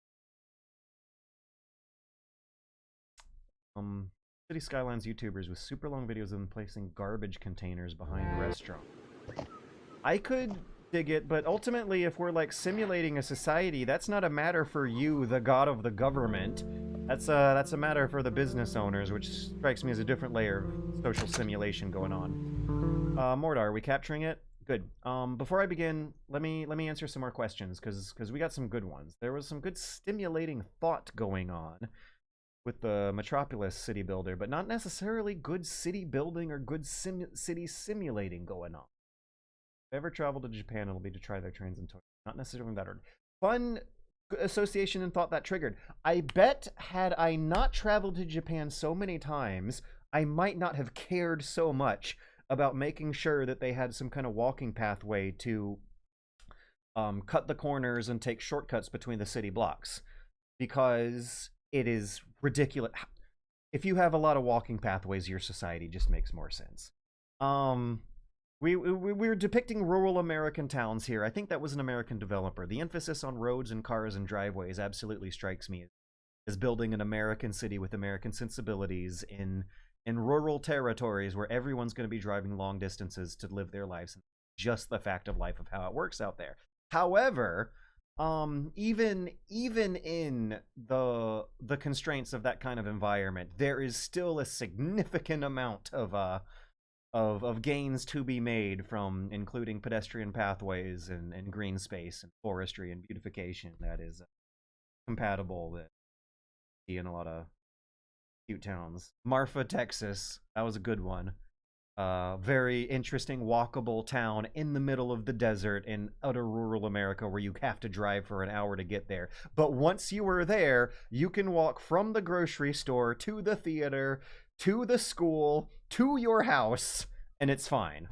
S1: City Skylines YouTubers with super long videos of them placing garbage containers behind restaurants. I could dig it, but ultimately if we're like simulating a society, that's not a matter for you, the god of the government. That's a matter for the business owners, which strikes me as a different layer of social simulation going on. Mohrta, are we capturing it? Good. Before I begin, let me answer some more questions, because we got some good ones. There was some good stimulating thought going on with the Metropolis city builder, but not necessarily good city building or good city simulating going on. If I ever travel to Japan, it'll be to try their trains in Tokyo. Not necessarily that order. Fun association and thought that triggered. I bet had I not traveled to Japan so many times, I might not have cared so much about making sure that they had some kind of walking pathway to cut the corners and take shortcuts between the city blocks, because it is ridiculous. If you have a lot of walking pathways, your society just makes more sense. We're depicting rural American towns here. I think that was an American developer. The emphasis on roads and cars and driveways absolutely strikes me as building an American city with American sensibilities in rural territories where everyone's going to be driving long distances to live their lives. Just the fact of life of how it works out there. However, even in the constraints of that kind of environment, there is still a significant amount of gains to be made from including pedestrian pathways and green space and forestry and beautification that is compatible with in a lot of cute towns. Marfa, Texas, that was a good one. Very interesting walkable town in the middle of the desert in utter rural America where you have to drive for an hour to get there. But once you are there, you can walk from the grocery store to the theater, to the school, to your house, and it's fine.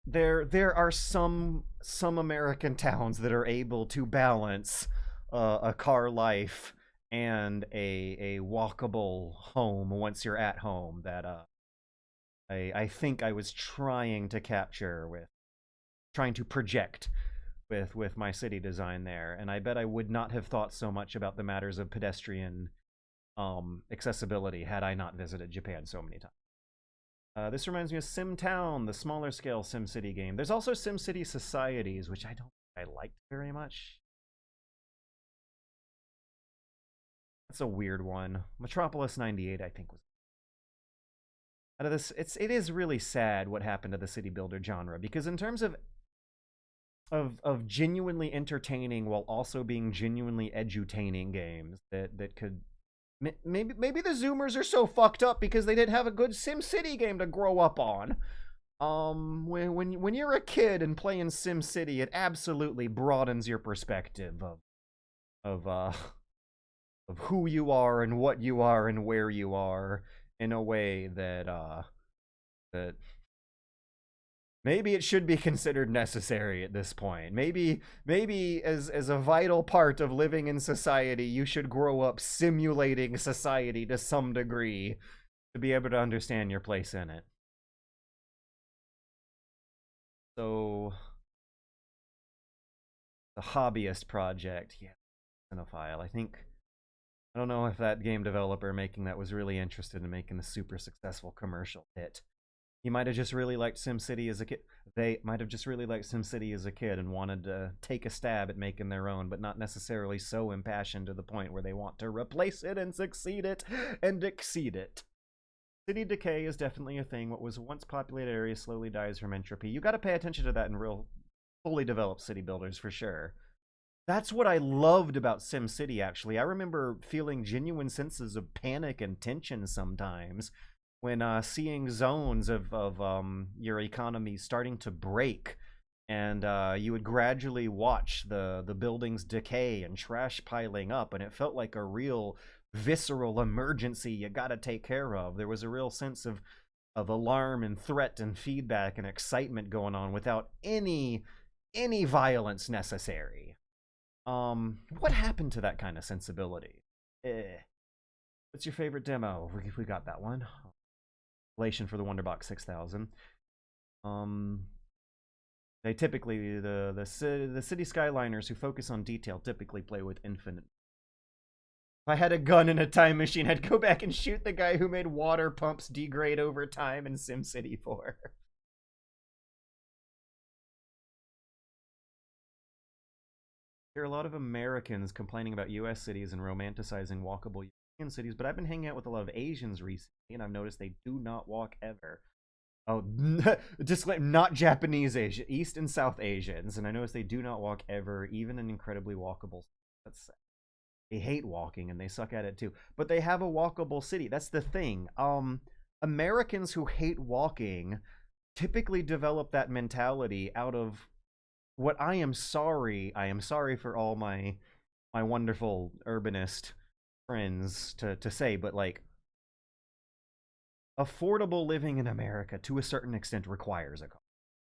S1: There are some American towns that are able to balance a car life and a walkable home once you're at home that I think I was trying to capture with trying to project with my city design there, and I bet I would not have thought so much about the matters of pedestrian accessibility had I not visited Japan so many times. This reminds me of SimTown, the smaller scale SimCity game. There's also SimCity Societies, which I liked very much. That's a weird one. Metropolis 98, I think, was out of this. It is really sad what happened to the city builder genre, because in terms of genuinely entertaining while also being genuinely edutaining games that could maybe the Zoomers are so fucked up because they didn't have a good SimCity game to grow up on. When you're a kid and playing SimCity, it absolutely broadens your perspective of who you are and what you are and where you are in a way that Maybe it should be considered necessary at this point. Maybe as a vital part of living in society, you should grow up simulating society to some degree to be able to understand your place in it. So, the hobbyist project, yeah, cinephile. I don't know if that game developer making that was really interested in making a super successful commercial hit. He might have just really liked SimCity as a kid. They might have just really liked SimCity as a kid and wanted to take a stab at making their own, but not necessarily so impassioned to the point where they want to replace it and succeed it and exceed it. City decay is definitely a thing. What was a once populated area slowly dies from entropy. You got to pay attention to that in real, fully developed city builders for sure. That's what I loved about SimCity, actually. I remember feeling genuine senses of panic and tension sometimes when seeing zones of your economy starting to break, and you would gradually watch the buildings decay and trash piling up, and it felt like a real visceral emergency you gotta take care of. There was a real sense of alarm and threat and feedback and excitement going on without any violence necessary. What happened to that kind of sensibility? What's your favorite demo? We got that one. Elation for the Wonderbox 6000. They typically, the city skyliners who focus on detail typically play with infinite. If I had a gun and a time machine, I'd go back and shoot the guy who made water pumps degrade over time in SimCity 4. There are a lot of Americans complaining about US cities and romanticizing walkable European cities, but I've been hanging out with a lot of Asians recently, and I've noticed they do not walk ever. Oh, just like not Japanese Asian, East and South Asians, and I noticed they do not walk ever, even in incredibly walkable. That's They hate walking and they suck at it too, but they have a walkable city. That's the thing. Americans who hate walking typically develop that mentality out of what I am sorry for all my wonderful urbanist friends to say, but like, affordable living in America to a certain extent requires a car.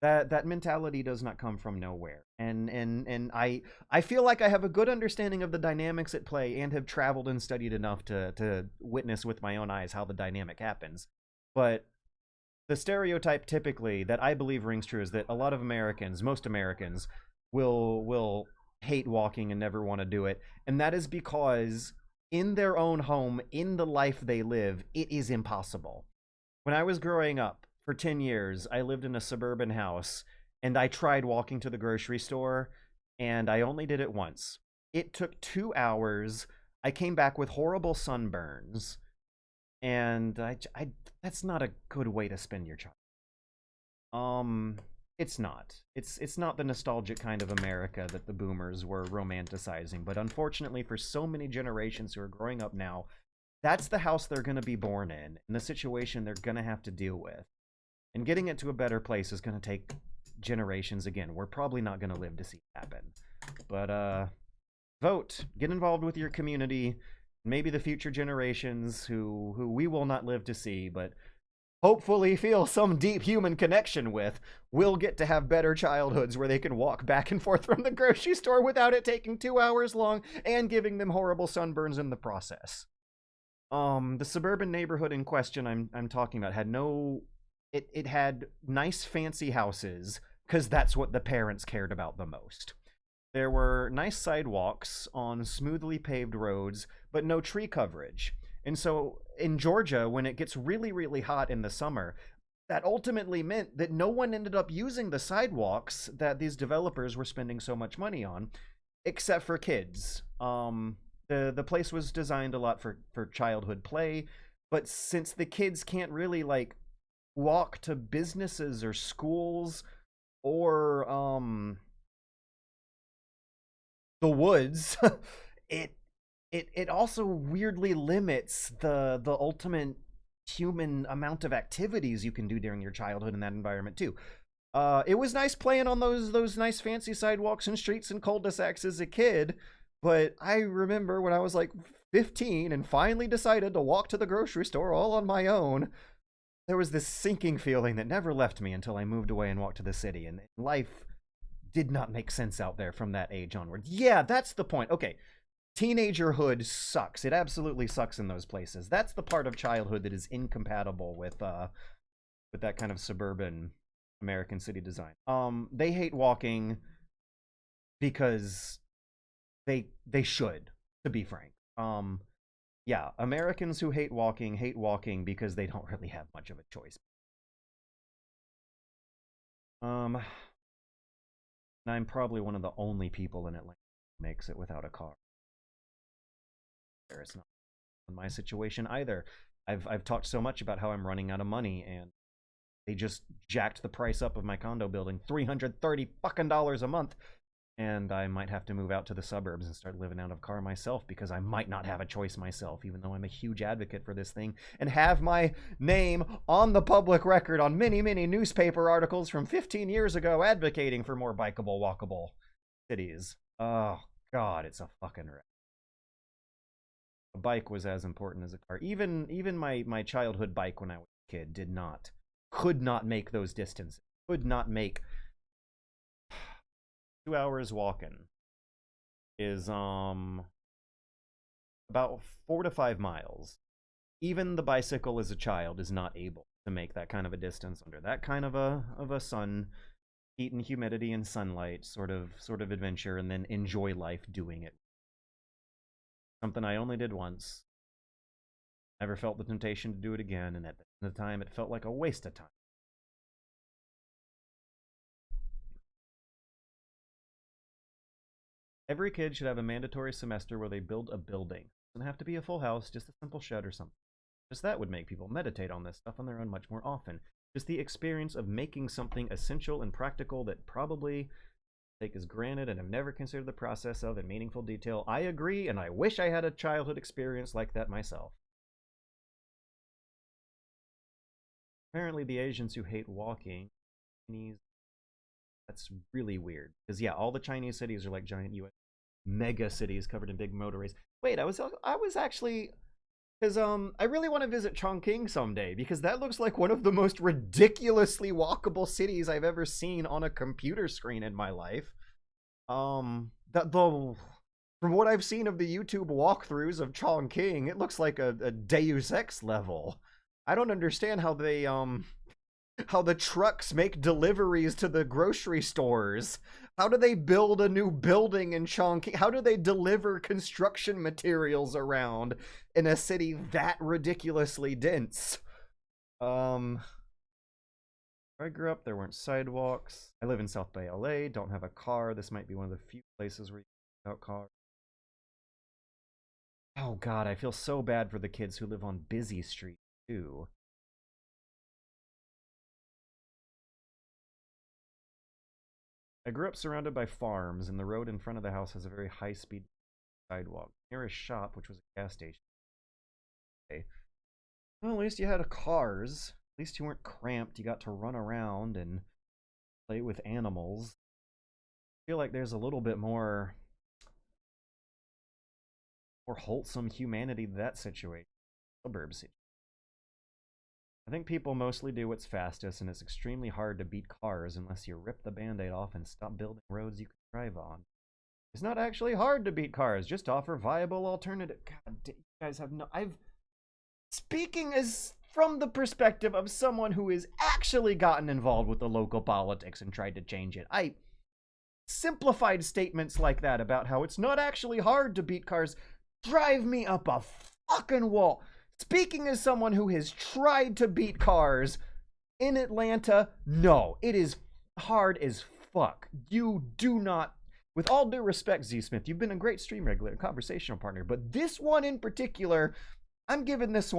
S1: That mentality does not come from nowhere, and I feel like I have a good understanding of the dynamics at play and have traveled and studied enough to witness with my own eyes how the dynamic happens. But the stereotype typically that I believe rings true is that a lot of Americans, most Americans, will hate walking and never want to do it, and that is because in their own home, in the life they live, it is impossible. When I was growing up, for 10 years, I lived in a suburban house, and I tried walking to the grocery store, and I only did it once. It took 2 hours. I came back with horrible sunburns, and that's not a good way to spend your childhood. It's not. It's not the nostalgic kind of America that the boomers were romanticizing, but unfortunately for so many generations who are growing up now, that's the house they're going to be born in, and the situation they're going to have to deal with. And getting it to a better place is going to take generations again. We're probably not going to live to see it happen. But, vote. Get involved with your community. Maybe the future generations who we will not live to see, but hopefully feel some deep human connection with, will get to have better childhoods where they can walk back and forth from the grocery store without it taking 2 hours long and giving them horrible sunburns in the process. The suburban neighborhood in question I'm talking about had no... It had nice fancy houses, because that's what the parents cared about the most. There were nice sidewalks on smoothly paved roads, but no tree coverage. And so in Georgia, when it gets really, really hot in the summer, that ultimately meant that no one ended up using the sidewalks that these developers were spending so much money on, except for kids. The place was designed a lot for childhood play, but since the kids can't really, like, walk to businesses or schools or the woods, it also weirdly limits the ultimate human amount of activities you can do during your childhood in that environment too. It was nice playing on those nice fancy sidewalks and streets and cul-de-sacs as a kid, but I remember when I was like 15 and finally decided to walk to the grocery store all on my own, there was this sinking feeling that never left me until I moved away and walked to the city, and life did not make sense out there from that age onward. Yeah, that's the point. Okay, teenagerhood sucks. It absolutely sucks in those places. That's the part of childhood that is incompatible with that kind of suburban American city design. They hate walking because they should, to be frank. Yeah, Americans who hate walking because they don't really have much of a choice. And I'm probably one of the only people in Atlanta who makes it without a car. It's not in my situation either. I've talked so much about how I'm running out of money, and they just jacked the price up of my condo building $330 fucking a month, and I might have to move out to the suburbs and start living out of a car myself because I might not have a choice myself, even though I'm a huge advocate for this thing and have my name on the public record on many, many newspaper articles from 15 years ago advocating for more bikeable, walkable cities. Oh, God, it's a fucking wreck. A bike was as important as a car. Even my childhood bike when I was a kid could not make those distances. Could not make 2 hours walking is about 4 to 5 miles. Even the bicycle as a child is not able to make that kind of a distance under that kind of a sun, heat and humidity and sunlight sort of adventure, and then enjoy life doing it. Something I only did once. Never felt the temptation to do it again, and at the time it felt like a waste of time. Every kid should have a mandatory semester where they build a building. It doesn't have to be a full house, just a simple shed or something. Just that would make people meditate on this stuff on their own much more often. Just the experience of making something essential and practical that probably take as granted and have never considered the process of in meaningful detail. I agree, and I wish I had a childhood experience like that myself. Apparently the Asians who hate walking, that's really weird. Because yeah, all the Chinese cities are like giant US mega cities covered in big motorways. Wait, I was actually, because I really want to visit Chongqing someday, because that looks like one of the most ridiculously walkable cities I've ever seen on a computer screen in my life. From what I've seen of the YouTube walkthroughs of Chongqing, it looks like a Deus Ex level. I don't understand how they how the trucks make deliveries to the grocery stores. How do they build a new building in Chongqing? How do they deliver construction materials around in a city that ridiculously dense? Where I grew up, there weren't sidewalks. I live in South Bay, LA, don't have a car. This might be one of the few places where you can without cars. Oh God, I feel so bad for the kids who live on busy streets too. I grew up surrounded by farms, and the road in front of the house has a very high-speed sidewalk. Nearest shop, which was a gas station. Okay. Well, at least you had cars. At least you weren't cramped. You got to run around and play with animals. I feel like there's a little bit more wholesome humanity to that situation. Suburbs. I think people mostly do what's fastest, and it's extremely hard to beat cars unless you rip the band-aid off and stop building roads you can drive on. It's not actually hard to beat cars, just offer viable alternative. God, you guys have no... Speaking as from the perspective of someone who has actually gotten involved with the local politics and tried to change it. Simplified statements like that about how it's not actually hard to beat cars drive me up a fucking wall. Speaking as someone who has tried to beat cars in Atlanta, no, it is hard as fuck. You do not, with all due respect, Z Smith, you've been a great stream regular, conversational partner, but this one in particular, I'm giving this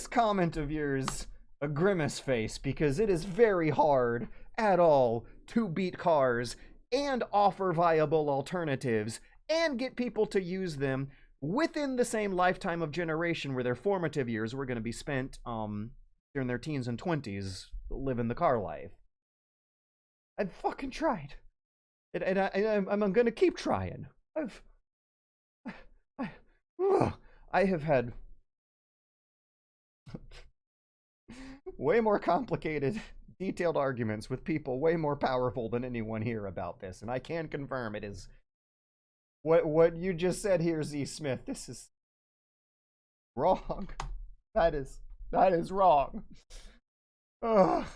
S1: comment of yours a grimace face, because it is very hard at all to beat cars and offer viable alternatives and get people to use them within the same lifetime of generation where their formative years were going to be spent during their teens and 20s living the car life. I've fucking tried. And I'm going to keep trying. I have had way more complicated, detailed arguments with people way more powerful than anyone here about this, and I can confirm it is what you just said here, Z Smith. This is wrong. That is wrong. Ugh.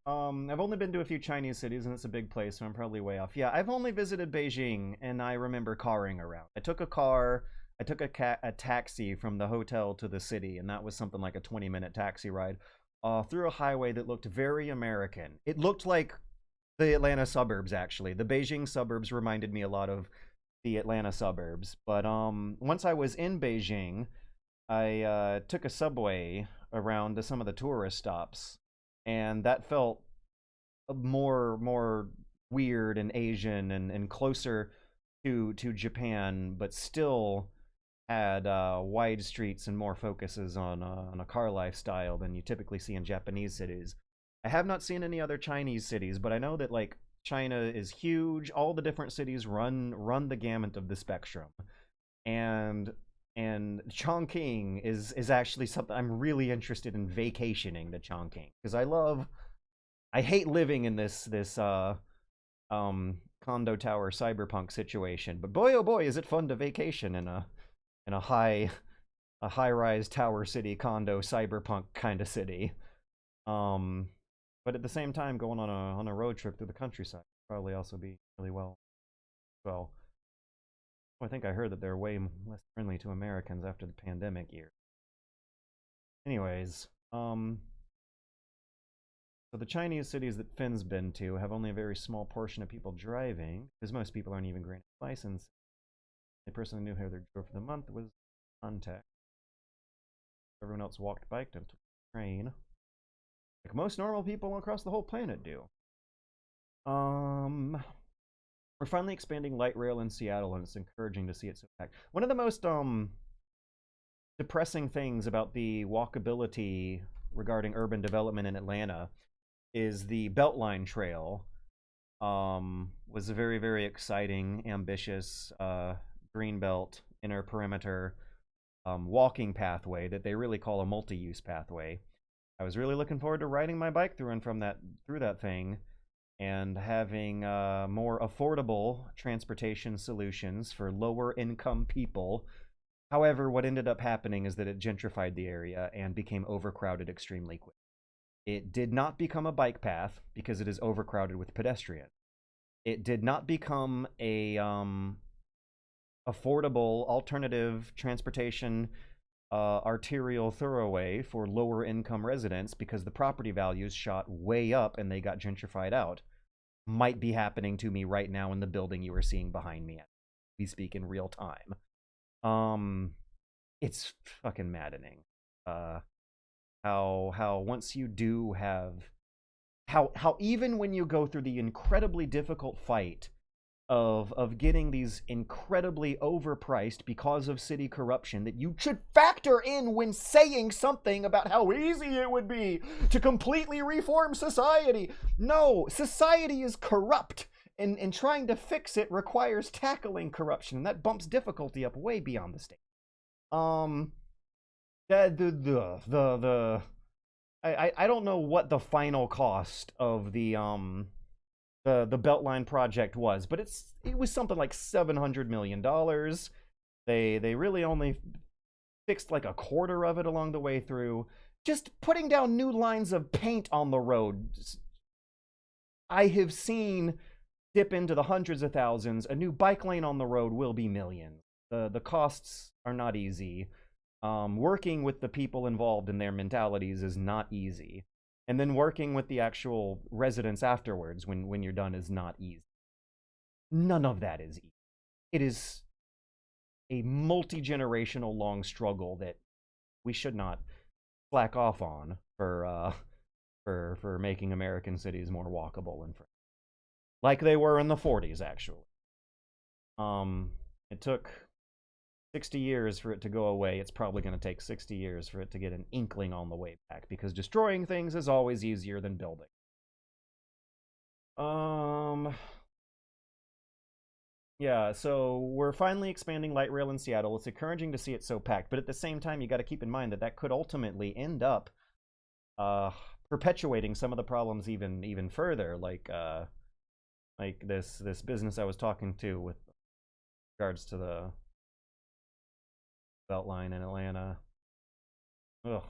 S1: I've only been to a few Chinese cities, and it's a big place, so I'm probably way off. Yeah, I've only visited Beijing, and I remember carring around. I took a taxi from the hotel to the city, and that was something like a 20-minute taxi ride through a highway that looked very American. It looked like the Atlanta suburbs, actually. The Beijing suburbs reminded me a lot of the Atlanta suburbs. But once I was in Beijing, I took a subway around to some of the tourist stops, and that felt more weird and Asian and closer to Japan, but still had wide streets and more focuses on a car lifestyle than you typically see in Japanese cities. I have not seen any other Chinese cities, but I know that like China is huge. All the different cities run the gamut of the spectrum, and Chongqing is actually something I'm really interested in vacationing to Chongqing because I hate living in this condo tower cyberpunk situation, but boy oh boy is it fun to vacation in a high rise tower city condo cyberpunk kind of city. But at the same time, going on a road trip through the countryside would probably also be really well. I think I heard that they're way less friendly to Americans after the pandemic year. Anyways, so the Chinese cities that Finn's been to have only a very small portion of people driving, because most people aren't even granted a license. The person who knew how they drove for the month was Contact. Everyone else walked, biked, and took the train, like most normal people across the whole planet do. We're finally expanding light rail in Seattle, and it's encouraging to see it so packed. One of the most depressing things about the walkability regarding urban development in Atlanta is the Beltline Trail. Was a very, very exciting, ambitious greenbelt inner perimeter walking pathway that they really call a multi-use pathway. I was really looking forward to riding my bike through that thing and having more affordable transportation solutions for lower income people. However, what ended up happening is that it gentrified the area and became overcrowded extremely quick. It did not become a bike path because it is overcrowded with pedestrians. It did not become a affordable alternative transportation arterial thoroughway for lower income residents because the property values shot way up and they got gentrified out. Might be happening to me right now in the building you are seeing behind me. We speak in real time. It's fucking maddening. How once you do have how even when you go through the incredibly difficult fight of getting these incredibly overpriced because of city corruption that you should factor in when saying something about how easy it would be to completely reform society. No, society is corrupt, and trying to fix it requires tackling corruption, and that bumps difficulty up way beyond the state. I don't know what the final cost of the Beltline project was, but it was something like $700 million. They really only fixed like a quarter of it along the way through. Just putting down new lines of paint on the road, I have seen dip into the hundreds of thousands. A new bike lane on the road will be millions. The costs are not easy. Working with the people involved in their mentalities is not easy. And then working with the actual residents afterwards when you're done is not easy. None of that is easy. It is a multi-generational long struggle that we should not slack off on for making American cities more walkable and friendly. Like they were in the 40s, actually. It took 60 years for it to go away. It's probably going to take 60 years for it to get an inkling on the way back, because destroying things is always easier than building. Yeah, so we're finally expanding light rail in Seattle. It's encouraging to see it so packed, but at the same time, you got to keep in mind that could ultimately end up perpetuating some of the problems even further, like this business I was talking to with regards to the Beltline in Atlanta. Ugh,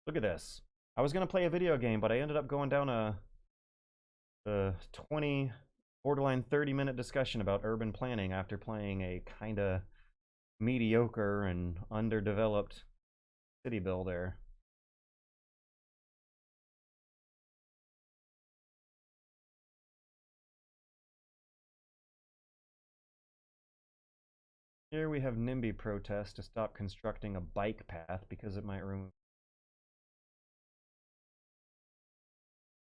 S1: look at this. I was gonna play a video game, but I ended up going down a 20, borderline 30-minute discussion about urban planning after playing a kinda mediocre and underdeveloped city builder. Here we have NIMBY protest to stop constructing a bike path because it might ruin.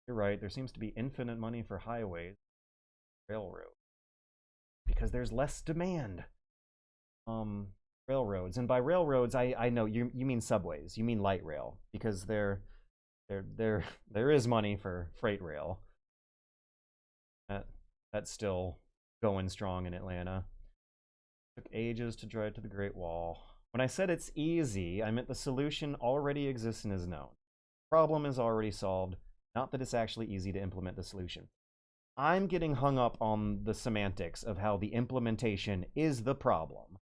S1: You're right, there seems to be infinite money for highways, railroad, because there's less demand. Railroads, and by railroads, I know you mean subways, you mean light rail, because there is money for freight rail. That's still going strong in Atlanta. Took ages to drive to the Great Wall. When I said it's easy, I meant the solution already exists and is known. Problem is already solved, not that it's actually easy to implement the solution. I'm getting hung up on the semantics of how the implementation is the problem.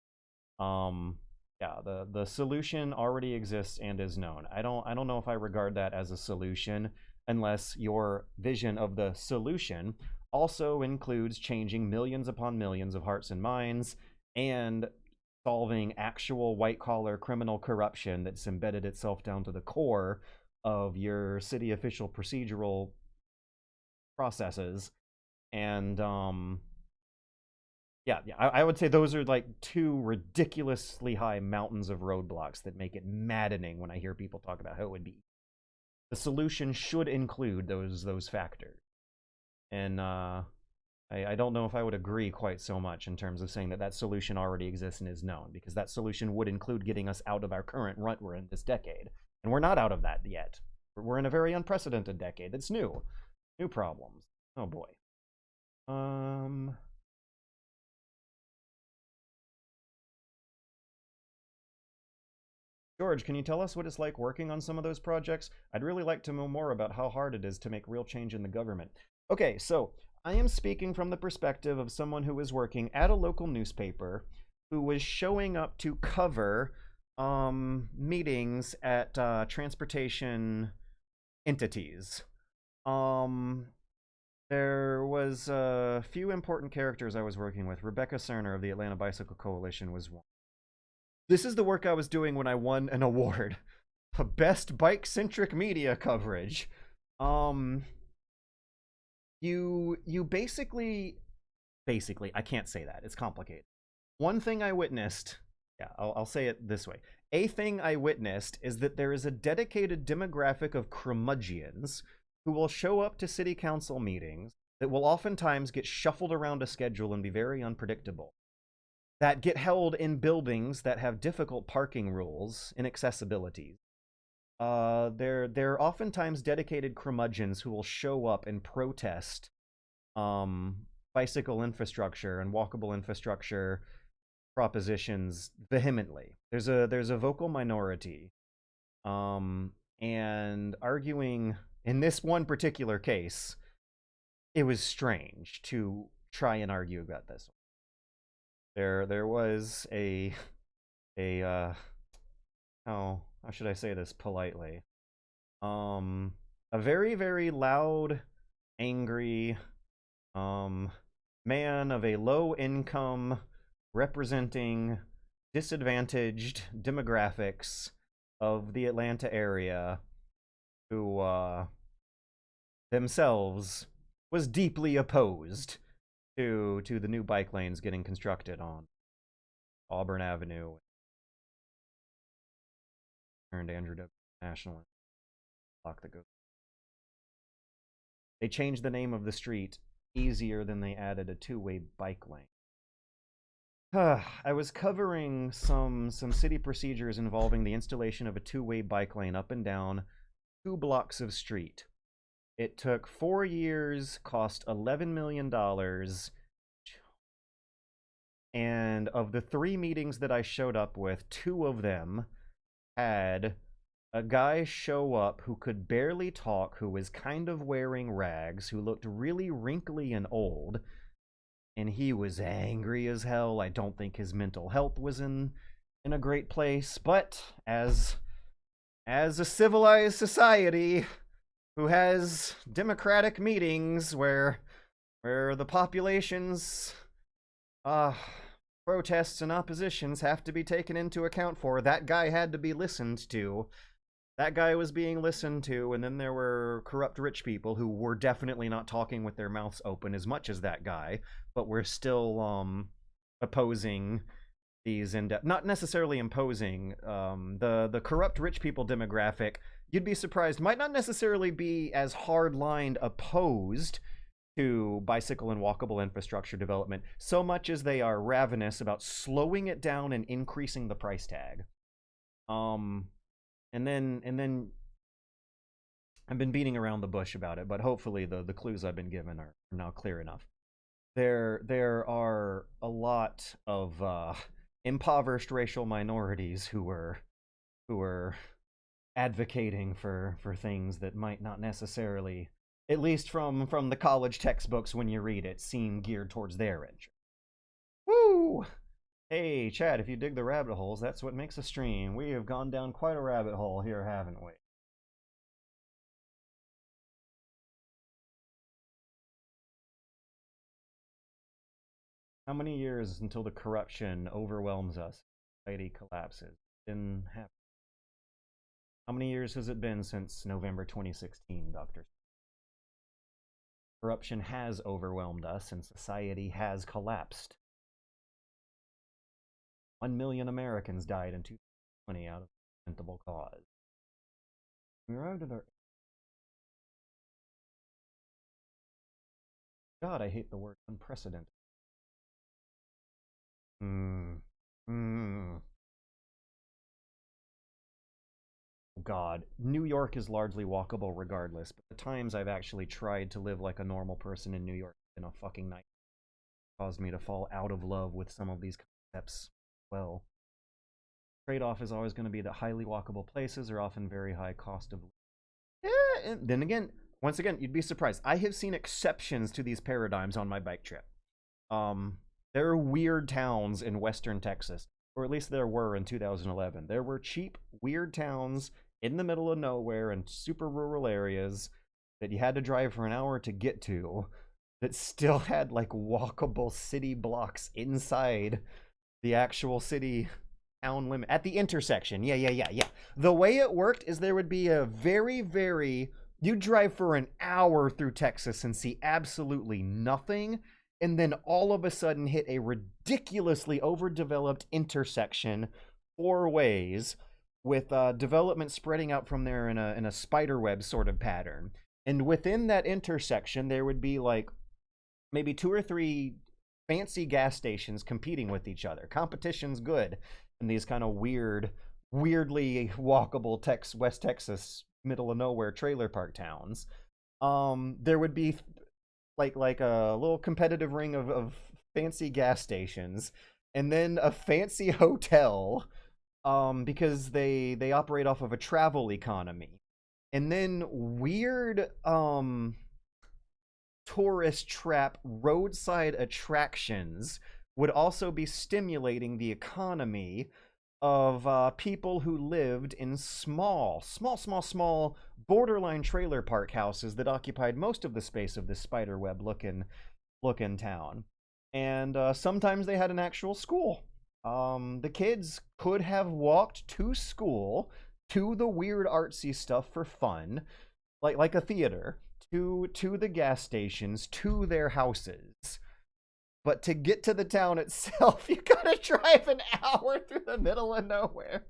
S1: Yeah, the solution already exists and is known. I don't know if I regard that as a solution unless your vision of the solution also includes changing millions upon millions of hearts and minds and solving actual white-collar criminal corruption that's embedded itself down to the core of your city official procedural processes. And yeah, I would say those are like two ridiculously high mountains of roadblocks that make it maddening when I hear people talk about how it would be. The solution should include those factors. And I don't know if I would agree quite so much in terms of saying that solution already exists and is known, because that solution would include getting us out of our current rut we're in this decade. And we're not out of that yet. We're in a very unprecedented decade. It's new. New problems. Oh boy. George, can you tell us what it's like working on some of those projects? I'd really like to know more about how hard it is to make real change in the government. Okay, so I am speaking from the perspective of someone who is working at a local newspaper who was showing up to cover meetings at transportation entities. There was a few important characters I was working with. Rebecca Cerner of the Atlanta Bicycle Coalition was one. This is the work I was doing when I won an award. Best bike-centric media coverage. You basically, I can't say that. It's complicated. One thing I witnessed, yeah, I'll say it this way. A thing I witnessed is that there is a dedicated demographic of curmudgeons who will show up to city council meetings that will oftentimes get shuffled around a schedule and be very unpredictable, that get held in buildings that have difficult parking rules, inaccessibilities. They're oftentimes dedicated curmudgeons who will show up and protest bicycle infrastructure and walkable infrastructure propositions vehemently. There's a vocal minority, and arguing in this one particular case, it was strange to try and argue about this. There was how should I say this politely? A very, very loud, angry man of a low income, representing disadvantaged demographics of the Atlanta area, who themselves was deeply opposed to the new bike lanes getting constructed on Auburn Avenue. Turned Andrew W. National Hark the Ghoul. They changed the name of the street easier than they added a two-way bike lane. I was covering some city procedures involving the installation of a two-way bike lane up and down 2 blocks of street. It took 4 years, cost $11 million, and of the 3 meetings that I showed up with, 2 of them had a guy show up who could barely talk, who was kind of wearing rags, who looked really wrinkly and old, and he was angry as hell. I don't think his mental health was in a great place, but as a civilized society who has democratic meetings where the population's uh protests and oppositions have to be taken into account for, that guy had to be listened to. That guy was being listened to, and then there were corrupt rich people who were definitely not talking with their mouths open as much as that guy, but were still opposing these not necessarily imposing the corrupt rich people demographic. You'd be surprised, might not necessarily be as hard-lined opposed to bicycle and walkable infrastructure development so much as they are ravenous about slowing it down and increasing the price tag. And then I've been beating around the bush about it, but hopefully the clues I've been given are now clear enough. There are a lot of impoverished racial minorities who were advocating for things that might not necessarily, at least from the college textbooks when you read it, seem geared towards their interest. Woo! Hey, Chad, if you dig the rabbit holes, that's what makes a stream. We have gone down quite a rabbit hole here, haven't we? How many years until the corruption overwhelms us? Society collapses. How many years has it been since November 2016, Doctor? Corruption has overwhelmed us and society has collapsed. 1 million Americans died in 2020 out of preventable cause. We arrived at our... God, I hate the word unprecedented. God, New York is largely walkable regardless, but the times I've actually tried to live like a normal person in New York in a fucking night caused me to fall out of love with some of these concepts. Well, trade-off is always going to be that highly walkable places are often very high cost of living. Yeah, and then again, once again, you'd be surprised. I have seen exceptions to these paradigms on my bike trip. There are weird towns in western Texas, or at least there were in 2011. There were cheap, weird towns in the middle of nowhere in super rural areas that you had to drive for an hour to get to that still had like walkable city blocks inside the actual city town limit at the intersection. Yeah. The way it worked is there would be a very you'd drive for an hour through Texas and see absolutely nothing, and then all of a sudden hit a ridiculously overdeveloped intersection 4 ways with development spreading out from there in a spider web sort of pattern. And within that intersection, there would be like maybe 2 or 3 fancy gas stations competing with each other. Competition's good in these kind of weirdly walkable West Texas, middle of nowhere trailer park towns. There would be like a little competitive ring of fancy gas stations, and then a fancy hotel, because they operate off of a travel economy, and then weird tourist trap roadside attractions would also be stimulating the economy of people who lived in small borderline trailer park houses that occupied most of the space of this spiderweb looking town. And sometimes they had an actual school. The kids could have walked to school, to the weird artsy stuff for fun, like a theater, to the gas stations, to their houses. But to get to the town itself, you gotta drive an hour through the middle of nowhere.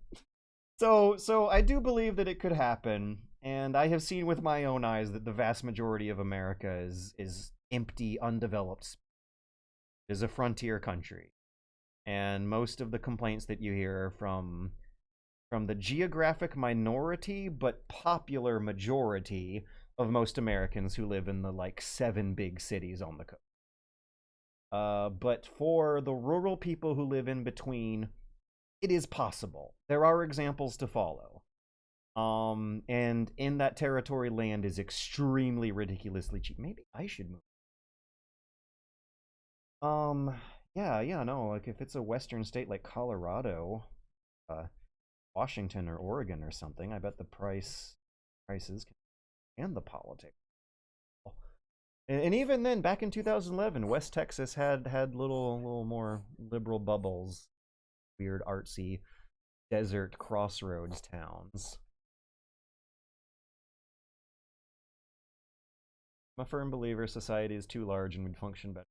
S1: So I do believe that it could happen, and I have seen with my own eyes that the vast majority of America is empty, undeveloped. It is a frontier country, and most of the complaints that you hear are from the geographic minority but popular majority of most Americans who live in the like 7 big cities on the coast. But for the rural people who live in between, it is possible. There are examples to follow. And in that territory, land is extremely ridiculously cheap. Maybe I should move. Yeah, no, like if it's a western state like Colorado, Washington or Oregon or something, I bet the prices and the politics. And even then, back in 2011, West Texas had little more liberal bubbles, weird artsy desert crossroads towns. I'm a firm believer society is too large and would function better.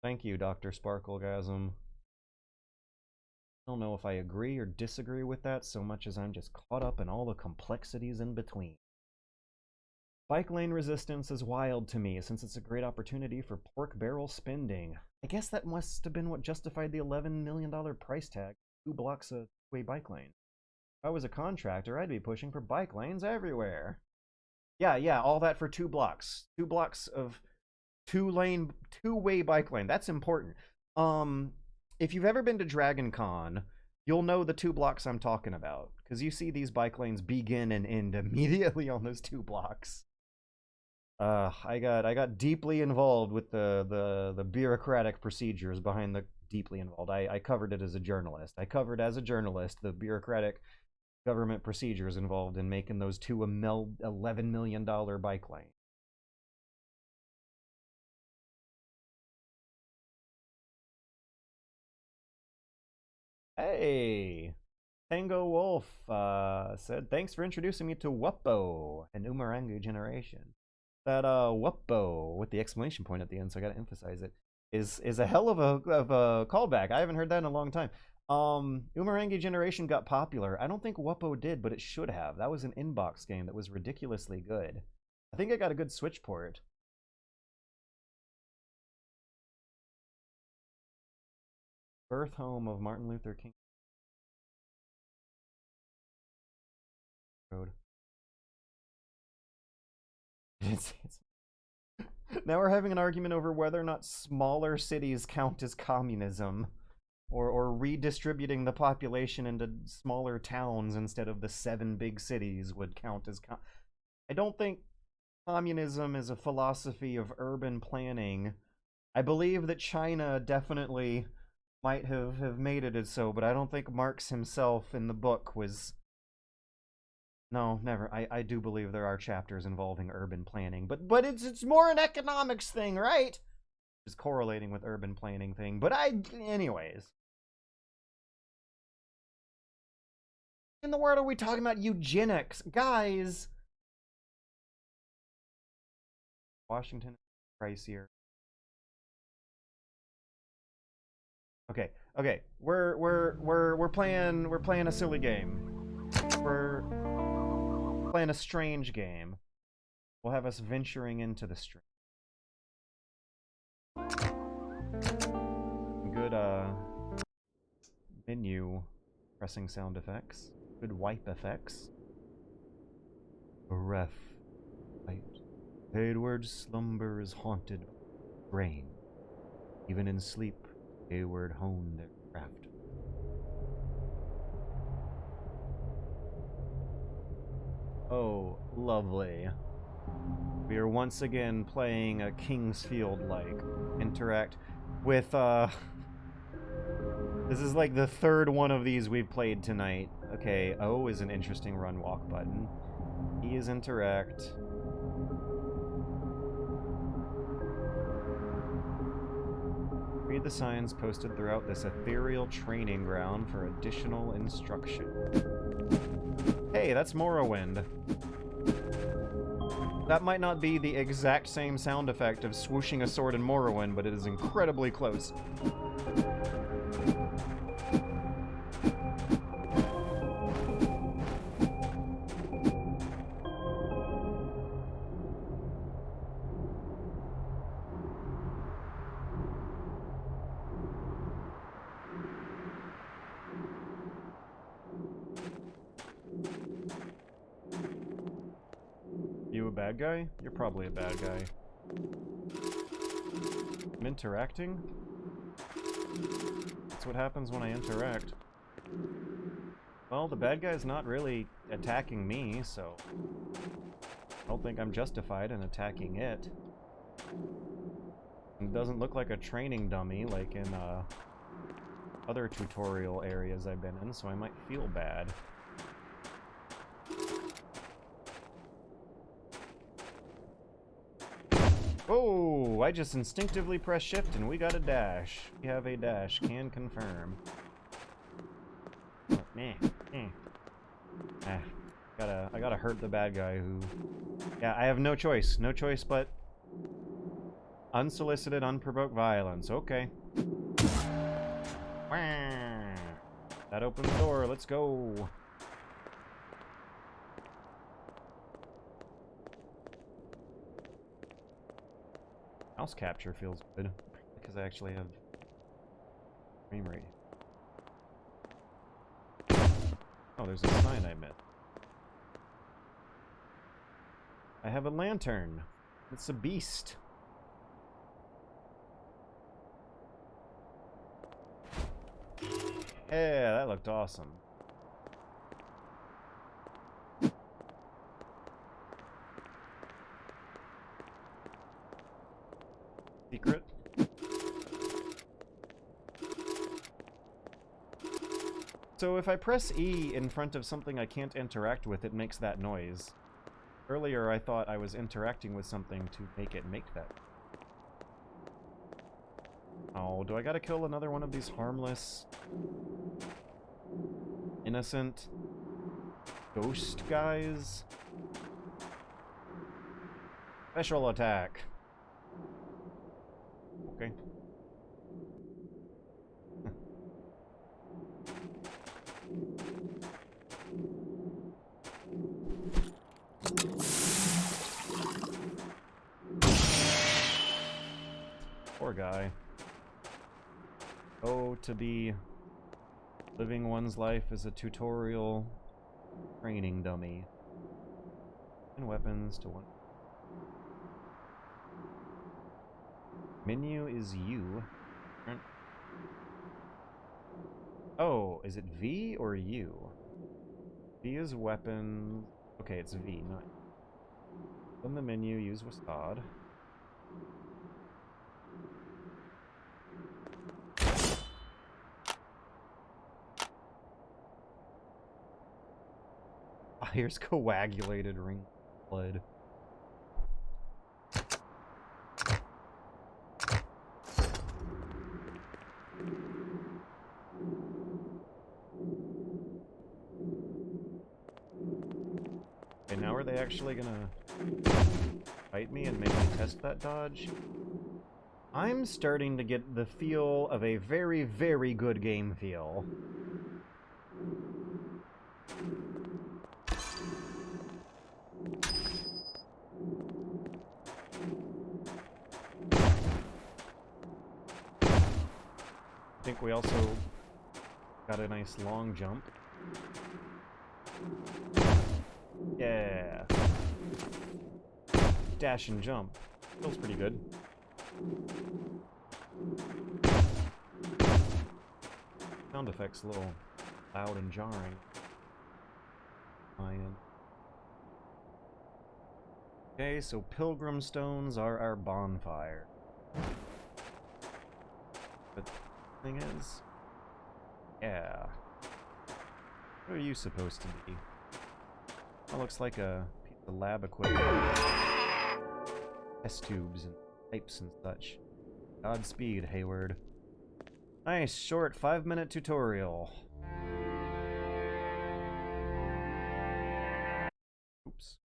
S1: Thank you, Dr. Sparklegasm. I don't know if I agree or disagree with that so much as I'm just caught up in all the complexities in between. Bike lane resistance is wild to me since it's a great opportunity for pork barrel spending. I guess that must have been what justified the $11 million price tag, 2 blocks of two-way bike lane. If I was a contractor, I'd be pushing for bike lanes everywhere. Yeah, all that for 2 blocks. 2 blocks of two-way bike lane. That's important. If you've ever been to Dragon Con, you'll know the 2 blocks I'm talking about, because you see these bike lanes begin and end immediately on those 2 blocks. I got deeply involved with the bureaucratic procedures behind the deeply involved. I covered it as a journalist. I covered as a journalist the bureaucratic government procedures involved in making those 2 $11 million bike lanes. Hey, Tango Wolf said, thanks for introducing me to Wuppo and Umarangu generation. That Wuppo with the exclamation point at the end, so I gotta emphasize it, is a hell of a callback. I haven't heard that in a long time. Umarangi Generation got popular. I don't think Wuppo did, but it should have. That was an inbox game that was ridiculously good. I think it got a good Switch port. Birth home of Martin Luther King. Road. It's now we're having an argument over whether or not smaller cities count as communism, or redistributing the population into smaller towns instead of the 7 big cities would count as I don't think communism is a philosophy of urban planning. I believe that China definitely might have made it as so, but I don't think Marx himself in the book was... No, never. I do believe there are chapters involving urban planning, but it's more an economics thing, right? Just correlating with urban planning thing, but anyways. In the world are we talking about eugenics? Guys! Washington is pricier. Okay. We're playing a silly game. We're playing a strange game. We'll have us venturing into the strange. Good menu pressing sound effects. Good wipe effects. Ref. Right. Hayward's slumber is haunted by brain. Even in sleep, Hayward honed their craft. Oh, lovely. We are once again playing a Kingsfield-like interact with, this is like the 3rd one of these we've played tonight. Okay, O is an interesting run-walk button. E is interact. Read the signs posted throughout this ethereal training ground for additional instruction. Hey, that's Morrowind. That might not be the exact same sound effect of swooshing a sword in Morrowind, but it is incredibly close. Bad guy? You're probably a bad guy. I'm interacting? That's what happens when I interact. Well, the bad guy's not really attacking me, so I don't think I'm justified in attacking it. It doesn't look like a training dummy like in other tutorial areas I've been in, so I might feel bad. Oh, I just instinctively pressed shift and we got a dash. We have a dash, can confirm. I gotta hurt the bad guy who... Yeah, I have no choice. No choice but... unsolicited, unprovoked violence. Okay. That opens the door. Let's go. Mouse capture feels good. Because I actually have... frame rate. Oh, there's a sign I missed. I have a lantern. It's a beast. Yeah, that looked awesome. Secret. So if I press E in front of something I can't interact with, it makes that noise. Earlier I thought I was interacting with something to make it make that. Oh, do I gotta kill another one of these harmless, innocent ghost guys? Special attack. Okay. Poor guy. Oh, to be living one's life as a tutorial training dummy. And weapons to one. Menu is U. Oh, is it V or U? V is weapon. Okay, it's V, not. On the menu, use Wastad. Oh, here's coagulated ring blood. Okay, now are they actually gonna fight me and make me test that dodge? I'm starting to get the feel of a very, very good game feel. I think we also got a nice long jump. Yeah. Dash and jump. Feels pretty good. Sound effects a little loud and jarring. Okay, so pilgrim stones are our bonfire. But the thing is... Yeah. What are you supposed to be? That looks like a piece of lab equipment. Test tubes and pipes and such. Godspeed, Hayward. Nice, short 5-minute tutorial. Oops.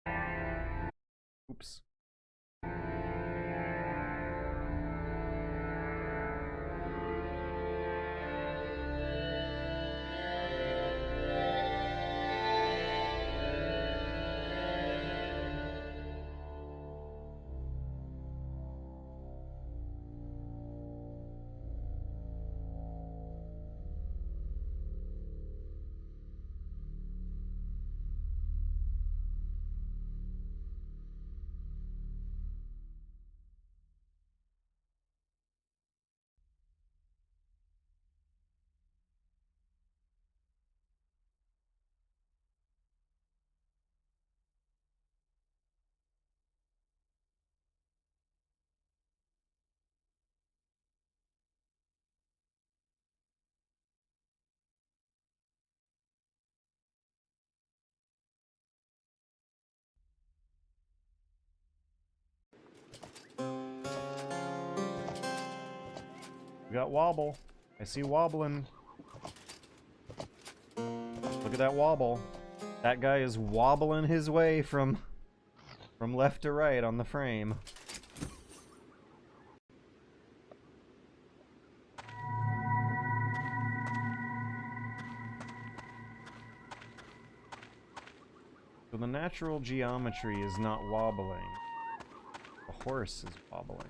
S1: Oops. We got wobble. I see wobbling. Look at that wobble. That guy is wobbling his way from left to right on the frame. So the natural geometry is not wobbling. The horse is wobbling.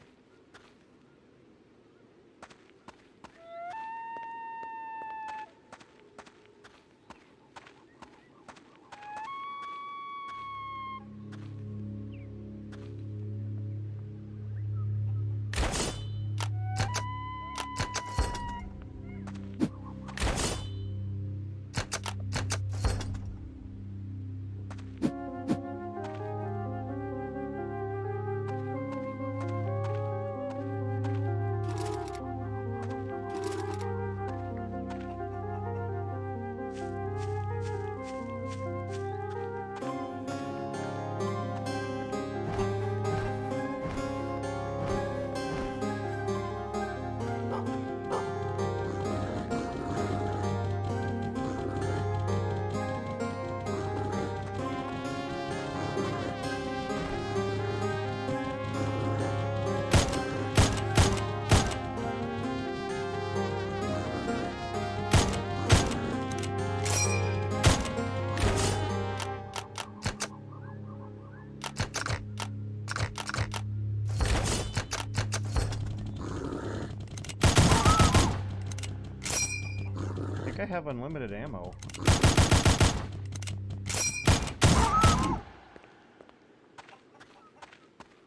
S1: I have unlimited ammo.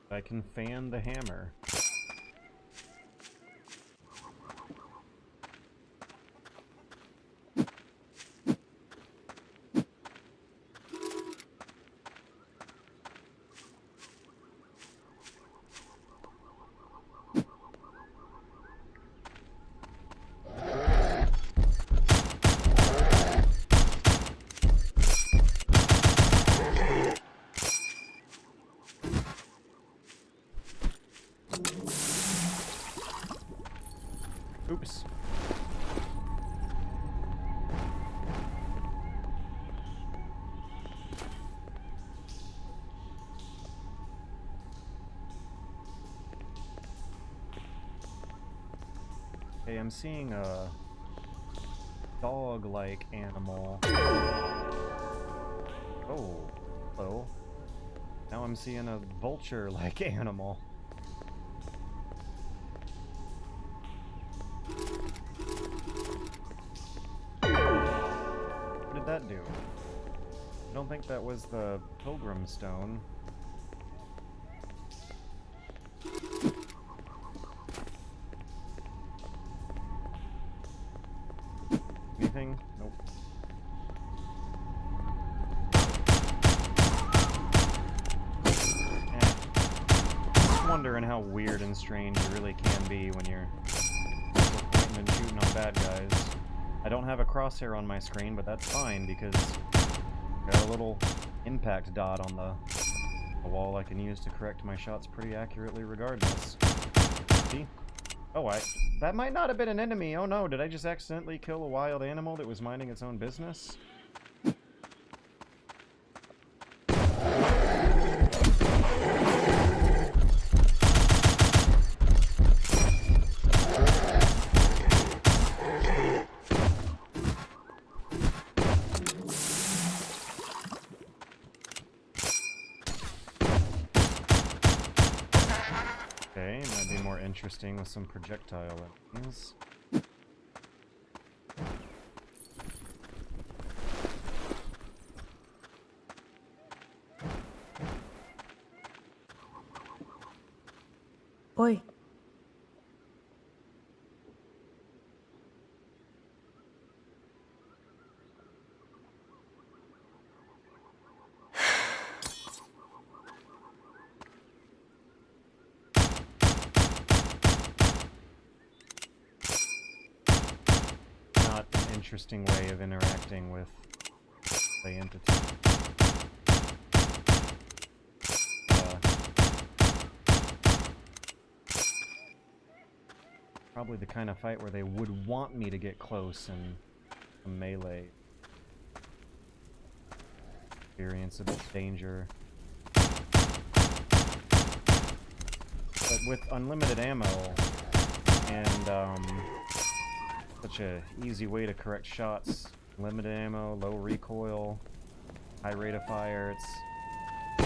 S1: I can fan the hammer. Oops. Okay, I'm seeing a dog-like animal. Oh, hello. Now I'm seeing a vulture-like animal. What did that do? I don't think that was the Pilgrim Stone. Anything? Nope. Just wondering how weird and strange you really can be when you're pointing and shooting on bad guys. I don't have a crosshair on my screen, but that's fine because I got a little impact dot on the wall I can use to correct my shots pretty accurately regardless. See? Oh, that might not have been an enemy. Oh no, did I just accidentally kill a wild animal that was minding its own business? Okay, might be more interesting with some projectile enemies.
S2: Oi.
S1: Not an interesting way of interacting with the entity. Probably the kind of fight where they would want me to get close and a melee. Experience a bit of danger. But with unlimited ammo and such a easy way to correct shots, limited ammo, low recoil, high rate of fire, it's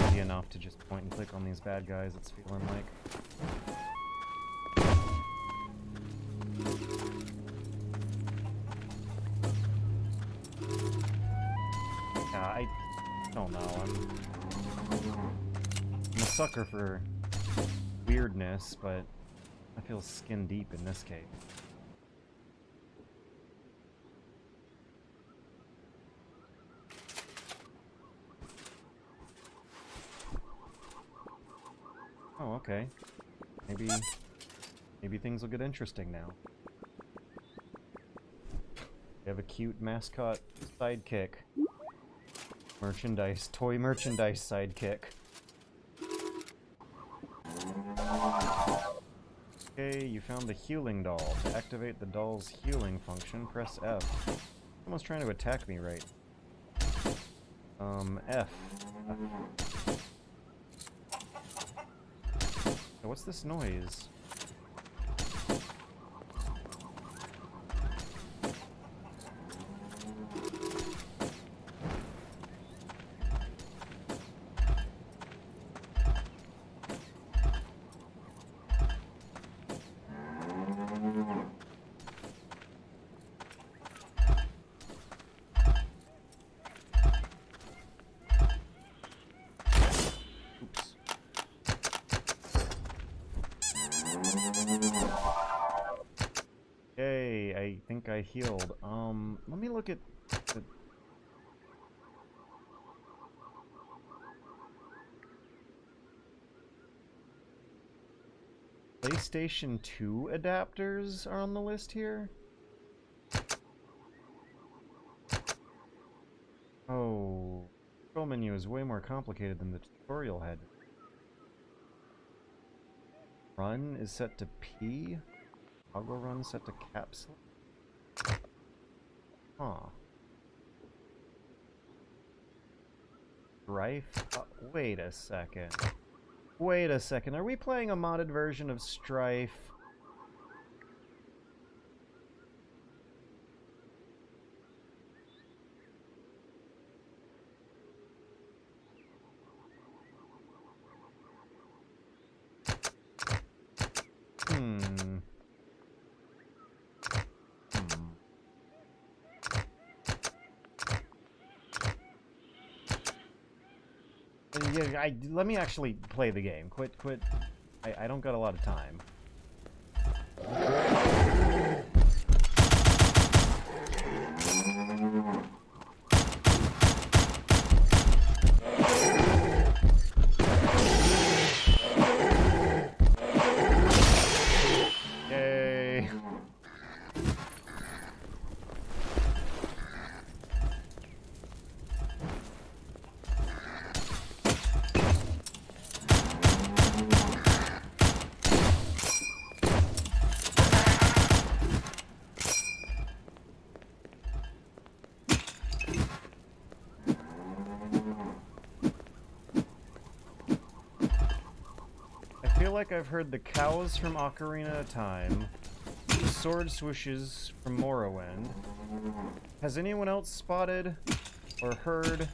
S1: easy enough to just point and click on these bad guys, it's feeling like. Yeah, I don't know, I'm a sucker for weirdness, but I feel skin deep in this case. Oh, okay. Maybe things will get interesting now. We have a cute mascot sidekick. Toy merchandise sidekick. Okay, you found the healing doll. To activate the doll's healing function, press F. Someone's trying to attack me, right? F. So what's this noise? Okay, I think I healed. Let me look at the... PlayStation 2 adapters are on the list here? Oh, the control menu is way more complicated than the tutorial had. Run is set to P. Toggle run set to caps. Huh. Strife? Wait a second. Wait a second. Are we playing a modded version of Strife? Yeah, let me actually play the game. Quit. I don't got a lot of time. Yay. I feel like I've heard the cows from Ocarina of Time, the sword swishes from Morrowind. Has anyone else spotted or heard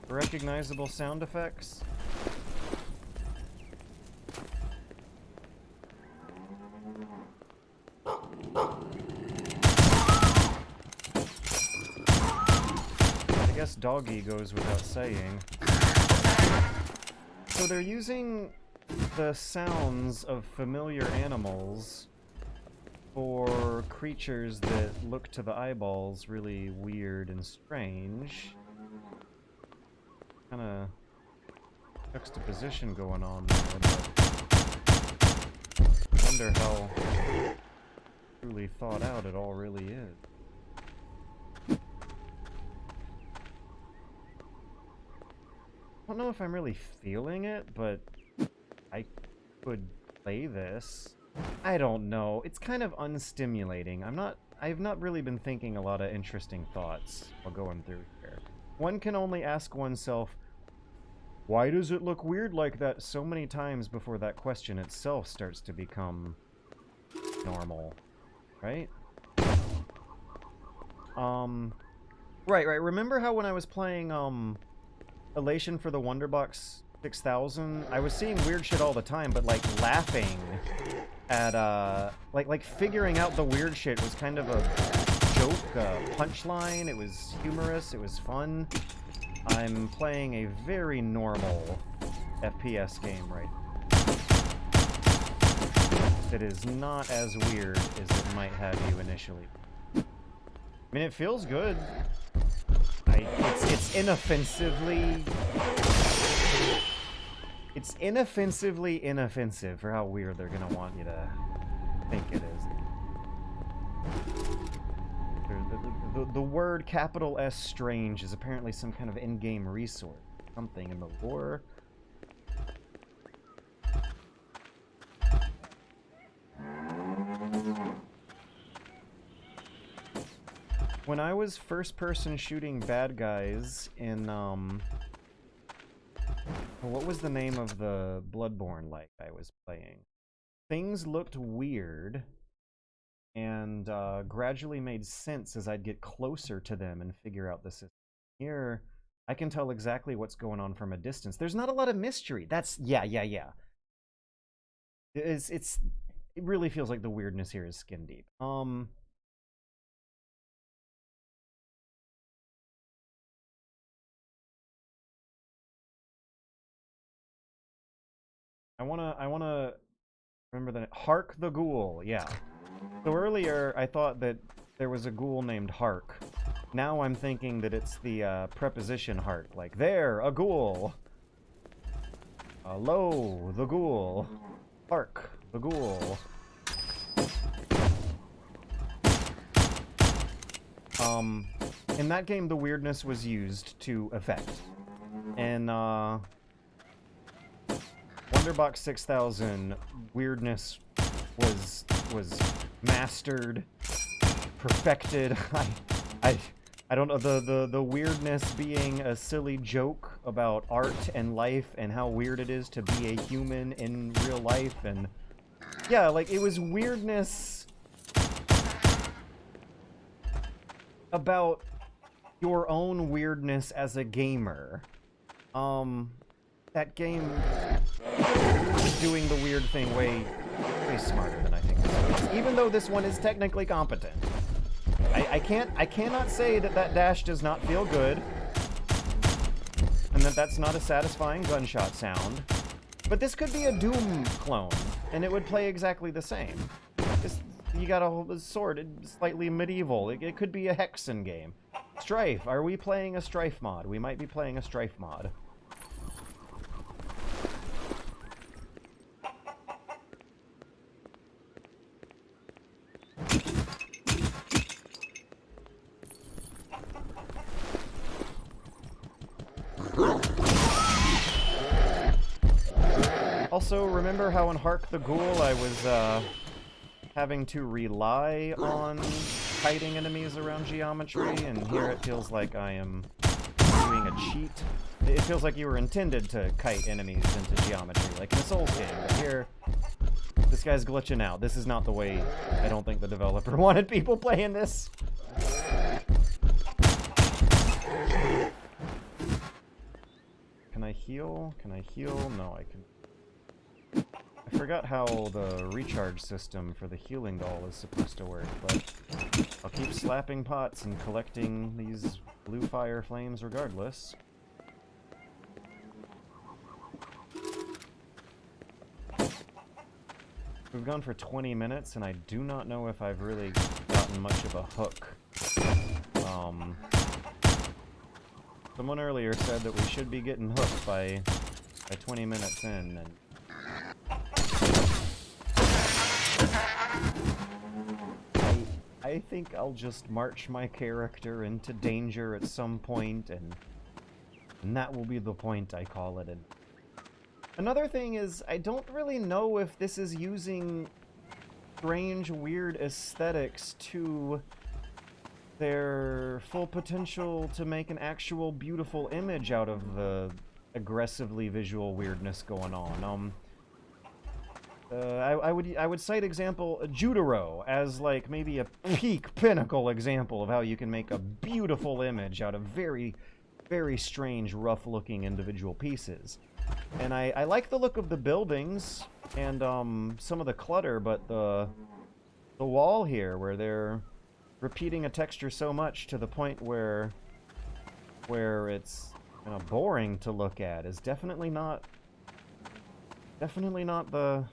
S1: recognizable sound effects? I guess doggy goes without saying. So they're using the sounds of familiar animals for creatures that look to the eyeballs really weird and strange. Kind of juxtaposition going on there, but I wonder how truly thought out it all really is. I don't know if I'm really feeling it, but I could play this I don't know. It's kind of unstimulating. I've not really been thinking a lot of interesting thoughts while going through here. One can only ask oneself, why does it look weird like that so many times before that question itself starts to become normal, right? Right. Remember how when I was playing, Elation for the Wonderbox 6000, I was seeing weird shit all the time, but, like, laughing at, like figuring out the weird shit was kind of a joke, punchline. It was humorous, it was fun. I'm playing a very normal FPS game right now. That is not as weird as it might have you initially. I mean, it feels good. It's inoffensively... It's inoffensively inoffensive for how weird they're gonna want you to think it is. The word capital S strange is apparently some kind of in-game resource. Something in the lore. When I was first-person shooting bad guys in, what was the name of the Bloodborne like I was playing? Things looked weird, and gradually made sense as I'd get closer to them and figure out the system. Here, I can tell exactly what's going on from a distance. There's not a lot of mystery. That's... yeah. It really feels like the weirdness here is skin deep. I wanna remember the... Hark the Ghoul, yeah. So earlier, I thought that there was a ghoul named Hark. Now I'm thinking that it's the preposition Hark, like, there, a ghoul. Lo, the ghoul. Hark, the ghoul. In that game, the weirdness was used to effect. And, Wonderbox 6000, weirdness was mastered, perfected. I don't know, the weirdness being a silly joke about art and life and how weird it is to be a human in real life, and yeah, like, it was weirdness about your own weirdness as a gamer. That game is doing the weird thing way smarter than I think this is. Even though this one is technically competent. I cannot say that that dash does not feel good, and that that's not a satisfying gunshot sound. But this could be a Doom clone, and it would play exactly the same. You got a sword, it's slightly medieval. It could be a Hexen game. Strife, are we playing a Strife mod? We might be playing a Strife mod. Also, remember how in Hark the Ghoul I was having to rely on kiting enemies around geometry, and here it feels like I am doing a cheat. It feels like you were intended to kite enemies into geometry, like in a Souls game, but here, this guy's glitching out. This is not the way I don't think the developer wanted people playing this. Can I heal? Can I heal? No, I can... I forgot how the recharge system for the healing doll is supposed to work, but I'll keep slapping pots and collecting these blue fire flames regardless. We've gone for 20 minutes, and I do not know if I've really gotten much of a hook. Someone earlier said that we should be getting hooked by 20 minutes in, and I think I'll just march my character into danger at some point, and that will be the point I call it. And another thing is, I don't really know if this is using strange, weird aesthetics to their full potential to make an actual beautiful image out of the aggressively visual weirdness going on. I would cite example Jutaro as like maybe a peak pinnacle example of how you can make a beautiful image out of very, very strange, rough-looking individual pieces. And I like the look of the buildings and some of the clutter, but the wall here where they're repeating a texture so much to the point where it's boring to look at is definitely not the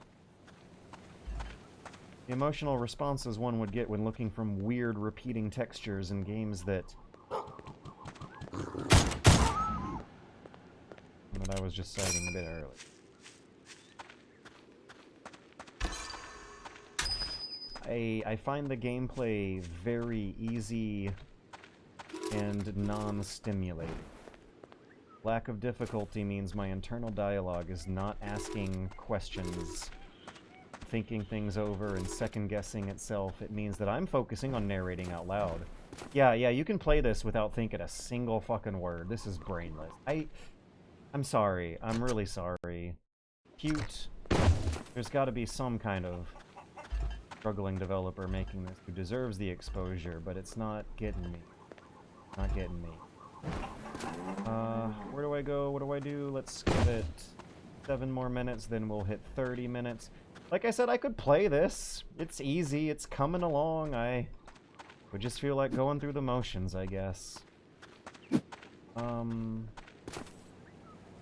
S1: emotional responses one would get when looking from weird repeating textures in games that I was just citing a bit early. I find the gameplay very easy and non-stimulating. Lack of difficulty means my internal dialogue is not asking questions, thinking things over, and second-guessing itself. It means that I'm focusing on narrating out loud. Yeah, you can play this without thinking a single fucking word. This is brainless. I'm sorry. I'm really sorry. Cute. There's gotta be some kind of struggling developer making this who deserves the exposure, but it's not getting me. Not getting me. Where do I go? What do I do? Let's give it 7 more minutes, then we'll hit 30 minutes. Like I said, I could play this. It's easy. It's coming along. I would just feel like going through the motions, I guess.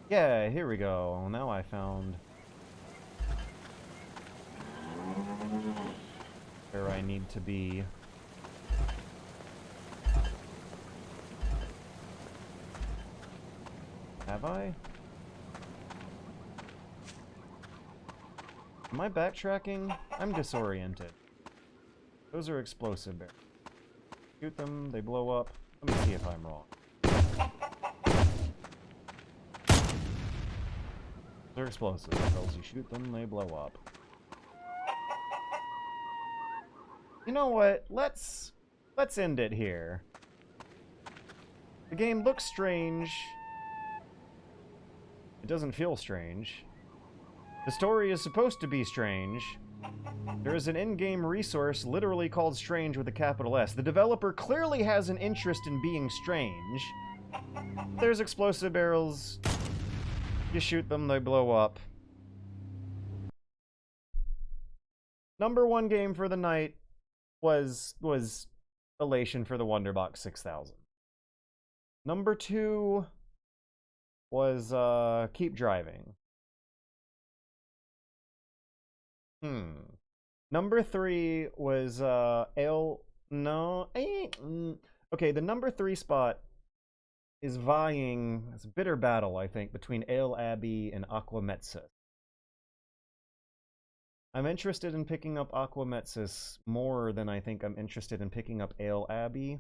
S1: Yeah, here we go. Now I found where I need to be. Have I? Am I backtracking? I'm disoriented. Those are explosive bears. Shoot them, they blow up. Let me see if I'm wrong. They're explosive barrels. You shoot them, they blow up. You know what? Let's end it here. The game looks strange. It doesn't feel strange. The story is supposed to be strange. There is an in-game resource literally called Strange with a capital S. The developer clearly has an interest in being strange. There's explosive barrels. You shoot them, they blow up. Number 1 game for the night was Elation for the Wonderbox 6000. Number 2 was Keep Driving. Number 3 was Okay, the number 3 spot is vying. It's a bitter battle, I think, between Abbey and Aquametsis. I'm interested in picking up Aquametsis more than I think I'm interested in picking up Abbey.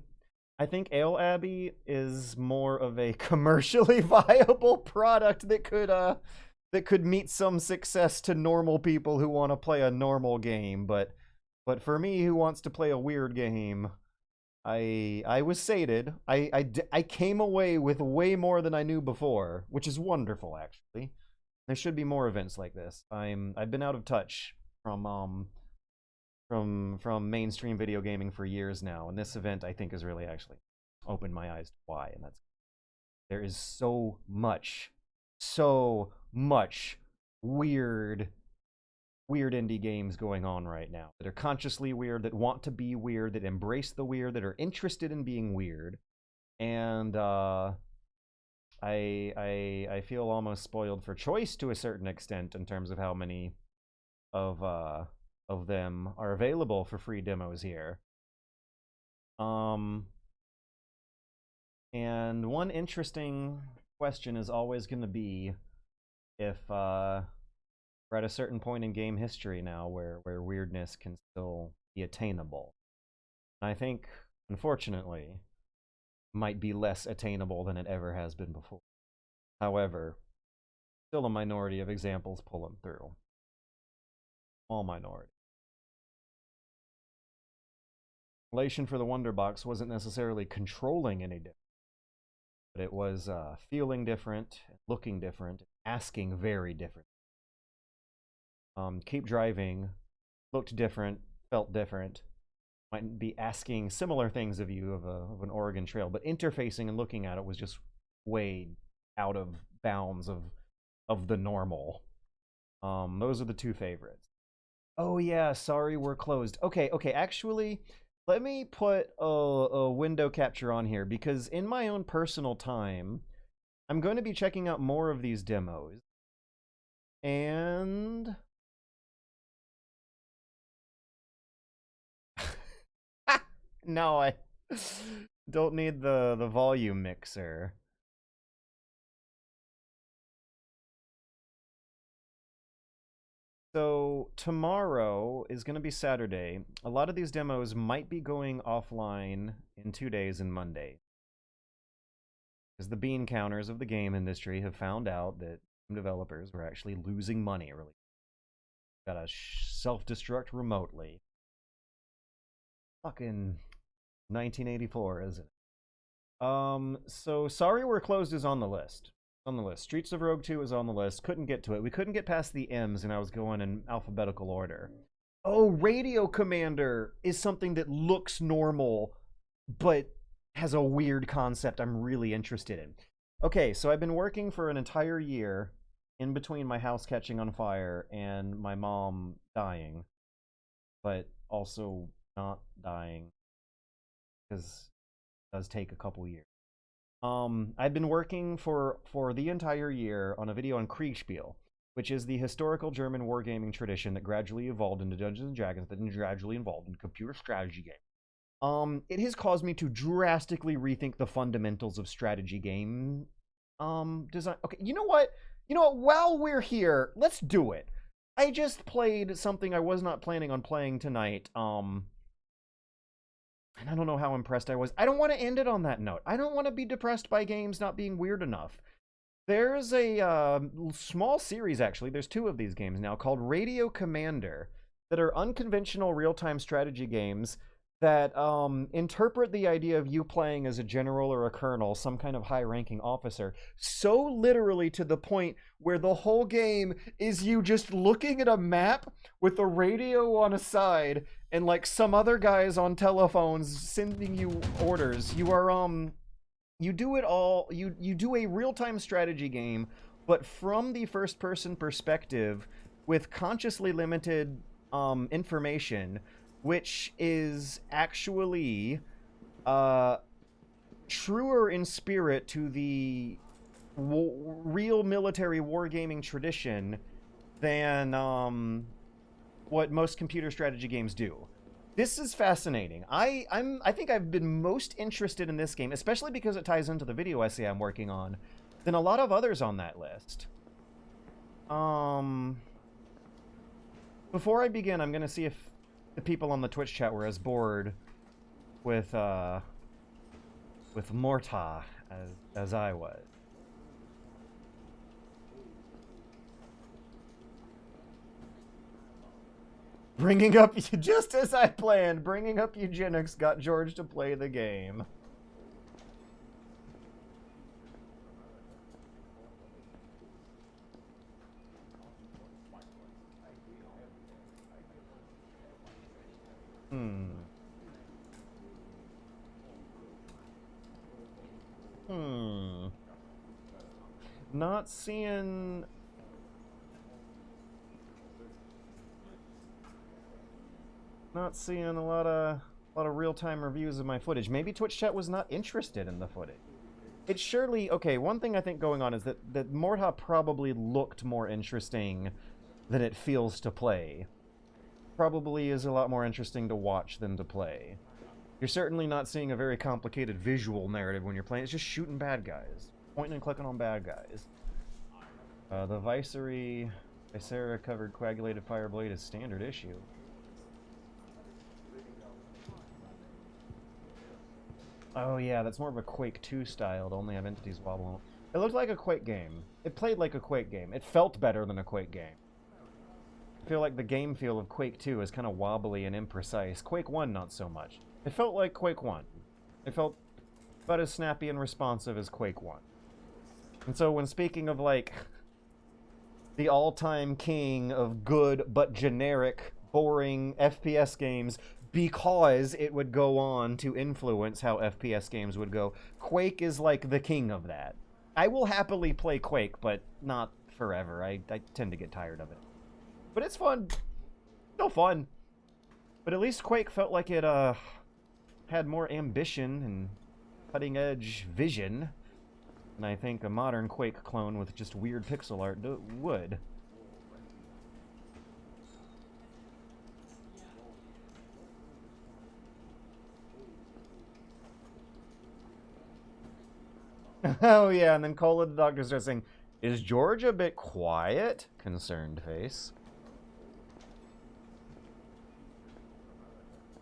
S1: I think Abbey is more of a commercially viable product that could meet some success to normal people who want to play a normal game, but for me who wants to play a weird game, I was sated. I came away with way more than I knew before, which is wonderful, actually. There should be more events like this. I've been out of touch from mainstream video gaming for years now, and this event I think has really actually opened my eyes to why, and that's there is so much weird indie games going on right now that are consciously weird, that want to be weird, that embrace the weird, that are interested in being weird, and I feel almost spoiled for choice to a certain extent in terms of how many of them are available for free demos here. And one interesting question is always going to be if we're at a certain point in game history now where weirdness can still be attainable. And I think, unfortunately, might be less attainable than it ever has been before. However, still a minority of examples pull them through. Small minority. Elation for the Wonder Box wasn't necessarily controlling any different, but it was feeling different, looking different, asking very different. Keep Driving looked different, felt different, might be asking similar things of you of an Oregon Trail, but interfacing and looking at it was just way out of bounds of the normal. Those are the two favorites. Oh yeah, sorry we're closed. Okay, actually, let me put a window capture on here, because in my own personal time, I'm going to be checking out more of these demos. And... no, I don't need the volume mixer. So tomorrow is going to be Saturday. A lot of these demos might be going offline in 2 days and Monday, because the bean counters of the game industry have found out that developers were actually losing money early. Gotta self-destruct remotely. Fucking 1984, isn't it? So Sorry We're Closed is on the list. Streets of Rogue 2 is on the list. Couldn't get to it. We couldn't get past the M's, and I was going in alphabetical order. Oh, Radio Commander is something that looks normal, but has a weird concept I'm really interested in. Okay, so I've been working for an entire year in between my house catching on fire and my mom dying, but also not dying, because it does take a couple years. I've been working for the entire year on a video on Kriegspiel, which is the historical German wargaming tradition that gradually evolved into Dungeons and Dragons, that gradually evolved into computer strategy game. It has caused me to drastically rethink the fundamentals of strategy game design. Okay, you know what? While we're here, let's do it. I just played something I was not planning on playing tonight. And I don't know how impressed I was. I don't want to end it on that note. I don't want to be depressed by games not being weird enough. There's a small series, actually. There's 2 of these games now called Radio Commander that are unconventional real-time strategy games that interpret the idea of you playing as a general or a colonel, some kind of high-ranking officer, so literally to the point where the whole game is you just looking at a map with a radio on a side and like some other guys on telephones sending you orders. You are you do it all. You do a real-time strategy game, but from the first-person perspective with consciously limited information, which is actually truer in spirit to the real military wargaming tradition than what most computer strategy games do. This is fascinating. I think I've been most interested in this game, especially because it ties into the video essay I'm working on, than a lot of others on that list. Before I begin, I'm gonna see if the people on the Twitch chat were as bored with Mohrta as I was. Bringing up, just as I planned, bringing up eugenics got George to play the game. Not seeing... Not seeing a lot of real-time reviews of my footage. Maybe Twitch chat was not interested in the footage. It surely... Okay, one thing I think going on is that Mohrta probably looked more interesting than it feels to play. Probably is a lot more interesting to watch than to play. You're certainly not seeing a very complicated visual narrative when you're playing. It's just shooting bad guys. Pointing and clicking on bad guys. The Viscera-covered coagulated fireblade is standard issue. Oh yeah, that's more of a Quake 2 style to only have entities wobble. It looked like a Quake game. It played like a Quake game. It felt better than a Quake game. I feel like the game feel of Quake 2 is kind of wobbly and imprecise. Quake 1, not so much. It felt like Quake 1. It felt about as snappy and responsive as Quake 1. And so when speaking of, like, the all-time king of good but generic, boring FPS games, because it would go on to influence how FPS games would go, Quake is like the king of that. I will happily play Quake, but not forever. I tend to get tired of it. But it's fun. Still fun. But at least Quake felt like it had more ambition and cutting-edge vision than I think a modern Quake clone with just weird pixel art would. Oh yeah, and then Cola the doctor starts saying, "Is George a bit quiet?" Concerned face.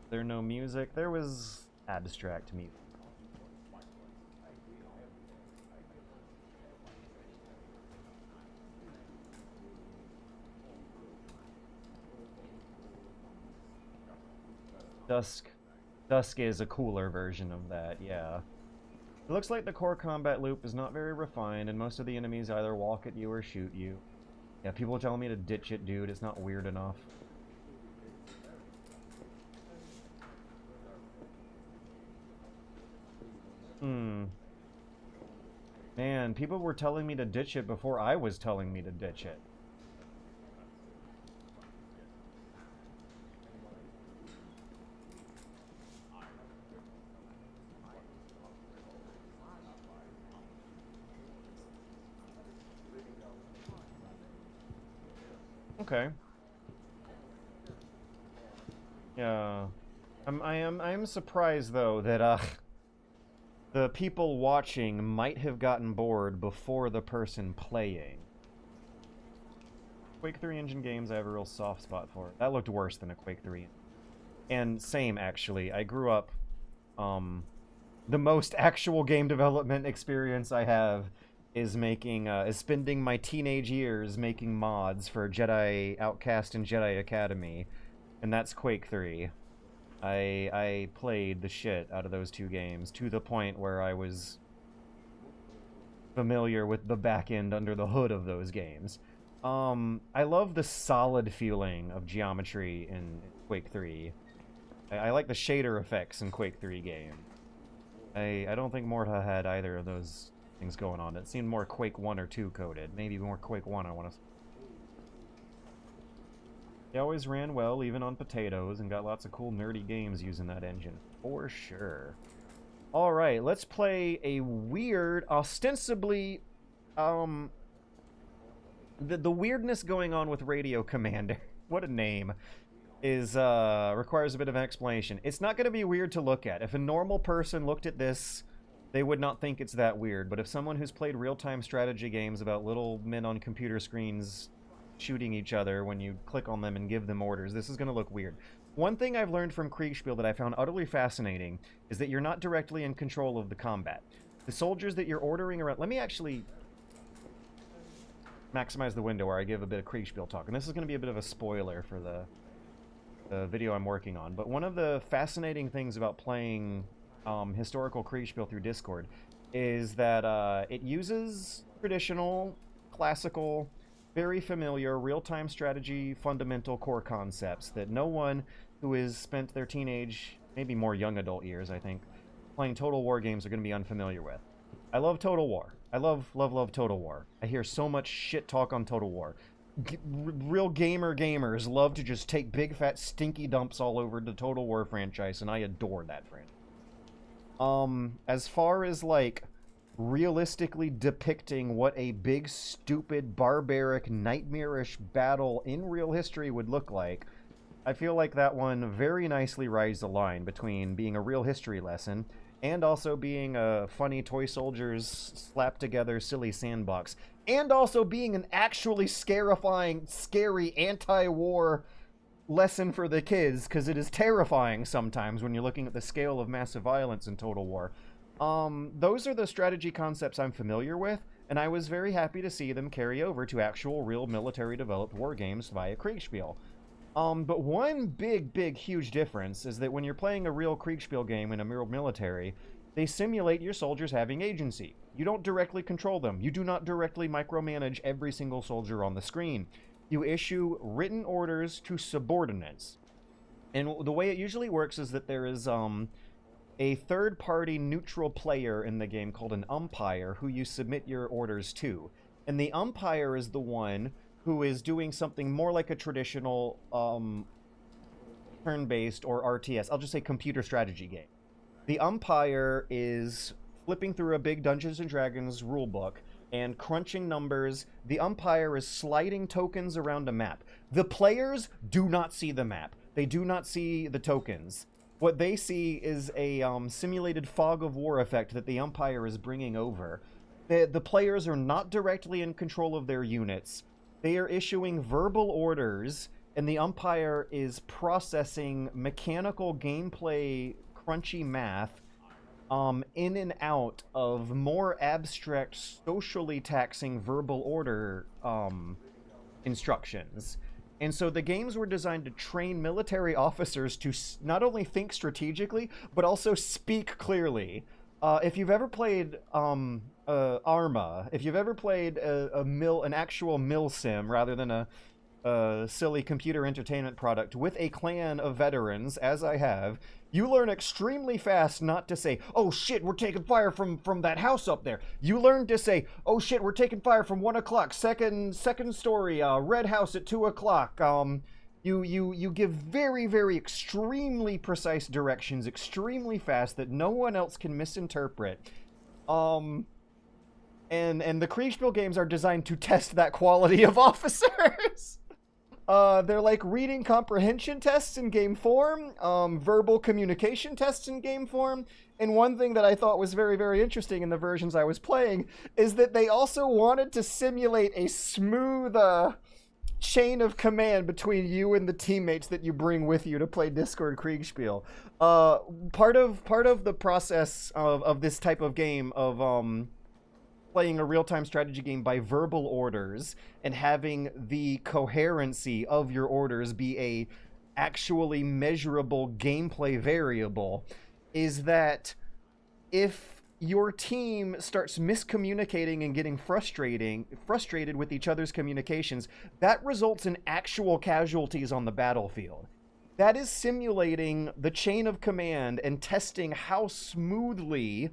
S1: There no music? There was abstract music. Dusk is a cooler version of that, yeah. It looks like the core combat loop is not very refined, and most of the enemies either walk at you or shoot you. Yeah, people are telling me to ditch it, dude. It's not weird enough. Man, people were telling me to ditch it before I was telling me to ditch it. Okay. Yeah. I am surprised though that the people watching might have gotten bored before the person playing. Quake 3 engine games I have a real soft spot for. That looked worse than a Quake 3. And same actually. I grew up the most actual game development experience I have is spending my teenage years making mods for Jedi Outcast and Jedi Academy, and that's Quake 3. I played the shit out of those two games to the point where I was familiar with the back end under the hood of those games. I love the solid feeling of geometry in Quake 3. I like the shader effects in Quake 3 game. I don't think Mohrta had either of those things going on. It seemed more Quake 1 or 2 coded. Maybe more Quake 1, I want to... They always ran well, even on potatoes, and got lots of cool nerdy games using that engine. For sure. Alright, let's play a weird, ostensibly, the weirdness going on with Radio Commander, what a name, is, requires a bit of an explanation. It's not going to be weird to look at. If a normal person looked at this, they would not think it's that weird. But if someone who's played real-time strategy games about little men on computer screens shooting each other when you click on them and give them orders, this is going to look weird. One thing I've learned from Kriegspiel that I found utterly fascinating is that you're not directly in control of the combat. The soldiers that you're ordering around... Let me actually maximize the window where I give a bit of Kriegspiel talk. And this is going to be a bit of a spoiler for the video I'm working on. But one of the fascinating things about playing historical Kriegspiel through Discord is that it uses traditional, classical, very familiar real-time strategy fundamental core concepts that no one who has spent their teenage, maybe more young adult years, I think, playing Total War games are going to be unfamiliar with. I love Total War. I love Total War. I hear so much shit talk on Total War. Real gamers love to just take big fat stinky dumps all over the Total War franchise, and I adore that franchise. As far as, like, realistically depicting what a big, stupid, barbaric, nightmarish battle in real history would look like, I feel like that one very nicely rides the line between being a real history lesson and also being a funny toy soldiers slapped together silly sandbox, and also being an actually scary anti-war lesson for the kids, because it is terrifying sometimes when you're looking at the scale of massive violence in Total War. Those are the strategy concepts I'm familiar with, and I was very happy to see them carry over to actual real military developed war games via Kriegspiel. But one big, huge difference is that when you're playing a real Kriegspiel game in a real military, they simulate your soldiers having agency. You don't directly control them. You do not directly micromanage every single soldier on the screen. You issue written orders to subordinates. And the way it usually works is that there is a third-party neutral player in the game called an umpire who you submit your orders to. And the umpire is the one who is doing something more like a traditional turn-based or RTS. I'll just say computer strategy game. The umpire is flipping through a big Dungeons & Dragons rulebook and crunching numbers. The umpire is sliding tokens around a map. The players do not see the map. They do not see the tokens. What they see is a simulated fog of war effect that the umpire is bringing over. The players are not directly in control of their units. They are issuing verbal orders, and the umpire is processing mechanical gameplay crunchy math in and out of more abstract, socially taxing verbal order instructions. And so the games were designed to train military officers to not only think strategically, but also speak clearly. If you've ever played Arma, if you've ever played an actual mill sim rather than a silly computer entertainment product with a clan of veterans, as I have, you learn extremely fast not to say, "Oh shit, we're taking fire from that house up there." You learn to say, "Oh shit, we're taking fire from 1 o'clock, second story, red house at 2 o'clock." You give very extremely precise directions extremely fast that no one else can misinterpret. And the Kriegspiel games are designed to test that quality of officers. They're like reading comprehension tests in game form, verbal communication tests in game form, and one thing that I thought was very interesting in the versions I was playing is that they also wanted to simulate a smooth chain of command between you and the teammates that you bring with you to play Discord Kriegspiel. Part of the process of this type of game of playing a real-time strategy game by verbal orders and having the coherency of your orders be a actually measurable gameplay variable is that if your team starts miscommunicating and getting frustrated with each other's communications, that results in actual casualties on the battlefield. That is simulating the chain of command and testing how smoothly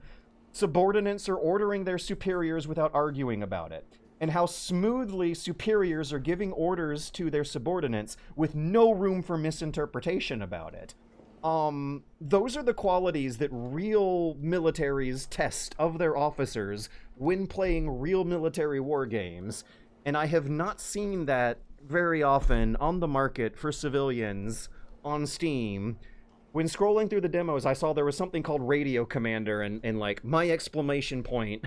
S1: subordinates are ordering their superiors without arguing about it, and how smoothly superiors are giving orders to their subordinates with no room for misinterpretation about it. Those are the qualities that real militaries test of their officers when playing real military war games, and I have not seen that very often on the market for civilians on Steam. When scrolling through the demos, I saw there was something called Radio Commander, and like, my exclamation point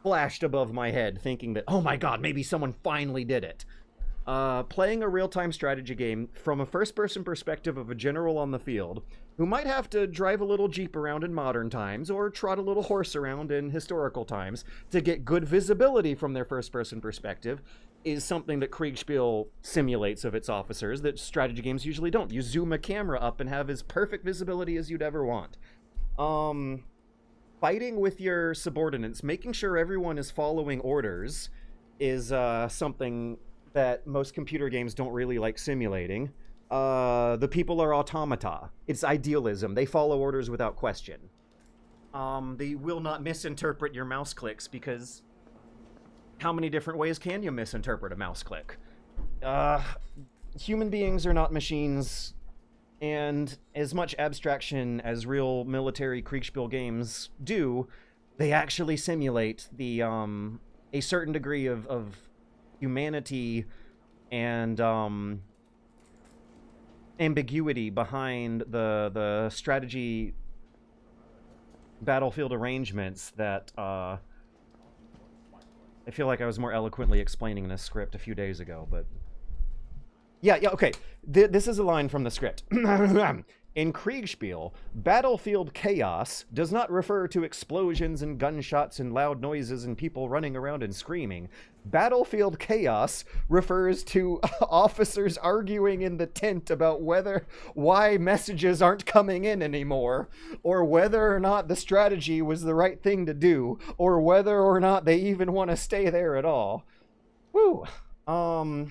S1: flashed above my head, thinking that, oh my god, maybe someone finally did it. Playing a real-time strategy game from a first-person perspective of a general on the field, who might have to drive a little jeep around in modern times, or trot a little horse around in historical times, to get good visibility from their first-person perspective, is something that Kriegspiel simulates of its officers that strategy games usually don't. You zoom a camera up and have as perfect visibility as you'd ever want. Fighting with your subordinates, making sure everyone is following orders, is something that most computer games don't really like simulating. The people are automata. It's idealism. They follow orders without question. They will not misinterpret your mouse clicks, because how many different ways can you misinterpret a mouse click? Human beings are not machines, and as much abstraction as real military Kriegspiel games do, they actually simulate the a certain degree of humanity and ambiguity behind the strategy battlefield arrangements that I feel like I was more eloquently explaining in a script a few days ago, but yeah, okay. This is a line from the script. In Kriegspiel, battlefield chaos does not refer to explosions and gunshots and loud noises and people running around and screaming. Battlefield chaos refers to officers arguing in the tent about why messages aren't coming in anymore, or whether or not the strategy was the right thing to do, or whether or not they even want to stay there at all. Woo! Audio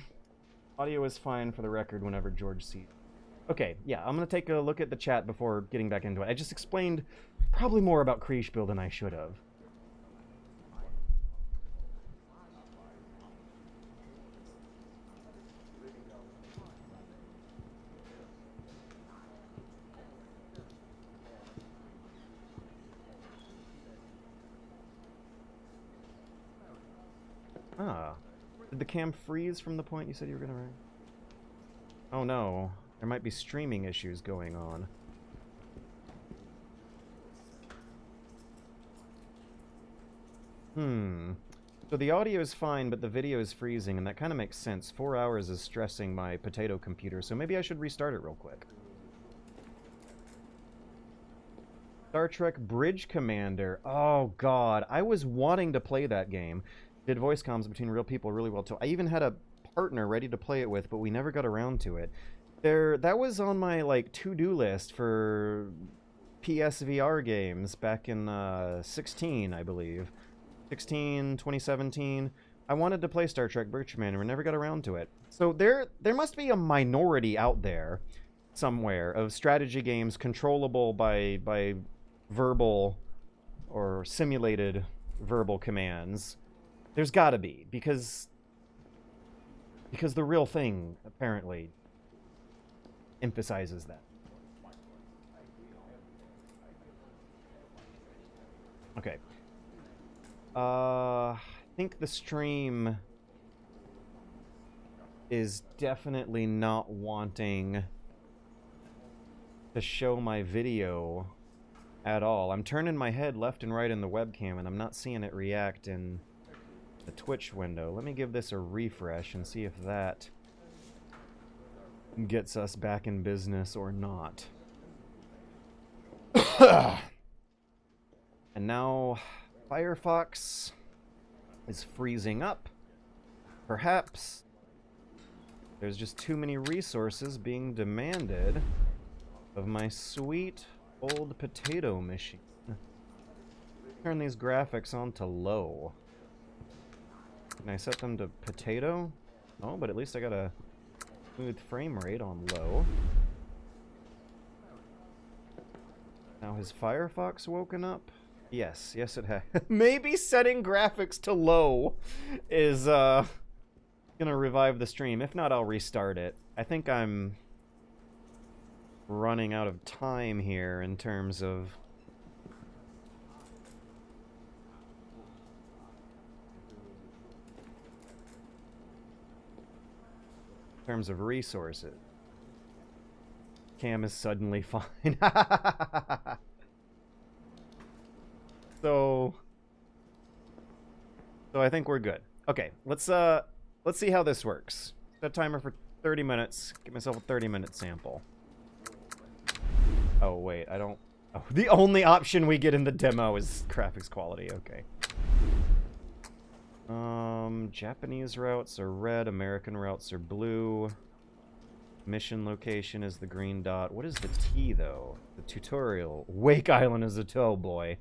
S1: is fine for the record whenever George sees. Okay, yeah, I'm gonna take a look at the chat before getting back into it. I just explained probably more about Kriegspiel than I should have. Did the cam freeze from the point you said you were gonna... Oh no. There might be streaming issues going on. So the audio is fine, but the video is freezing, and that kind of makes sense. 4 hours is stressing my potato computer, so maybe I should restart it real quick. Star Trek Bridge Commander. Oh god, I was wanting to play that game. Did voice comms between real people really well too. I even had a partner ready to play it with, but we never got around to it. That was on my, like, to-do list for PSVR games back in 16, I believe. 2017. I wanted to play Star Trek Bridge Commander and never got around to it. So there must be a minority out there somewhere of strategy games controllable by verbal or simulated verbal commands. There's gotta be, because the real thing, apparently, emphasizes that. Okay. I think the stream is definitely not wanting to show my video at all. I'm turning my head left and right in the webcam, and I'm not seeing it react in the Twitch window. Let me give this a refresh and see if that gets us back in business or not. And now Firefox is freezing up. Perhaps there's just too many resources being demanded of my sweet old potato machine. Turn these graphics on to low. Can I set them to potato? Oh, but at least I got a smooth frame rate on low. Now, has Firefox woken up? Yes, yes it has. Maybe setting graphics to low is gonna revive the stream. If not, I'll restart it. I think I'm running out of time here in terms of resources. Cam is suddenly fine. So I think we're good. Okay, let's see how this works. Set timer for 30 minutes. Give myself a 30-minute sample. Oh wait, I don't... Oh, the only option we get in the demo is graphics quality. Okay. Japanese routes are red, American routes are blue. Mission location is the green dot. What is the T, though? The tutorial. Wake Island is a toe, boy.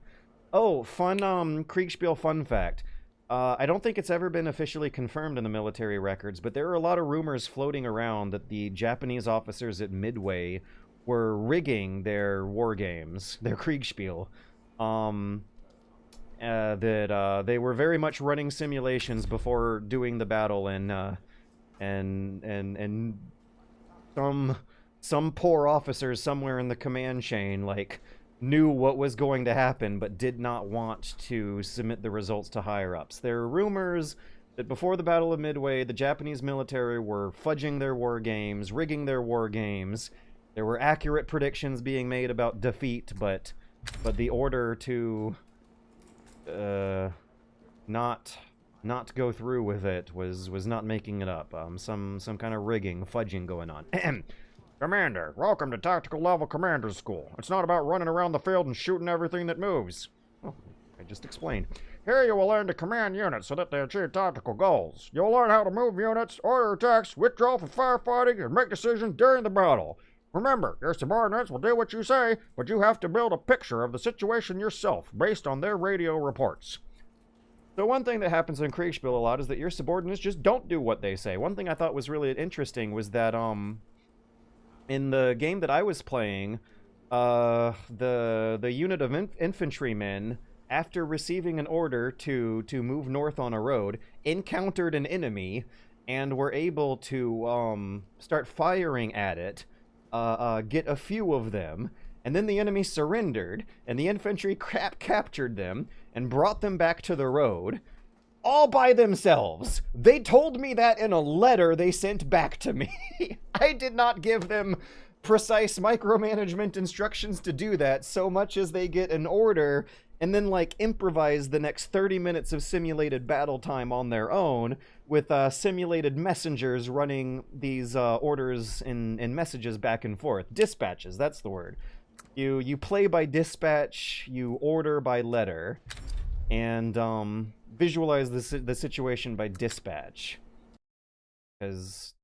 S1: Oh, fun, Kriegspiel fun fact. I don't think it's ever been officially confirmed in the military records, but there are a lot of rumors floating around that the Japanese officers at Midway were rigging their war games, their Kriegspiel. That they were very much running simulations before doing the battle, and some poor officers somewhere in the command chain, like, knew what was going to happen but did not want to submit the results to higher-ups. There are rumors that before the Battle of Midway, the Japanese military were fudging their war games, rigging their war games. There were accurate predictions being made about defeat, but the order to not go through with it was not making it up. Some kind of rigging, fudging going on.
S2: Commander, welcome to Tactical Level Commander School. It's not about running around the field and shooting everything that moves.
S1: Oh, I just explained.
S2: Here you will learn to command units so that they achieve tactical goals. You'll learn how to move units, order attacks, withdraw from firefighting, and make decisions during the battle. Remember, your subordinates will do what you say, but you have to build a picture of the situation yourself based on their radio reports.
S1: So one thing that happens in Kriegspiel a lot is that your subordinates just don't do what they say. One thing I thought was really interesting was that in the game that I was playing, the unit of infantrymen, after receiving an order to move north on a road, encountered an enemy and were able to start firing at it, get a few of them, and then the enemy surrendered, and the infantry captured them and brought them back to the road, all by themselves. They told me that in a letter they sent back to me. I did not give them precise micromanagement instructions to do that, so much as they get an order and then, like, improvise the next 30 minutes of simulated battle time on their own with simulated messengers running these orders and messages back and forth. Dispatches, that's the word. You play by dispatch, you order by letter, and visualize the situation by dispatch. Because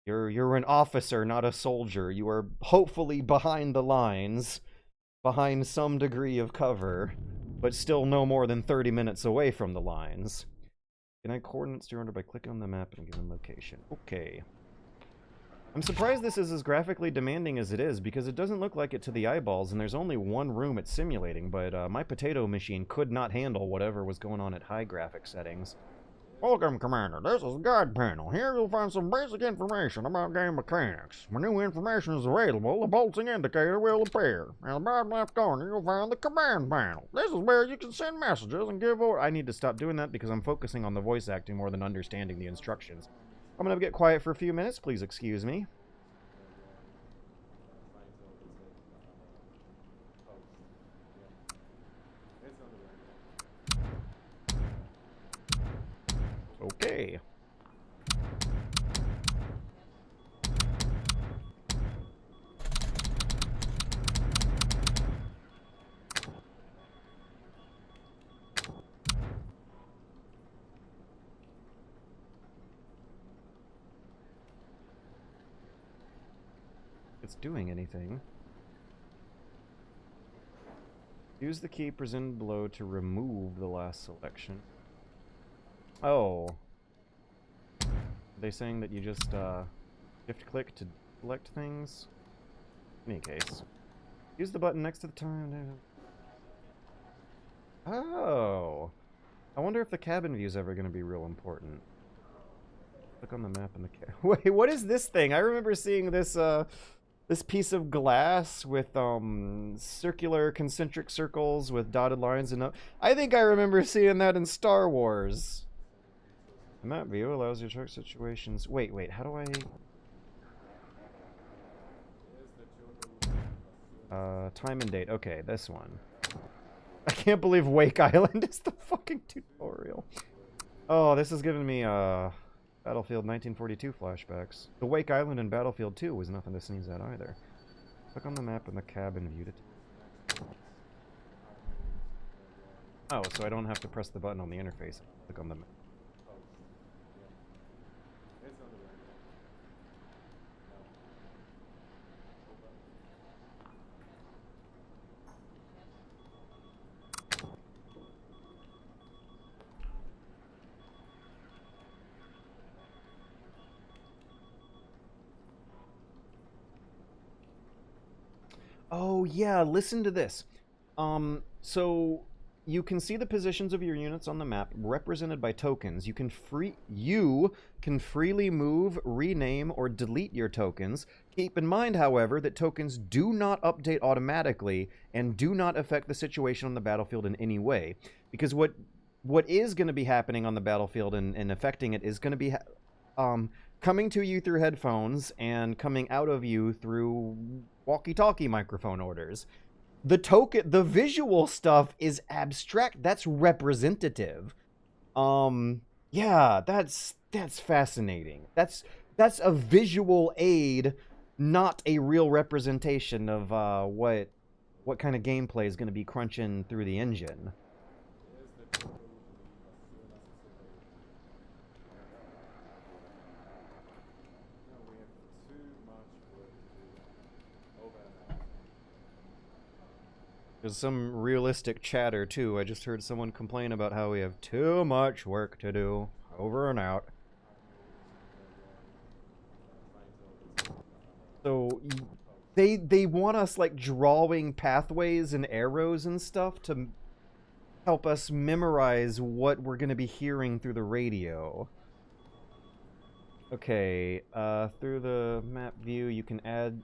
S1: you're an officer, not a soldier. You are hopefully behind the lines, behind some degree of cover, but still no more than 30 minutes away from the lines. Can I coordinates to order by clicking on the map and given location? Okay. I'm surprised this is as graphically demanding as it is, because it doesn't look like it to the eyeballs, and there's only one room it's simulating, but my potato machine could not handle whatever was going on at high graphic settings.
S2: Welcome, Commander. This is the Guide Panel. Here you'll find some basic information about game mechanics. When new information is available, a pulsing indicator will appear. In the bottom left corner, you'll find the Command Panel. This is where you can send messages and give orders.
S1: I need to stop doing that because I'm focusing on the voice acting more than understanding the instructions. I'm gonna get quiet for a few minutes. Please excuse me. Okay. It's doing anything. Use the key presented below to remove the last selection. Oh. Are they saying that you just shift click to select things? In any case. Use the button next to the time. Oh. I wonder if the cabin view is ever going to be real important. Click on the map and the Wait, what is this thing? I remember seeing this this piece of glass with circular concentric circles with dotted lines and I think I remember seeing that in Star Wars. The map view allows you to check situations. Wait, how do I... time and date. Okay, this one. I can't believe Wake Island is the fucking tutorial. Oh, this is giving me Battlefield 1942 flashbacks. The Wake Island in Battlefield 2 was nothing to sneeze at either. Click on the map in the cabin view to... Oh, so I don't have to press the button on the interface. Click on the map. Oh yeah, listen to this. So you can see the positions of your units on the map represented by tokens. You can freely move, rename, or delete your tokens. Keep in mind, however, that tokens do not update automatically and do not affect the situation on the battlefield in any way. Because what is going to be happening on the battlefield and affecting it is going to be coming to you through headphones and coming out of you through walkie-talkie microphone orders. The visual stuff is abstract. That's representative. Yeah, that's fascinating. That's a visual aid, not a real representation of what kind of gameplay is going to be crunching through the engine. There's some realistic chatter, too. I just heard someone complain about how we have too much work to do. Over and out. So, they want us, like, drawing pathways and arrows and stuff to help us memorize what we're going to be hearing through the radio. Okay, through the map view, you can add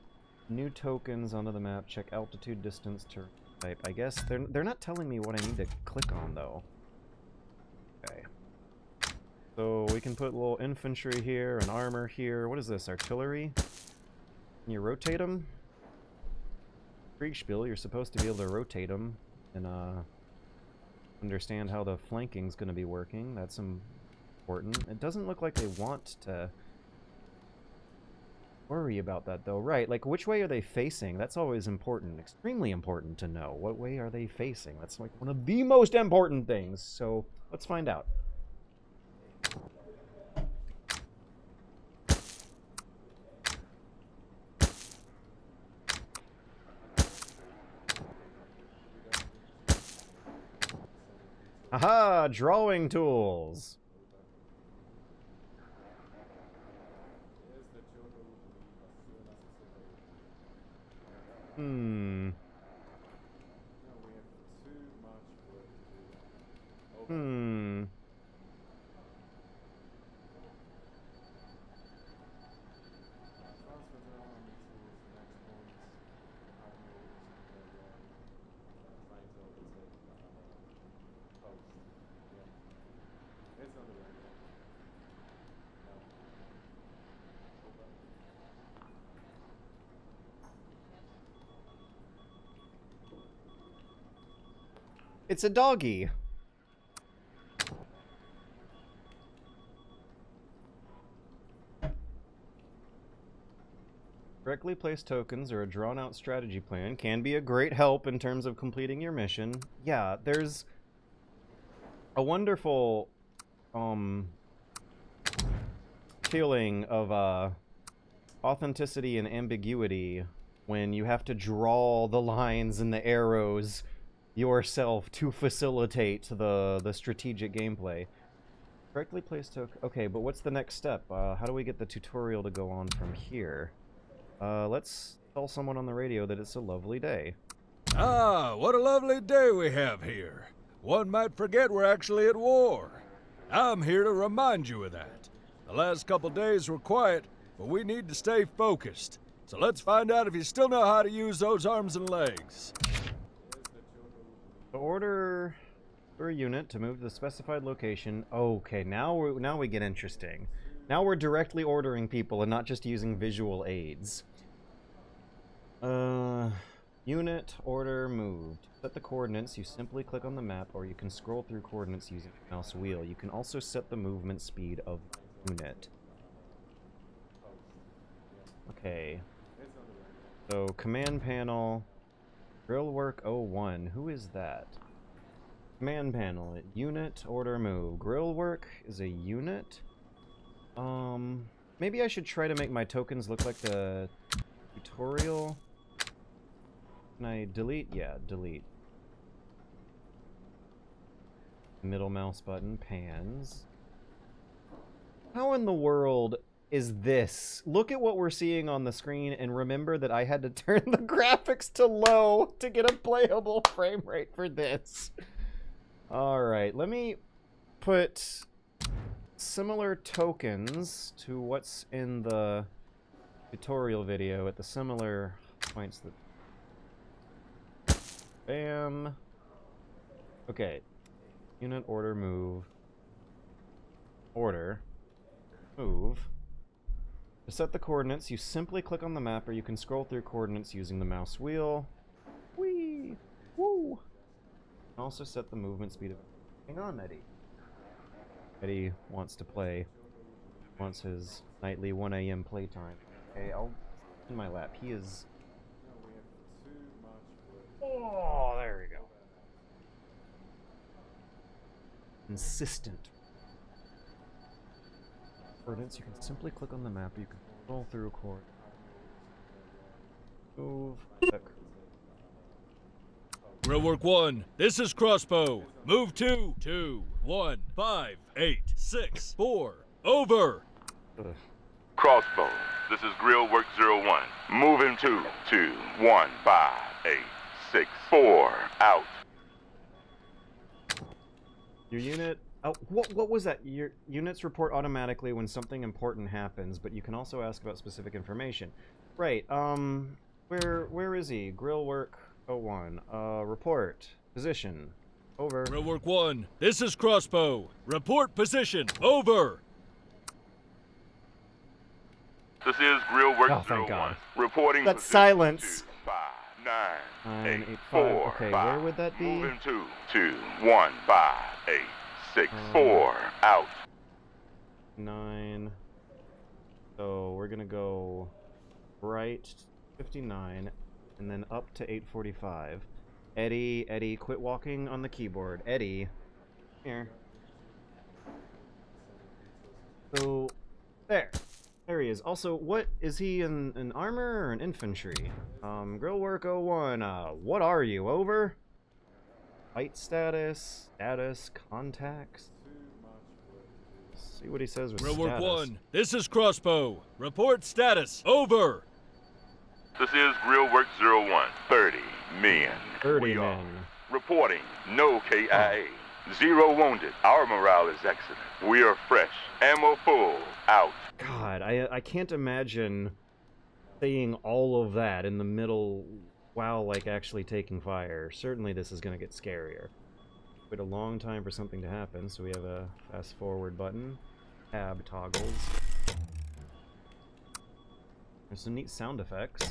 S1: new tokens onto the map. Check altitude, distance, turn type. I guess they're not telling me what I need to click on, though. Okay. So we can put a little infantry here, and armor here. What is this, artillery? Can you rotate them? Kriegspiel, you're supposed to be able to rotate them and understand how the flanking's going to be working. That's important. It doesn't look like they want to worry about that, though. Right, like, which way are they facing? That's always important. Extremely important to know. What way are they facing? That's, like, one of the most important things. So, let's find out. Aha! Drawing tools! It's a doggy. Correctly placed tokens or a drawn-out strategy plan can be a great help in terms of completing your mission. Yeah, there's a wonderful feeling of authenticity and ambiguity when you have to draw the lines and the arrows yourself to facilitate the strategic gameplay. Correctly placed token. Okay, but what's the next step? How do we get the tutorial to go on from here? Let's tell someone on the radio that it's a lovely day.
S3: Ah, what a lovely day we have here. One might forget we're actually at war. I'm here to remind you of that. The last couple days were quiet, but we need to stay focused. So let's find out if you still know how to use those arms and legs.
S1: Order for a unit to move to the specified location. Okay, now we get interesting. Now we're directly ordering people and not just using visual aids. Unit order moved. Set the coordinates. You simply click on the map, or you can scroll through coordinates using the mouse wheel. You can also set the movement speed of the unit. Okay. So command panel. Drill work 01. Who is that? Command panel. Unit order move. Grill work is a unit. Maybe I should try to make my tokens look like the tutorial. Can I delete? Yeah, delete. Middle mouse button. Pans. How in the world is this? Look at what we're seeing on the screen and remember that I had to turn the graphics to low to get a playable frame rate for this. Alright, let me put similar tokens to what's in the tutorial video at the similar points that... Bam. Okay. Unit order move. Order. Move. To set the coordinates, you simply click on the map, or you can scroll through coordinates using the mouse wheel. Whee! Woo! Also set the movement speed of... Hang on, Eddie. Eddie wants to play wants his nightly 1 a.m. playtime. Okay, I'll in my lap. He is. Oh, there we go. Insistent. Coordinates. You can simply click on the map. You can scroll through a court. Move. Check.
S3: Real work 1, this is crossbow. Move 2, 2, 1, 5, 8, 6, 4. Over.
S1: Ugh.
S4: Crossbow, this is Grill Work 01. Moving 2, 2, 1, 5, 8, 6, 4. Out.
S1: Your unit. Oh, what was that? Your units report automatically when something important happens, but you can also ask about specific information. Right. Where is he? Grill Work 01. Report. Position. Over.
S3: Real work 1, this is crossbow. Report position. Over.
S4: This is Grill Work
S1: Oh,
S4: 01.
S1: thank God.
S4: Reporting
S1: That
S4: position
S1: silence.
S4: 2, 5, 9, 8,
S1: 8,
S4: 4,
S1: 5. Okay,
S4: 5.
S1: where would that be?
S4: Moving 2, 2, 1, 5, 8, 6, 4. Out.
S1: 9. So we're gonna go right 59 and then up to 845. Eddie, quit walking on the keyboard. Eddie, here. So there he is. Also, what is he in armor or an infantry? Grillwork 01. What are you? Over. Fight status, contacts. See what he says with
S3: Real
S1: status.
S3: work 1, this is crossbow. Report status. Over.
S4: This is Grill Work 01. 30 men.
S1: 30
S4: We are
S1: men.
S4: reporting no KIA. 0 wounded. Our morale is excellent. We are fresh. Ammo full. Out.
S1: God, I can't imagine saying all of that in the middle while, like, actually taking fire. Certainly this is going to get scarier. Wait a long time for something to happen, so we have a fast forward button. Tab toggles. There's some neat sound effects.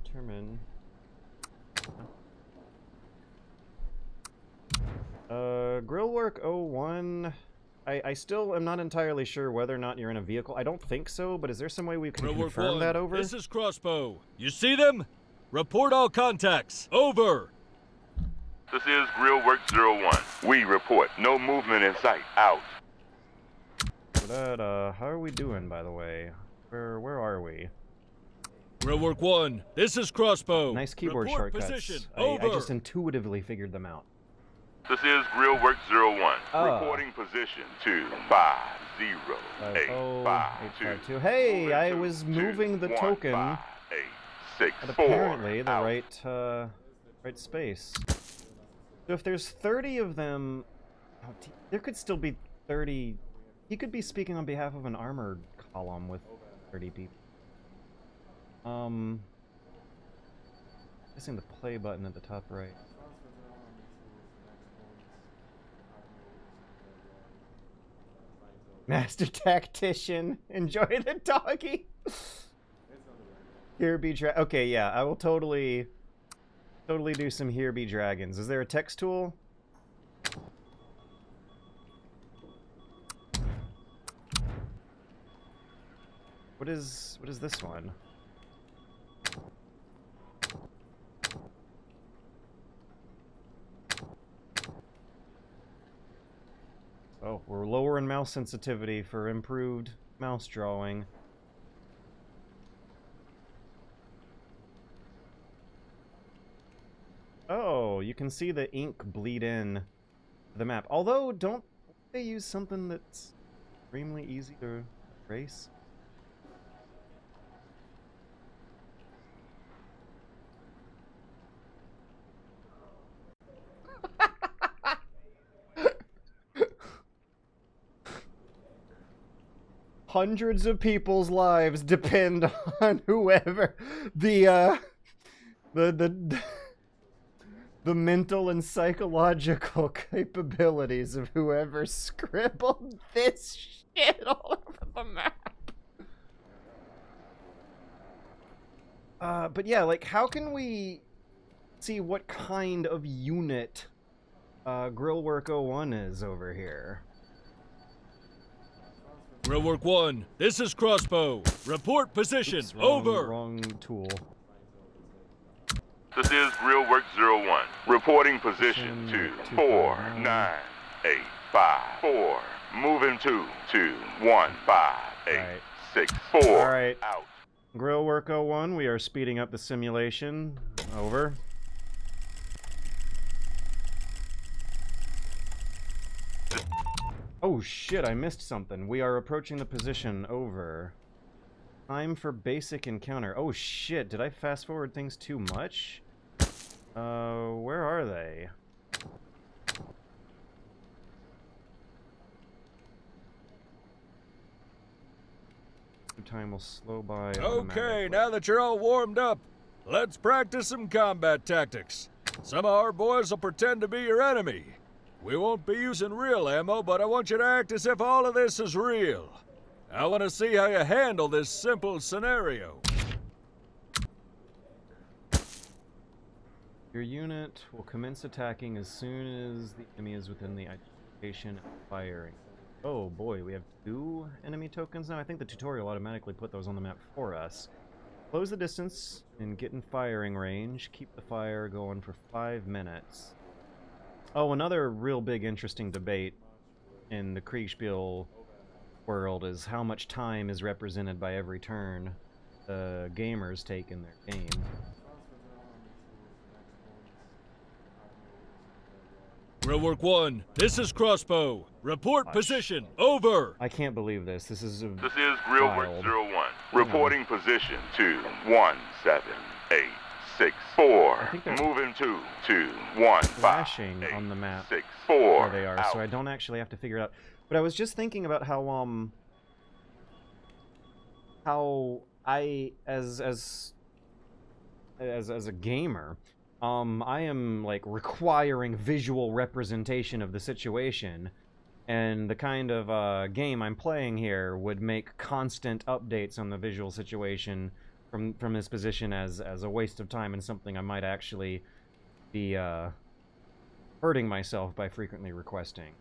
S1: Determine. Grillwork 01. I still am not entirely sure whether or not you're in a vehicle. I don't think so, but is there some way we can
S3: Real work
S1: confirm
S3: 1,
S1: that over?
S3: this is crossbow. You see them? Report all contacts. Over.
S4: This is Grill Work 01. We report no movement in sight. Out.
S1: That, how are we doing, by the way? Where are we?
S3: Real work 1, this is crossbow.
S1: Nice keyboard
S3: Report
S1: shortcuts.
S3: position.
S1: I
S3: Over.
S1: just intuitively figured them out.
S4: This is Grill Work 01.
S1: Ah.
S4: Reporting position 2, 5, 0, 8, 5, 2.
S1: 852. Hey,
S4: Moving
S1: I
S4: 2,
S1: was
S4: 2,
S1: moving the
S4: 1,
S1: token
S4: 5, 8, 6,
S1: at
S4: 4.
S1: apparently the
S4: Out.
S1: right space. So if there's 30 of them, there could still be 30. He could be speaking on behalf of an armored column with 30 people. Missing the play button at the top right. Master Tactician, enjoy the doggy. Here be okay, yeah, I will totally do some Here Be Dragons. Is there a text tool? What is this one? Oh, we're lowering mouse sensitivity for improved mouse drawing. Oh, you can see the ink bleed in to the map. Although, don't they use something that's extremely easy to erase? Hundreds of people's lives depend on whoever the mental and psychological capabilities of whoever scribbled this shit all over the map. But yeah, like, how can we see what kind of unit Grillwork 01 is over here.
S3: Grillwork 1, this is Crossbow. Report position.
S1: Oops,
S3: Over.
S1: Wrong tool.
S4: This is Grillwork 01. Reporting position
S1: Position
S4: 2, 4, 9, 8, 5, 4. Moving 2, 2, 1, 5, 8,
S1: Right.
S4: 6, 4.
S1: Alright.
S4: Out.
S1: Grillwork 01, we are speeding up the simulation. Over. Oh shit, I missed something. We are approaching the position. Over. Time for basic encounter. Oh shit, did I fast forward things too much? Where are they? Time will slow by.
S3: Okay,
S1: automatically.
S3: now that you're all warmed up, let's practice some combat tactics. Some of our boys will pretend to be your enemy. We won't be using real ammo, but I want you to act as if all of this is real. I want to see how you handle this simple scenario.
S1: Your unit will commence attacking as soon as the enemy is within the identification and firing. Oh boy, we have 2 enemy tokens now. I think the tutorial automatically put those on the map for us. Close the distance and get in firing range. Keep the fire going for 5 minutes. Oh, another real big interesting debate in the Kriegspiel world is how much time is represented by every turn the gamers take in their game.
S3: Grillwork 1, this is Crossbow. Report position. Over.
S1: I can't believe this. This is
S4: This is Grillwork
S1: wild.
S4: 01. Reporting position 2, 1, 7, 8, 6, 4.
S1: I think they're
S4: Moving 2, 2, 1, 5,
S1: flashing
S4: 8,
S1: on the map
S4: 6, 4.
S1: where they are,
S4: Out.
S1: so I don't actually have to figure it out. But I was just thinking about how I as a gamer, I am like requiring visual representation of the situation, and the kind of game I'm playing here would make constant updates on the visual situation from this position as a waste of time and something I might actually be hurting myself by frequently requesting.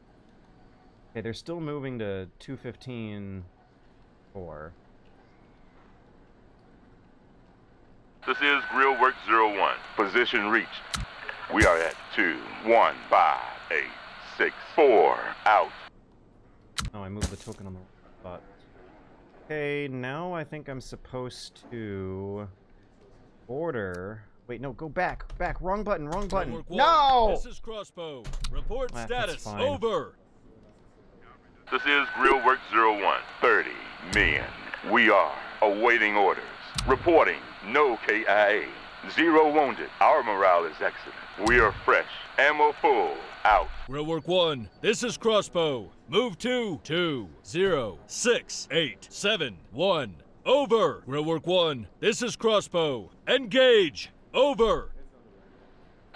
S1: Okay, they're still moving to 215-4.
S4: This is Grillwork 01. Position reached. We are at 2, 1, 5, 8, 6, 4. Out.
S1: Oh, I moved the token on the spot. Okay, now I think I'm supposed to order. Wait, no, go back. Wrong button.
S3: Grillwork 1,
S1: No!
S3: This is Crossbow. Report
S1: That's
S3: status.
S1: fine.
S3: Over.
S4: This is Grillwork 01. 30 men. We are awaiting orders. Reporting no KIA. 0 wounded. Our morale is excellent. We are fresh. Ammo full. Out.
S3: Grillwork 1, this is Crossbow. Move 2, 2, 0, 6, 8, 7, 1. Over. Grillwork 1, this is Crossbow. Engage. Over.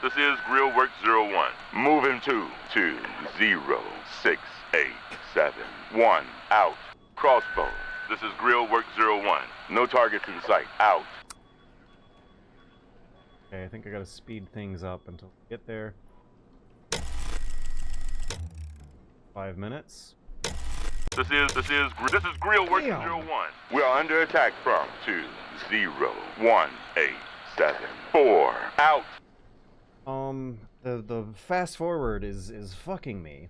S4: This is Grillwork 01. Moving 2, 2, 0, 6, 8, 7, 1. Out. Crossbow. This is Grillwork 01. No targets in sight. Out.
S1: Okay, I think I gotta speed things up until we get there. 5 minutes.
S4: This is Grillwork
S1: Damn.
S4: 01. We are under attack from 2, 0, 1, 8, 7, 4. Out.
S1: The fast forward is fucking me.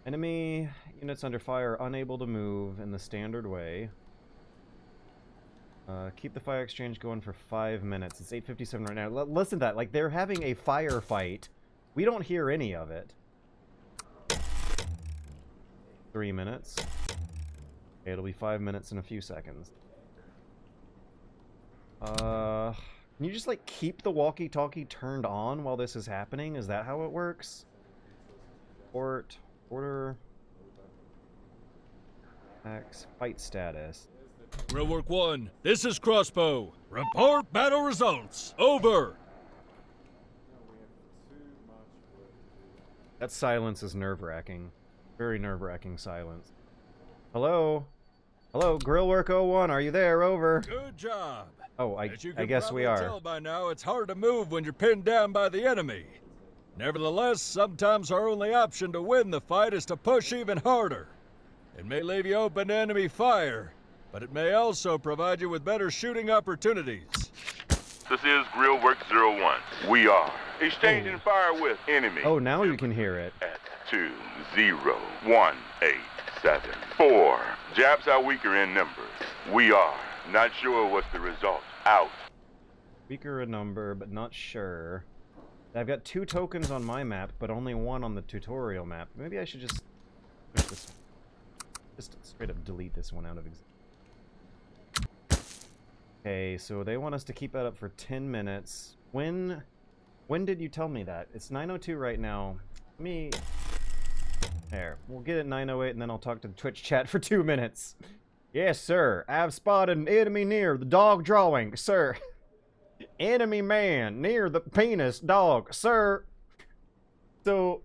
S1: Enemy units under fire unable to move in the standard way. Keep the fire exchange going for 5 minutes. It's 8:57 right now. Listen to that. Like, they're having a firefight. We don't hear any of it. 3 minutes. Okay, it'll be 5 minutes in a few seconds. Can you just, like, keep the walkie-talkie turned on while this is happening? Is that how it works? Order. X. Fight status.
S3: Grillwork 1, this is Crossbow. Report battle results. Over.
S1: That silence is nerve-wracking. Very nerve-wracking silence. Hello? Hello, Grillwork 01, are you there? Over.
S3: Good job.
S1: Oh,
S3: As you
S1: I
S3: can
S1: guess we
S3: probably
S1: are.
S3: tell by now, it's hard to move when you're pinned down by the enemy. Nevertheless, sometimes our only option to win the fight is to push even harder. It may leave you open to enemy fire, but it may also provide you with better shooting opportunities.
S4: This is Grill Work 01. We are exchanging fire with enemy.
S1: Oh, now you can hear it.
S4: At 201874. Japs are weaker in numbers. We are not sure what's the result. Out.
S1: Weaker a number, but not sure. I've got 2 tokens on my map, but only 1 on the tutorial map. Maybe I should just push this. Just straight up delete this one out of existence. Okay, so they want us to keep that up for 10 minutes. When did you tell me that? It's 9:02 right now. There. We'll get it 9:08 and then I'll talk to the Twitch chat for 2 minutes. Yes, sir. I've spotted an enemy near the dog drawing, sir. Enemy man near the penis dog, sir. So,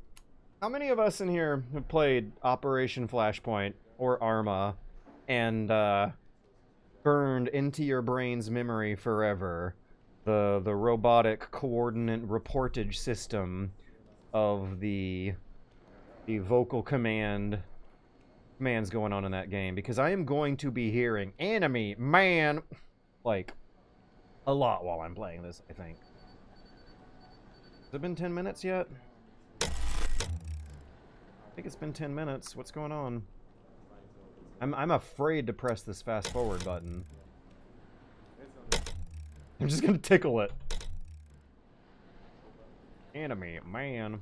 S1: how many of us in here have played Operation Flashpoint or Arma and burned into your brain's memory forever the robotic coordinate reportage system of the vocal commands going on in that game? Because I am going to be hearing enemy man like a lot while I'm playing this, I think. Has it been 10 minutes yet? I think it's been 10 minutes. What's going on? I'm afraid to press this fast forward button. I'm just gonna tickle it. Enemy man.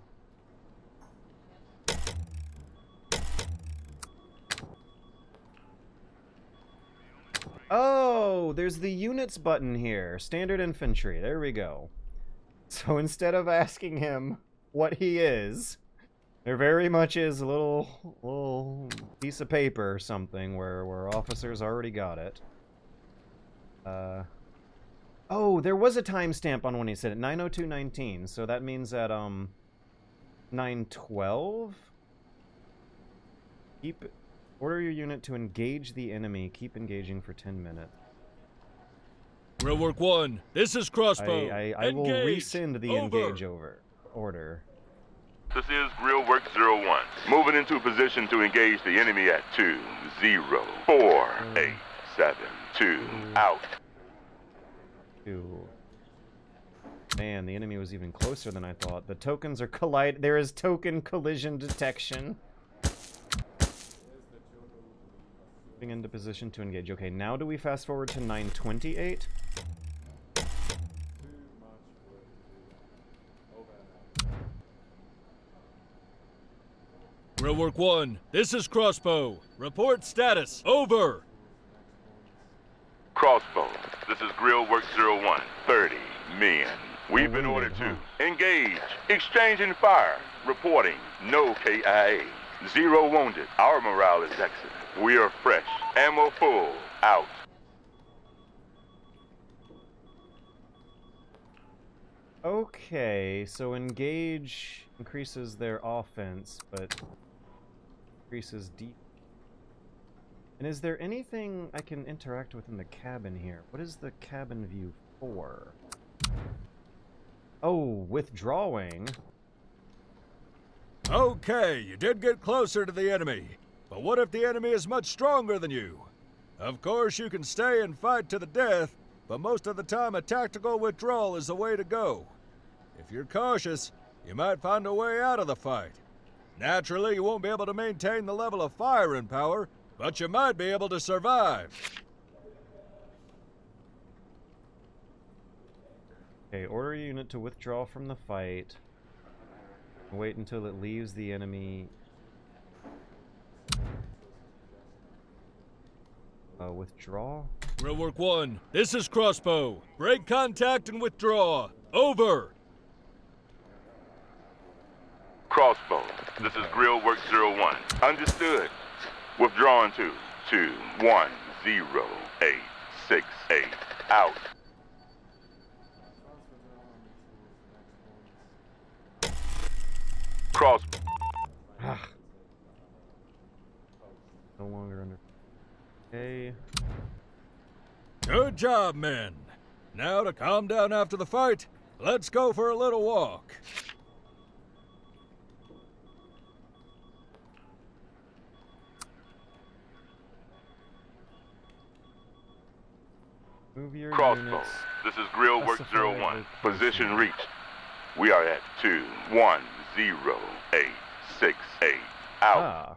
S1: Oh, there's the units button here. Standard infantry. There we go. So instead of asking him what he is, there very much is a little piece of paper or something where officers already got it. Oh, there was a timestamp on when he said it. 9:02:19. So that means at 9:12. Order your unit to engage the enemy. Keep engaging for 10 minutes.
S3: Grill Work 1, this is Crossbow.
S1: I will rescind the engage order.
S4: This is Grill Work 01. Moving into position to engage the enemy at 204-872. Out.
S1: 2. Man, the enemy was even closer than I thought. The tokens are There is token collision detection. Into position to engage. Okay, now do we fast forward to 9:28?
S3: Grill Work 1, this is Crossbow. Report status. Over.
S4: Crossbow, this is Grill Work 01. 30 men. We've been ordered to engage. Exchanging fire. Reporting no KIA. 0 wounded. Our morale is excellent. We are fresh. Ammo full. Out.
S1: Okay, so engage increases their offense, but increases deep. And is there anything I can interact with in the cabin here? What is the cabin view for? Oh, withdrawing.
S3: Okay, you did get closer to the enemy. But what if the enemy is much stronger than you? Of course, you can stay and fight to the death, but most of the time a tactical withdrawal is the way to go. If you're cautious, you might find a way out of the fight. Naturally, you won't be able to maintain the level of firing power, but you might be able to survive.
S1: Okay, order your unit to withdraw from the fight. Wait until it leaves the enemy. Withdraw?
S3: Grill Work 1, this is Crossbow. Break contact and withdraw. Over.
S4: Crossbow, this is Grill Work 01. Understood. Withdrawing to 210-868. Out. Crossbow.
S1: No longer under. Okay.
S3: Good job, men. Now to calm down after the fight, let's go for a little walk.
S1: Move your
S4: Crossbow.
S1: units.
S4: This is Grill Work
S1: Specify
S4: 01.
S1: location.
S4: Position reached. We are at 210-868. Out.
S1: Ah.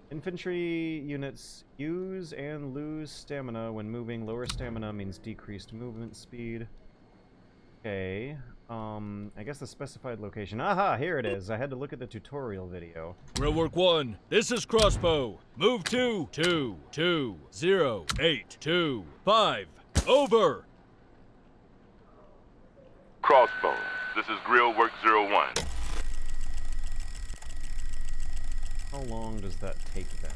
S1: Infantry units use and lose stamina when moving. Lower stamina means decreased movement speed. Okay. I guess the specified location. Aha, here it is. I had to look at the tutorial video.
S3: Grill Work 1, this is Crossbow. Move to 220-825. Over.
S4: Crossbow. This is Grill Work 01.
S1: How long does that take them?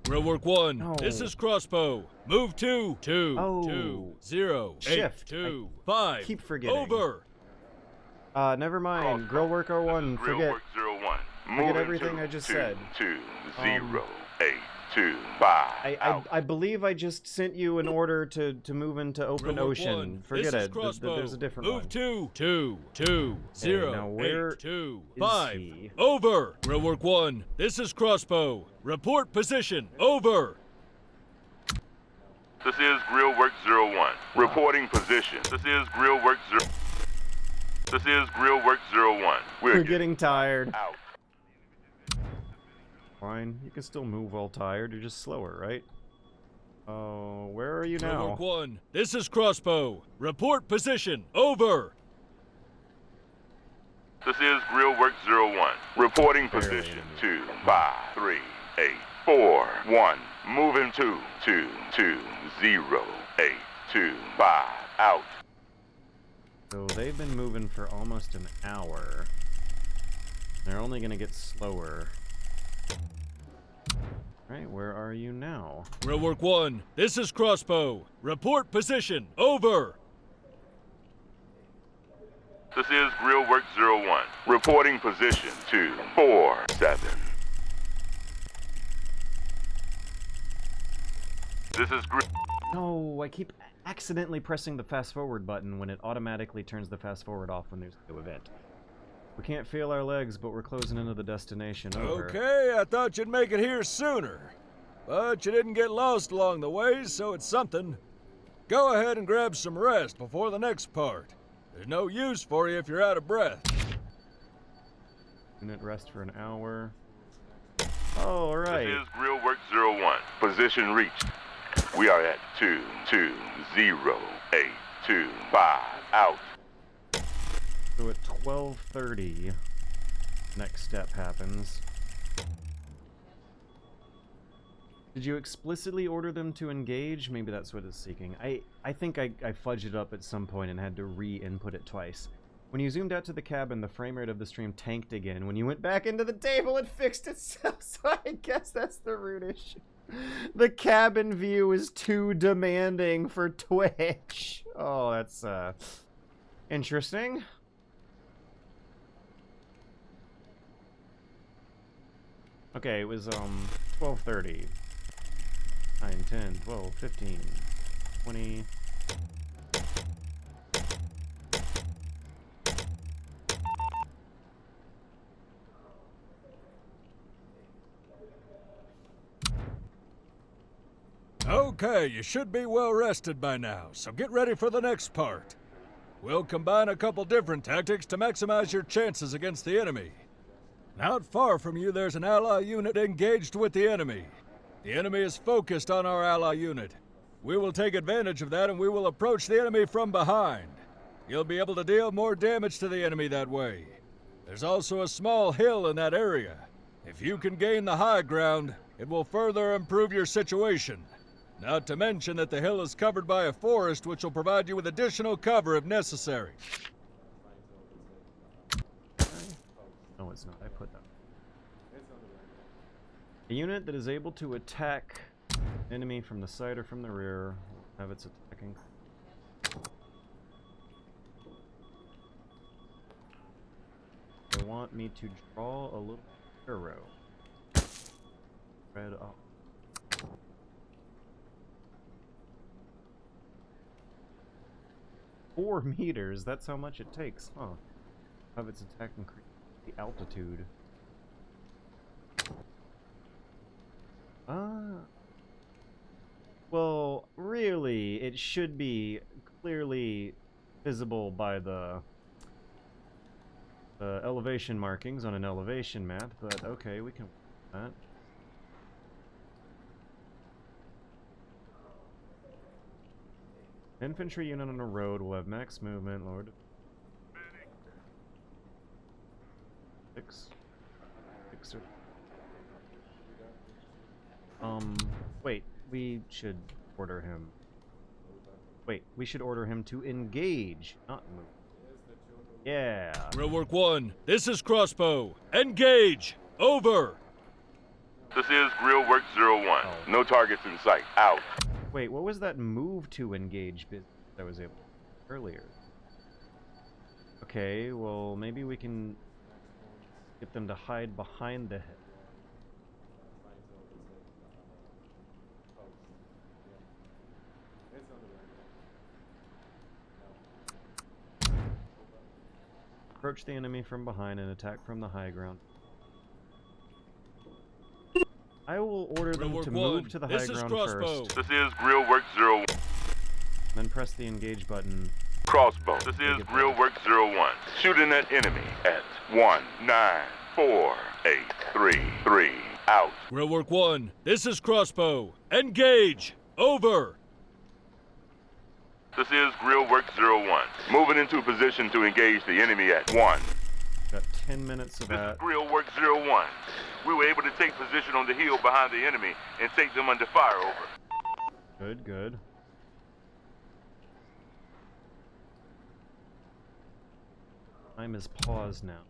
S3: Grill Work 1,
S1: No.
S3: this is Crossbow. Move to
S1: Oh.
S3: 220-825.
S1: keep forgetting.
S3: Over.
S1: Never mind.
S4: Crossbow.
S1: Grill Work
S4: This
S1: 01,
S4: is Grill
S1: forget.
S4: Work 01.
S1: Forget
S4: Moving
S1: everything
S4: to
S1: I just said.
S4: 220-825.
S1: I believe I just sent you an order to move into open
S3: Grill Work
S1: ocean.
S3: 1,
S1: Forget
S3: this is
S1: it.
S3: Crossbow.
S1: There's a different
S3: Move
S1: one.
S3: to
S1: now where
S3: 220-825.
S1: he?
S3: Over. Grill Work 1, this is Crossbow. Report position. Over.
S4: This is Grill Work 01. Reporting position. This is Grill Work 0. This is Grill Work 01.
S1: We're getting tired.
S4: out.
S1: Fine. You can still move while tired. You're just slower, right? Oh, where are you
S3: Grill
S1: now?
S3: Work 1, this is Crossbow. Report position. Over.
S4: This is Grill Work 01. Reporting
S1: Barely
S4: position.
S1: enemy.
S4: 253-841. Moving to 220-825. Out.
S1: So they've been moving for almost an hour. They're only gonna get slower. Right, where are you now?
S3: Grill Work 1, this is Crossbow. Report position. Over.
S4: This is Grill Work 01. Reporting position 247. This is Grill.
S1: No, I keep accidentally pressing the fast forward button when it automatically turns the fast forward off when there's a new event. We can't feel our legs, but we're closing into the destination. Over.
S3: Okay, I thought you'd make it here sooner. But you didn't get lost along the way, so it's something. Go ahead and grab some rest before the next part. There's no use for you if you're out of breath.
S1: Unit rest for an hour. Oh, alright.
S4: This is Grill Work 01. Position reached. We are at 220-825. Out.
S1: So at 12:30, next step happens. Did you explicitly order them to engage? Maybe that's what it's seeking. I think I fudged it up at some point and had to re-input it twice. When you zoomed out to the cabin, the frame rate of the stream tanked again. When you went back into the table, it fixed itself, so I guess that's the root issue. The cabin view is too demanding for Twitch. Oh, that's, interesting. Okay, it was, 12:30. 9, 10, 12, 15, 20...
S3: Okay, you should be well rested by now, so get ready for the next part. We'll combine a couple different tactics to maximize your chances against the enemy. Not far from you, there's an ally unit engaged with the enemy. The enemy is focused on our ally unit. We will take advantage of that and we will approach the enemy from behind. You'll be able to deal more damage to the enemy that way. There's also a small hill in that area. If you can gain the high ground, it will further improve your situation. Not to mention that the hill is covered by a forest which will provide you with additional cover if necessary.
S1: No, it's not. I put that. A unit that is able to attack enemy from the side or from the rear will have its attacking. They want me to draw a little arrow. Red up. Four meters, that's how much it takes, huh? Have its attack increase the altitude. it should be clearly visible by the elevation markings on an elevation map, but okay, we can do that. Infantry unit on a road will have max movement, Lord. 6. Wait, we should order him. Wait, we should order him to engage, not move. Yeah.
S3: Real Work 1, this is Crossbow. Engage! Over!
S4: This is Grill Work 01.
S1: Oh.
S4: No targets in sight. Out.
S1: Wait, what was that move to engage bit that I was able to earlier? Okay, well, maybe we can get them to hide behind the head. Approach the enemy from behind and attack from the high ground. I will order them to move to the high ground first.
S4: This is Grill Work 01.
S1: Then press the engage button.
S4: Crossbow. This is Grill Work 01. Shooting at enemy at 19483. Out.
S3: Real Work 1, this is Crossbow. Engage! Over!
S4: This is Grill Work 01. Moving into position to engage the enemy at 1.
S1: Got 10 minutes of
S4: This
S1: that.
S4: is Grill Work 01. We were able to take position on the hill behind the enemy and take them under fire over.
S1: Good, good. Time is paused now.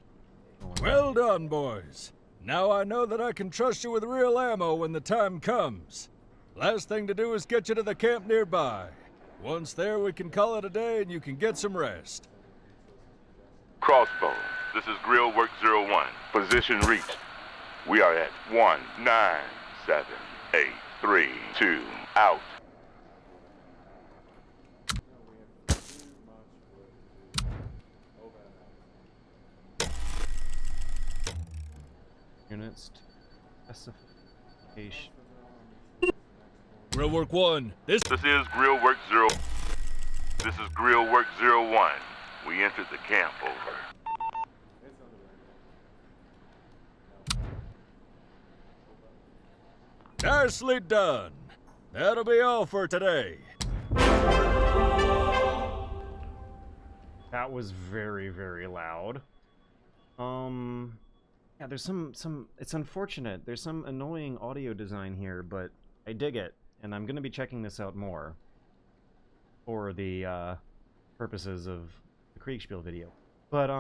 S3: Well done, boys. Now I know that I can trust you with real ammo when the time comes. Last thing to do is get you to the camp nearby. Once there, we can call it a day and you can get some rest.
S4: Crossbow. This is Grill Work 01. Position reached. We are at 19782. Out.
S1: Units specification.
S3: Grill Work 1, this
S4: This is Grill Work 0. This is Grill Work 01. We entered the camp over.
S3: nicely done. That'll be all for today.
S1: That was very, very loud. Yeah, there's some, it's unfortunate. There's some annoying audio design here, but I dig it, and I'm gonna be checking this out more for the, purposes of the Kriegspiel video. But,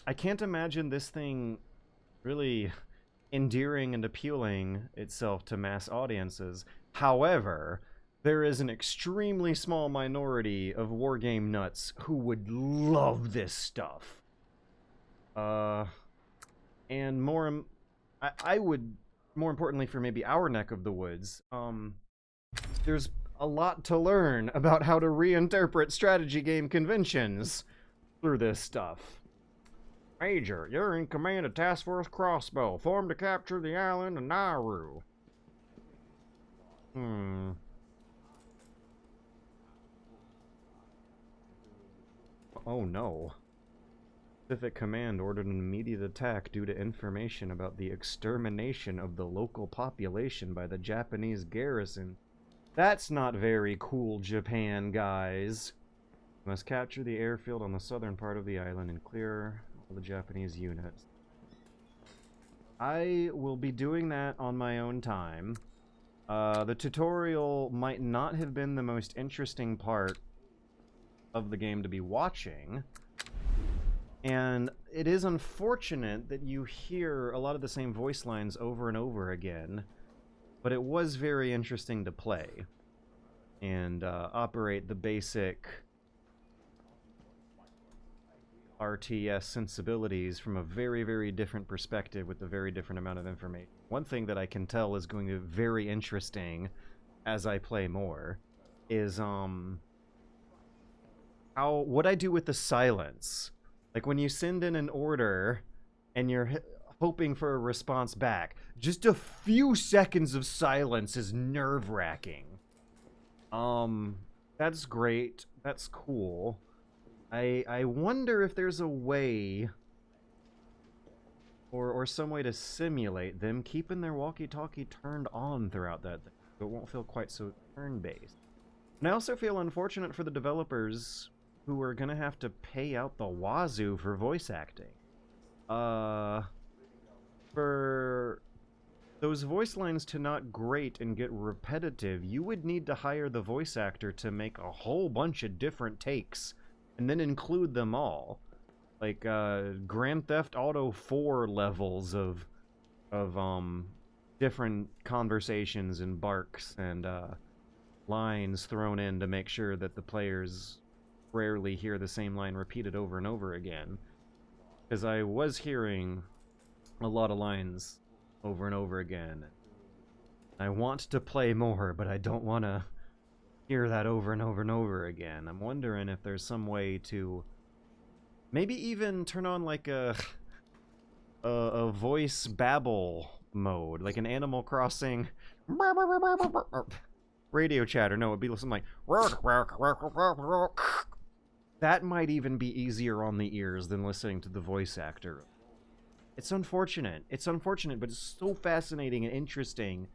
S1: I can't imagine this thing really endearing and appealing itself to mass audiences. However, there is an extremely small minority of wargame nuts who would love this stuff. And I would, more importantly for maybe our neck of the woods, there's a lot to learn about how to reinterpret strategy game conventions through this stuff. Major, you're in command of Task Force Crossbow, formed to capture the island of Nauru. Oh no. Pacific Command ordered an immediate attack due to information about the extermination of the local population by the Japanese garrison. That's not very cool, Japan, guys. We must capture the airfield on the southern part of the island and clear all the Japanese units. I will be doing that on my own time. The tutorial might not have been the most interesting part of the game to be watching. And it is unfortunate that you hear a lot of the same voice lines over and over again, but it was very interesting to play and operate the basic RTS sensibilities from a very, very different perspective with a very different amount of information. One thing that I can tell is going to be very interesting as I play more is what I do with the silence. Like when you send in an order and you're hoping for a response back, just a few seconds of silence is nerve-wracking. That's great. That's cool. I wonder if there's a way or some way to simulate them keeping their walkie-talkie turned on throughout that thing, so it won't feel quite so turn-based. And I also feel unfortunate for the developers who are gonna have to pay out the wazoo for voice acting. For those voice lines to not grate and get repetitive, you would need to hire the voice actor to make a whole bunch of different takes and then include them all. Like, Grand Theft Auto 4 levels of different conversations and barks and, lines thrown in to make sure that the players rarely hear the same line repeated over and over again. Because I was hearing a lot of lines over and over again. I want to play more, but I don't want to hear that over and over and over again. I'm wondering if there's some way to maybe even turn on like a voice babble mode, like an Animal Crossing radio chatter. No, it'd be something like that. Might even be easier on the ears than listening to the voice actor. It's unfortunate. It's unfortunate, but it's so fascinating and interesting.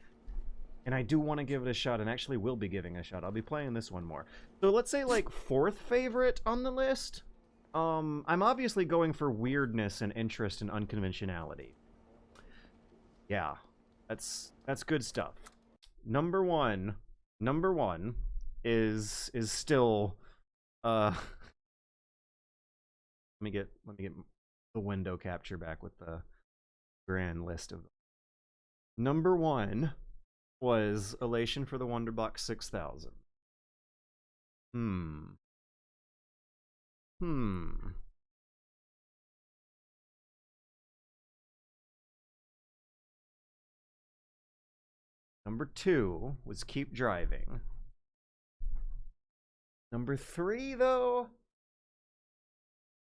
S1: And I do want to give it a shot, and actually will be giving it a shot. I'll be playing this one more. So let's say like 4th favorite on the list. I'm obviously going for weirdness and interest and unconventionality. Yeah, that's good stuff. Number one is still let me get the window capture back with the grand list of them. Number 1 was Elation for the Wonderbox 6000. Number 2 was Keep Driving. Number 3, though,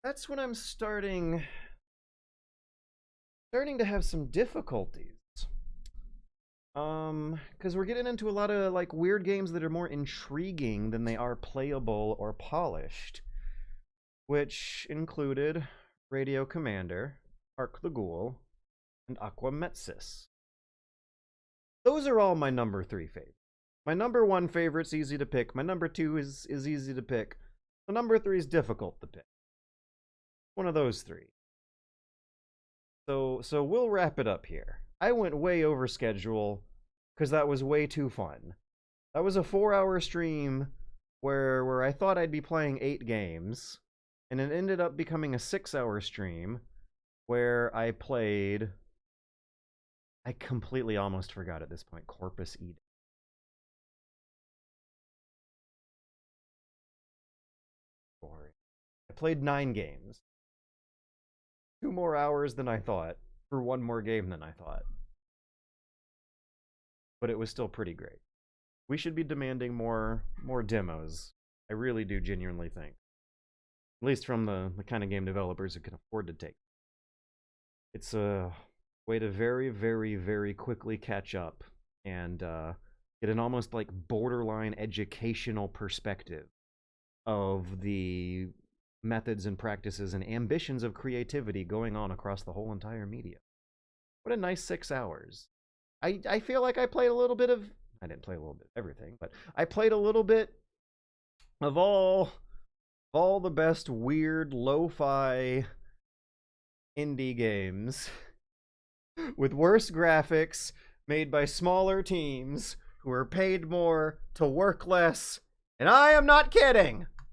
S1: that's when I'm starting to have some difficulties. Because we're getting into a lot of like weird games that are more intriguing than they are playable or polished, which included Radio Commander, Hark the Ghoul, and Aquametsis. Those are all my number 3 favorites. My number 1 favorite's easy to pick. My number 2 is easy to pick. The number 3 is difficult to pick. One of those 3. So we'll wrap it up here. I went way over schedule because that was way too fun. That was a 4-hour stream where I thought I'd be playing 8 games, and it ended up becoming a 6-hour stream where I played, I completely almost forgot at this point, Corpus Edax. I played 9 games. 2 more hours than I thought, for 1 more game than I thought. But it was still pretty great. We should be demanding more demos. I really do genuinely think. At least from the kind of game developers who can afford to take. It's a way to very, very, very quickly catch up and get an almost like borderline educational perspective of the methods and practices and ambitions of creativity going on across the whole entire media. What a nice 6 hours. I feel like I played a little bit of, I didn't play a little bit of everything, but I played a little bit of all the best weird lo-fi indie games with worse graphics made by smaller teams who are paid more to work less, and I am not kidding.